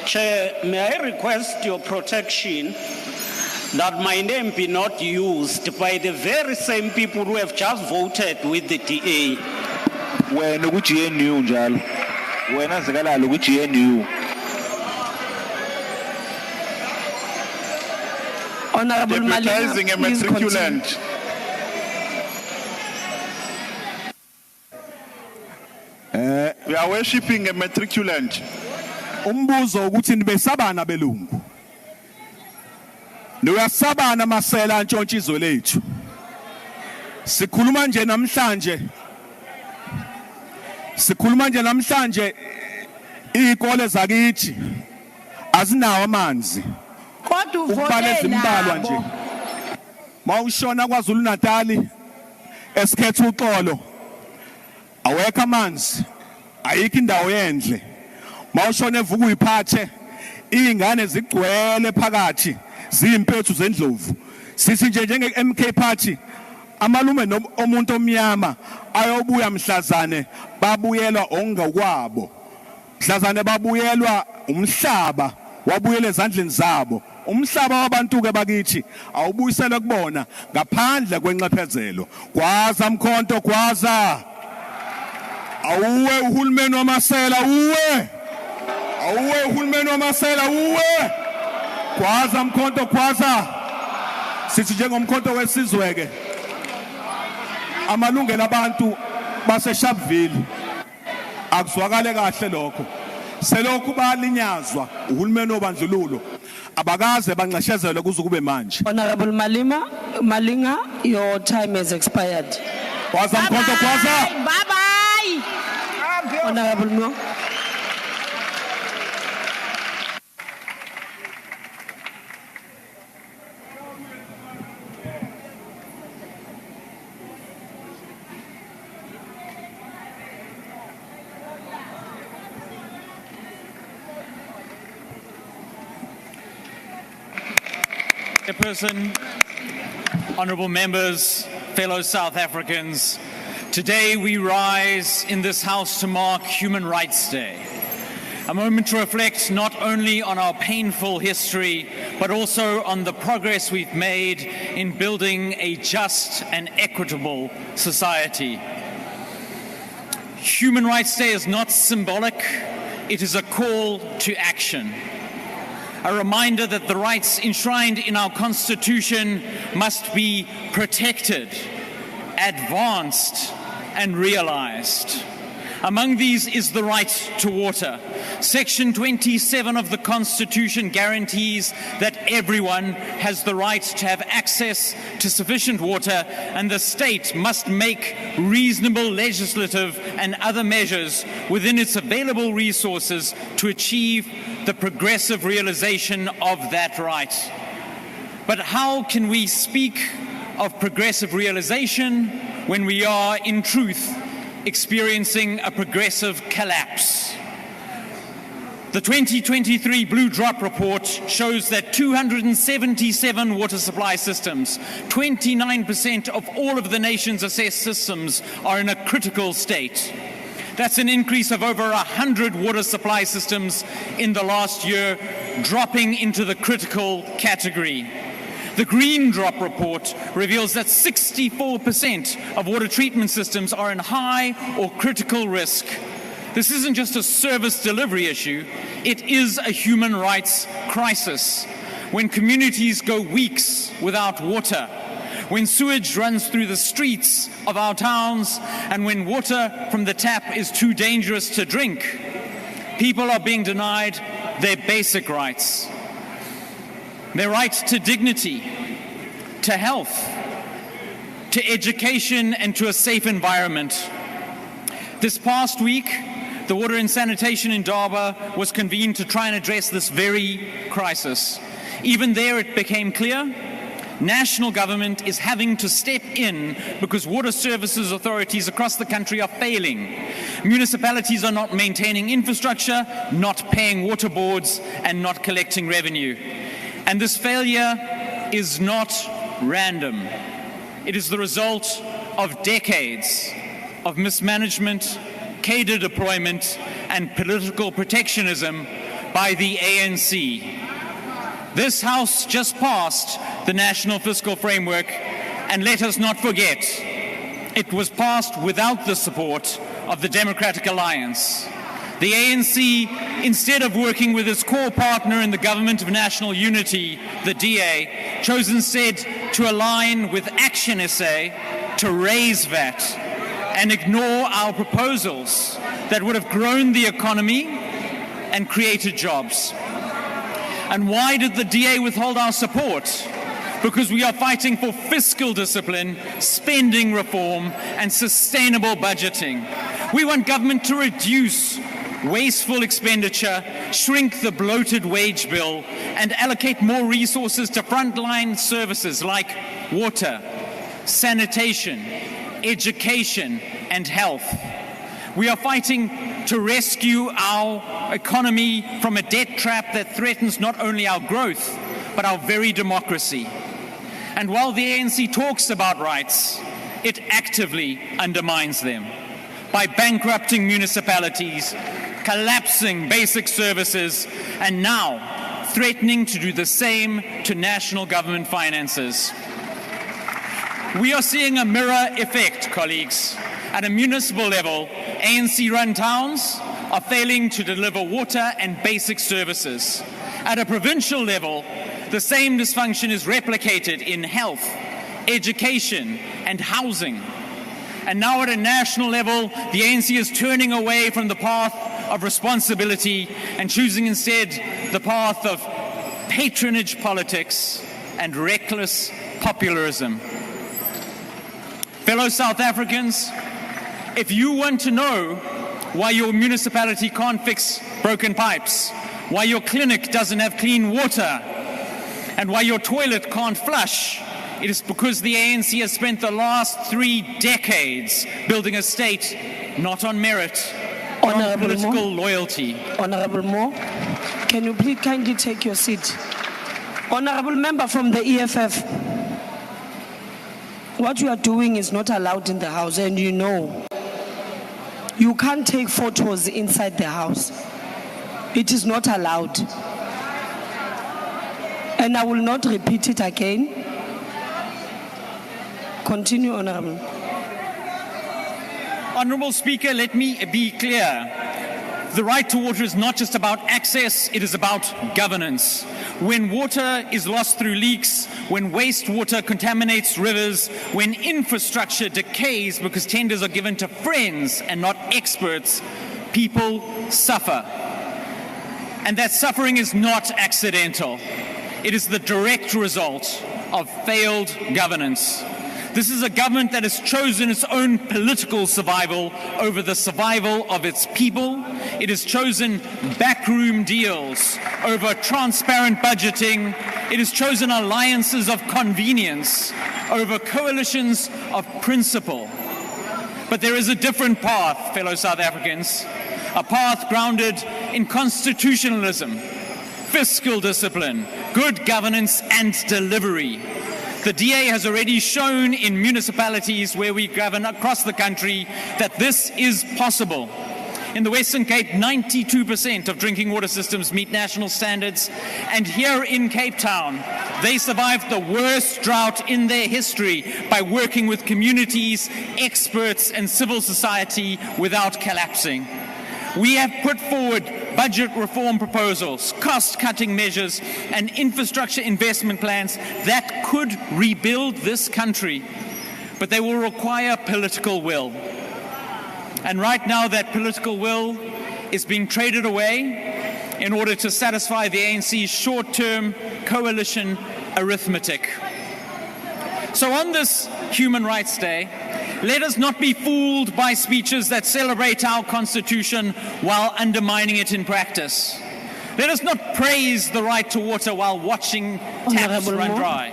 Chair, may I request your protection that my name be not used by the very same people who have just voted with the DA. Wena kuGNU njalo. Wena Zigalalo kuGNU. Honorable Deputizing Malinga, a please continue. matriculant. We are worshipping a matriculant. Umbuzo ukuthi nibesabana belungu. Niyasabana masela ntshontshizo lethu. Sikhuluma nje namhlanje izikole zakithi azinawo amanzi. Kodwa Ukubale zimbalwa nje. Mawushona kwaZulu Natal esikhethe uxolo. Awekho amanzi. Ayikho indawo yendle. Mawushona evuka uyiphathe izingane zigcwele phakathi ziyimpethu zendlovu. Sithi nje njenge MK Party amalume omuntu omnyama ayobuya mhlazane babuyelwa ongakwabo. Mhlazane babuyelwa umhlaba wabuyela ezandleni zabo. Umhlaba wabantu ke bakithi awubuyiselwe kubona ngaphandle kwenxephezelo. Gwaza mkhonto gwaza. Awuwe uhulumeni wamasela uwe. Awuwe uhulumeni wamasela uwe. Gwaza mkhonto gwaza. Sithi njengomkhonto wesizwe ke amalungelo abantu baseSharpeville akuzwakale kahle lokho. Selokhu balinyazwa uhulumeni obandlululo abakaze banxeshezele kuze kube manje. Honorable Malinga, your time has expired. Waza mkhonto kwaza. Bye bye. Honorable Mo. Chairperson, honourable members, fellow South Africans, today we rise in this House to mark Human Rights Day, a moment to reflect not only on our painful history, but also on the progress we've made in building a just and equitable society. Human Rights Day is not symbolic, it is a call to action. A reminder that the rights enshrined in our Constitution must be protected, advanced, and realized. Among these is the right to water. Section 27 of the Constitution guarantees that everyone has the right to have access to sufficient water, and the state must make reasonable legislative and other measures within its available resources to achieve the progressive realization of that right. But how can we speak of progressive realization when we are, in truth, experiencing a progressive collapse? The 2023 Blue Drop report shows that 277 water supply systems, 29% of all of the nation's assessed systems, are in a critical state. That's an increase of over 100 water supply systems in the last year, dropping into the critical category. The Green Drop report reveals that 64% of water treatment systems are in high or critical risk. This isn't just a service delivery issue, it is a human rights crisis. When communities go weeks without water, when sewage runs through the streets of our towns, and when water from the tap is too dangerous to drink, people are being denied their basic rights. Their right to dignity, to health, to education, and to a safe environment. This past week, the Water and Sanitation in Durban was convened to try and address this very crisis. Even there, it became clear national government is having to step in because water services authorities across the country are failing. Municipalities are not maintaining infrastructure, not paying water boards, and not collecting revenue. And this failure is not random. It is the result of decades of mismanagement, cadre deployment, and political protectionism by the ANC. This House just passed the National Fiscal Framework, and let us not forget, it was passed without the support of the Democratic Alliance. The ANC, instead of working with its core partner in the Government of National Unity, the DA, chose instead to align with Action SA to raise VAT and ignore our proposals that would have grown the economy and created jobs. And why did the DA withhold our support? Because we are fighting for fiscal discipline, spending reform, and sustainable budgeting. We want government to reduce wasteful expenditure, shrink the bloated wage bill, and allocate more resources to frontline services like water, sanitation, education, and health. We are fighting to rescue our economy from a debt trap that threatens not only our growth, but our very democracy. And while the ANC talks about rights, it actively undermines them by bankrupting municipalities, collapsing basic services, and now threatening to do the same to national government finances. We are seeing a mirror effect, colleagues. At a municipal level, ANC-run towns are failing to deliver water and basic services. At a provincial level, The same dysfunction is replicated in health, education, and housing. And now at a national level, the ANC is turning away from the path of responsibility and choosing instead the path of patronage politics and reckless popularism. Fellow South Africans, if you want to know why your municipality can't fix broken pipes, why your clinic doesn't have clean water, and why your toilet can't flush, it is because the ANC has spent the last 3 decades building a state not on merit, but on political loyalty. Honorable Moore, can you please kindly take your seat? Honorable member from the EFF, what you are doing is not allowed in the house, and you know. You can't take photos inside the house. It is not allowed. And I will not repeat it again. Continue, Honorable. Honorable Speaker, let me be clear. The right to water is not just about access, it is about governance. When water is lost through leaks, when wastewater contaminates rivers, when infrastructure decays because tenders are given to friends and not experts, people suffer. And that suffering is not accidental. It is the direct result of failed governance. This is a government that has chosen its own political survival over the survival of its people. It has chosen backroom deals over transparent budgeting. It has chosen alliances of convenience over coalitions of principle. But there is a different path, fellow South Africans, a path grounded in constitutionalism, fiscal discipline, good governance, and delivery. The DA has already shown in municipalities where we govern across the country that this is possible. In the Western Cape, 92% of drinking water systems meet national standards. And here in Cape Town, they survived the worst drought in their history by working with communities, experts, and civil society without collapsing. We have put forward budget reform proposals, cost-cutting measures, and infrastructure investment plans that could rebuild this country, but they will require political will. And right now that political will is being traded away in order to satisfy the ANC's short-term coalition arithmetic. So on this Human Rights Day, let us not be fooled by speeches that celebrate our Constitution while undermining it in practice. Let us not praise the right to water while watching taps run dry.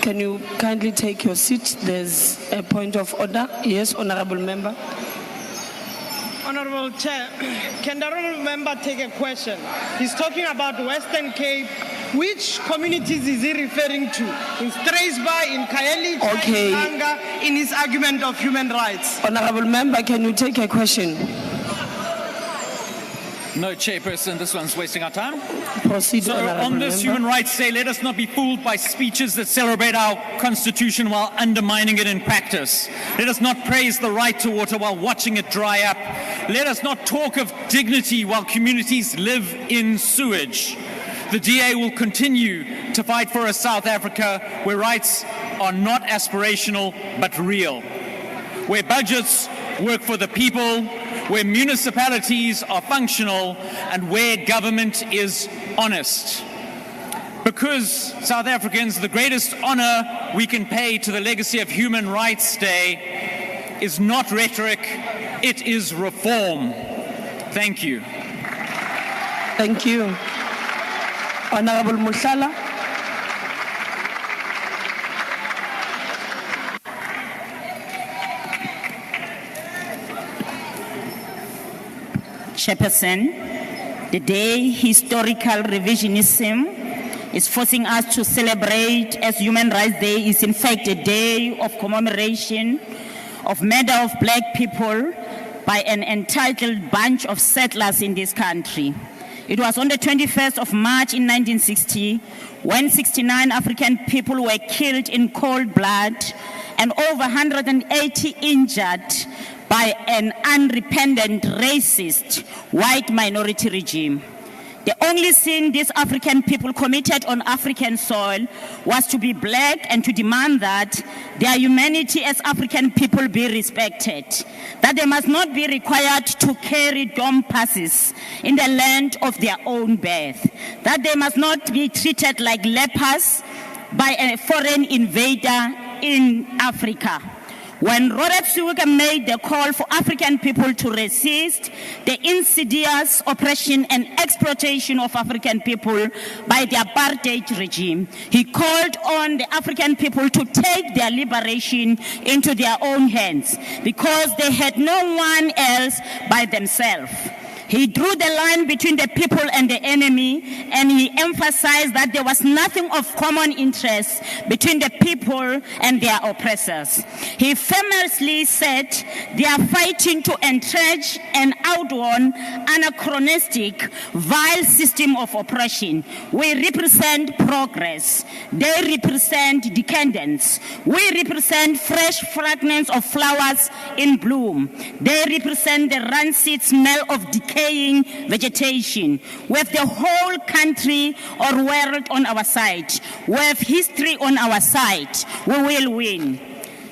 Can you kindly take your seat? There's a point of order. Yes, Honorable Member. Honorable Chair, can the honorable member take a question? He's talking about Western Cape. Which communities is he referring to? In Straysby, in Kaeli, Okay. in Kanga, in his argument of human rights? Honorable Member, can you take a question? No, Chairperson, this one's wasting our time. Proceed, So Honorable on this Member. Human Rights Day, let us not be fooled by speeches that celebrate our Constitution while undermining it in practice. Let us not praise the right to water while watching it dry up. Let us not talk of dignity while communities live in sewage. The DA will continue to fight for a South Africa where rights are not aspirational but real, where budgets work for the people, where municipalities are functional, and where government is honest. Because, South Africans, the greatest honor we can pay to the legacy of Human Rights Day is not rhetoric, it is reform. Thank you. Thank you. Honorable Mushala. Chairperson, the day historical revisionism is forcing us to celebrate as Human Rights Day is in fact a day of commemoration of murder of black people by an entitled bunch of settlers in this country. It was on the 21st of March in 1960 when 69 African people were killed in cold blood and over 180 injured by an unrepentant racist white minority regime. The only sin these African people committed on African soil was to be black and to demand that their humanity as African people be respected, that they must not be required to carry dome passes in the land of their own birth, that they must not be treated like lepers by a foreign invader in Africa. When Robert Suga made the call for African people to resist the insidious oppression and exploitation of African people by the apartheid regime, he called on the African people to take their liberation into their own hands because they had no one else by themselves. He drew the line between the people and the enemy, and he emphasized that there was nothing of common interest between the people and their oppressors. He famously said, they are fighting to entrench an outworn, anachronistic, vile system of oppression. We represent progress. They represent decadence. We represent fresh fragments of flowers in bloom. They represent the rancid smell of decay vegetation. We have the whole country or world on our side. We have history on our side. We will win.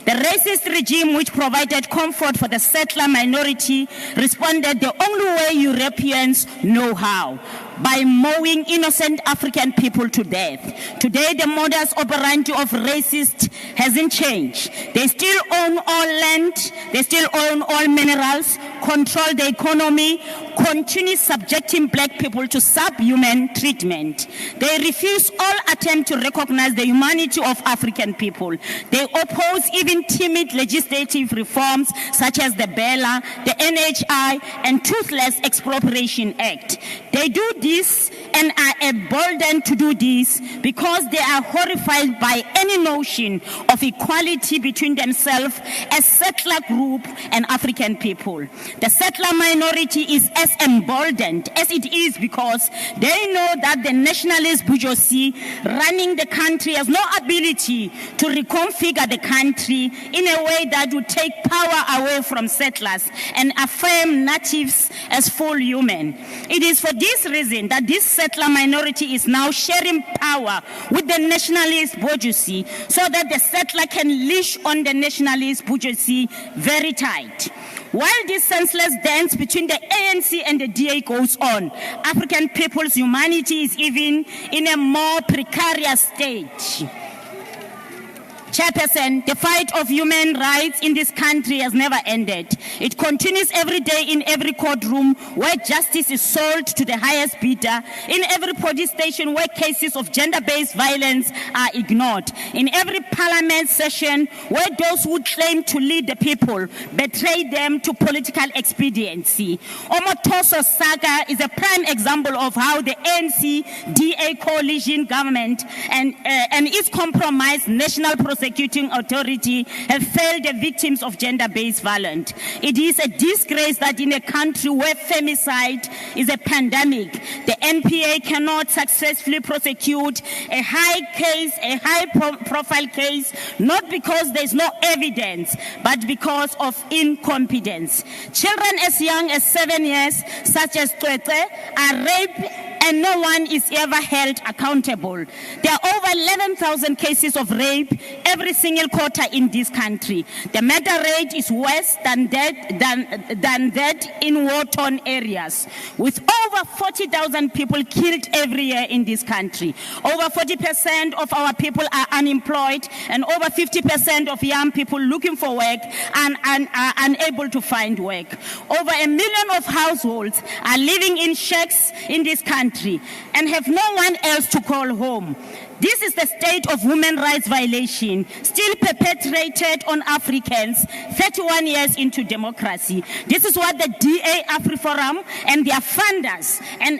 The racist regime which provided comfort for the settler minority responded the only way Europeans know how, by mowing innocent African people to death. Today, the modus operandi of racists hasn't changed. They still own all land, they still own all minerals, control the economy, continue subjecting black people to subhuman treatment. They refuse all attempt to recognize the humanity of African people. They oppose even timid legislative reforms such as the BELA, the NHI, and Toothless Expropriation Act. They do this and are emboldened to do this because they are horrified by any notion of equality between themselves as settler group and African people. The settler minority is as emboldened as it is because they know that the nationalist bourgeoisie running the country has no ability to reconfigure the country in a way that would take power away from settlers and affirm natives as full human. It is for this reason that this settler minority is now sharing power with the nationalist bourgeoisie so that the settler can leash on the nationalist bourgeoisie very tight. While this senseless dance between the ANC and the DA goes on, African people's humanity is even in a more precarious stage. Chairperson, the fight of human rights in this country has never ended. It continues every day in every courtroom where justice is sold to the highest bidder, in every police station where cases of gender-based violence are ignored, in every parliament session where those who claim to lead the people betray them to political expediency. Omotoso saga is a prime example of how the ANC-DA coalition government and its compromised national prosecuting authority have failed the victims of gender-based violence. It is a disgrace that in a country where femicide is a pandemic, the NPA cannot successfully prosecute a high-profile case, not because there is no evidence, but because of incompetence. Children as young as 7 years, such as Twete, are raped and no one is ever held accountable. There are over 11,000 cases of rape every single quarter in this country. The murder rate is worse than that in war-torn areas, with over 40,000 people killed every year in this country. Over 40% of our people are unemployed, and over 50% of young people looking for work and are unable to find work. Over 1 million of households are living in shacks in this country and have no one else to call home. This is the state of human rights violation still perpetrated on Africans 31 years into democracy. This is what the DA AfriForum and their funders and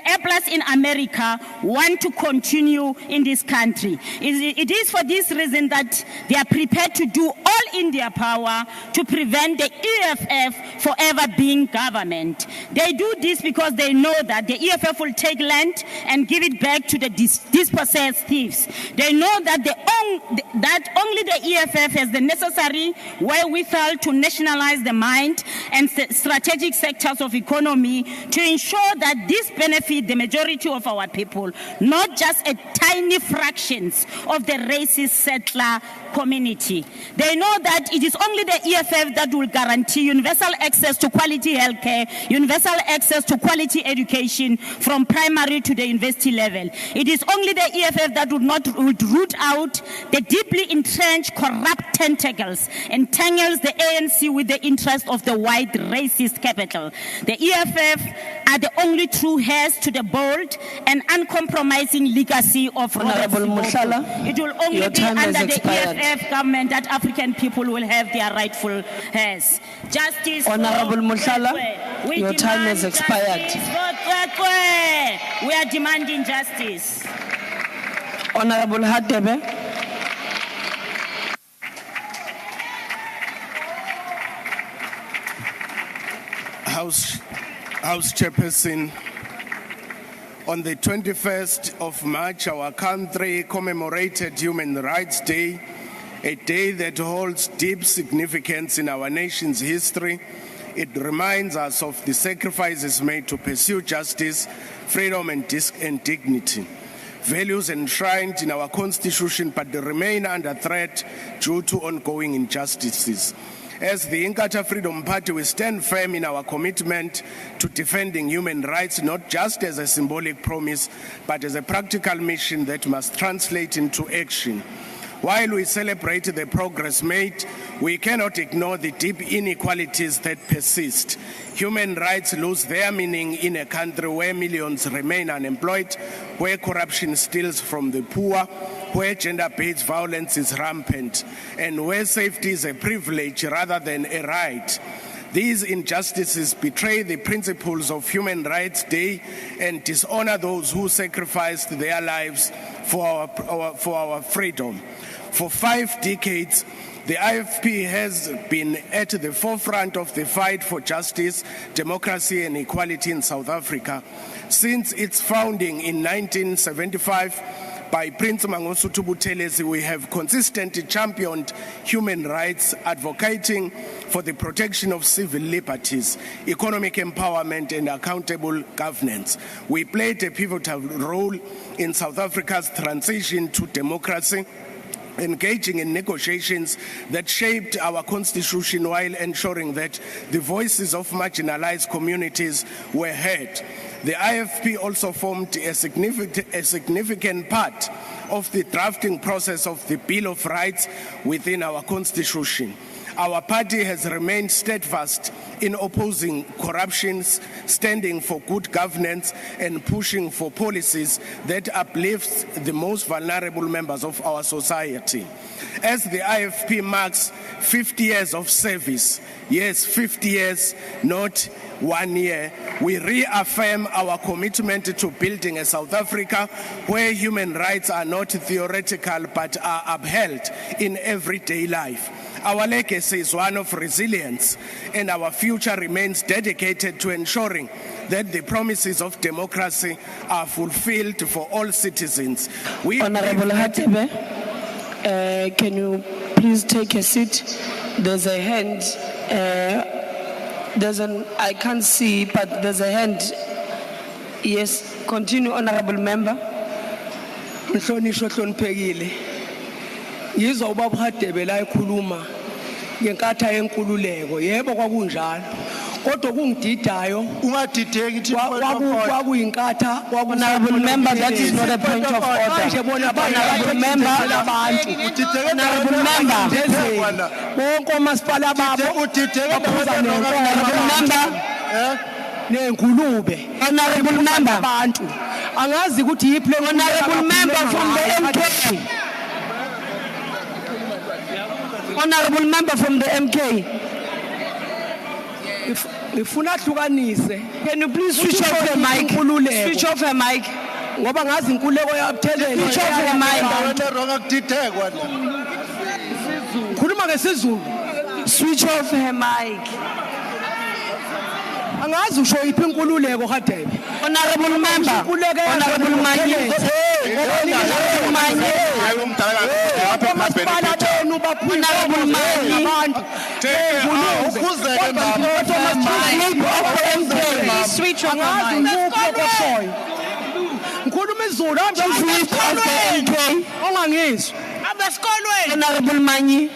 Apples in America want to continue in this country. It is for this reason that they are prepared to do all in their power to prevent the EFF from ever being government. They do this because they know that the EFF will take land and give it back to the dispossessed as thieves. They know that that only the EFF has the necessary wherewithal to nationalize the mind and strategic sectors of economy to ensure that this benefit the majority of our people, not just a tiny fractions of the racist settler community. They know that it is only the EFF that will guarantee universal access to quality healthcare, universal access to quality education from primary to the university level. It is only the EFF that would root out the deeply entrenched corrupt tentacles, entangles the ANC with the interest of the white racist capital. The EFF are the only true heirs to the bold and uncompromising legacy of Honorable Mushala, it will only be under the EFF government that African people will have their rightful heirs. Justice. Honorable Mushala, your time has expired. We are demanding justice. Honorable Hadebe. House Chairperson, on the 21st of March, our country commemorated Human Rights Day, a day that holds deep significance in our nation's history. It reminds us of the sacrifices made to pursue justice, freedom, and dignity. Values enshrined in our Constitution, but they remain under threat due to ongoing injustices. As the Inkatha Freedom Party, we stand firm in our commitment to defending human rights, not just as a symbolic promise, but as a practical mission that must translate into action. While we celebrate the progress made, we cannot ignore the deep inequalities that persist. Human rights lose their meaning in a country where millions remain unemployed, where corruption steals from the poor, where gender-based violence is rampant, and where safety is a privilege rather than a right. These injustices betray the principles of Human Rights Day and dishonor those who sacrificed their lives for our freedom. For 5 decades, the IFP has been at the forefront of the fight for justice, democracy, and equality in South Africa. Since its founding in 1975 by Prince Mangosuthu Buthelezi, we have consistently championed human rights, advocating for the protection of civil liberties, economic empowerment, and accountable governance. We played a pivotal role in South Africa's transition to democracy, engaging in negotiations that shaped our constitution while ensuring that the voices of marginalized communities were heard. The IFP also formed a significant part of the drafting process of the Bill of Rights within our constitution. Our party has remained steadfast in opposing corruptions, standing for good governance, and pushing for policies that uplift the most vulnerable members of our society. As the IFP marks 50 years of service, yes, 50 years, not 1 year, we reaffirm our commitment to building a South Africa where human rights are not theoretical but are upheld in everyday life. Our legacy is one of resilience, and our future remains dedicated to ensuring that the promises of democracy are fulfilled for all citizens. Honorable Hatebe, can you please take a seat? There's a hand. I can't see, but there's a hand. Yes, continue, Honorable Member. Nhlonishwa hloniphekile. Yizwa ubaba Hadebe la ekhuluma ngenkatha yenkululeko. Yebo kwakunjalo. Kodwa kungididayo ungadideki thi kwakuyinkatha. Honorable Member, that is not a point of order. Honorable Member, Honorable Member, bonke omasipala babo baphuza nengulube. Honorable Member, abantu angazi ukuthi yiphi le Honorable Member from the MK. Honorable Member from the MK. Ngifuna hlukanise. Can you please switch off the mic? Switch off the mic. Ngoba ngazi inkululeko yabuthelela. Switch off the mic. Khuluma ngesizulu. Switch off her mic. Angazi usho yiphi inkululeko Hadebe. Honorable Member. Honorable Member. Switch on your mind. Ngikhuluma isiZulu ongangizwa. Honorable Manyi,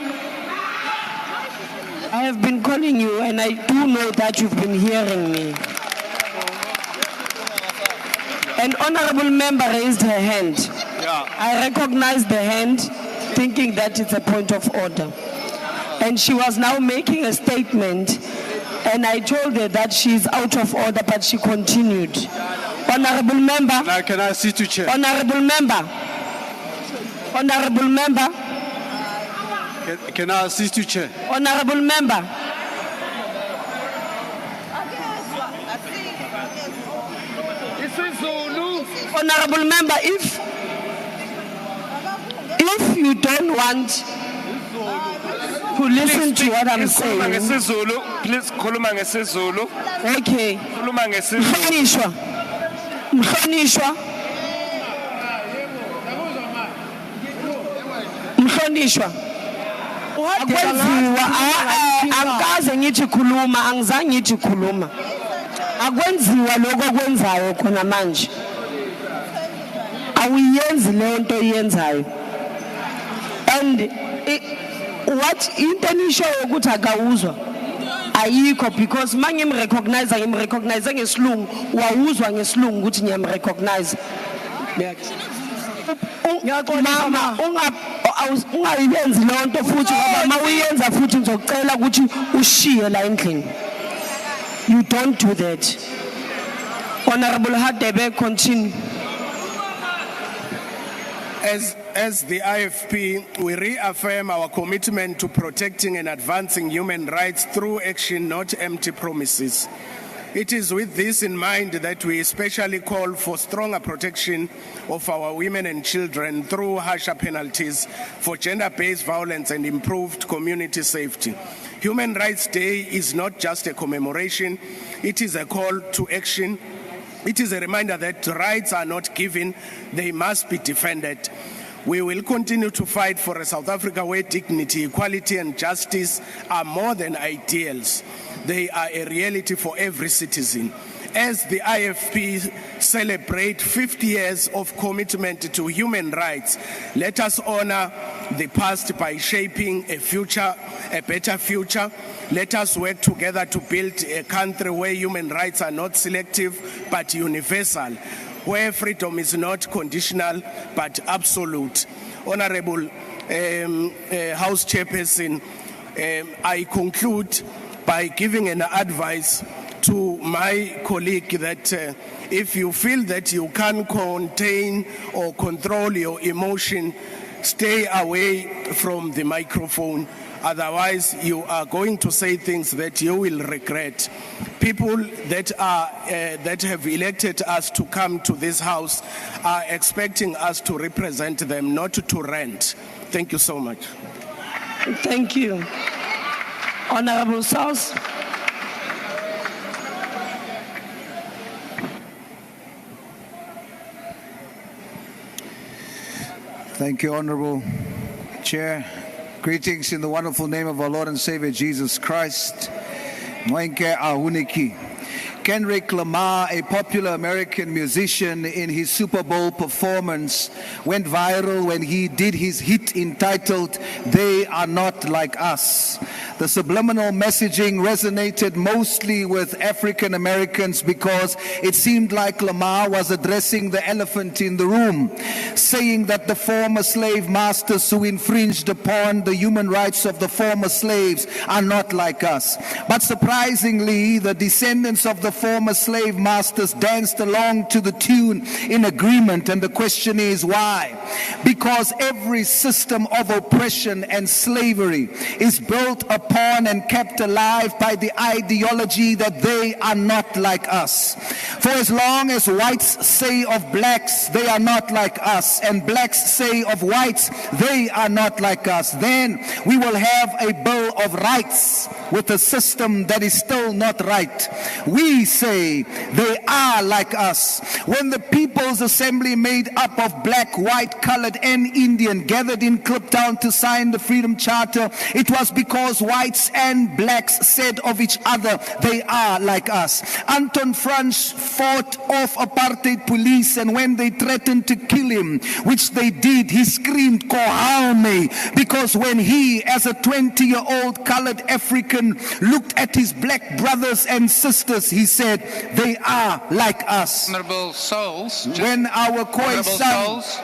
I have been calling you and I do know that you've been hearing me. An honorable member raised her hand. I recognized the hand, thinking that it's a point of order. And she was now making a statement, and I told her that she's out of order, but she continued. Honorable member. Now can I sit to chair? Honorable member. Honorable member. Can I assist you, Chair? Honorable member. Honorable member, if you don't want to listen to what I'm saying. Please, khuluma ngesizulu. Okay. Khuluma ngesizulu. Mhlonishwa. Akwenziwa angikaze ngithi khuluma, angizange ngithi khuluma. Akwenziwa lokho kwenzayo khona manje. Awuyenzi lento oyenzayo. And what intention ukuthi akawuzwa ayikho, because manje ngimrecognize ngesilungu, wawuzwa ngesilungu ukuthi ngiyamrecognize. Mama ungayenzi lonto futhi ngoba mawuyenza futhi ngizokucela ukuthi ushiye la endlini. You don't do that. Honorable Hadebe, continue. As the IFP, we reaffirm our commitment to protecting and advancing human rights through action, not empty promises. It is with this in mind that we especially call for stronger protection of our women and children through harsher penalties for gender-based violence and improved community safety. Human Rights Day is not just a commemoration, it is a call to action. It is a reminder that rights are not given, they must be defended. We will continue to fight for a South Africa where dignity, equality, and justice are more than ideals. They are a reality for every citizen. As the IFP celebrate 50 years of commitment to human rights, let us honor the past by shaping a better future. Let us work together to build a country where human rights are not selective but universal, where freedom is not conditional but absolute. Honorable House Chairperson, I conclude by giving an advice to my colleague that if you feel that you can't contain or control your emotion, stay away from the microphone. Otherwise, you are going to say things that you will regret. People that have elected us to come to this house are expecting us to represent them, not to rant. Thank you so much. Thank you. Honorable South. Thank you, Honorable Chair. Greetings in the wonderful name of our Lord and Savior Jesus Christ. Mwenke ahuniki. Kendrick Lamar, a popular American musician, in his Super Bowl performance went viral when he did his hit entitled "They Are Not Like Us." The subliminal messaging resonated mostly with African Americans because it seemed like Lamar was addressing the elephant in the room, saying that the former slave masters who infringed upon the human rights of the former slaves are not like us. But surprisingly, the descendants of the former slave masters danced along to the tune in agreement, and the question is why? Because every system of oppression and slavery is built upon and kept alive by the ideology that they are not like us. For as long as whites say of blacks, they are not like us, and blacks say of whites, they are not like us, then we will have a Bill of Rights with a system that is still not right. We say they are like us. When the People's Assembly made up of black, white, colored, and Indian gathered in Kliptown to sign the Freedom Charter, it was because whites and blacks said of each other, they are like us. Anton Franz fought off apartheid police, and when they threatened to kill him, which they did, he screamed, "Kohaume," because when he, as a 20-year-old colored African, looked at his black brothers and sisters, he said, they are like us. Honorable Souls, when our Khoi Honorable son... Souls,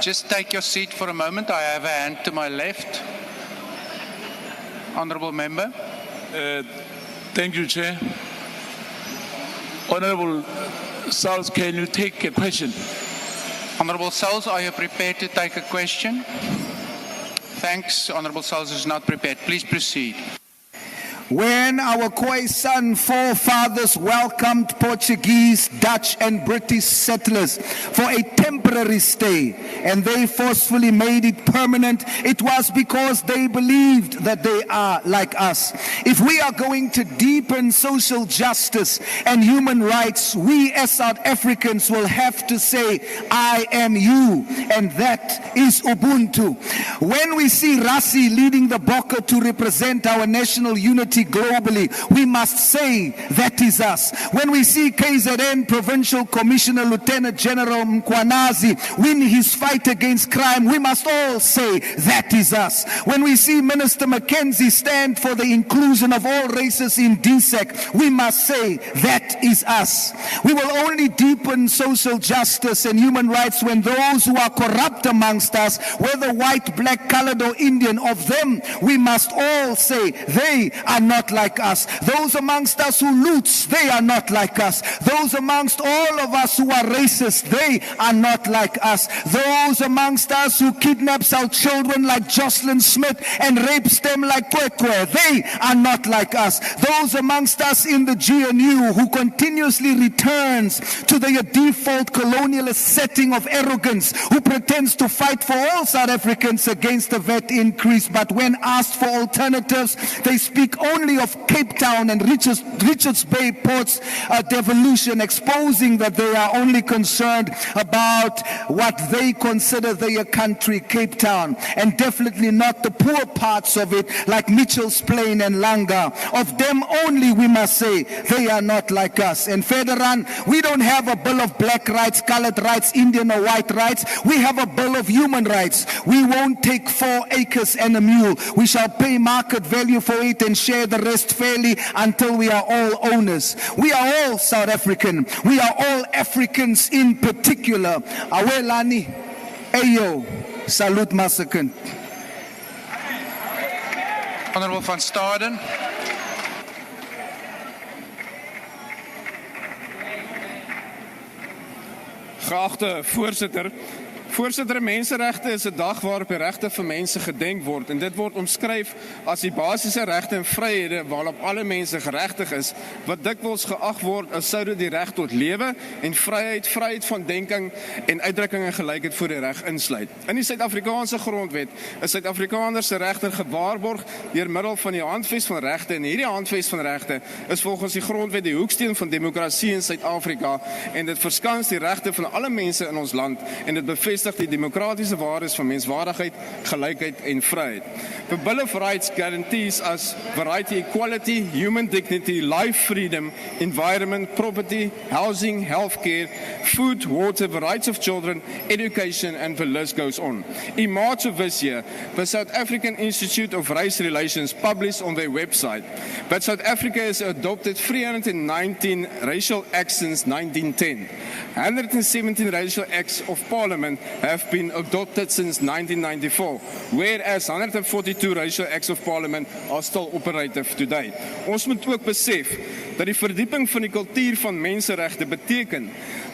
just take your seat for a moment. I have a hand to my left. Honorable Member. Thank you, Chair. Honorable Souls, can you take a question? Honorable Souls, are you prepared to take a question? Thanks. Honorable Souls is not prepared. Please proceed. When our Khoisan forefathers welcomed Portuguese, Dutch, and British settlers for a temporary stay, and they forcefully made it permanent, it was because they believed that they are like us. If we are going to deepen social justice and human rights, we as South Africans will have to say, I am you, and that is Ubuntu. When we see Rassi leading the Bokke to represent our national unity globally, we must say that is us. When we see KZN Provincial Commissioner Lieutenant General Mkwanazi win his fight against crime, we must all say that is us. When we see Minister Mackenzie stand for the inclusion of all races in DSEC, we must say that is us. We will only deepen social justice and human rights when those who are corrupt amongst us, whether white, black, colored, or Indian, of them we must all say they are not like us. Those amongst us who loots, they are not like us. Those amongst all of us who are racist, they are not like us. Those amongst us who kidnaps our children like Jocelyn Smith and rapes them like Kwekwe, they are not like us. Those amongst us in the GNU who continuously returns to their default colonialist setting of arrogance, who pretends to fight for all South Africans against the VAT increase, but when asked for alternatives, they speak only of Cape Town and Richards Bay ports devolution, exposing that they are only concerned about what they consider their country, Cape Town, and definitely not the poor parts of it like Mitchell's Plain and Langa. Of them only we must say they are not like us. And Federan, we don't have a bill of black rights, colored rights, Indian or white rights. We have a bill of human rights. We won't take 4 acres and a mule. We shall pay market value for it and share the rest fairly until we are all owners. We are all South African. We are all Africans in particular. Awelani, Ayo, Salute Massacre. Honorable Van Staden. Geachte voorsitter, menseregte is 'n dag waarop die regte vir mense gedenk word, en dit word omskryf as die basiese regte en vryhede waarop alle mense geregtig is, wat dikwels geag word as sou dit die reg tot lewe en vryheid van denking en uitdrukking en gelykheid voor die reg insluit. In die Suid-Afrikaanse grondwet is Suid-Afrikaners se regte gewaarborg deur middel van die handves van regte, en hierdie handves van regte is volgens die grondwet die hoeksteen van demokrasie in Suid-Afrika, en dit verskans die regte van alle mense in ons land, en dit bevestig die demokratiese waardes van menswaardigheid, gelykheid en vryheid. The Bill of Rights guarantees us variety, equality, human dignity, life freedom, environment, property, housing, healthcare, food, water, the rights of children, education, and the list goes on. In March of this year, the South African Institute of Race Relations published on their website that South Africa has adopted 319 racial acts since 1910. 117 racial acts of parliament have been adopted since 1994, whereas 142 racial acts of parliament are still operative today. Ons moet ook besef dat die verdieping van die kultuur van menseregte beteken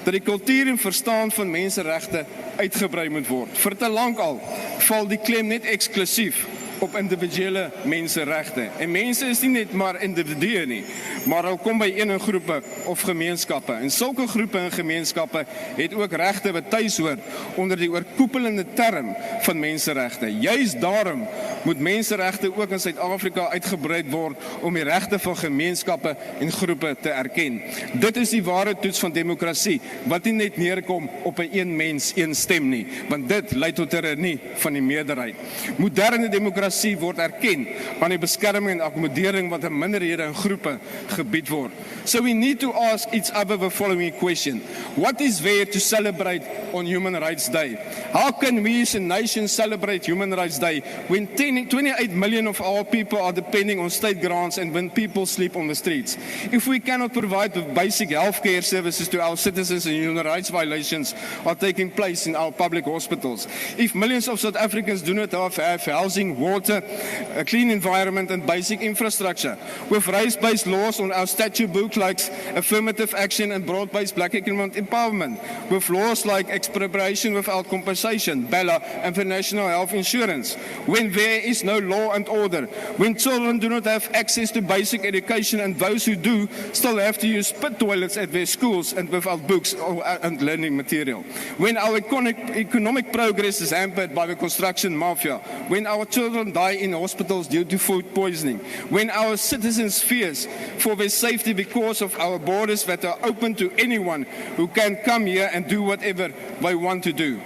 dat die kultuur en verstaan van menseregte uitgebrei moet word. Vir te lank al val die klem net eksklusief op individuele menseregte. En mense is nie net maar individue nie, maar hulle kom by een groepe of gemeenskappe. En sulke groepe en gemeenskappe het ook regte wat tuis hoort onder die oorkoepelende term van menseregte. Juist daarom moet menseregte ook in Suid-Afrika uitgebrei word om die regte van gemeenskappe en groepe te erken. Dit is die ware toets van demokrasie, wat nie net neerkom op 'n een mens, een stem nie, want dit lei tot 'n renie van die meerderheid. Moderne demokrasie word erken aan die beskerming en akkommodering wat aan minderhede en groepe gebied word. So we need to ask each other the following question. What is there to celebrate on Human Rights Day? How can we as a nation celebrate Human Rights Day when 28 million of our people are depending on state grants and when people sleep on the streets? If we cannot provide the basic healthcare services to our citizens and human rights violations are taking place in our public hospitals, if millions of South Africans do not have housing, water, a clean environment and basic infrastructure, with race-based laws on our statute book like affirmative action and broad-based black economic empowerment, with laws like expropriation without compensation, BELA, and for national health insurance, when there is no law and order, when children do not have access to basic education and those who do still have to use pit toilets at their schools and without books and learning material, when our economic progress is hampered by the construction mafia, when our children die in hospitals due to food poisoning, when our citizens fears for their safety because of our borders that are open to anyone who can come here and do whatever they want to do,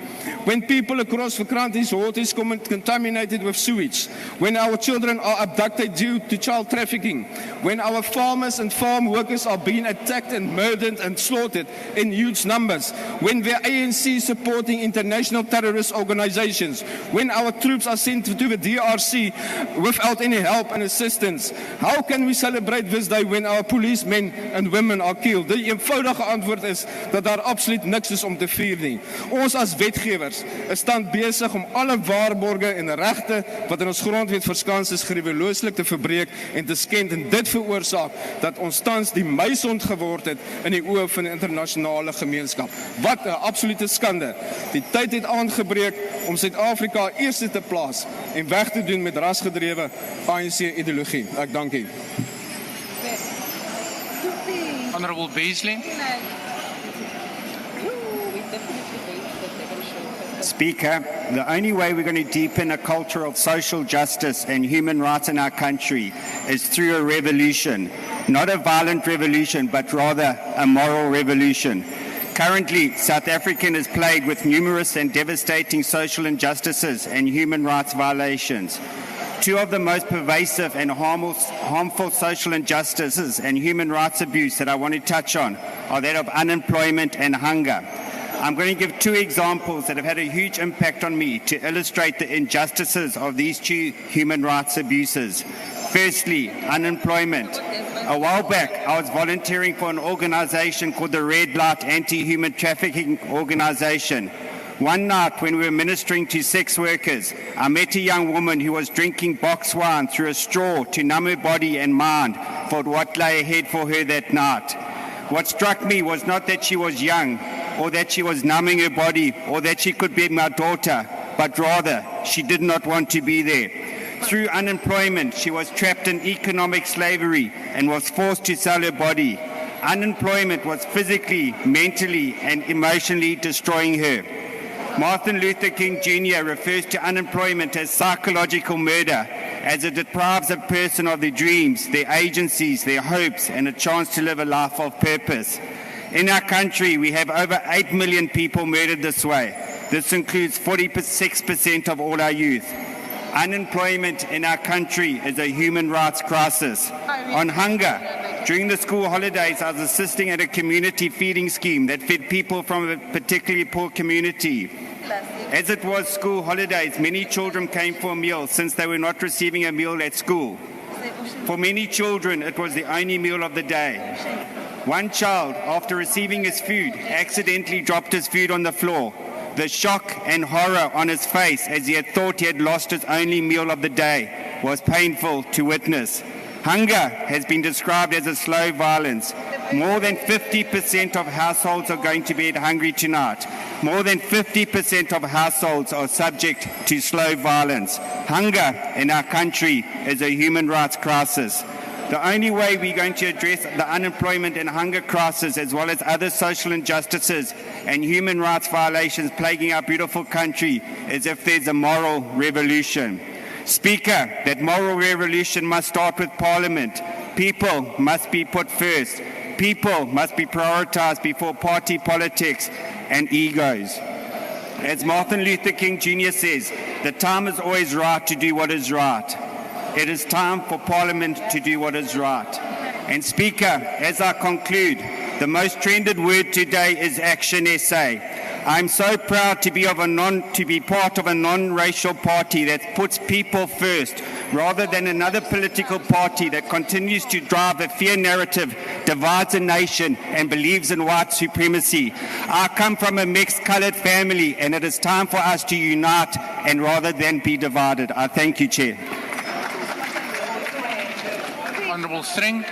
when people across the country's waters are contaminated with sewage, when our children are abducted due to child trafficking, when our farmers and farm workers are being attacked and murdered and slaughtered in huge numbers, when the ANC is supporting international terrorist organizations, when our troops are sent to the DRC without any help and assistance. How can we celebrate this day when our policemen and women are killed? Die eenvoudige antwoord is dat daar absoluut niks is om te vier nie. Ons as wetgewers is dan besig om alle waarborge en regte wat in ons grondwet verskans is gruwelooslik te verbreek en te skend, en dit veroorsaak dat ons tans die muisond geword het in die oë van die internasionale gemeenskap. Wat 'n absolute skande. Die tyd het aangebreek om Suid-Afrika eerste te plaas en weg te doen met rasgedrewe ANC-ideologie. Ek dank u. Honorable Beasley. Speaker, the only way we're going to deepen a culture of social justice and human rights in our country is through a revolution. Not a violent revolution, but rather a moral revolution. Currently, South Africa is plagued with numerous and devastating social injustices and human rights violations. Two of the most pervasive and harmful social injustices and human rights abuse that I want to touch on are that of unemployment and hunger. I'm going to give two examples that have had a huge impact on me to illustrate the injustices of these two human rights abuses. Firstly, unemployment. A while back, I was volunteering for an organization called the Red Light Anti-Human Trafficking Organization. One night when we were ministering to sex workers, I met a young woman who was drinking box wine through a straw to numb her body and mind for what lay ahead for her that night. What struck me was not that she was young, or that she was numbing her body, or that she could be my daughter, but rather she did not want to be there. Through unemployment, she was trapped in economic slavery and was forced to sell her body. Unemployment was physically, mentally, and emotionally destroying her. Martin Luther King Jr. refers to unemployment as psychological murder, as it deprives a person of their dreams, their agencies, their hopes, and a chance to live a life of purpose. In our country, we have over 8 million people murdered this way. This includes 46% of all our youth. Unemployment in our country is a human rights crisis. On hunger, during the school holidays, I was assisting at a community feeding scheme that fed people from a particularly poor community. As it was school holidays, many children came for a meal since they were not receiving a meal at school. For many children, it was the only meal of the day. One child, after receiving his food, accidentally dropped his food on the floor. The shock and horror on his face as he had thought he had lost his only meal of the day was painful to witness. Hunger has been described as a slow violence. More than 50% of households are going to bed hungry tonight. More than 50% of households are subject to slow violence. Hunger in our country is a human rights crisis. The only way we're going to address the unemployment and hunger crisis, as well as other social injustices and human rights violations plaguing our beautiful country, is if there's a moral revolution. Speaker, that moral revolution must start with Parliament. People must be put first. People must be prioritized before party politics and egos. As Martin Luther King Jr. says, the time is always right to do what is right. It is time for Parliament to do what is right. And Speaker, as I conclude, the most trended word today is Action SA. I'm so proud to be part of a non-racial party that puts people first, rather than another political party that continues to drive a fear narrative, divides a nation, and believes in white supremacy. I come from a mixed-coloured family, and it is time for us to unite and rather than be divided. I thank you, Chair. Honourable String.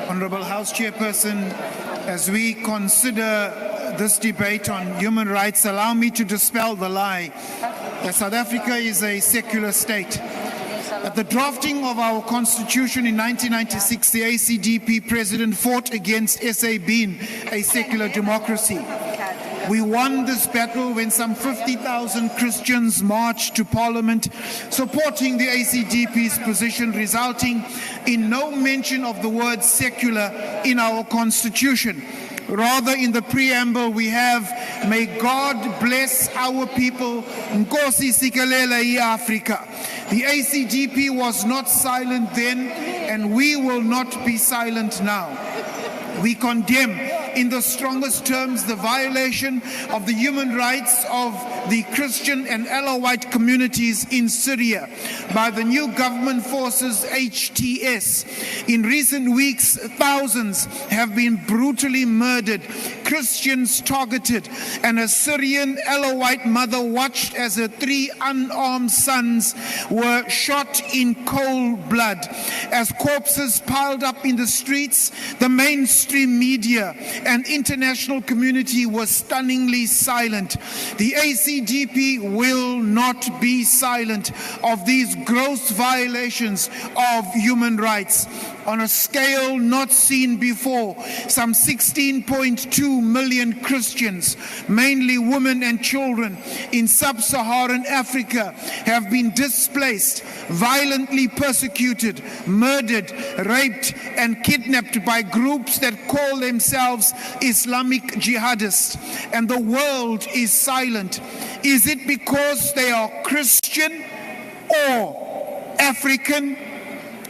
Honourable House Chairperson, as we consider this debate on human rights, allow me to dispel the lie that South Africa is a secular state. At the drafting of our constitution in 1996, the ACDP president fought against SA being a secular democracy. We won this battle when some 50,000 Christians marched to Parliament supporting the ACDP's position, resulting in no mention of the word secular in our constitution. Rather, in the preamble, we have, may God bless our people, Nkosi Sikelela i-Afrika. The ACDP was not silent then, and we will not be silent now. We condemn in the strongest terms the violation of the human rights of the Christian and Alawite communities in Syria by the new government forces HTS. In recent weeks, thousands have been brutally murdered, Christians targeted, and a Syrian Alawite mother watched as her 3 unarmed sons were shot in cold blood. As corpses piled up in the streets, the mainstream media and international community was stunningly silent. The ACDP will not be silent of these gross violations of human rights. On a scale not seen before, some 16.2 million Christians, mainly women and children, in sub-Saharan Africa have been displaced, violently persecuted, murdered, raped, and kidnapped by groups that call themselves Islamic jihadists. And the world is silent. Is it because they are Christian or African?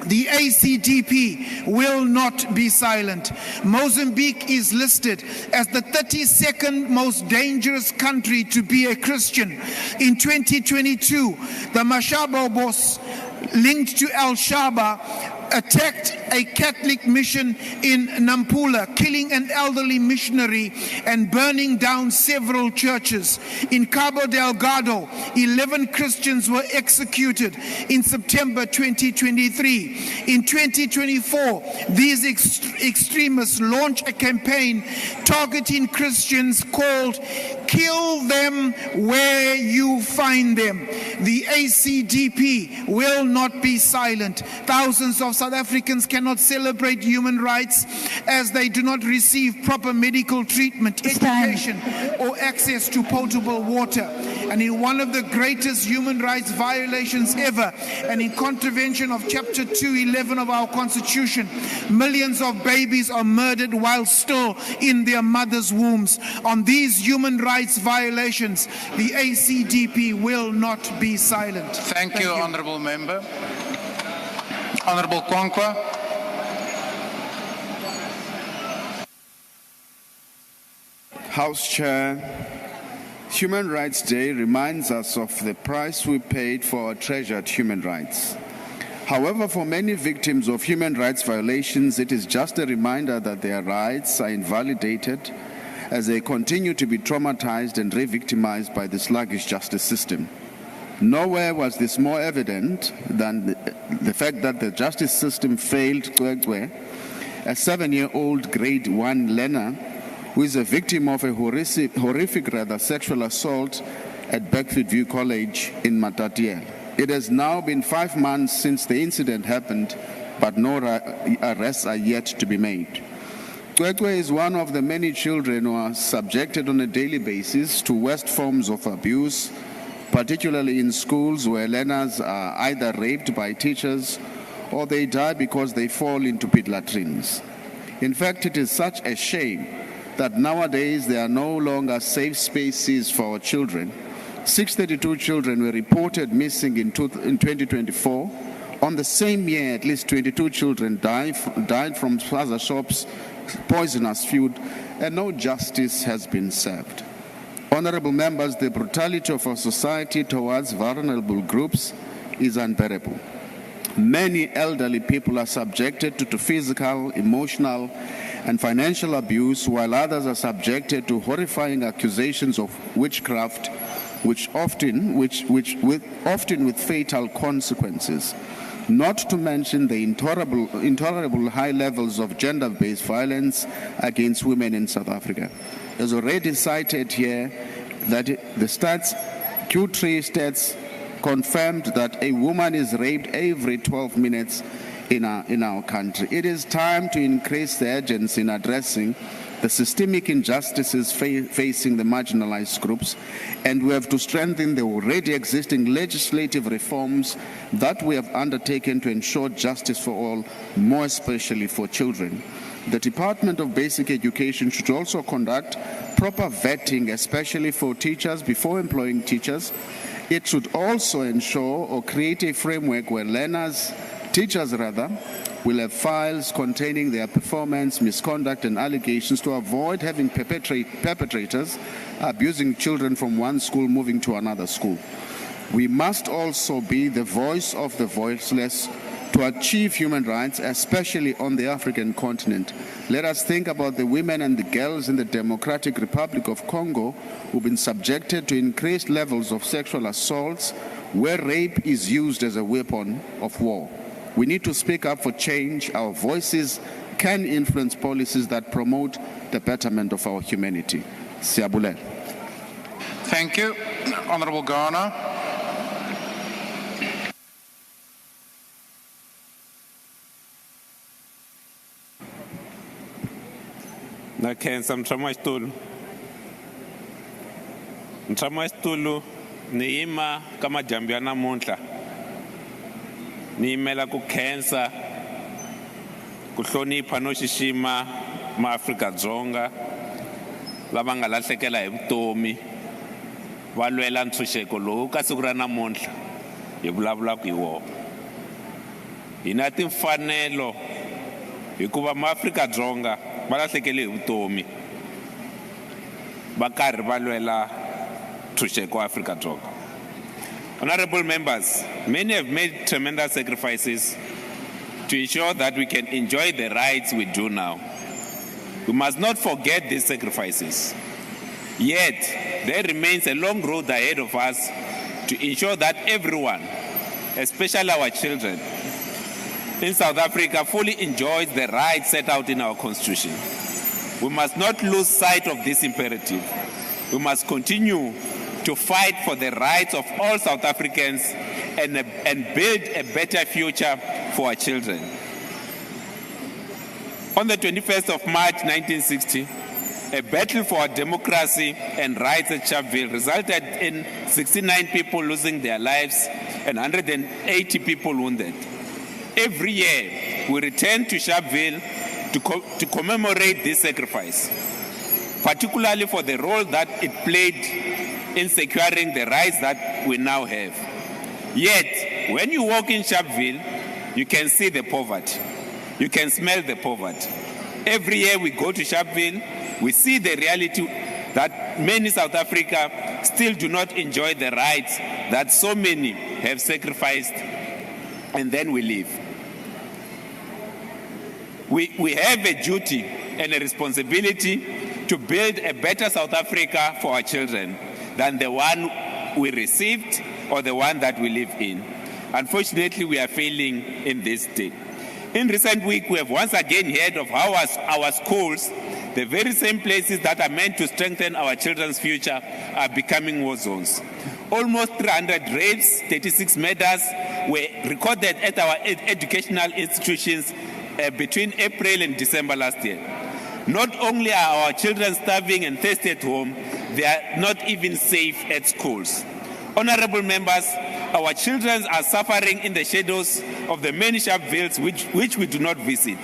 The ACDP will not be silent. Mozambique is listed as the 32nd most dangerous country to be a Christian. In 2022, the Mashabobos linked to Al-Shabaab attacked a Catholic mission in Nampula, killing an elderly missionary and burning down several churches. In Cabo Delgado, 11 Christians were executed in September 2023. In 2024, these extremists launched a campaign targeting Christians called Kill Them Where You Find Them. The ACDP will not be silent. Thousands of South Africans cannot celebrate human rights as they do not receive proper medical treatment, education, or access to potable water. And in one of the greatest human rights violations ever, and in contravention of Chapter 211 of our Constitution, millions of babies are murdered while still in their mothers' wombs. On these human rights violations, the ACDP will not be silent. Thank you, Honourable Member. Honourable Kwankwa. House Chair, Human Rights Day reminds us of the price we paid for our treasured human rights. However, for many victims of human rights violations, it is just a reminder that their rights are invalidated as they continue to be traumatized and re-victimized by the sluggish justice system. Nowhere was this more evident than the fact that the justice system failed Kwekwe, a 7-year-old grade 1 learner who is a victim of a horrific sexual assault at Beckford View College in Matatiele. It has now been 5 months since the incident happened, but no arrests are yet to be made. Kwekwe is one of the many children who are subjected on a daily basis to worst forms of abuse, particularly in schools where learners are either raped by teachers or they die because they fall into pit latrines. In fact, it is such a shame that nowadays there are no longer safe spaces for our children. 632 children were reported missing in 2024. On the same year, at least 22 children died from plaza shops, poisonous food, and no justice has been served. Honorable members, the brutality of our society towards vulnerable groups is unbearable. Many elderly people are subjected to physical, emotional, and financial abuse, while others are subjected to horrifying accusations of witchcraft, often with fatal consequences. Not to mention the intolerable high levels of gender-based violence against women in South Africa. As already cited here, that the stats, Q3 stats, confirmed that a woman is raped every 12 minutes in our country. It is time to increase the urgency in addressing the systemic injustices facing the marginalized groups, and we have to strengthen the already existing legislative reforms that we have undertaken to ensure justice for all, more especially for children. The Department of Basic Education should also conduct proper vetting, especially for teachers, before employing teachers. It should also ensure or create a framework where teachers will have files containing their performance, misconduct, and allegations to avoid having perpetrators abusing children from one school moving to another school. We must also be the voice of the voiceless to achieve human rights, especially on the African continent. Let us think about the women and the girls in the Democratic Republic of Congo who've been subjected to increased levels of sexual assaults, where rape is used as a weapon of war. We need to speak up for change. Our voices can influence policies that promote the betterment of our humanity. Siyabulela. Thank you. Honorable Ghana. Nakhensa mtshama xitulu ni yima ka madyambu ya namuntlha ni yimela ku khensa ku hlonipha no xixima maAfrika-Dzonga lava nga lahlekela hi vutomi va lwela ntshunxeko lowu ka siku ra namuntlha hi vulavulaka hi wona. Hi na timfanelo hikuva maAfrika-Dzonga va lahlekele hi vutomi va karhi va lwela ntshunxeko wa Afrika-Dzonga. Honorable members, many have made tremendous sacrifices to ensure that we can enjoy the rights we do now. We must not forget these sacrifices. Yet, there remains a long road ahead of us to ensure that everyone, especially our children, in South Africa fully enjoys the rights set out in our Constitution. We must not lose sight of this imperative. We must continue to fight for the rights of all South Africans and build a better future for our children. On the 21st of March 1960, a battle for democracy and rights at Sharpeville resulted in 69 people losing their lives and 180 people wounded. Every year, we return to Sharpeville to commemorate this sacrifice, particularly for the role that it played in securing the rights that we now have. Yet, when you walk in Sharpeville, you can see the poverty. You can smell the poverty. Every year we go to Sharpeville, we see the reality that many South Africa still do not enjoy the rights that so many have sacrificed and then we leave. We have a duty and a responsibility to build a better South Africa for our children than the one we received or the one that we live in. Unfortunately, we are failing in this state. In recent weeks, we have once again heard of how our schools, the very same places that are meant to strengthen our children's future, are becoming war zones. Almost 300 rapes, 36 murders were recorded at our educational institutions between April and December last year. Not only are our children starving and thirsty at home, they are not even safe at schools. Honorable members, our children are suffering in the shadows of the many sharp veils which we do not visit.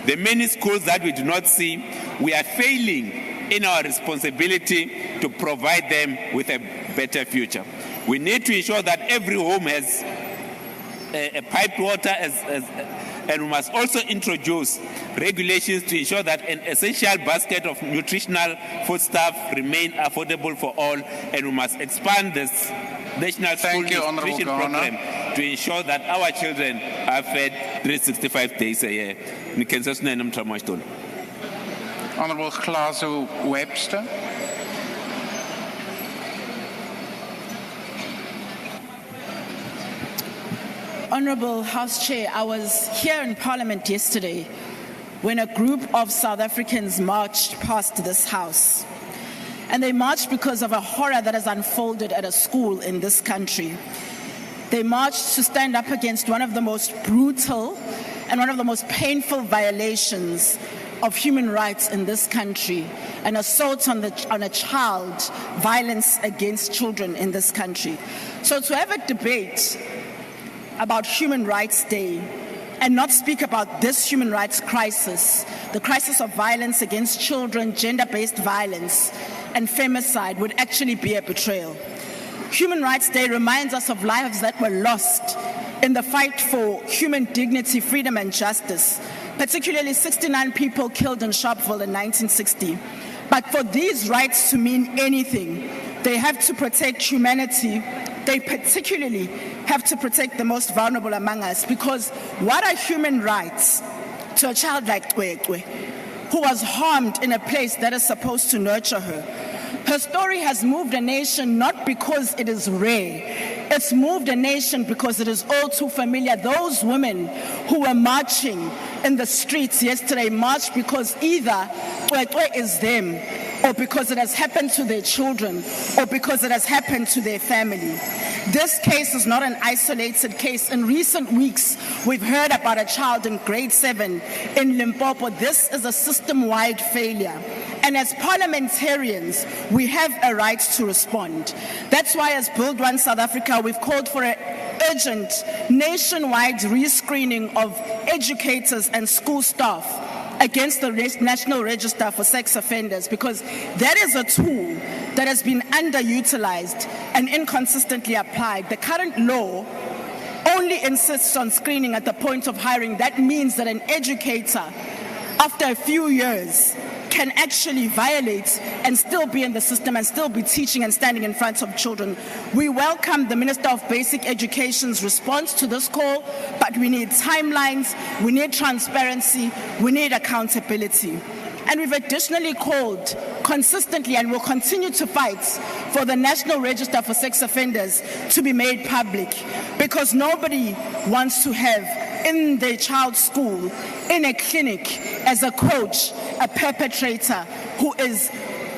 The many schools that we do not see, we are failing in our responsibility to provide them with a better future. We need to ensure that every home has a piped water, and we must also introduce regulations to ensure that an essential basket of nutritional foodstuff remain affordable for all, and we must expand this National School Nutrition Program to ensure that our children are fed 365 days a year. Honorable Glazo Webster. Honourable House Chair, I was here in Parliament yesterday when a group of South Africans marched past this House. And they marched because of a horror that has unfolded at a school in this country. They marched to stand up against one of the most brutal and one of the most painful violations of human rights in this country, an assault on a child, violence against children in this country. So to have a debate about Human Rights Day and not speak about this human rights crisis, the crisis of violence against children, gender-based violence, and femicide would actually be a betrayal. Human Rights Day reminds us of lives that were lost in the fight for human dignity, freedom, and justice, particularly 69 people killed in Sharpeville in 1960. But for these rights to mean anything, they have to protect humanity. They particularly have to protect the most vulnerable among us, because what are human rights to a child like Kwekwe, who was harmed in a place that is supposed to nurture her? Her story has moved a nation not because it is rare. It's moved a nation because it is all too familiar. Those women who were marching in the streets yesterday marched because either Kwekwe is them, or because it has happened to their children, or because it has happened to their family. This case is not an isolated case. In recent weeks, we've heard about a child in grade 7 in Limpopo. This is a system-wide failure. And as parliamentarians, we have a right to respond. That's why as Build One South Africa, we've called for an urgent nationwide rescreening of educators and school staff against the National Register for Sex Offenders, because that is a tool that has been underutilized and inconsistently applied. The current law only insists on screening at the point of hiring. That means that an educator, after a few years, can actually violate and still be in the system and still be teaching and standing in front of children. We welcome the Minister of Basic Education's response to this call, but we need timelines, we need transparency, we need accountability. And we've additionally called consistently and will continue to fight for the National Register for Sex Offenders to be made public, because nobody wants to have in their child's school, in a clinic, as a coach, a perpetrator who is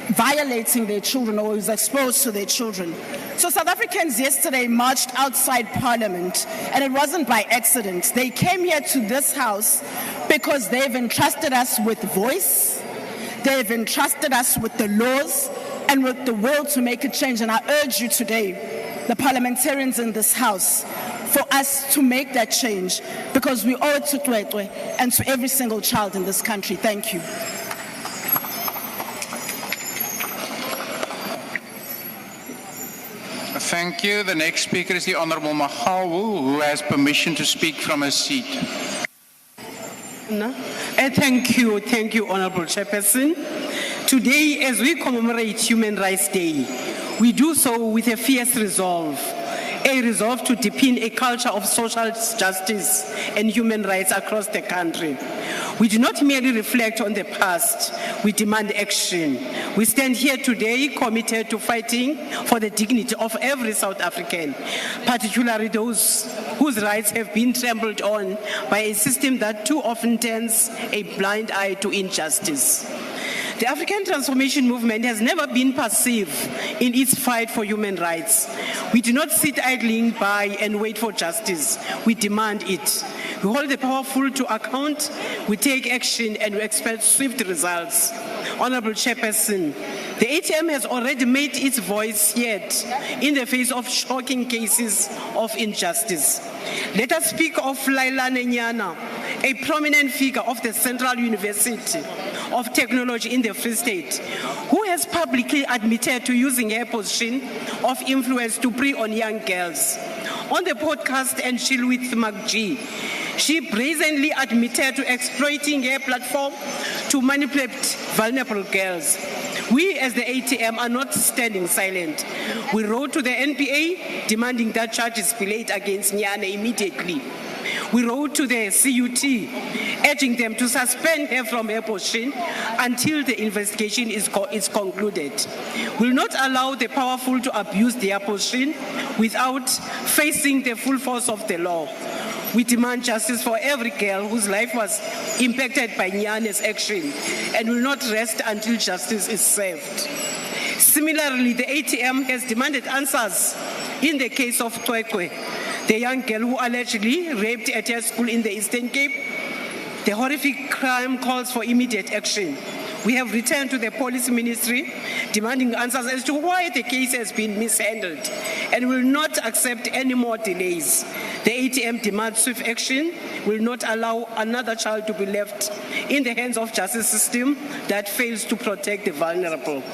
violating their children or is exposed to their children. So South Africans yesterday marched outside Parliament, and it wasn't by accident. They came here to this House because they've entrusted us with voice, they've entrusted us with the laws and with the will to make a change. And I urge you today, the parliamentarians in this House, for us to make that change, because we owe it to Kwekwe and to every single child in this country. Thank you. Thank you. The next speaker is the Honourable Mahawu, who has permission to speak from her seat. Thank you, Honourable Chairperson. Today, as we commemorate Human Rights Day, we do so with a fierce resolve a resolve to deepen a culture of social justice and human rights across the country. We do not merely reflect on the past, we demand action. We stand here today committed to fighting for the dignity of every South African, particularly those whose rights have been trampled on by a system that too often turns a blind eye to injustice. The African Transformation Movement has never been passive in its fight for human rights. We do not sit idling by and wait for justice. We demand it. We hold the powerful to account, we take action, and we expect swift results. Honorable Chairperson, the ATM has already made its voice heard in the face of shocking cases of injustice. Let us speak of Laila Nenyana, a prominent figure of the Central University of Technology in the Free State, who has publicly admitted to using her position of influence to prey on young girls. On the podcast And Chill with MacG, she brazenly admitted to exploiting her platform to manipulate vulnerable girls. We as the ATM are not standing silent. We wrote to the NPA demanding that charges be laid against Nyana immediately. We wrote to the CUT urging them to suspend her from her position until the investigation is concluded. We will not allow the powerful to abuse their position without facing the full force of the law. We demand justice for every girl whose life was impacted by Nyana's action and will not rest until justice is served. Similarly, the ATM has demanded answers in the case of Twekwe, the young girl who allegedly raped at her school in the Eastern Cape. The horrific crime calls for immediate action. We have returned to the Police Ministry demanding answers as to why the case has been mishandled and will not accept any more delays. The ATM demands swift action, will not allow another child to be left in the hands of justice system that fails to protect the vulnerable.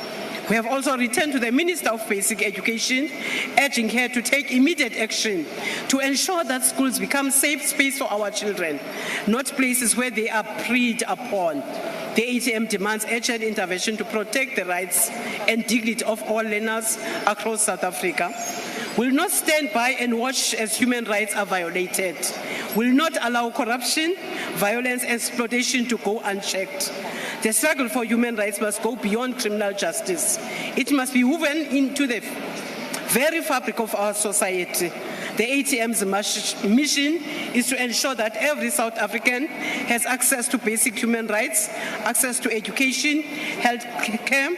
We have also returned to the Minister of Basic Education, urging her to take immediate action to ensure that schools become safe space for our children, not places where they are preyed upon. The ATM demands urgent intervention to protect the rights and dignity of all learners across South Africa. Will not stand by and watch as human rights are violated. Will not allow corruption, violence, and exploitation to go unchecked. The struggle for human rights must go beyond criminal justice. It must be woven into the very fabric of our society. The ATM's mission is to ensure that every South African has access to basic human rights, access to education, health care,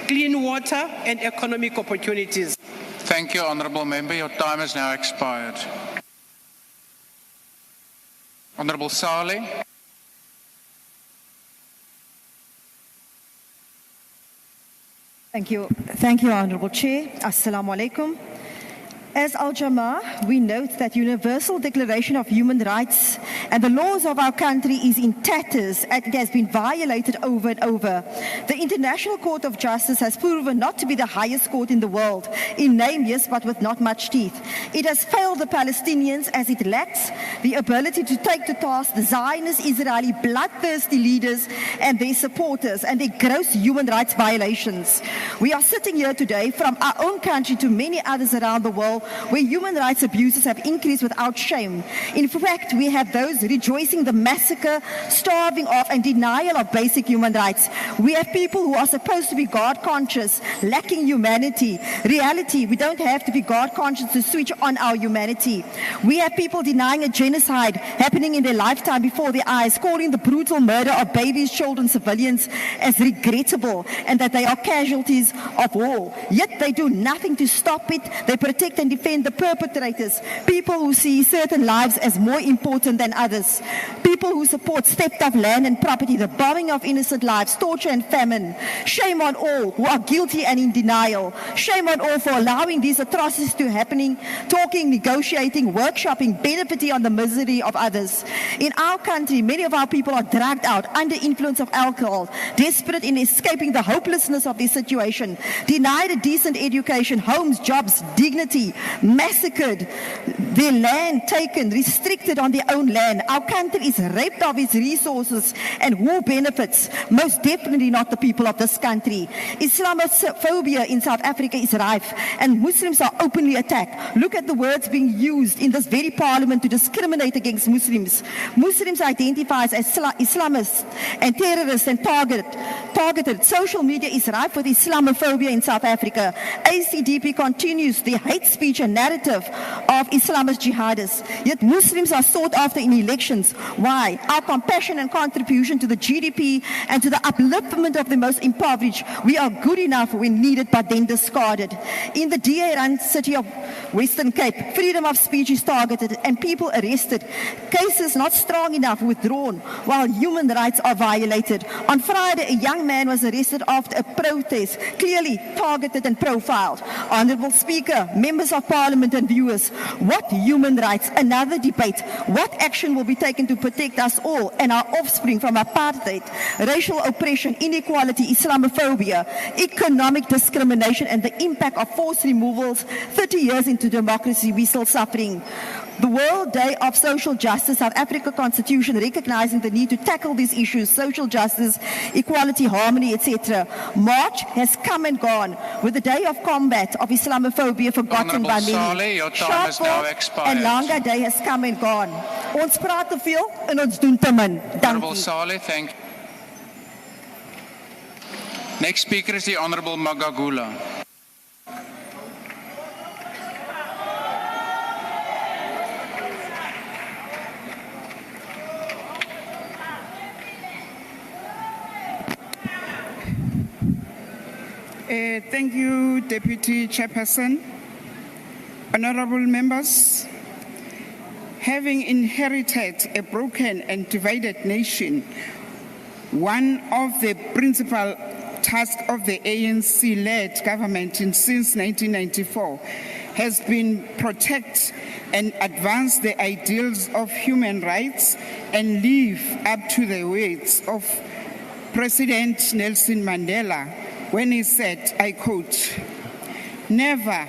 clean water, and economic opportunities. Thank you, Honourable Member. Your time has now expired. Honourable Saleh. Thank you, Honourable Chair. Assalamu alaikum. As Al-Jama, we note that Universal Declaration of Human Rights and the laws of our country is in tatters and it has been violated over and over. The International Court of Justice has proven not to be the highest court in the world, in name yes, but with not much teeth. It has failed the Palestinians as it lacks the ability to take to task the Zionist Israeli bloodthirsty leaders and their supporters and their gross human rights violations. We are sitting here today from our own country to many others around the world where human rights abuses have increased without shame. In fact, we have those rejoicing the massacre, starving of and denial of basic human rights. We have people who are supposed to be God conscious, lacking humanity. Reality, we don't have to be God conscious to switch on our humanity. We have people denying a genocide happening in their lifetime before their eyes, calling the brutal murder of babies, children, civilians as regrettable and that they are casualties of war. Yet they do nothing to stop it. They protect and defend the perpetrators, people who see certain lives as more important than others, people who support theft of land and property, the bombing of innocent lives, torture and famine. Shame on all who are guilty and in denial. Shame on all for allowing these atrocities to happening, talking, negotiating, workshopping, benefiting on the misery of others. In our country, many of our people are dragged out under influence of alcohol, desperate in escaping the hopelessness of their situation, denied a decent education, homes, jobs, dignity, massacred, their land taken, restricted on their own land. Our country is raped of its resources, and who benefits? Most definitely not the people of this country. Islamophobia in South Africa is rife, and Muslims are openly attacked. Look at the words being used in this very parliament to discriminate against Muslims. Muslims identify as Islamists and terrorists and targeted. Social media is rife with Islamophobia in South Africa. ACDP continues the hate speech and narrative of Islamist jihadists. Yet Muslims are sought after in elections. Why? Our compassion and contribution to the GDP and to the upliftment of the most impoverished. We are good enough when needed, but then discarded. In the DA-run city of Western Cape, freedom of speech is targeted and people arrested. Cases not strong enough withdrawn while human rights are violated. On Friday, a young man was arrested after a protest, clearly targeted and profiled. Honourable Speaker, members of Parliament and viewers, what human rights? Another debate. What action will be taken to protect us all and our offspring from apartheid, racial oppression, inequality, Islamophobia, economic discrimination, and the impact of forced removals? 30 years into democracy, we're still suffering. The World Day of Social Justice, South Africa Constitution recognizing the need to tackle these issues, social justice, equality, harmony, etc. March has come and gone, with the day of combat of Islamophobia forgotten by many. Saleh, your time has now expired. And Langa Day has come and gone. Ons praat te veel en ons doen te min. Honourable Dankie. Saleh, thank you. Next speaker is the Honourable Magagula. Thank you, Deputy Chairperson. Honourable members, having inherited a broken and divided nation, one of the principal tasks of the ANC-led government since 1994 has been protect and advance the ideals of human rights and live up to the words of President Nelson Mandela when he said, I quote, "Never,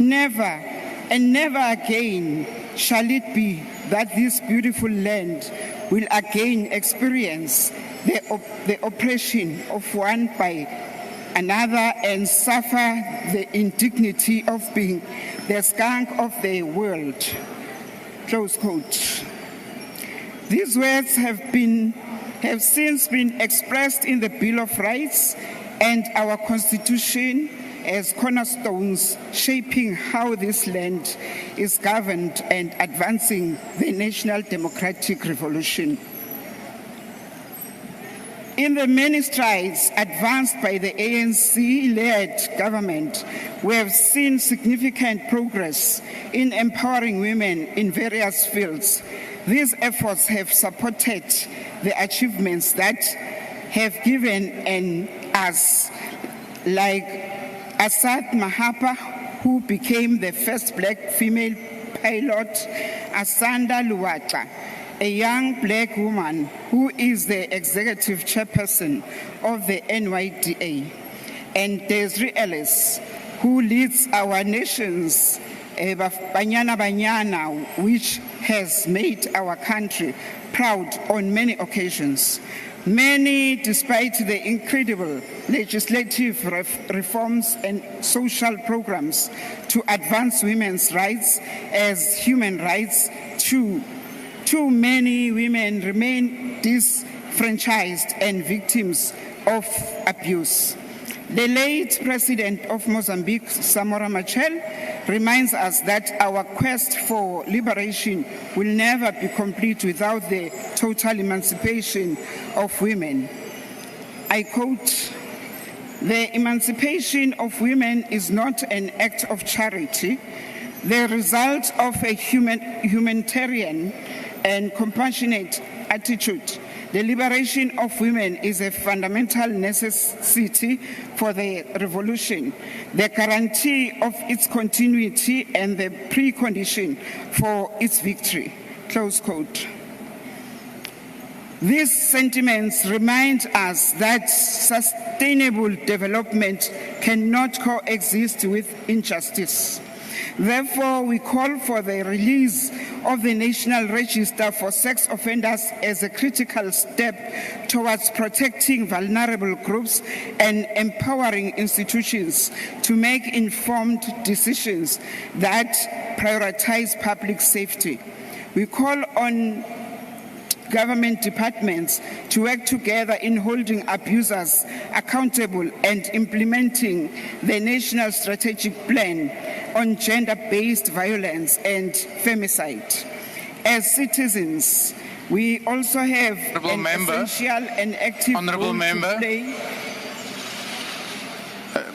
never, and never again shall it be that this beautiful land will again experience the oppression of one by another and suffer the indignity of being the skunk of the world." Close quote. These words have since been expressed in the Bill of Rights and our Constitution as cornerstones shaping how this land is governed and advancing the national democratic revolution. In the many strides advanced by the ANC-led government, we have seen significant progress in empowering women in various fields. These efforts have supported the achievements that have given us, like Asad Mahapa, who became the first black female pilot, Asanda Luwata, a young black woman who is the executive chairperson of the NYDA, and Desiree Ellis, who leads our nation's Banyana Banyana, which has made our country proud on many occasions. Many, despite the incredible legislative reforms and social programs to advance women's rights as human rights, too many women remain disenfranchised and victims of abuse. The late President of Mozambique, Samora Machel, reminds us that our quest for liberation will never be complete without the total emancipation of women. I quote, "The emancipation of women is not an act of charity, the result of a humanitarian and compassionate attitude. The liberation of women is a fundamental necessity for the revolution, the guarantee of its continuity and the precondition for its victory." Close quote. These sentiments remind us that sustainable development cannot coexist with injustice. Therefore, we call for the release of the National Register for Sex Offenders as a critical step towards protecting vulnerable groups and empowering institutions to make informed decisions that prioritize public safety. We call on government departments to work together in holding abusers accountable and implementing the National Strategic Plan on Gender-Based Violence and Femicide. As citizens, we also have an essential and active role to play.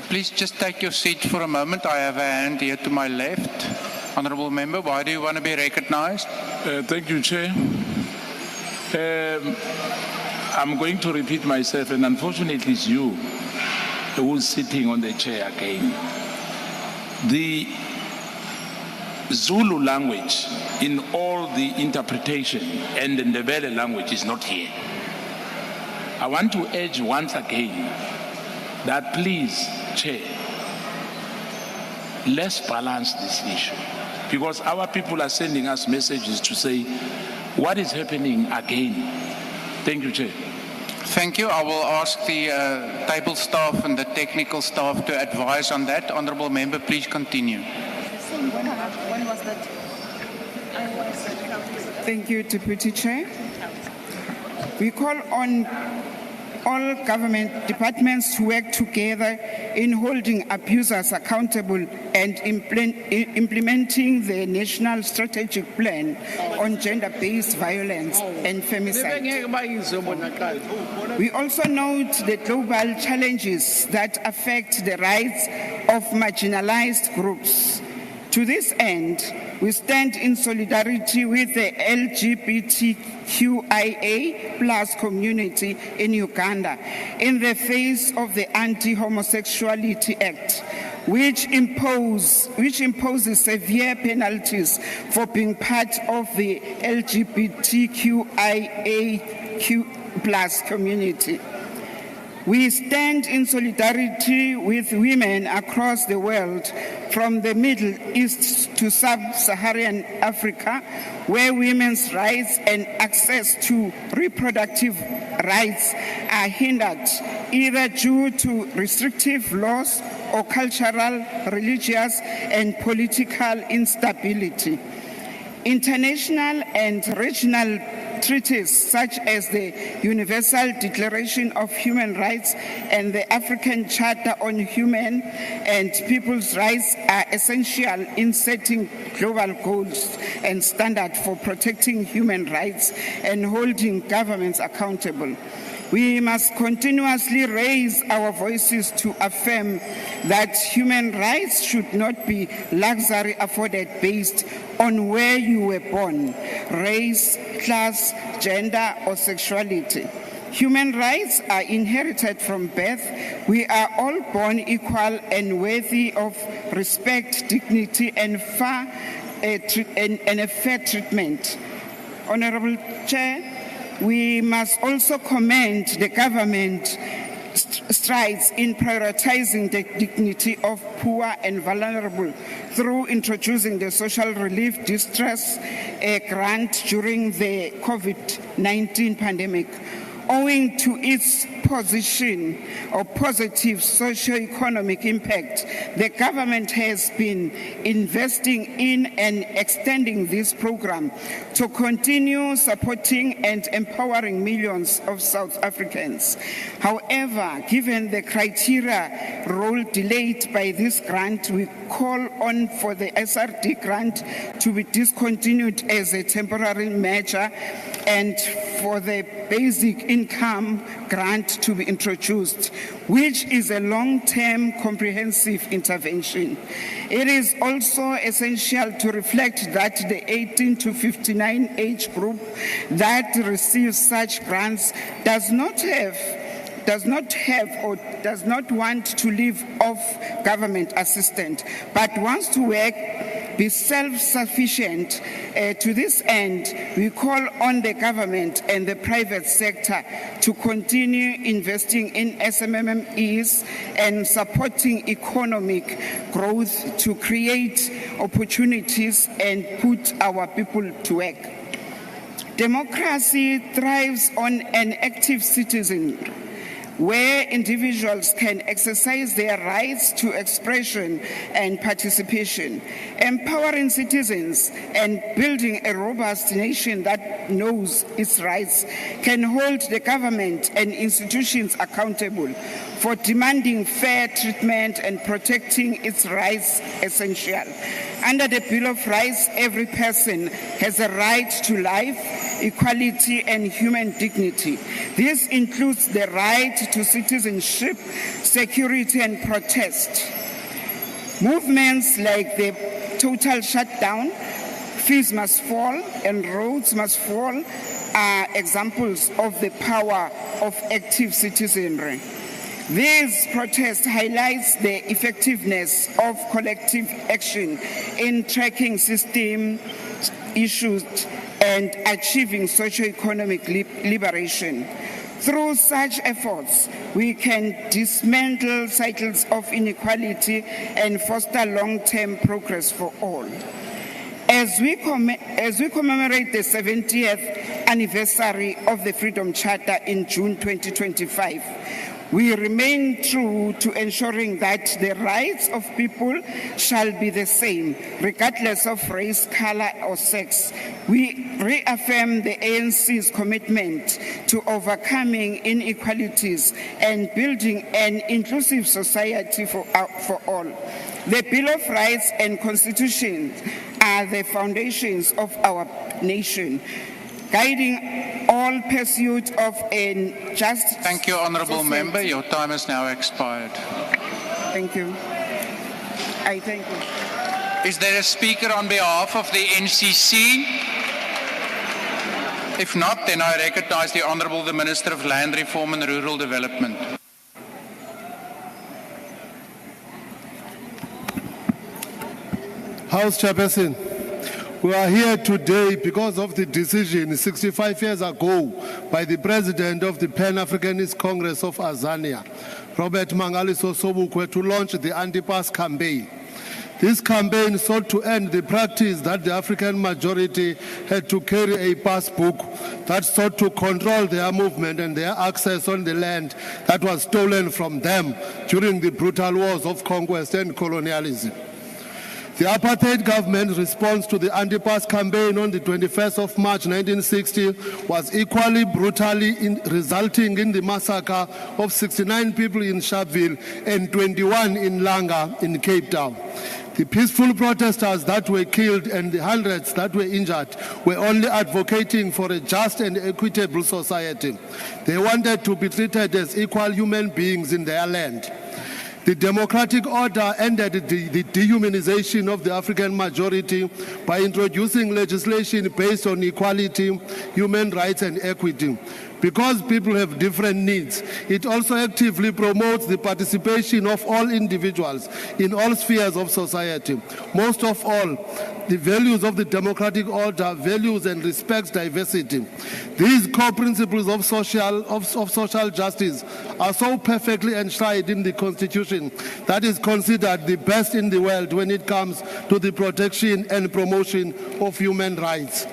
Please just take your seat for a moment. I have a hand here to my left. Honourable Member, why do you want to be recognised? Thank you, Chair. I'm going to repeat myself, and unfortunately it's you who's sitting on the chair again. The Zulu language in all the interpretation and the Ndebele language is not here. I want to urge once again that please, Chair, let's balance this issue, because our people are sending us messages to say, what is happening again? Thank you, Chair. Thank you. I will ask the table staff and the technical staff to advise on that. Honourable Member, please continue. When was that? Thank you, Deputy Chair. We call on all government departments to work together in holding abusers accountable and implementing the National Strategic Plan on Gender-Based Violence and Femicide. We also note the global challenges that affect the rights of marginalized groups. To this end, we stand in solidarity with the LGBTQIA+ community in Uganda in the face of the Anti-Homosexuality Act, which imposes severe penalties for being part of the LGBTQIA+ community. We stand in solidarity with women across the world, from the Middle East to Sub-Saharan Africa, where women's rights and access to reproductive rights are hindered, either due to restrictive laws or cultural, religious, and political instability. International and regional treaties such as the Universal Declaration of Human Rights and the African Charter on Human and People's Rights are essential in setting global goals and standards for protecting human rights and holding governments accountable. We must continuously raise our voices to affirm that human rights should not be luxury afforded based on where you were born, race, class, gender, or sexuality. Human rights are inherited from birth. We are all born equal and worthy of respect, dignity, and a fair treatment. Honourable Chair, we must also commend the government strides in prioritizing the dignity of poor and vulnerable through introducing the Social Relief Distress grant during the COVID-19 pandemic. Owing to its position or positive socio-economic impact, the government has been investing in and extending this program to continue supporting and empowering millions of South Africans. However, given the criteria role delayed by this grant, we call on for the SRD grant to be discontinued as a temporary measure and for the basic income grant to be introduced, which is a long-term comprehensive intervention. It is also essential to reflect that the 18 to 59 age group that receives such grants does not want to live off government assistance, but wants to work be self-sufficient. To this end, we call on the government and the private sector to continue investing in SMMEs and supporting economic growth to create opportunities and put our people to work. Democracy thrives on an active citizenry, where individuals can exercise their rights to expression and participation. Empowering citizens and building a robust nation that knows its rights can hold the government and institutions accountable for demanding fair treatment and protecting its rights essential. Under the Bill of Rights, every person has a right to life, equality, and human dignity. This includes the right to citizenship, security, and protest. Movements like the total shutdown, fees must fall, and roads must fall are examples of the power of active citizenry. These protests highlight the effectiveness of collective action in tracking system issues and achieving socio-economic liberation. Through such efforts, we can dismantle cycles of inequality and foster long-term progress for all. As we commemorate the 70th anniversary of the Freedom Charter in June 2025, we remain true to ensuring that the rights of people shall be the same, regardless of race, color, or sex. We reaffirm the ANC's commitment to overcoming inequalities and building an inclusive society for all. The Bill of Rights and Constitution are the foundations of our nation, guiding all pursuit of a just... Thank you, Honourable Member. Your time has now expired. Thank you. I thank you. Is there a speaker on behalf of the NCC? If not, then I recognise the Honourable the Minister of Land Reform and Rural Development. House Chairperson, we are here today because of the decision 65 years ago by the President of the Pan-Africanist Congress of Azania, Robert Mangaliso Sobukwe, to launch the anti-pass campaign. This campaign sought to end the practice that the African majority had to carry a passbook that sought to control their movement and their access on the land that was stolen from them during the brutal wars of conquest and colonialism. The apartheid government's response to the anti-pass campaign on the 21st of March 1960 was equally brutally resulting in the massacre of 69 people in Sharpeville and 21 in Langa in Cape Town. The peaceful protesters that were killed and the hundreds that were injured were only advocating for a just and equitable society. They wanted to be treated as equal human beings in their land. The democratic order ended the dehumanization of the African majority by introducing legislation based on equality, human rights, and equity. Because people have different needs, it also actively promotes the participation of all individuals in all spheres of society. Most of all, the values of the democratic order values and respects diversity. These core principles of social justice are so perfectly enshrined in the Constitution that is considered the best in the world when it comes to the protection and promotion of human rights.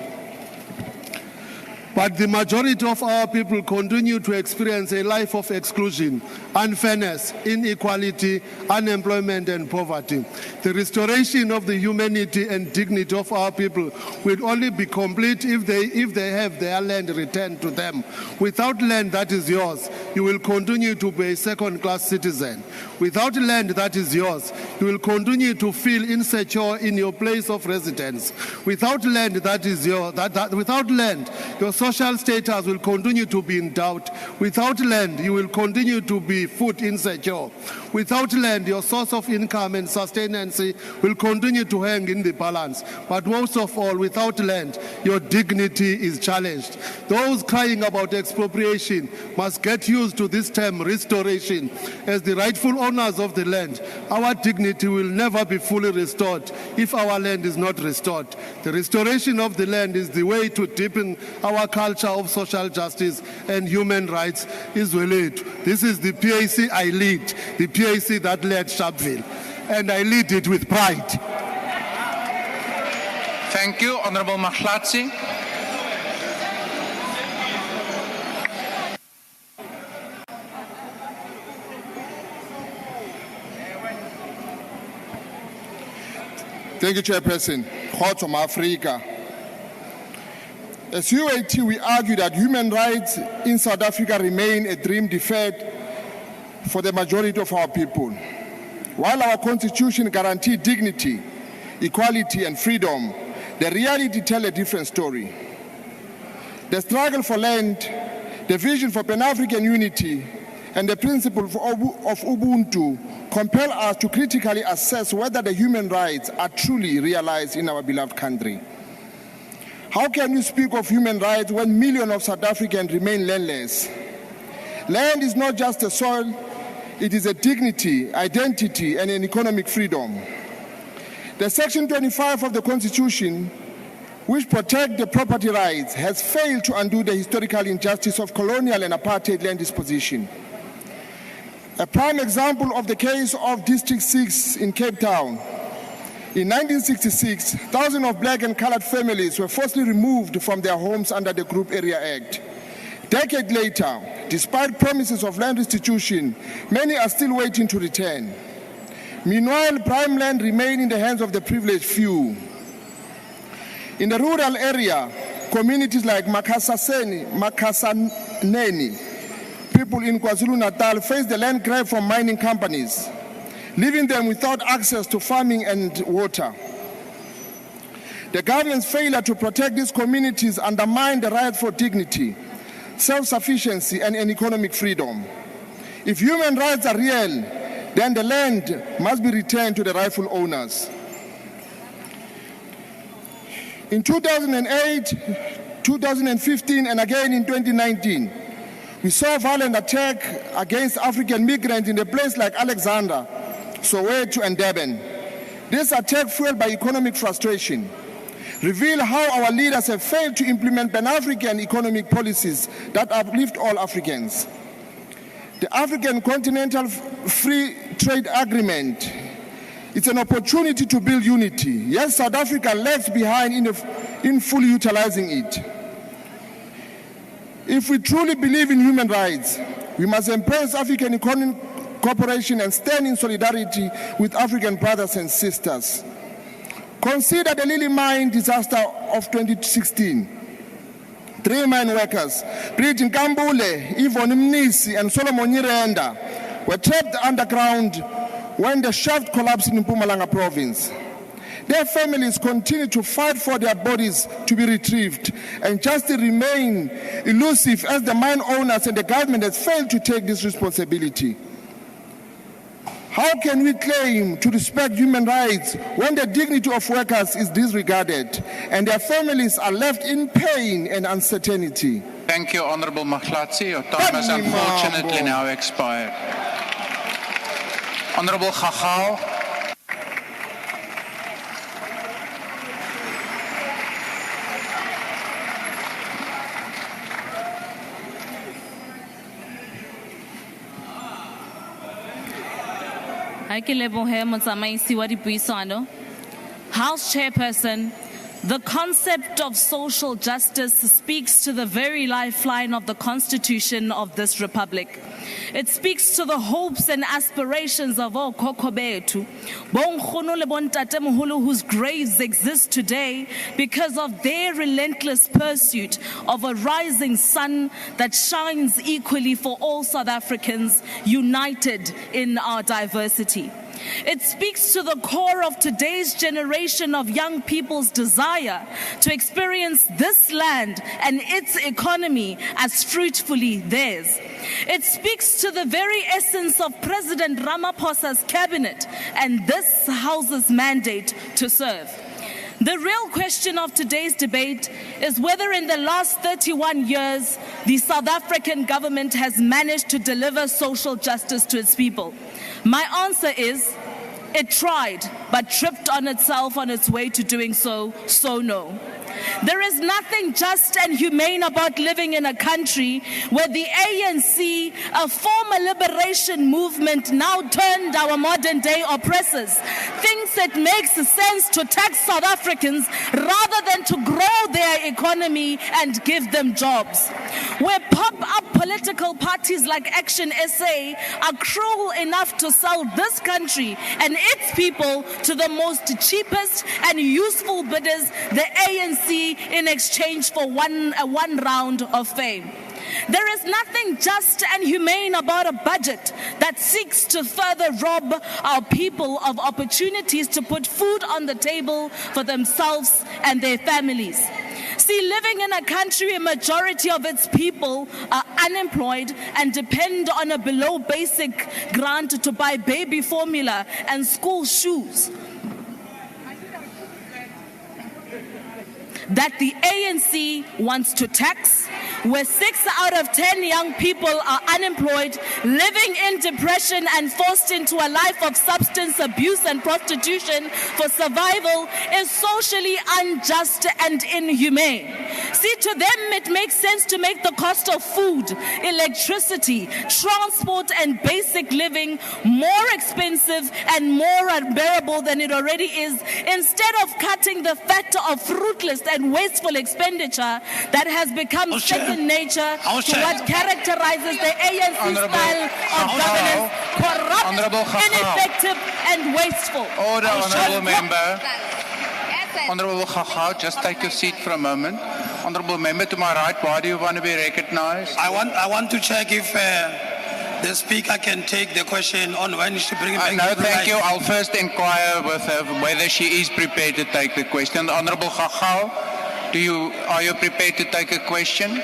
But the majority of our people continue to experience a life of exclusion, unfairness, inequality, unemployment, and poverty. The restoration of the humanity and dignity of our people will only be complete if they have their land returned to them. Without land that is yours, you will continue to be a second-class citizen. Without land that is yours, you will continue to feel insecure in your place of residence. Without land that is yours, without land, your social status will continue to be in doubt. Without land, you will continue to be food insecure. Without land, your source of income and sustenance will continue to hang in the balance. But most of all, without land, your dignity is challenged. Those crying about expropriation must get used to this term restoration. As the rightful owners of the land, our dignity will never be fully restored if our land is not restored. The restoration of the land is the way to deepen our culture of social justice and human rights. This is the PAC I lead, the PAC that led Sharpeville, and I lead it with pride. Thank you, Honorable Mahlatsi. Thank you, Chairperson. From Africa. As UAT, we argue that human rights in South Africa remain a dream deferred for the majority of our people. While our constitution guarantees dignity, equality, and freedom, the reality tells a different story. The struggle for land, the vision for Pan-African unity, and the principle of Ubuntu compel us to critically assess whether the human rights are truly realized in our beloved country. How can we speak of human rights when millions of South Africans remain landless? Land is not just a soil, it is a dignity, identity, and an economic freedom. The Section 25 of the Constitution, which protects the property rights, has failed to undo the historical injustice of colonial and apartheid land disposition. A prime example of the case of District 6 in Cape Town. In 1966, thousands of black and colored families were forcibly removed from their homes under the Group Area Act. Decades later, despite promises of land restitution, many are still waiting to return. Meanwhile, prime land remains in the hands of the privileged few. In the rural area, communities like Makasaneni, people in KwaZulu-Natal face the land grab from mining companies, leaving them without access to farming and water. The government's failure to protect these communities undermines the right for dignity, self-sufficiency, and economic freedom. If human rights are real, then the land must be returned to the rightful owners. In 2008, 2015, and again in 2019, we saw violent attack against African migrants in a place like Alexandra, Soweto, and Durban. This attack, fueled by economic frustration, reveal how our leaders have failed to implement Pan-African economic policies that uplift all Africans. The African Continental Free Trade Agreement is an opportunity to build unity. Yes, South Africa lags behind in fully utilizing it. If we truly believe in human rights, we must embrace African economic cooperation and stand in solidarity with African brothers and sisters. Consider the Lily Mine disaster of 2016. 3 mine workers, Bridget Nkambule, Yvonne Mnisi, and Solomon Nyirenda, were trapped underground when the shaft collapsed in Mpumalanga province. Their families continue to fight for their bodies to be retrieved, and justice remain elusive as the mine owners and the government has failed to take this responsibility. How can we claim to respect human rights when the dignity of workers is disregarded and their families are left in pain and uncertainty? Thank you, Honorable Mahlatsi. Your time has unfortunately now expired. Honorable Chachal. House Chairperson, the concept of social justice speaks to the very lifeline of the Constitution of this Republic. It speaks to the hopes and aspirations of all Kokobetu, whose graves exist today because of their relentless pursuit of a rising sun that shines equally for all South Africans, united in our diversity. It speaks to the core of today's generation of young people's desire to experience this land and its economy as fruitfully theirs. It speaks to the very essence of President Ramaphosa's cabinet and this House's mandate to serve. The real question of today's debate is whether in the last 31 years, the South African government has managed to deliver social justice to its people. My answer is, it tried, but tripped on itself on its way to doing so, so no. There is nothing just and humane about living in a country where the ANC, a former liberation movement now turned our modern day oppressors, thinks it makes sense to tax South Africans rather than to grow their economy and give them jobs. Where pop-up political parties like Action SA are cruel enough to sell this country and its people to the most cheapest and useful bidders, the ANC, in exchange for one round of fame. There is nothing just and humane about a budget that seeks to further rob our people of opportunities to put food on the table for themselves and their families. See, living in a country where a majority of its people are unemployed and depend on a below basic grant to buy baby formula and school shoes, that the ANC wants to tax, where 6 out of 10 young people are unemployed, living in depression and forced into a life of substance abuse and prostitution for survival, is socially unjust and inhumane. See, to them it makes sense to make the cost of food, electricity, transport and basic living more expensive and more unbearable than it already is, instead of cutting the fat of fruitless and wasteful expenditure that has become second nature to what characterizes the ANC style of governance: corrupt, ineffective, and wasteful. Order, Honourable Member. Honourable Khachau, just take your seat for a moment. Honourable Member to my right, why do you want to be recognized? I want to check if the Speaker can take the question on when she bring it back. No, thank you. I'll first inquire with her whether she is prepared to take the question. Honourable Khachau, are you prepared to take a question?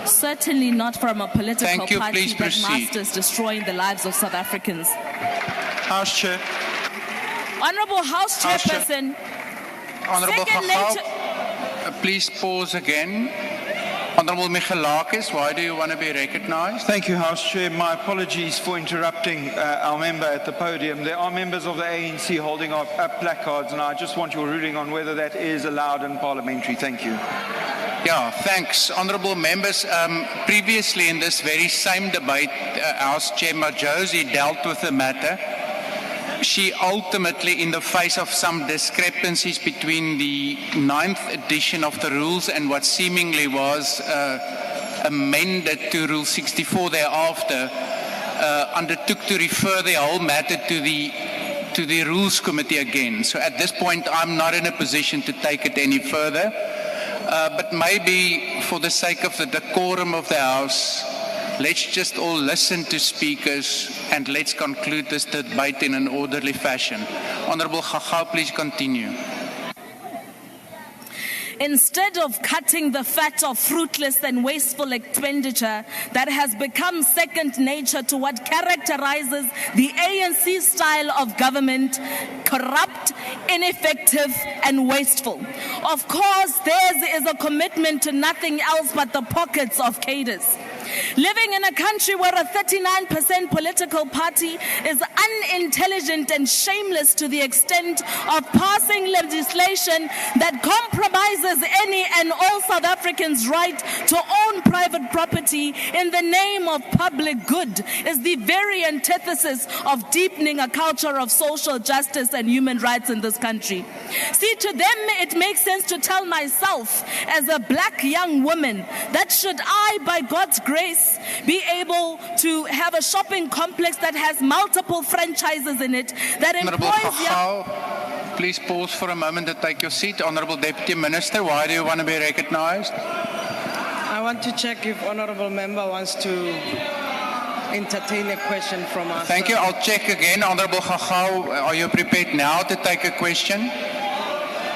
Certainly not from a political Thank you. party Please that proceed. masters destroying the lives of South Africans. House Chair. Honourable House Chairperson, Honourable second Khachau, nature... please pause again. Honourable Michalakis, why do you want to be recognized? Thank you, House Chair. My apologies for interrupting our member at the podium. There are members of the ANC holding up placards, and I just want your ruling on whether that is allowed and parliamentary. Thank you. Yeah, thanks. Honourable members, previously in this very same debate, House Chair Josie dealt with the matter. She ultimately, in the face of some discrepancies between the 9th edition of the rules and what seemingly was amended to Rule 64 thereafter, undertook to refer the whole matter to the Rules Committee again. So at this point, I'm not in a position to take it any further. But maybe for the sake of the decorum of the House, let's just all listen to speakers and let's conclude this debate in an orderly fashion. Honourable Khachau, please continue. Instead of cutting the fat of fruitless and wasteful expenditure that has become second nature to what characterizes the ANC style of government: corrupt, ineffective, and wasteful. Of course, theirs is a commitment to nothing else but the pockets of cadres. Living in a country where a 39% political party is unintelligent and shameless to the extent of passing legislation that compromises any and all South Africans' right to own private property in the name of public good is the very antithesis of deepening a culture of social justice and human rights in this country. See, to them it makes sense to tell myself as a black young woman that should I, by God's grace, be able to have a shopping complex that has multiple franchises in it that Honourable employs young... Khachau, please pause for a moment to take your seat. Honourable Deputy Minister, why do you want to be recognized? I want to check if Honourable Member wants to entertain a question from us. Thank you. I'll check again. Honorable Gagau, are you prepared now to take a question?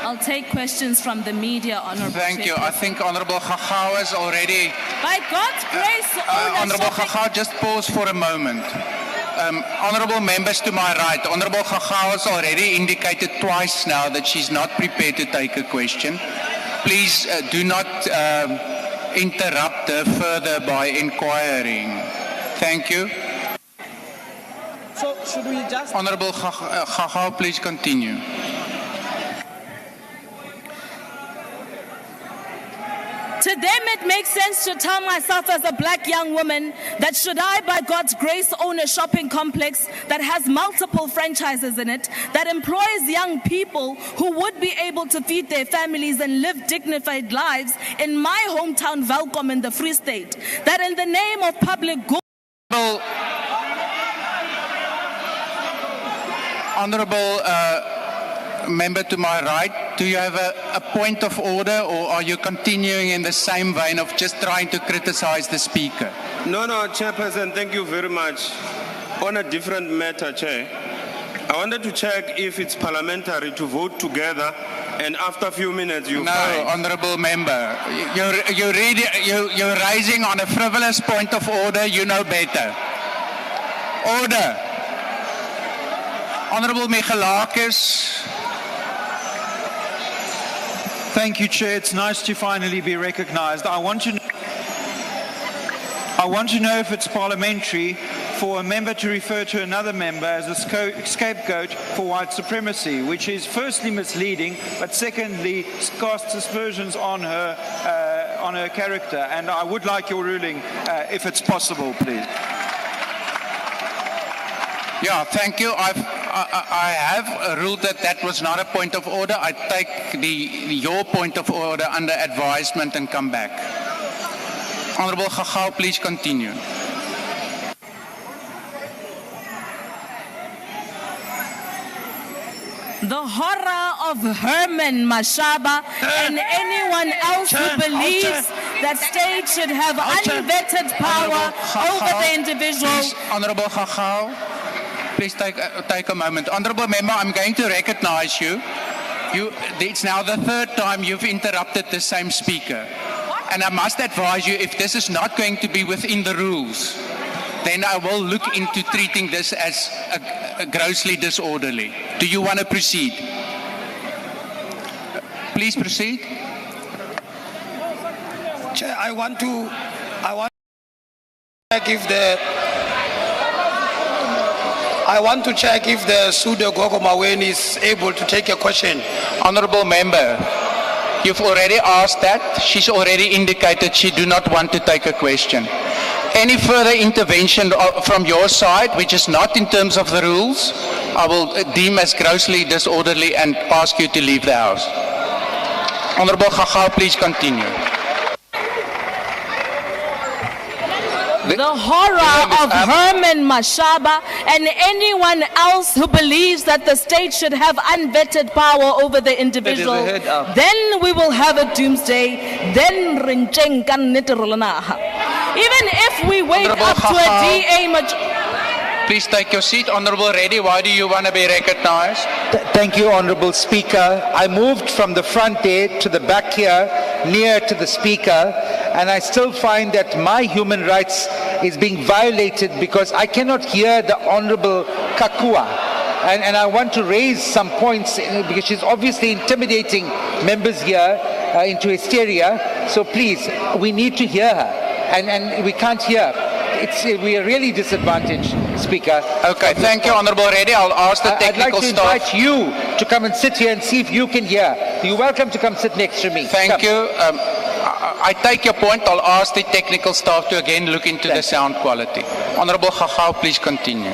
I'll take questions from the media, Honorable Thank you. I think Honorable Gagau has already... By God's grace, Honorable Gagau, just pause for a moment. Honorable members to my right, Honorable Gagau has already indicated twice now that she's not prepared to take a question. Please do not interrupt her further by inquiring. Thank you. So should we just... Honorable Gagau, please continue. To them, it makes sense to tell myself as a black young woman that should I, by God's grace, own a shopping complex that has multiple franchises in it, that employs young people who would be able to feed their families and live dignified lives in my hometown, Welkom, in the Free State, that in the name of public good... Honorable member to my right, do you have a point of order, or are you continuing in the same vein of just trying to criticize the speaker? No, Chairperson, thank you very much. On a different matter, Chair, I wanted to check if it's parliamentary to vote together and after a few minutes you find... Honorable member, you're raising on a frivolous point of order, you know better. Order. Honorable Michalakis. Thank you, Chair. It's nice to finally be recognized. I want to know if it's parliamentary for a member to refer to another member as a scapegoat for white supremacy, which is firstly misleading, but secondly casts aspersions on her character. And I would like your ruling, if it's possible, please. Yeah, thank you. I have ruled that was not a point of order. I take your point of order under advisement and come back. Honorable Gagau, please continue. The horror of Herman Mashaba and anyone else who believes that state should have unvetted power over the individual. Please, Honorable Gagau, please take a moment. Honorable member, I'm going to recognize you. It's now the third time you've interrupted the same speaker. And I must advise you, if this is not going to be within the rules, then I will look into treating this as a grossly disorderly. Do you want to proceed? Please proceed. Chair, I want to check if the Sudo Gogo Mawen is able to take a question. Honorable member, you've already asked that. She's already indicated she do not want to take a question. Any further intervention from your side, which is not in terms of the rules, I will deem as grossly disorderly and ask you to leave the House. Honorable Gagau, please continue. The horror of Herman Mashaba and anyone else who believes that the state should have unvetted power over the individual, then we will have a doomsday, then even if we wake up to a DA majority. Please take your seat. Honorable Reddy, why do you want to be recognized? Thank you, Honorable Speaker. I moved from the front there to the back here, near to the Speaker, and I still find that my human rights is being violated because I cannot hear the Honorable Kakua. And I want to raise some points because she's obviously intimidating members here into hysteria. So please, we need to hear her, and we can't hear. We are really disadvantaged, Speaker. Okay, thank you, Honorable Reddy. I'll ask the technical staff. I'd like to invite you to come and sit here and see if you can hear. You're welcome to come sit next to me. Thank you. I take your point. I'll ask the technical staff to again look into the sound quality. Honorable Gagau, please continue.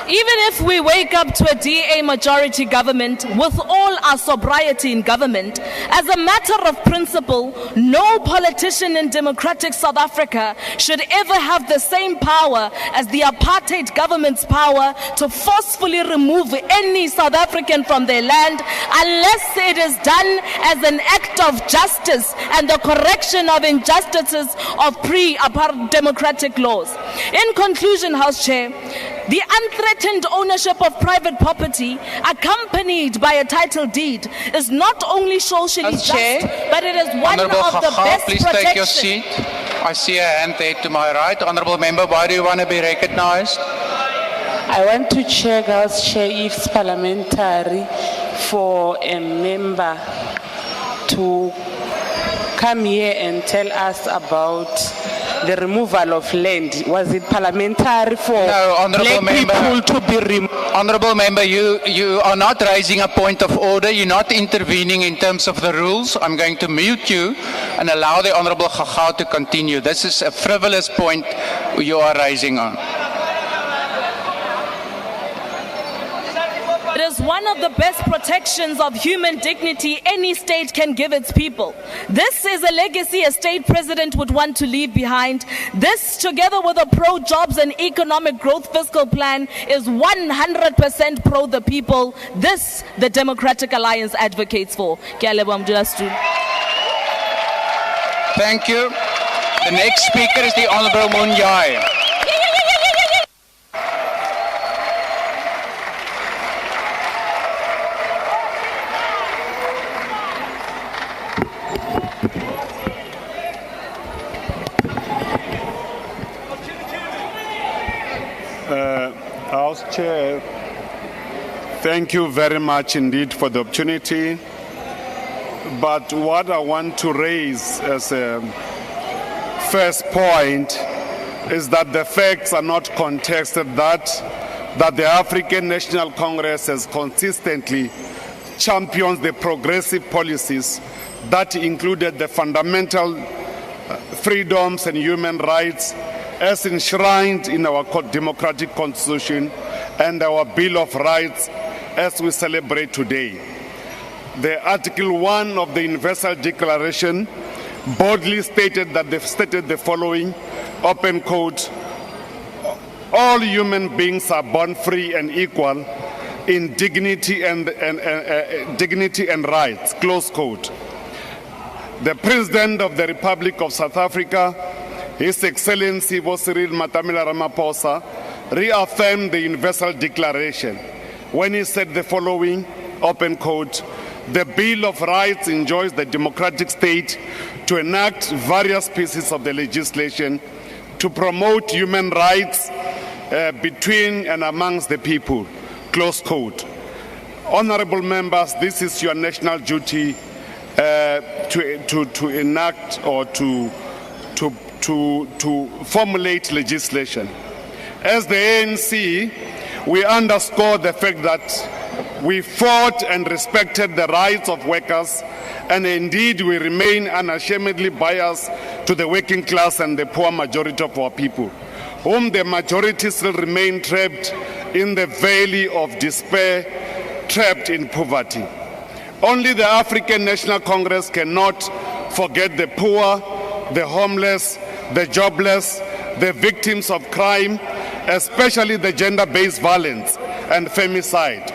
Even Even if we wake up to a DA majority government with all our sobriety in government, as a matter of principle, no politician in democratic South Africa should ever have the same power as the apartheid government's power to forcefully remove any South African from their land unless it is done as an act of justice and the correction of injustices of pre-apartheid democratic laws. In conclusion, House Chair, the unthreatened ownership of private property accompanied by a title deed is not only socially just, but it is one Honourable of the Khacha, best please take your seat. I see a hand there to my right. Honourable Member, why do you want to be recognised? I want to check, House Chair, if it's parliamentary for a member to come here and tell us about the removal of land. Was it parliamentary for black people to be removed? Honourable Member, you are not raising a point of order. You're not intervening in terms of the rules. I'm going to mute you and allow the Honourable Khacha to continue. This is a frivolous point you are raising on. It is one of the best protections of human dignity any state can give its people. This is a legacy a state president would want to leave behind. This, together with a pro-jobs and economic growth fiscal plan, is 100% pro the people. This, the Democratic Alliance advocates for. Thank you. The next speaker is the Honourable Munyai. House Chair, thank you very much indeed for the opportunity. But what I want to raise as a first point is that the facts are not contested, that the African National Congress has consistently championed the progressive policies that included the fundamental freedoms and human rights as enshrined in our democratic constitution and our Bill of Rights as we celebrate today. The Article 1 of the Universal Declaration boldly stated the following, open quote, all human beings are born free and equal in dignity and rights, close quote. The President of the Republic of South Africa, His Excellency Cyril Matamela Ramaphosa, reaffirmed the Universal Declaration when he said the following, open quote, the Bill of Rights enjoins the democratic state to enact various pieces of the legislation to promote human rights between and amongst the people, close quote. Honorable members, this is your national duty to enact or to formulate legislation. As the ANC, we underscore the fact that we fought and respected the rights of workers, and indeed we remain unashamedly biased to the working class and the poor majority of our people, whom the majority still remain trapped in the valley of despair, trapped in poverty. Only the African National Congress cannot forget the poor, the homeless, the jobless, the victims of crime, especially the gender-based violence and femicide,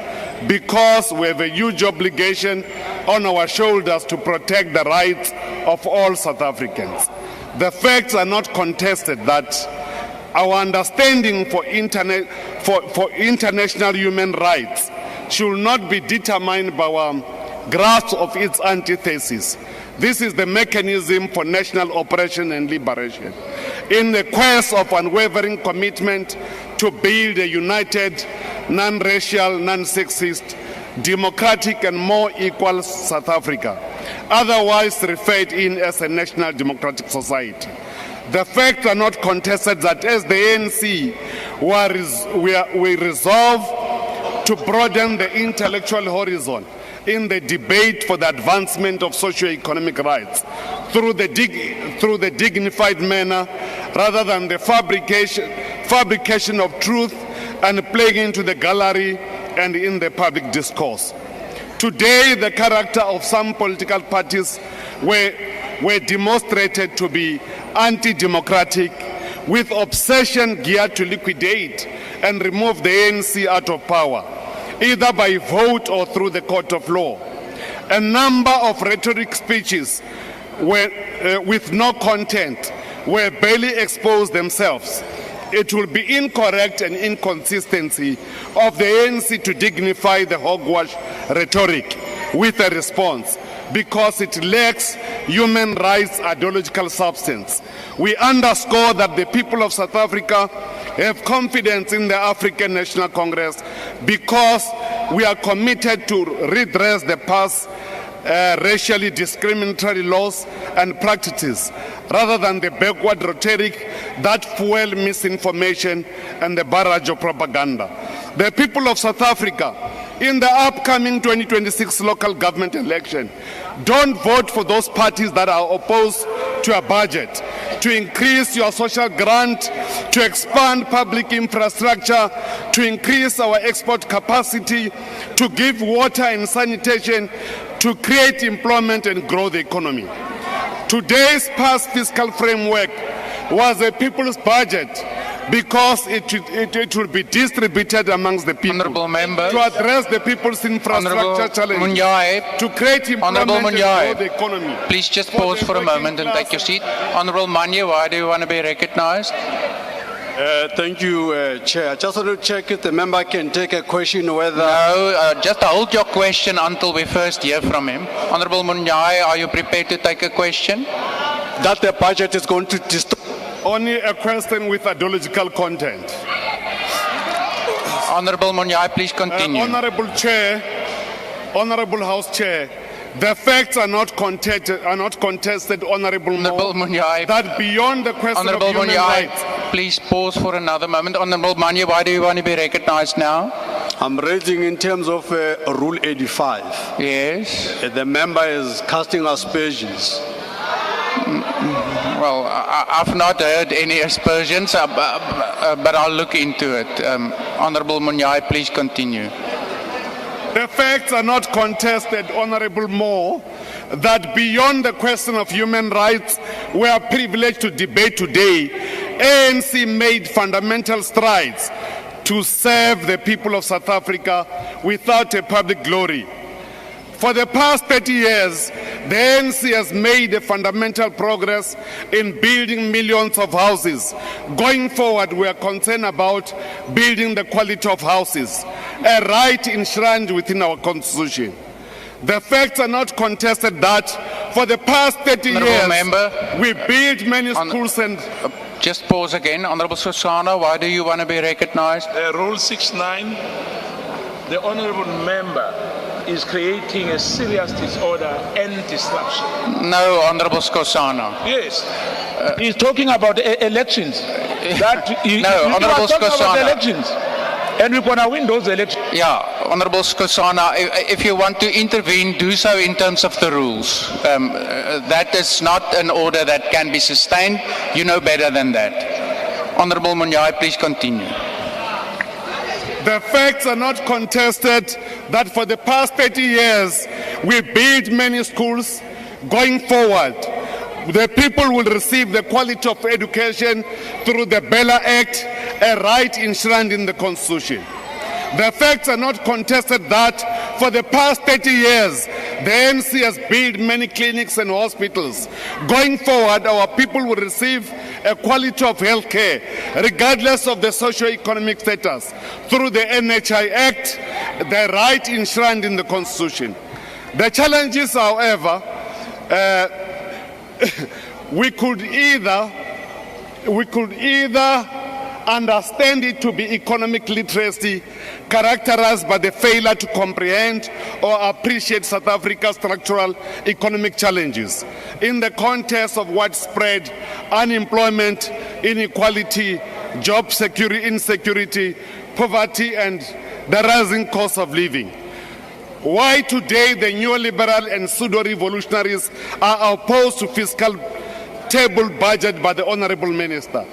because we have a huge obligation on our shoulders to protect the rights of all South Africans. The facts are not contested that our understanding for international human rights should not be determined by our grasp of its antithesis. This is the mechanism for national oppression and liberation. In the quest of unwavering commitment to build a united, non-racial, non-sexist, democratic and more equal South Africa, otherwise referred in as a national democratic society. The facts are not contested that as the ANC, we resolve to broaden the intellectual horizon in the debate for the advancement of socio-economic rights through the dignified manner rather than the fabrication of truth and playing into the gallery and in the public discourse. Today, the character of some political parties were demonstrated to be anti-democratic, with obsession geared to liquidate and remove the ANC out of power, either by vote or through the court of law. A number of rhetoric speeches with no content were barely exposed themselves. It will be incorrect and inconsistency of the ANC to dignify the hogwash rhetoric with a response, because it lacks human rights ideological substance. We underscore that the people of South Africa have confidence in the African National Congress because we are committed to redress the past racially discriminatory laws and practices, rather than the backward rhetoric that fuel misinformation and the barrage of propaganda. The people of South Africa, in the upcoming 2026 local government election, don't vote for those parties that are opposed to a budget, to increase your social grant, to expand public infrastructure, to increase our export capacity, to give water and sanitation, to create employment and grow the economy. Today's past fiscal framework was a people's budget because it will be distributed amongst the people to address the people's infrastructure challenges, to create employment and grow the economy. Please just pause for a moment and take your seat. Honorable Manye, why do you want to be recognized? Thank you, Chair. I just want to check if the member can take a question whether... No, just hold your question until we first hear from him. Honorable Munyai, are you prepared to take a question? That the budget is going to destroy... Only a question with ideological content. Honorable Munyai, please continue. Honorable Chair, Honorable House Chair, the facts are not contested, Honorable Munyai, that beyond the question Honorable of human Munyai, rights. Please pause for another moment. Honorable Manye, why do you want to be recognized now? I'm raising in terms of Rule 85. Yes. The member is casting aspersions. Well, I've not heard any aspersions, but I'll look into it. Honorable Munyai, please continue. The facts are not contested, Honorable Moore, that beyond the question of human rights we are privileged to debate today, ANC made fundamental strides to serve the people of South Africa without a public glory. For the past 30 years, the ANC has made a fundamental progress in building millions of houses. Going forward, we are concerned about building the quality of houses, a right enshrined within our Constitution. The facts are not contested that for the past 30 years, we built many schools and... Just pause again. Honorable Sosana, why do you want to be recognized? Rule 69, the honorable member is creating a serious disorder and disruption. No, Honorable Skosana. Yes. He's talking about elections. Honorable Skosana. Elections. And we're going to win those elections. Yeah, Honorable Skosana, if you want to intervene, do so in terms of the rules. That is not an order that can be sustained. You know better than that. Honorable Munyai, please continue. The facts are not contested that for the past 30 years, we built many schools. Going forward, the people will receive the quality of education through the Bella Act, a right enshrined in the Constitution. The facts are not contested that for the past 30 years, the ANC has built many clinics and hospitals. Going forward, our people will receive a quality of health care, regardless of the socio-economic status, through the NHI Act, the right enshrined in the Constitution. The challenges, however, we could either understand it to be economic literacy characterized by the failure to comprehend or appreciate South Africa's structural economic challenges in the context of widespread unemployment, inequality, job security, insecurity, poverty, and the rising cost of living. Why today the neoliberal and pseudo-revolutionaries are opposed to fiscal table budget by the Honorable Minister.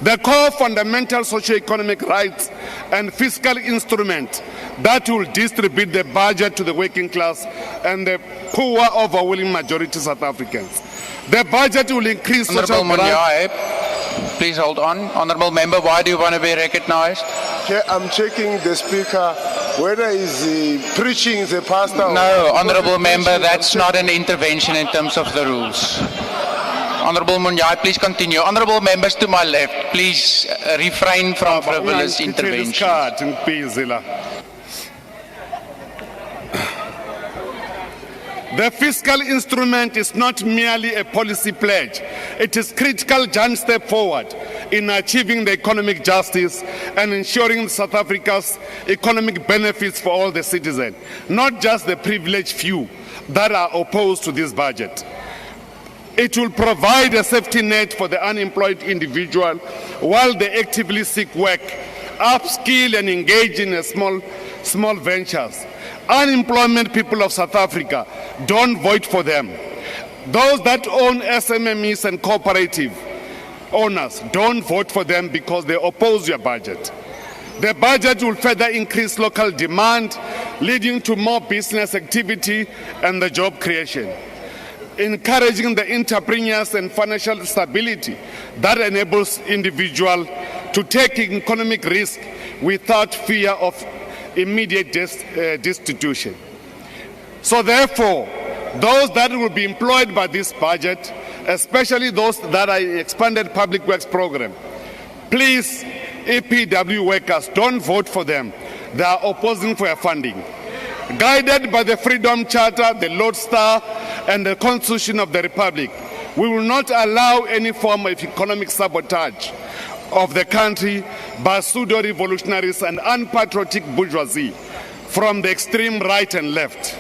The core fundamental socio-economic rights and fiscal instrument that will distribute the budget to the working class and the poor overwhelming majority South Africans. The budget will increase social Honourable Munyai, please hold on. Honourable Member, why do you want to be recognised? Chair, I'm checking the speaker whether he's preaching the pastor. No, or Honourable Member, that's not an intervention in terms of the rules. Honourable Munyai, please continue. Honourable members to my left, please refrain from frivolous interventions. The fiscal instrument is not merely a policy pledge. It is a critical giant step forward in achieving the economic justice and ensuring South Africa's economic benefits for all the citizens, not just the privileged few that are opposed to this budget. It will provide a safety net for the unemployed individual while they actively seek work, upskill and engage in small ventures. Unemployment people of South Africa, don't vote for them. Those that own SMMEs and cooperative owners, don't vote for them because they oppose your budget. The budget will further increase local demand, leading to more business activity and the job creation, encouraging the entrepreneurs and financial stability that enables individuals to take economic risk without fear of immediate destitution. So therefore, those that will be employed by this budget, especially those that are in expanded public works program, please, EPW workers, don't vote for them. They are opposing for funding. Guided by the Freedom Charter, the Lodestar, and the Constitution of the Republic, we will not allow any form of economic sabotage of the country by pseudo-revolutionaries and unpatriotic bourgeoisie from the extreme right and left.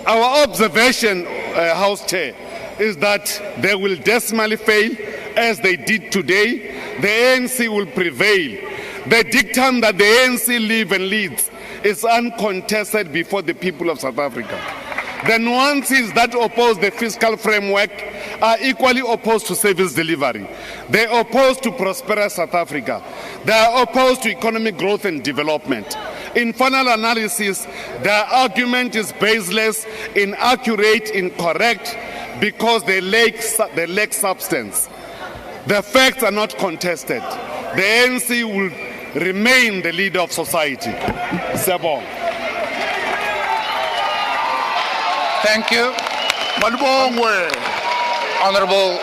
Our observation, House Chair, is that they will decimally fail as they did today. The ANC will prevail. The dictum that the ANC live and leads is uncontested before the people of South Africa. The nuances that oppose the fiscal framework are equally opposed to service delivery. They are opposed to prosperous South Africa. They are opposed to economic growth and development. In final analysis, their argument is baseless, inaccurate, incorrect, because they lack substance. The facts are not contested. The ANC will remain the leader of society. Sebon. Thank you. Honourable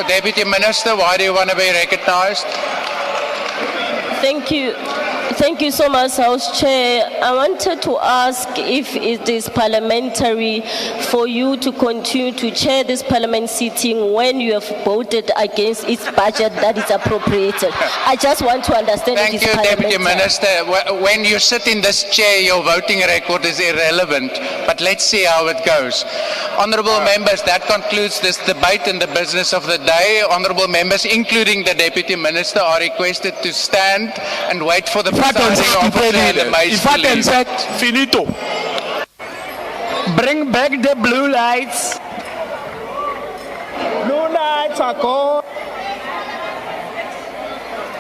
Deputy Minister, why do you want to be recognised? Thank you. Thank you so much, House Chair. I wanted to ask if it is parliamentary for you to continue to chair this parliament sitting when you have voted against its budget that is appropriated. I just want to understand. Thank you, Deputy Minister. When you sit in this chair, your voting record is irrelevant, but let's see how it goes. Honourable members, that concludes this debate and the business of the day. Honourable members, including the Deputy Minister, are requested to stand and wait for the presiding officer and the mace to leave. Finito. Bring back the blue lights. Blue lights are gone.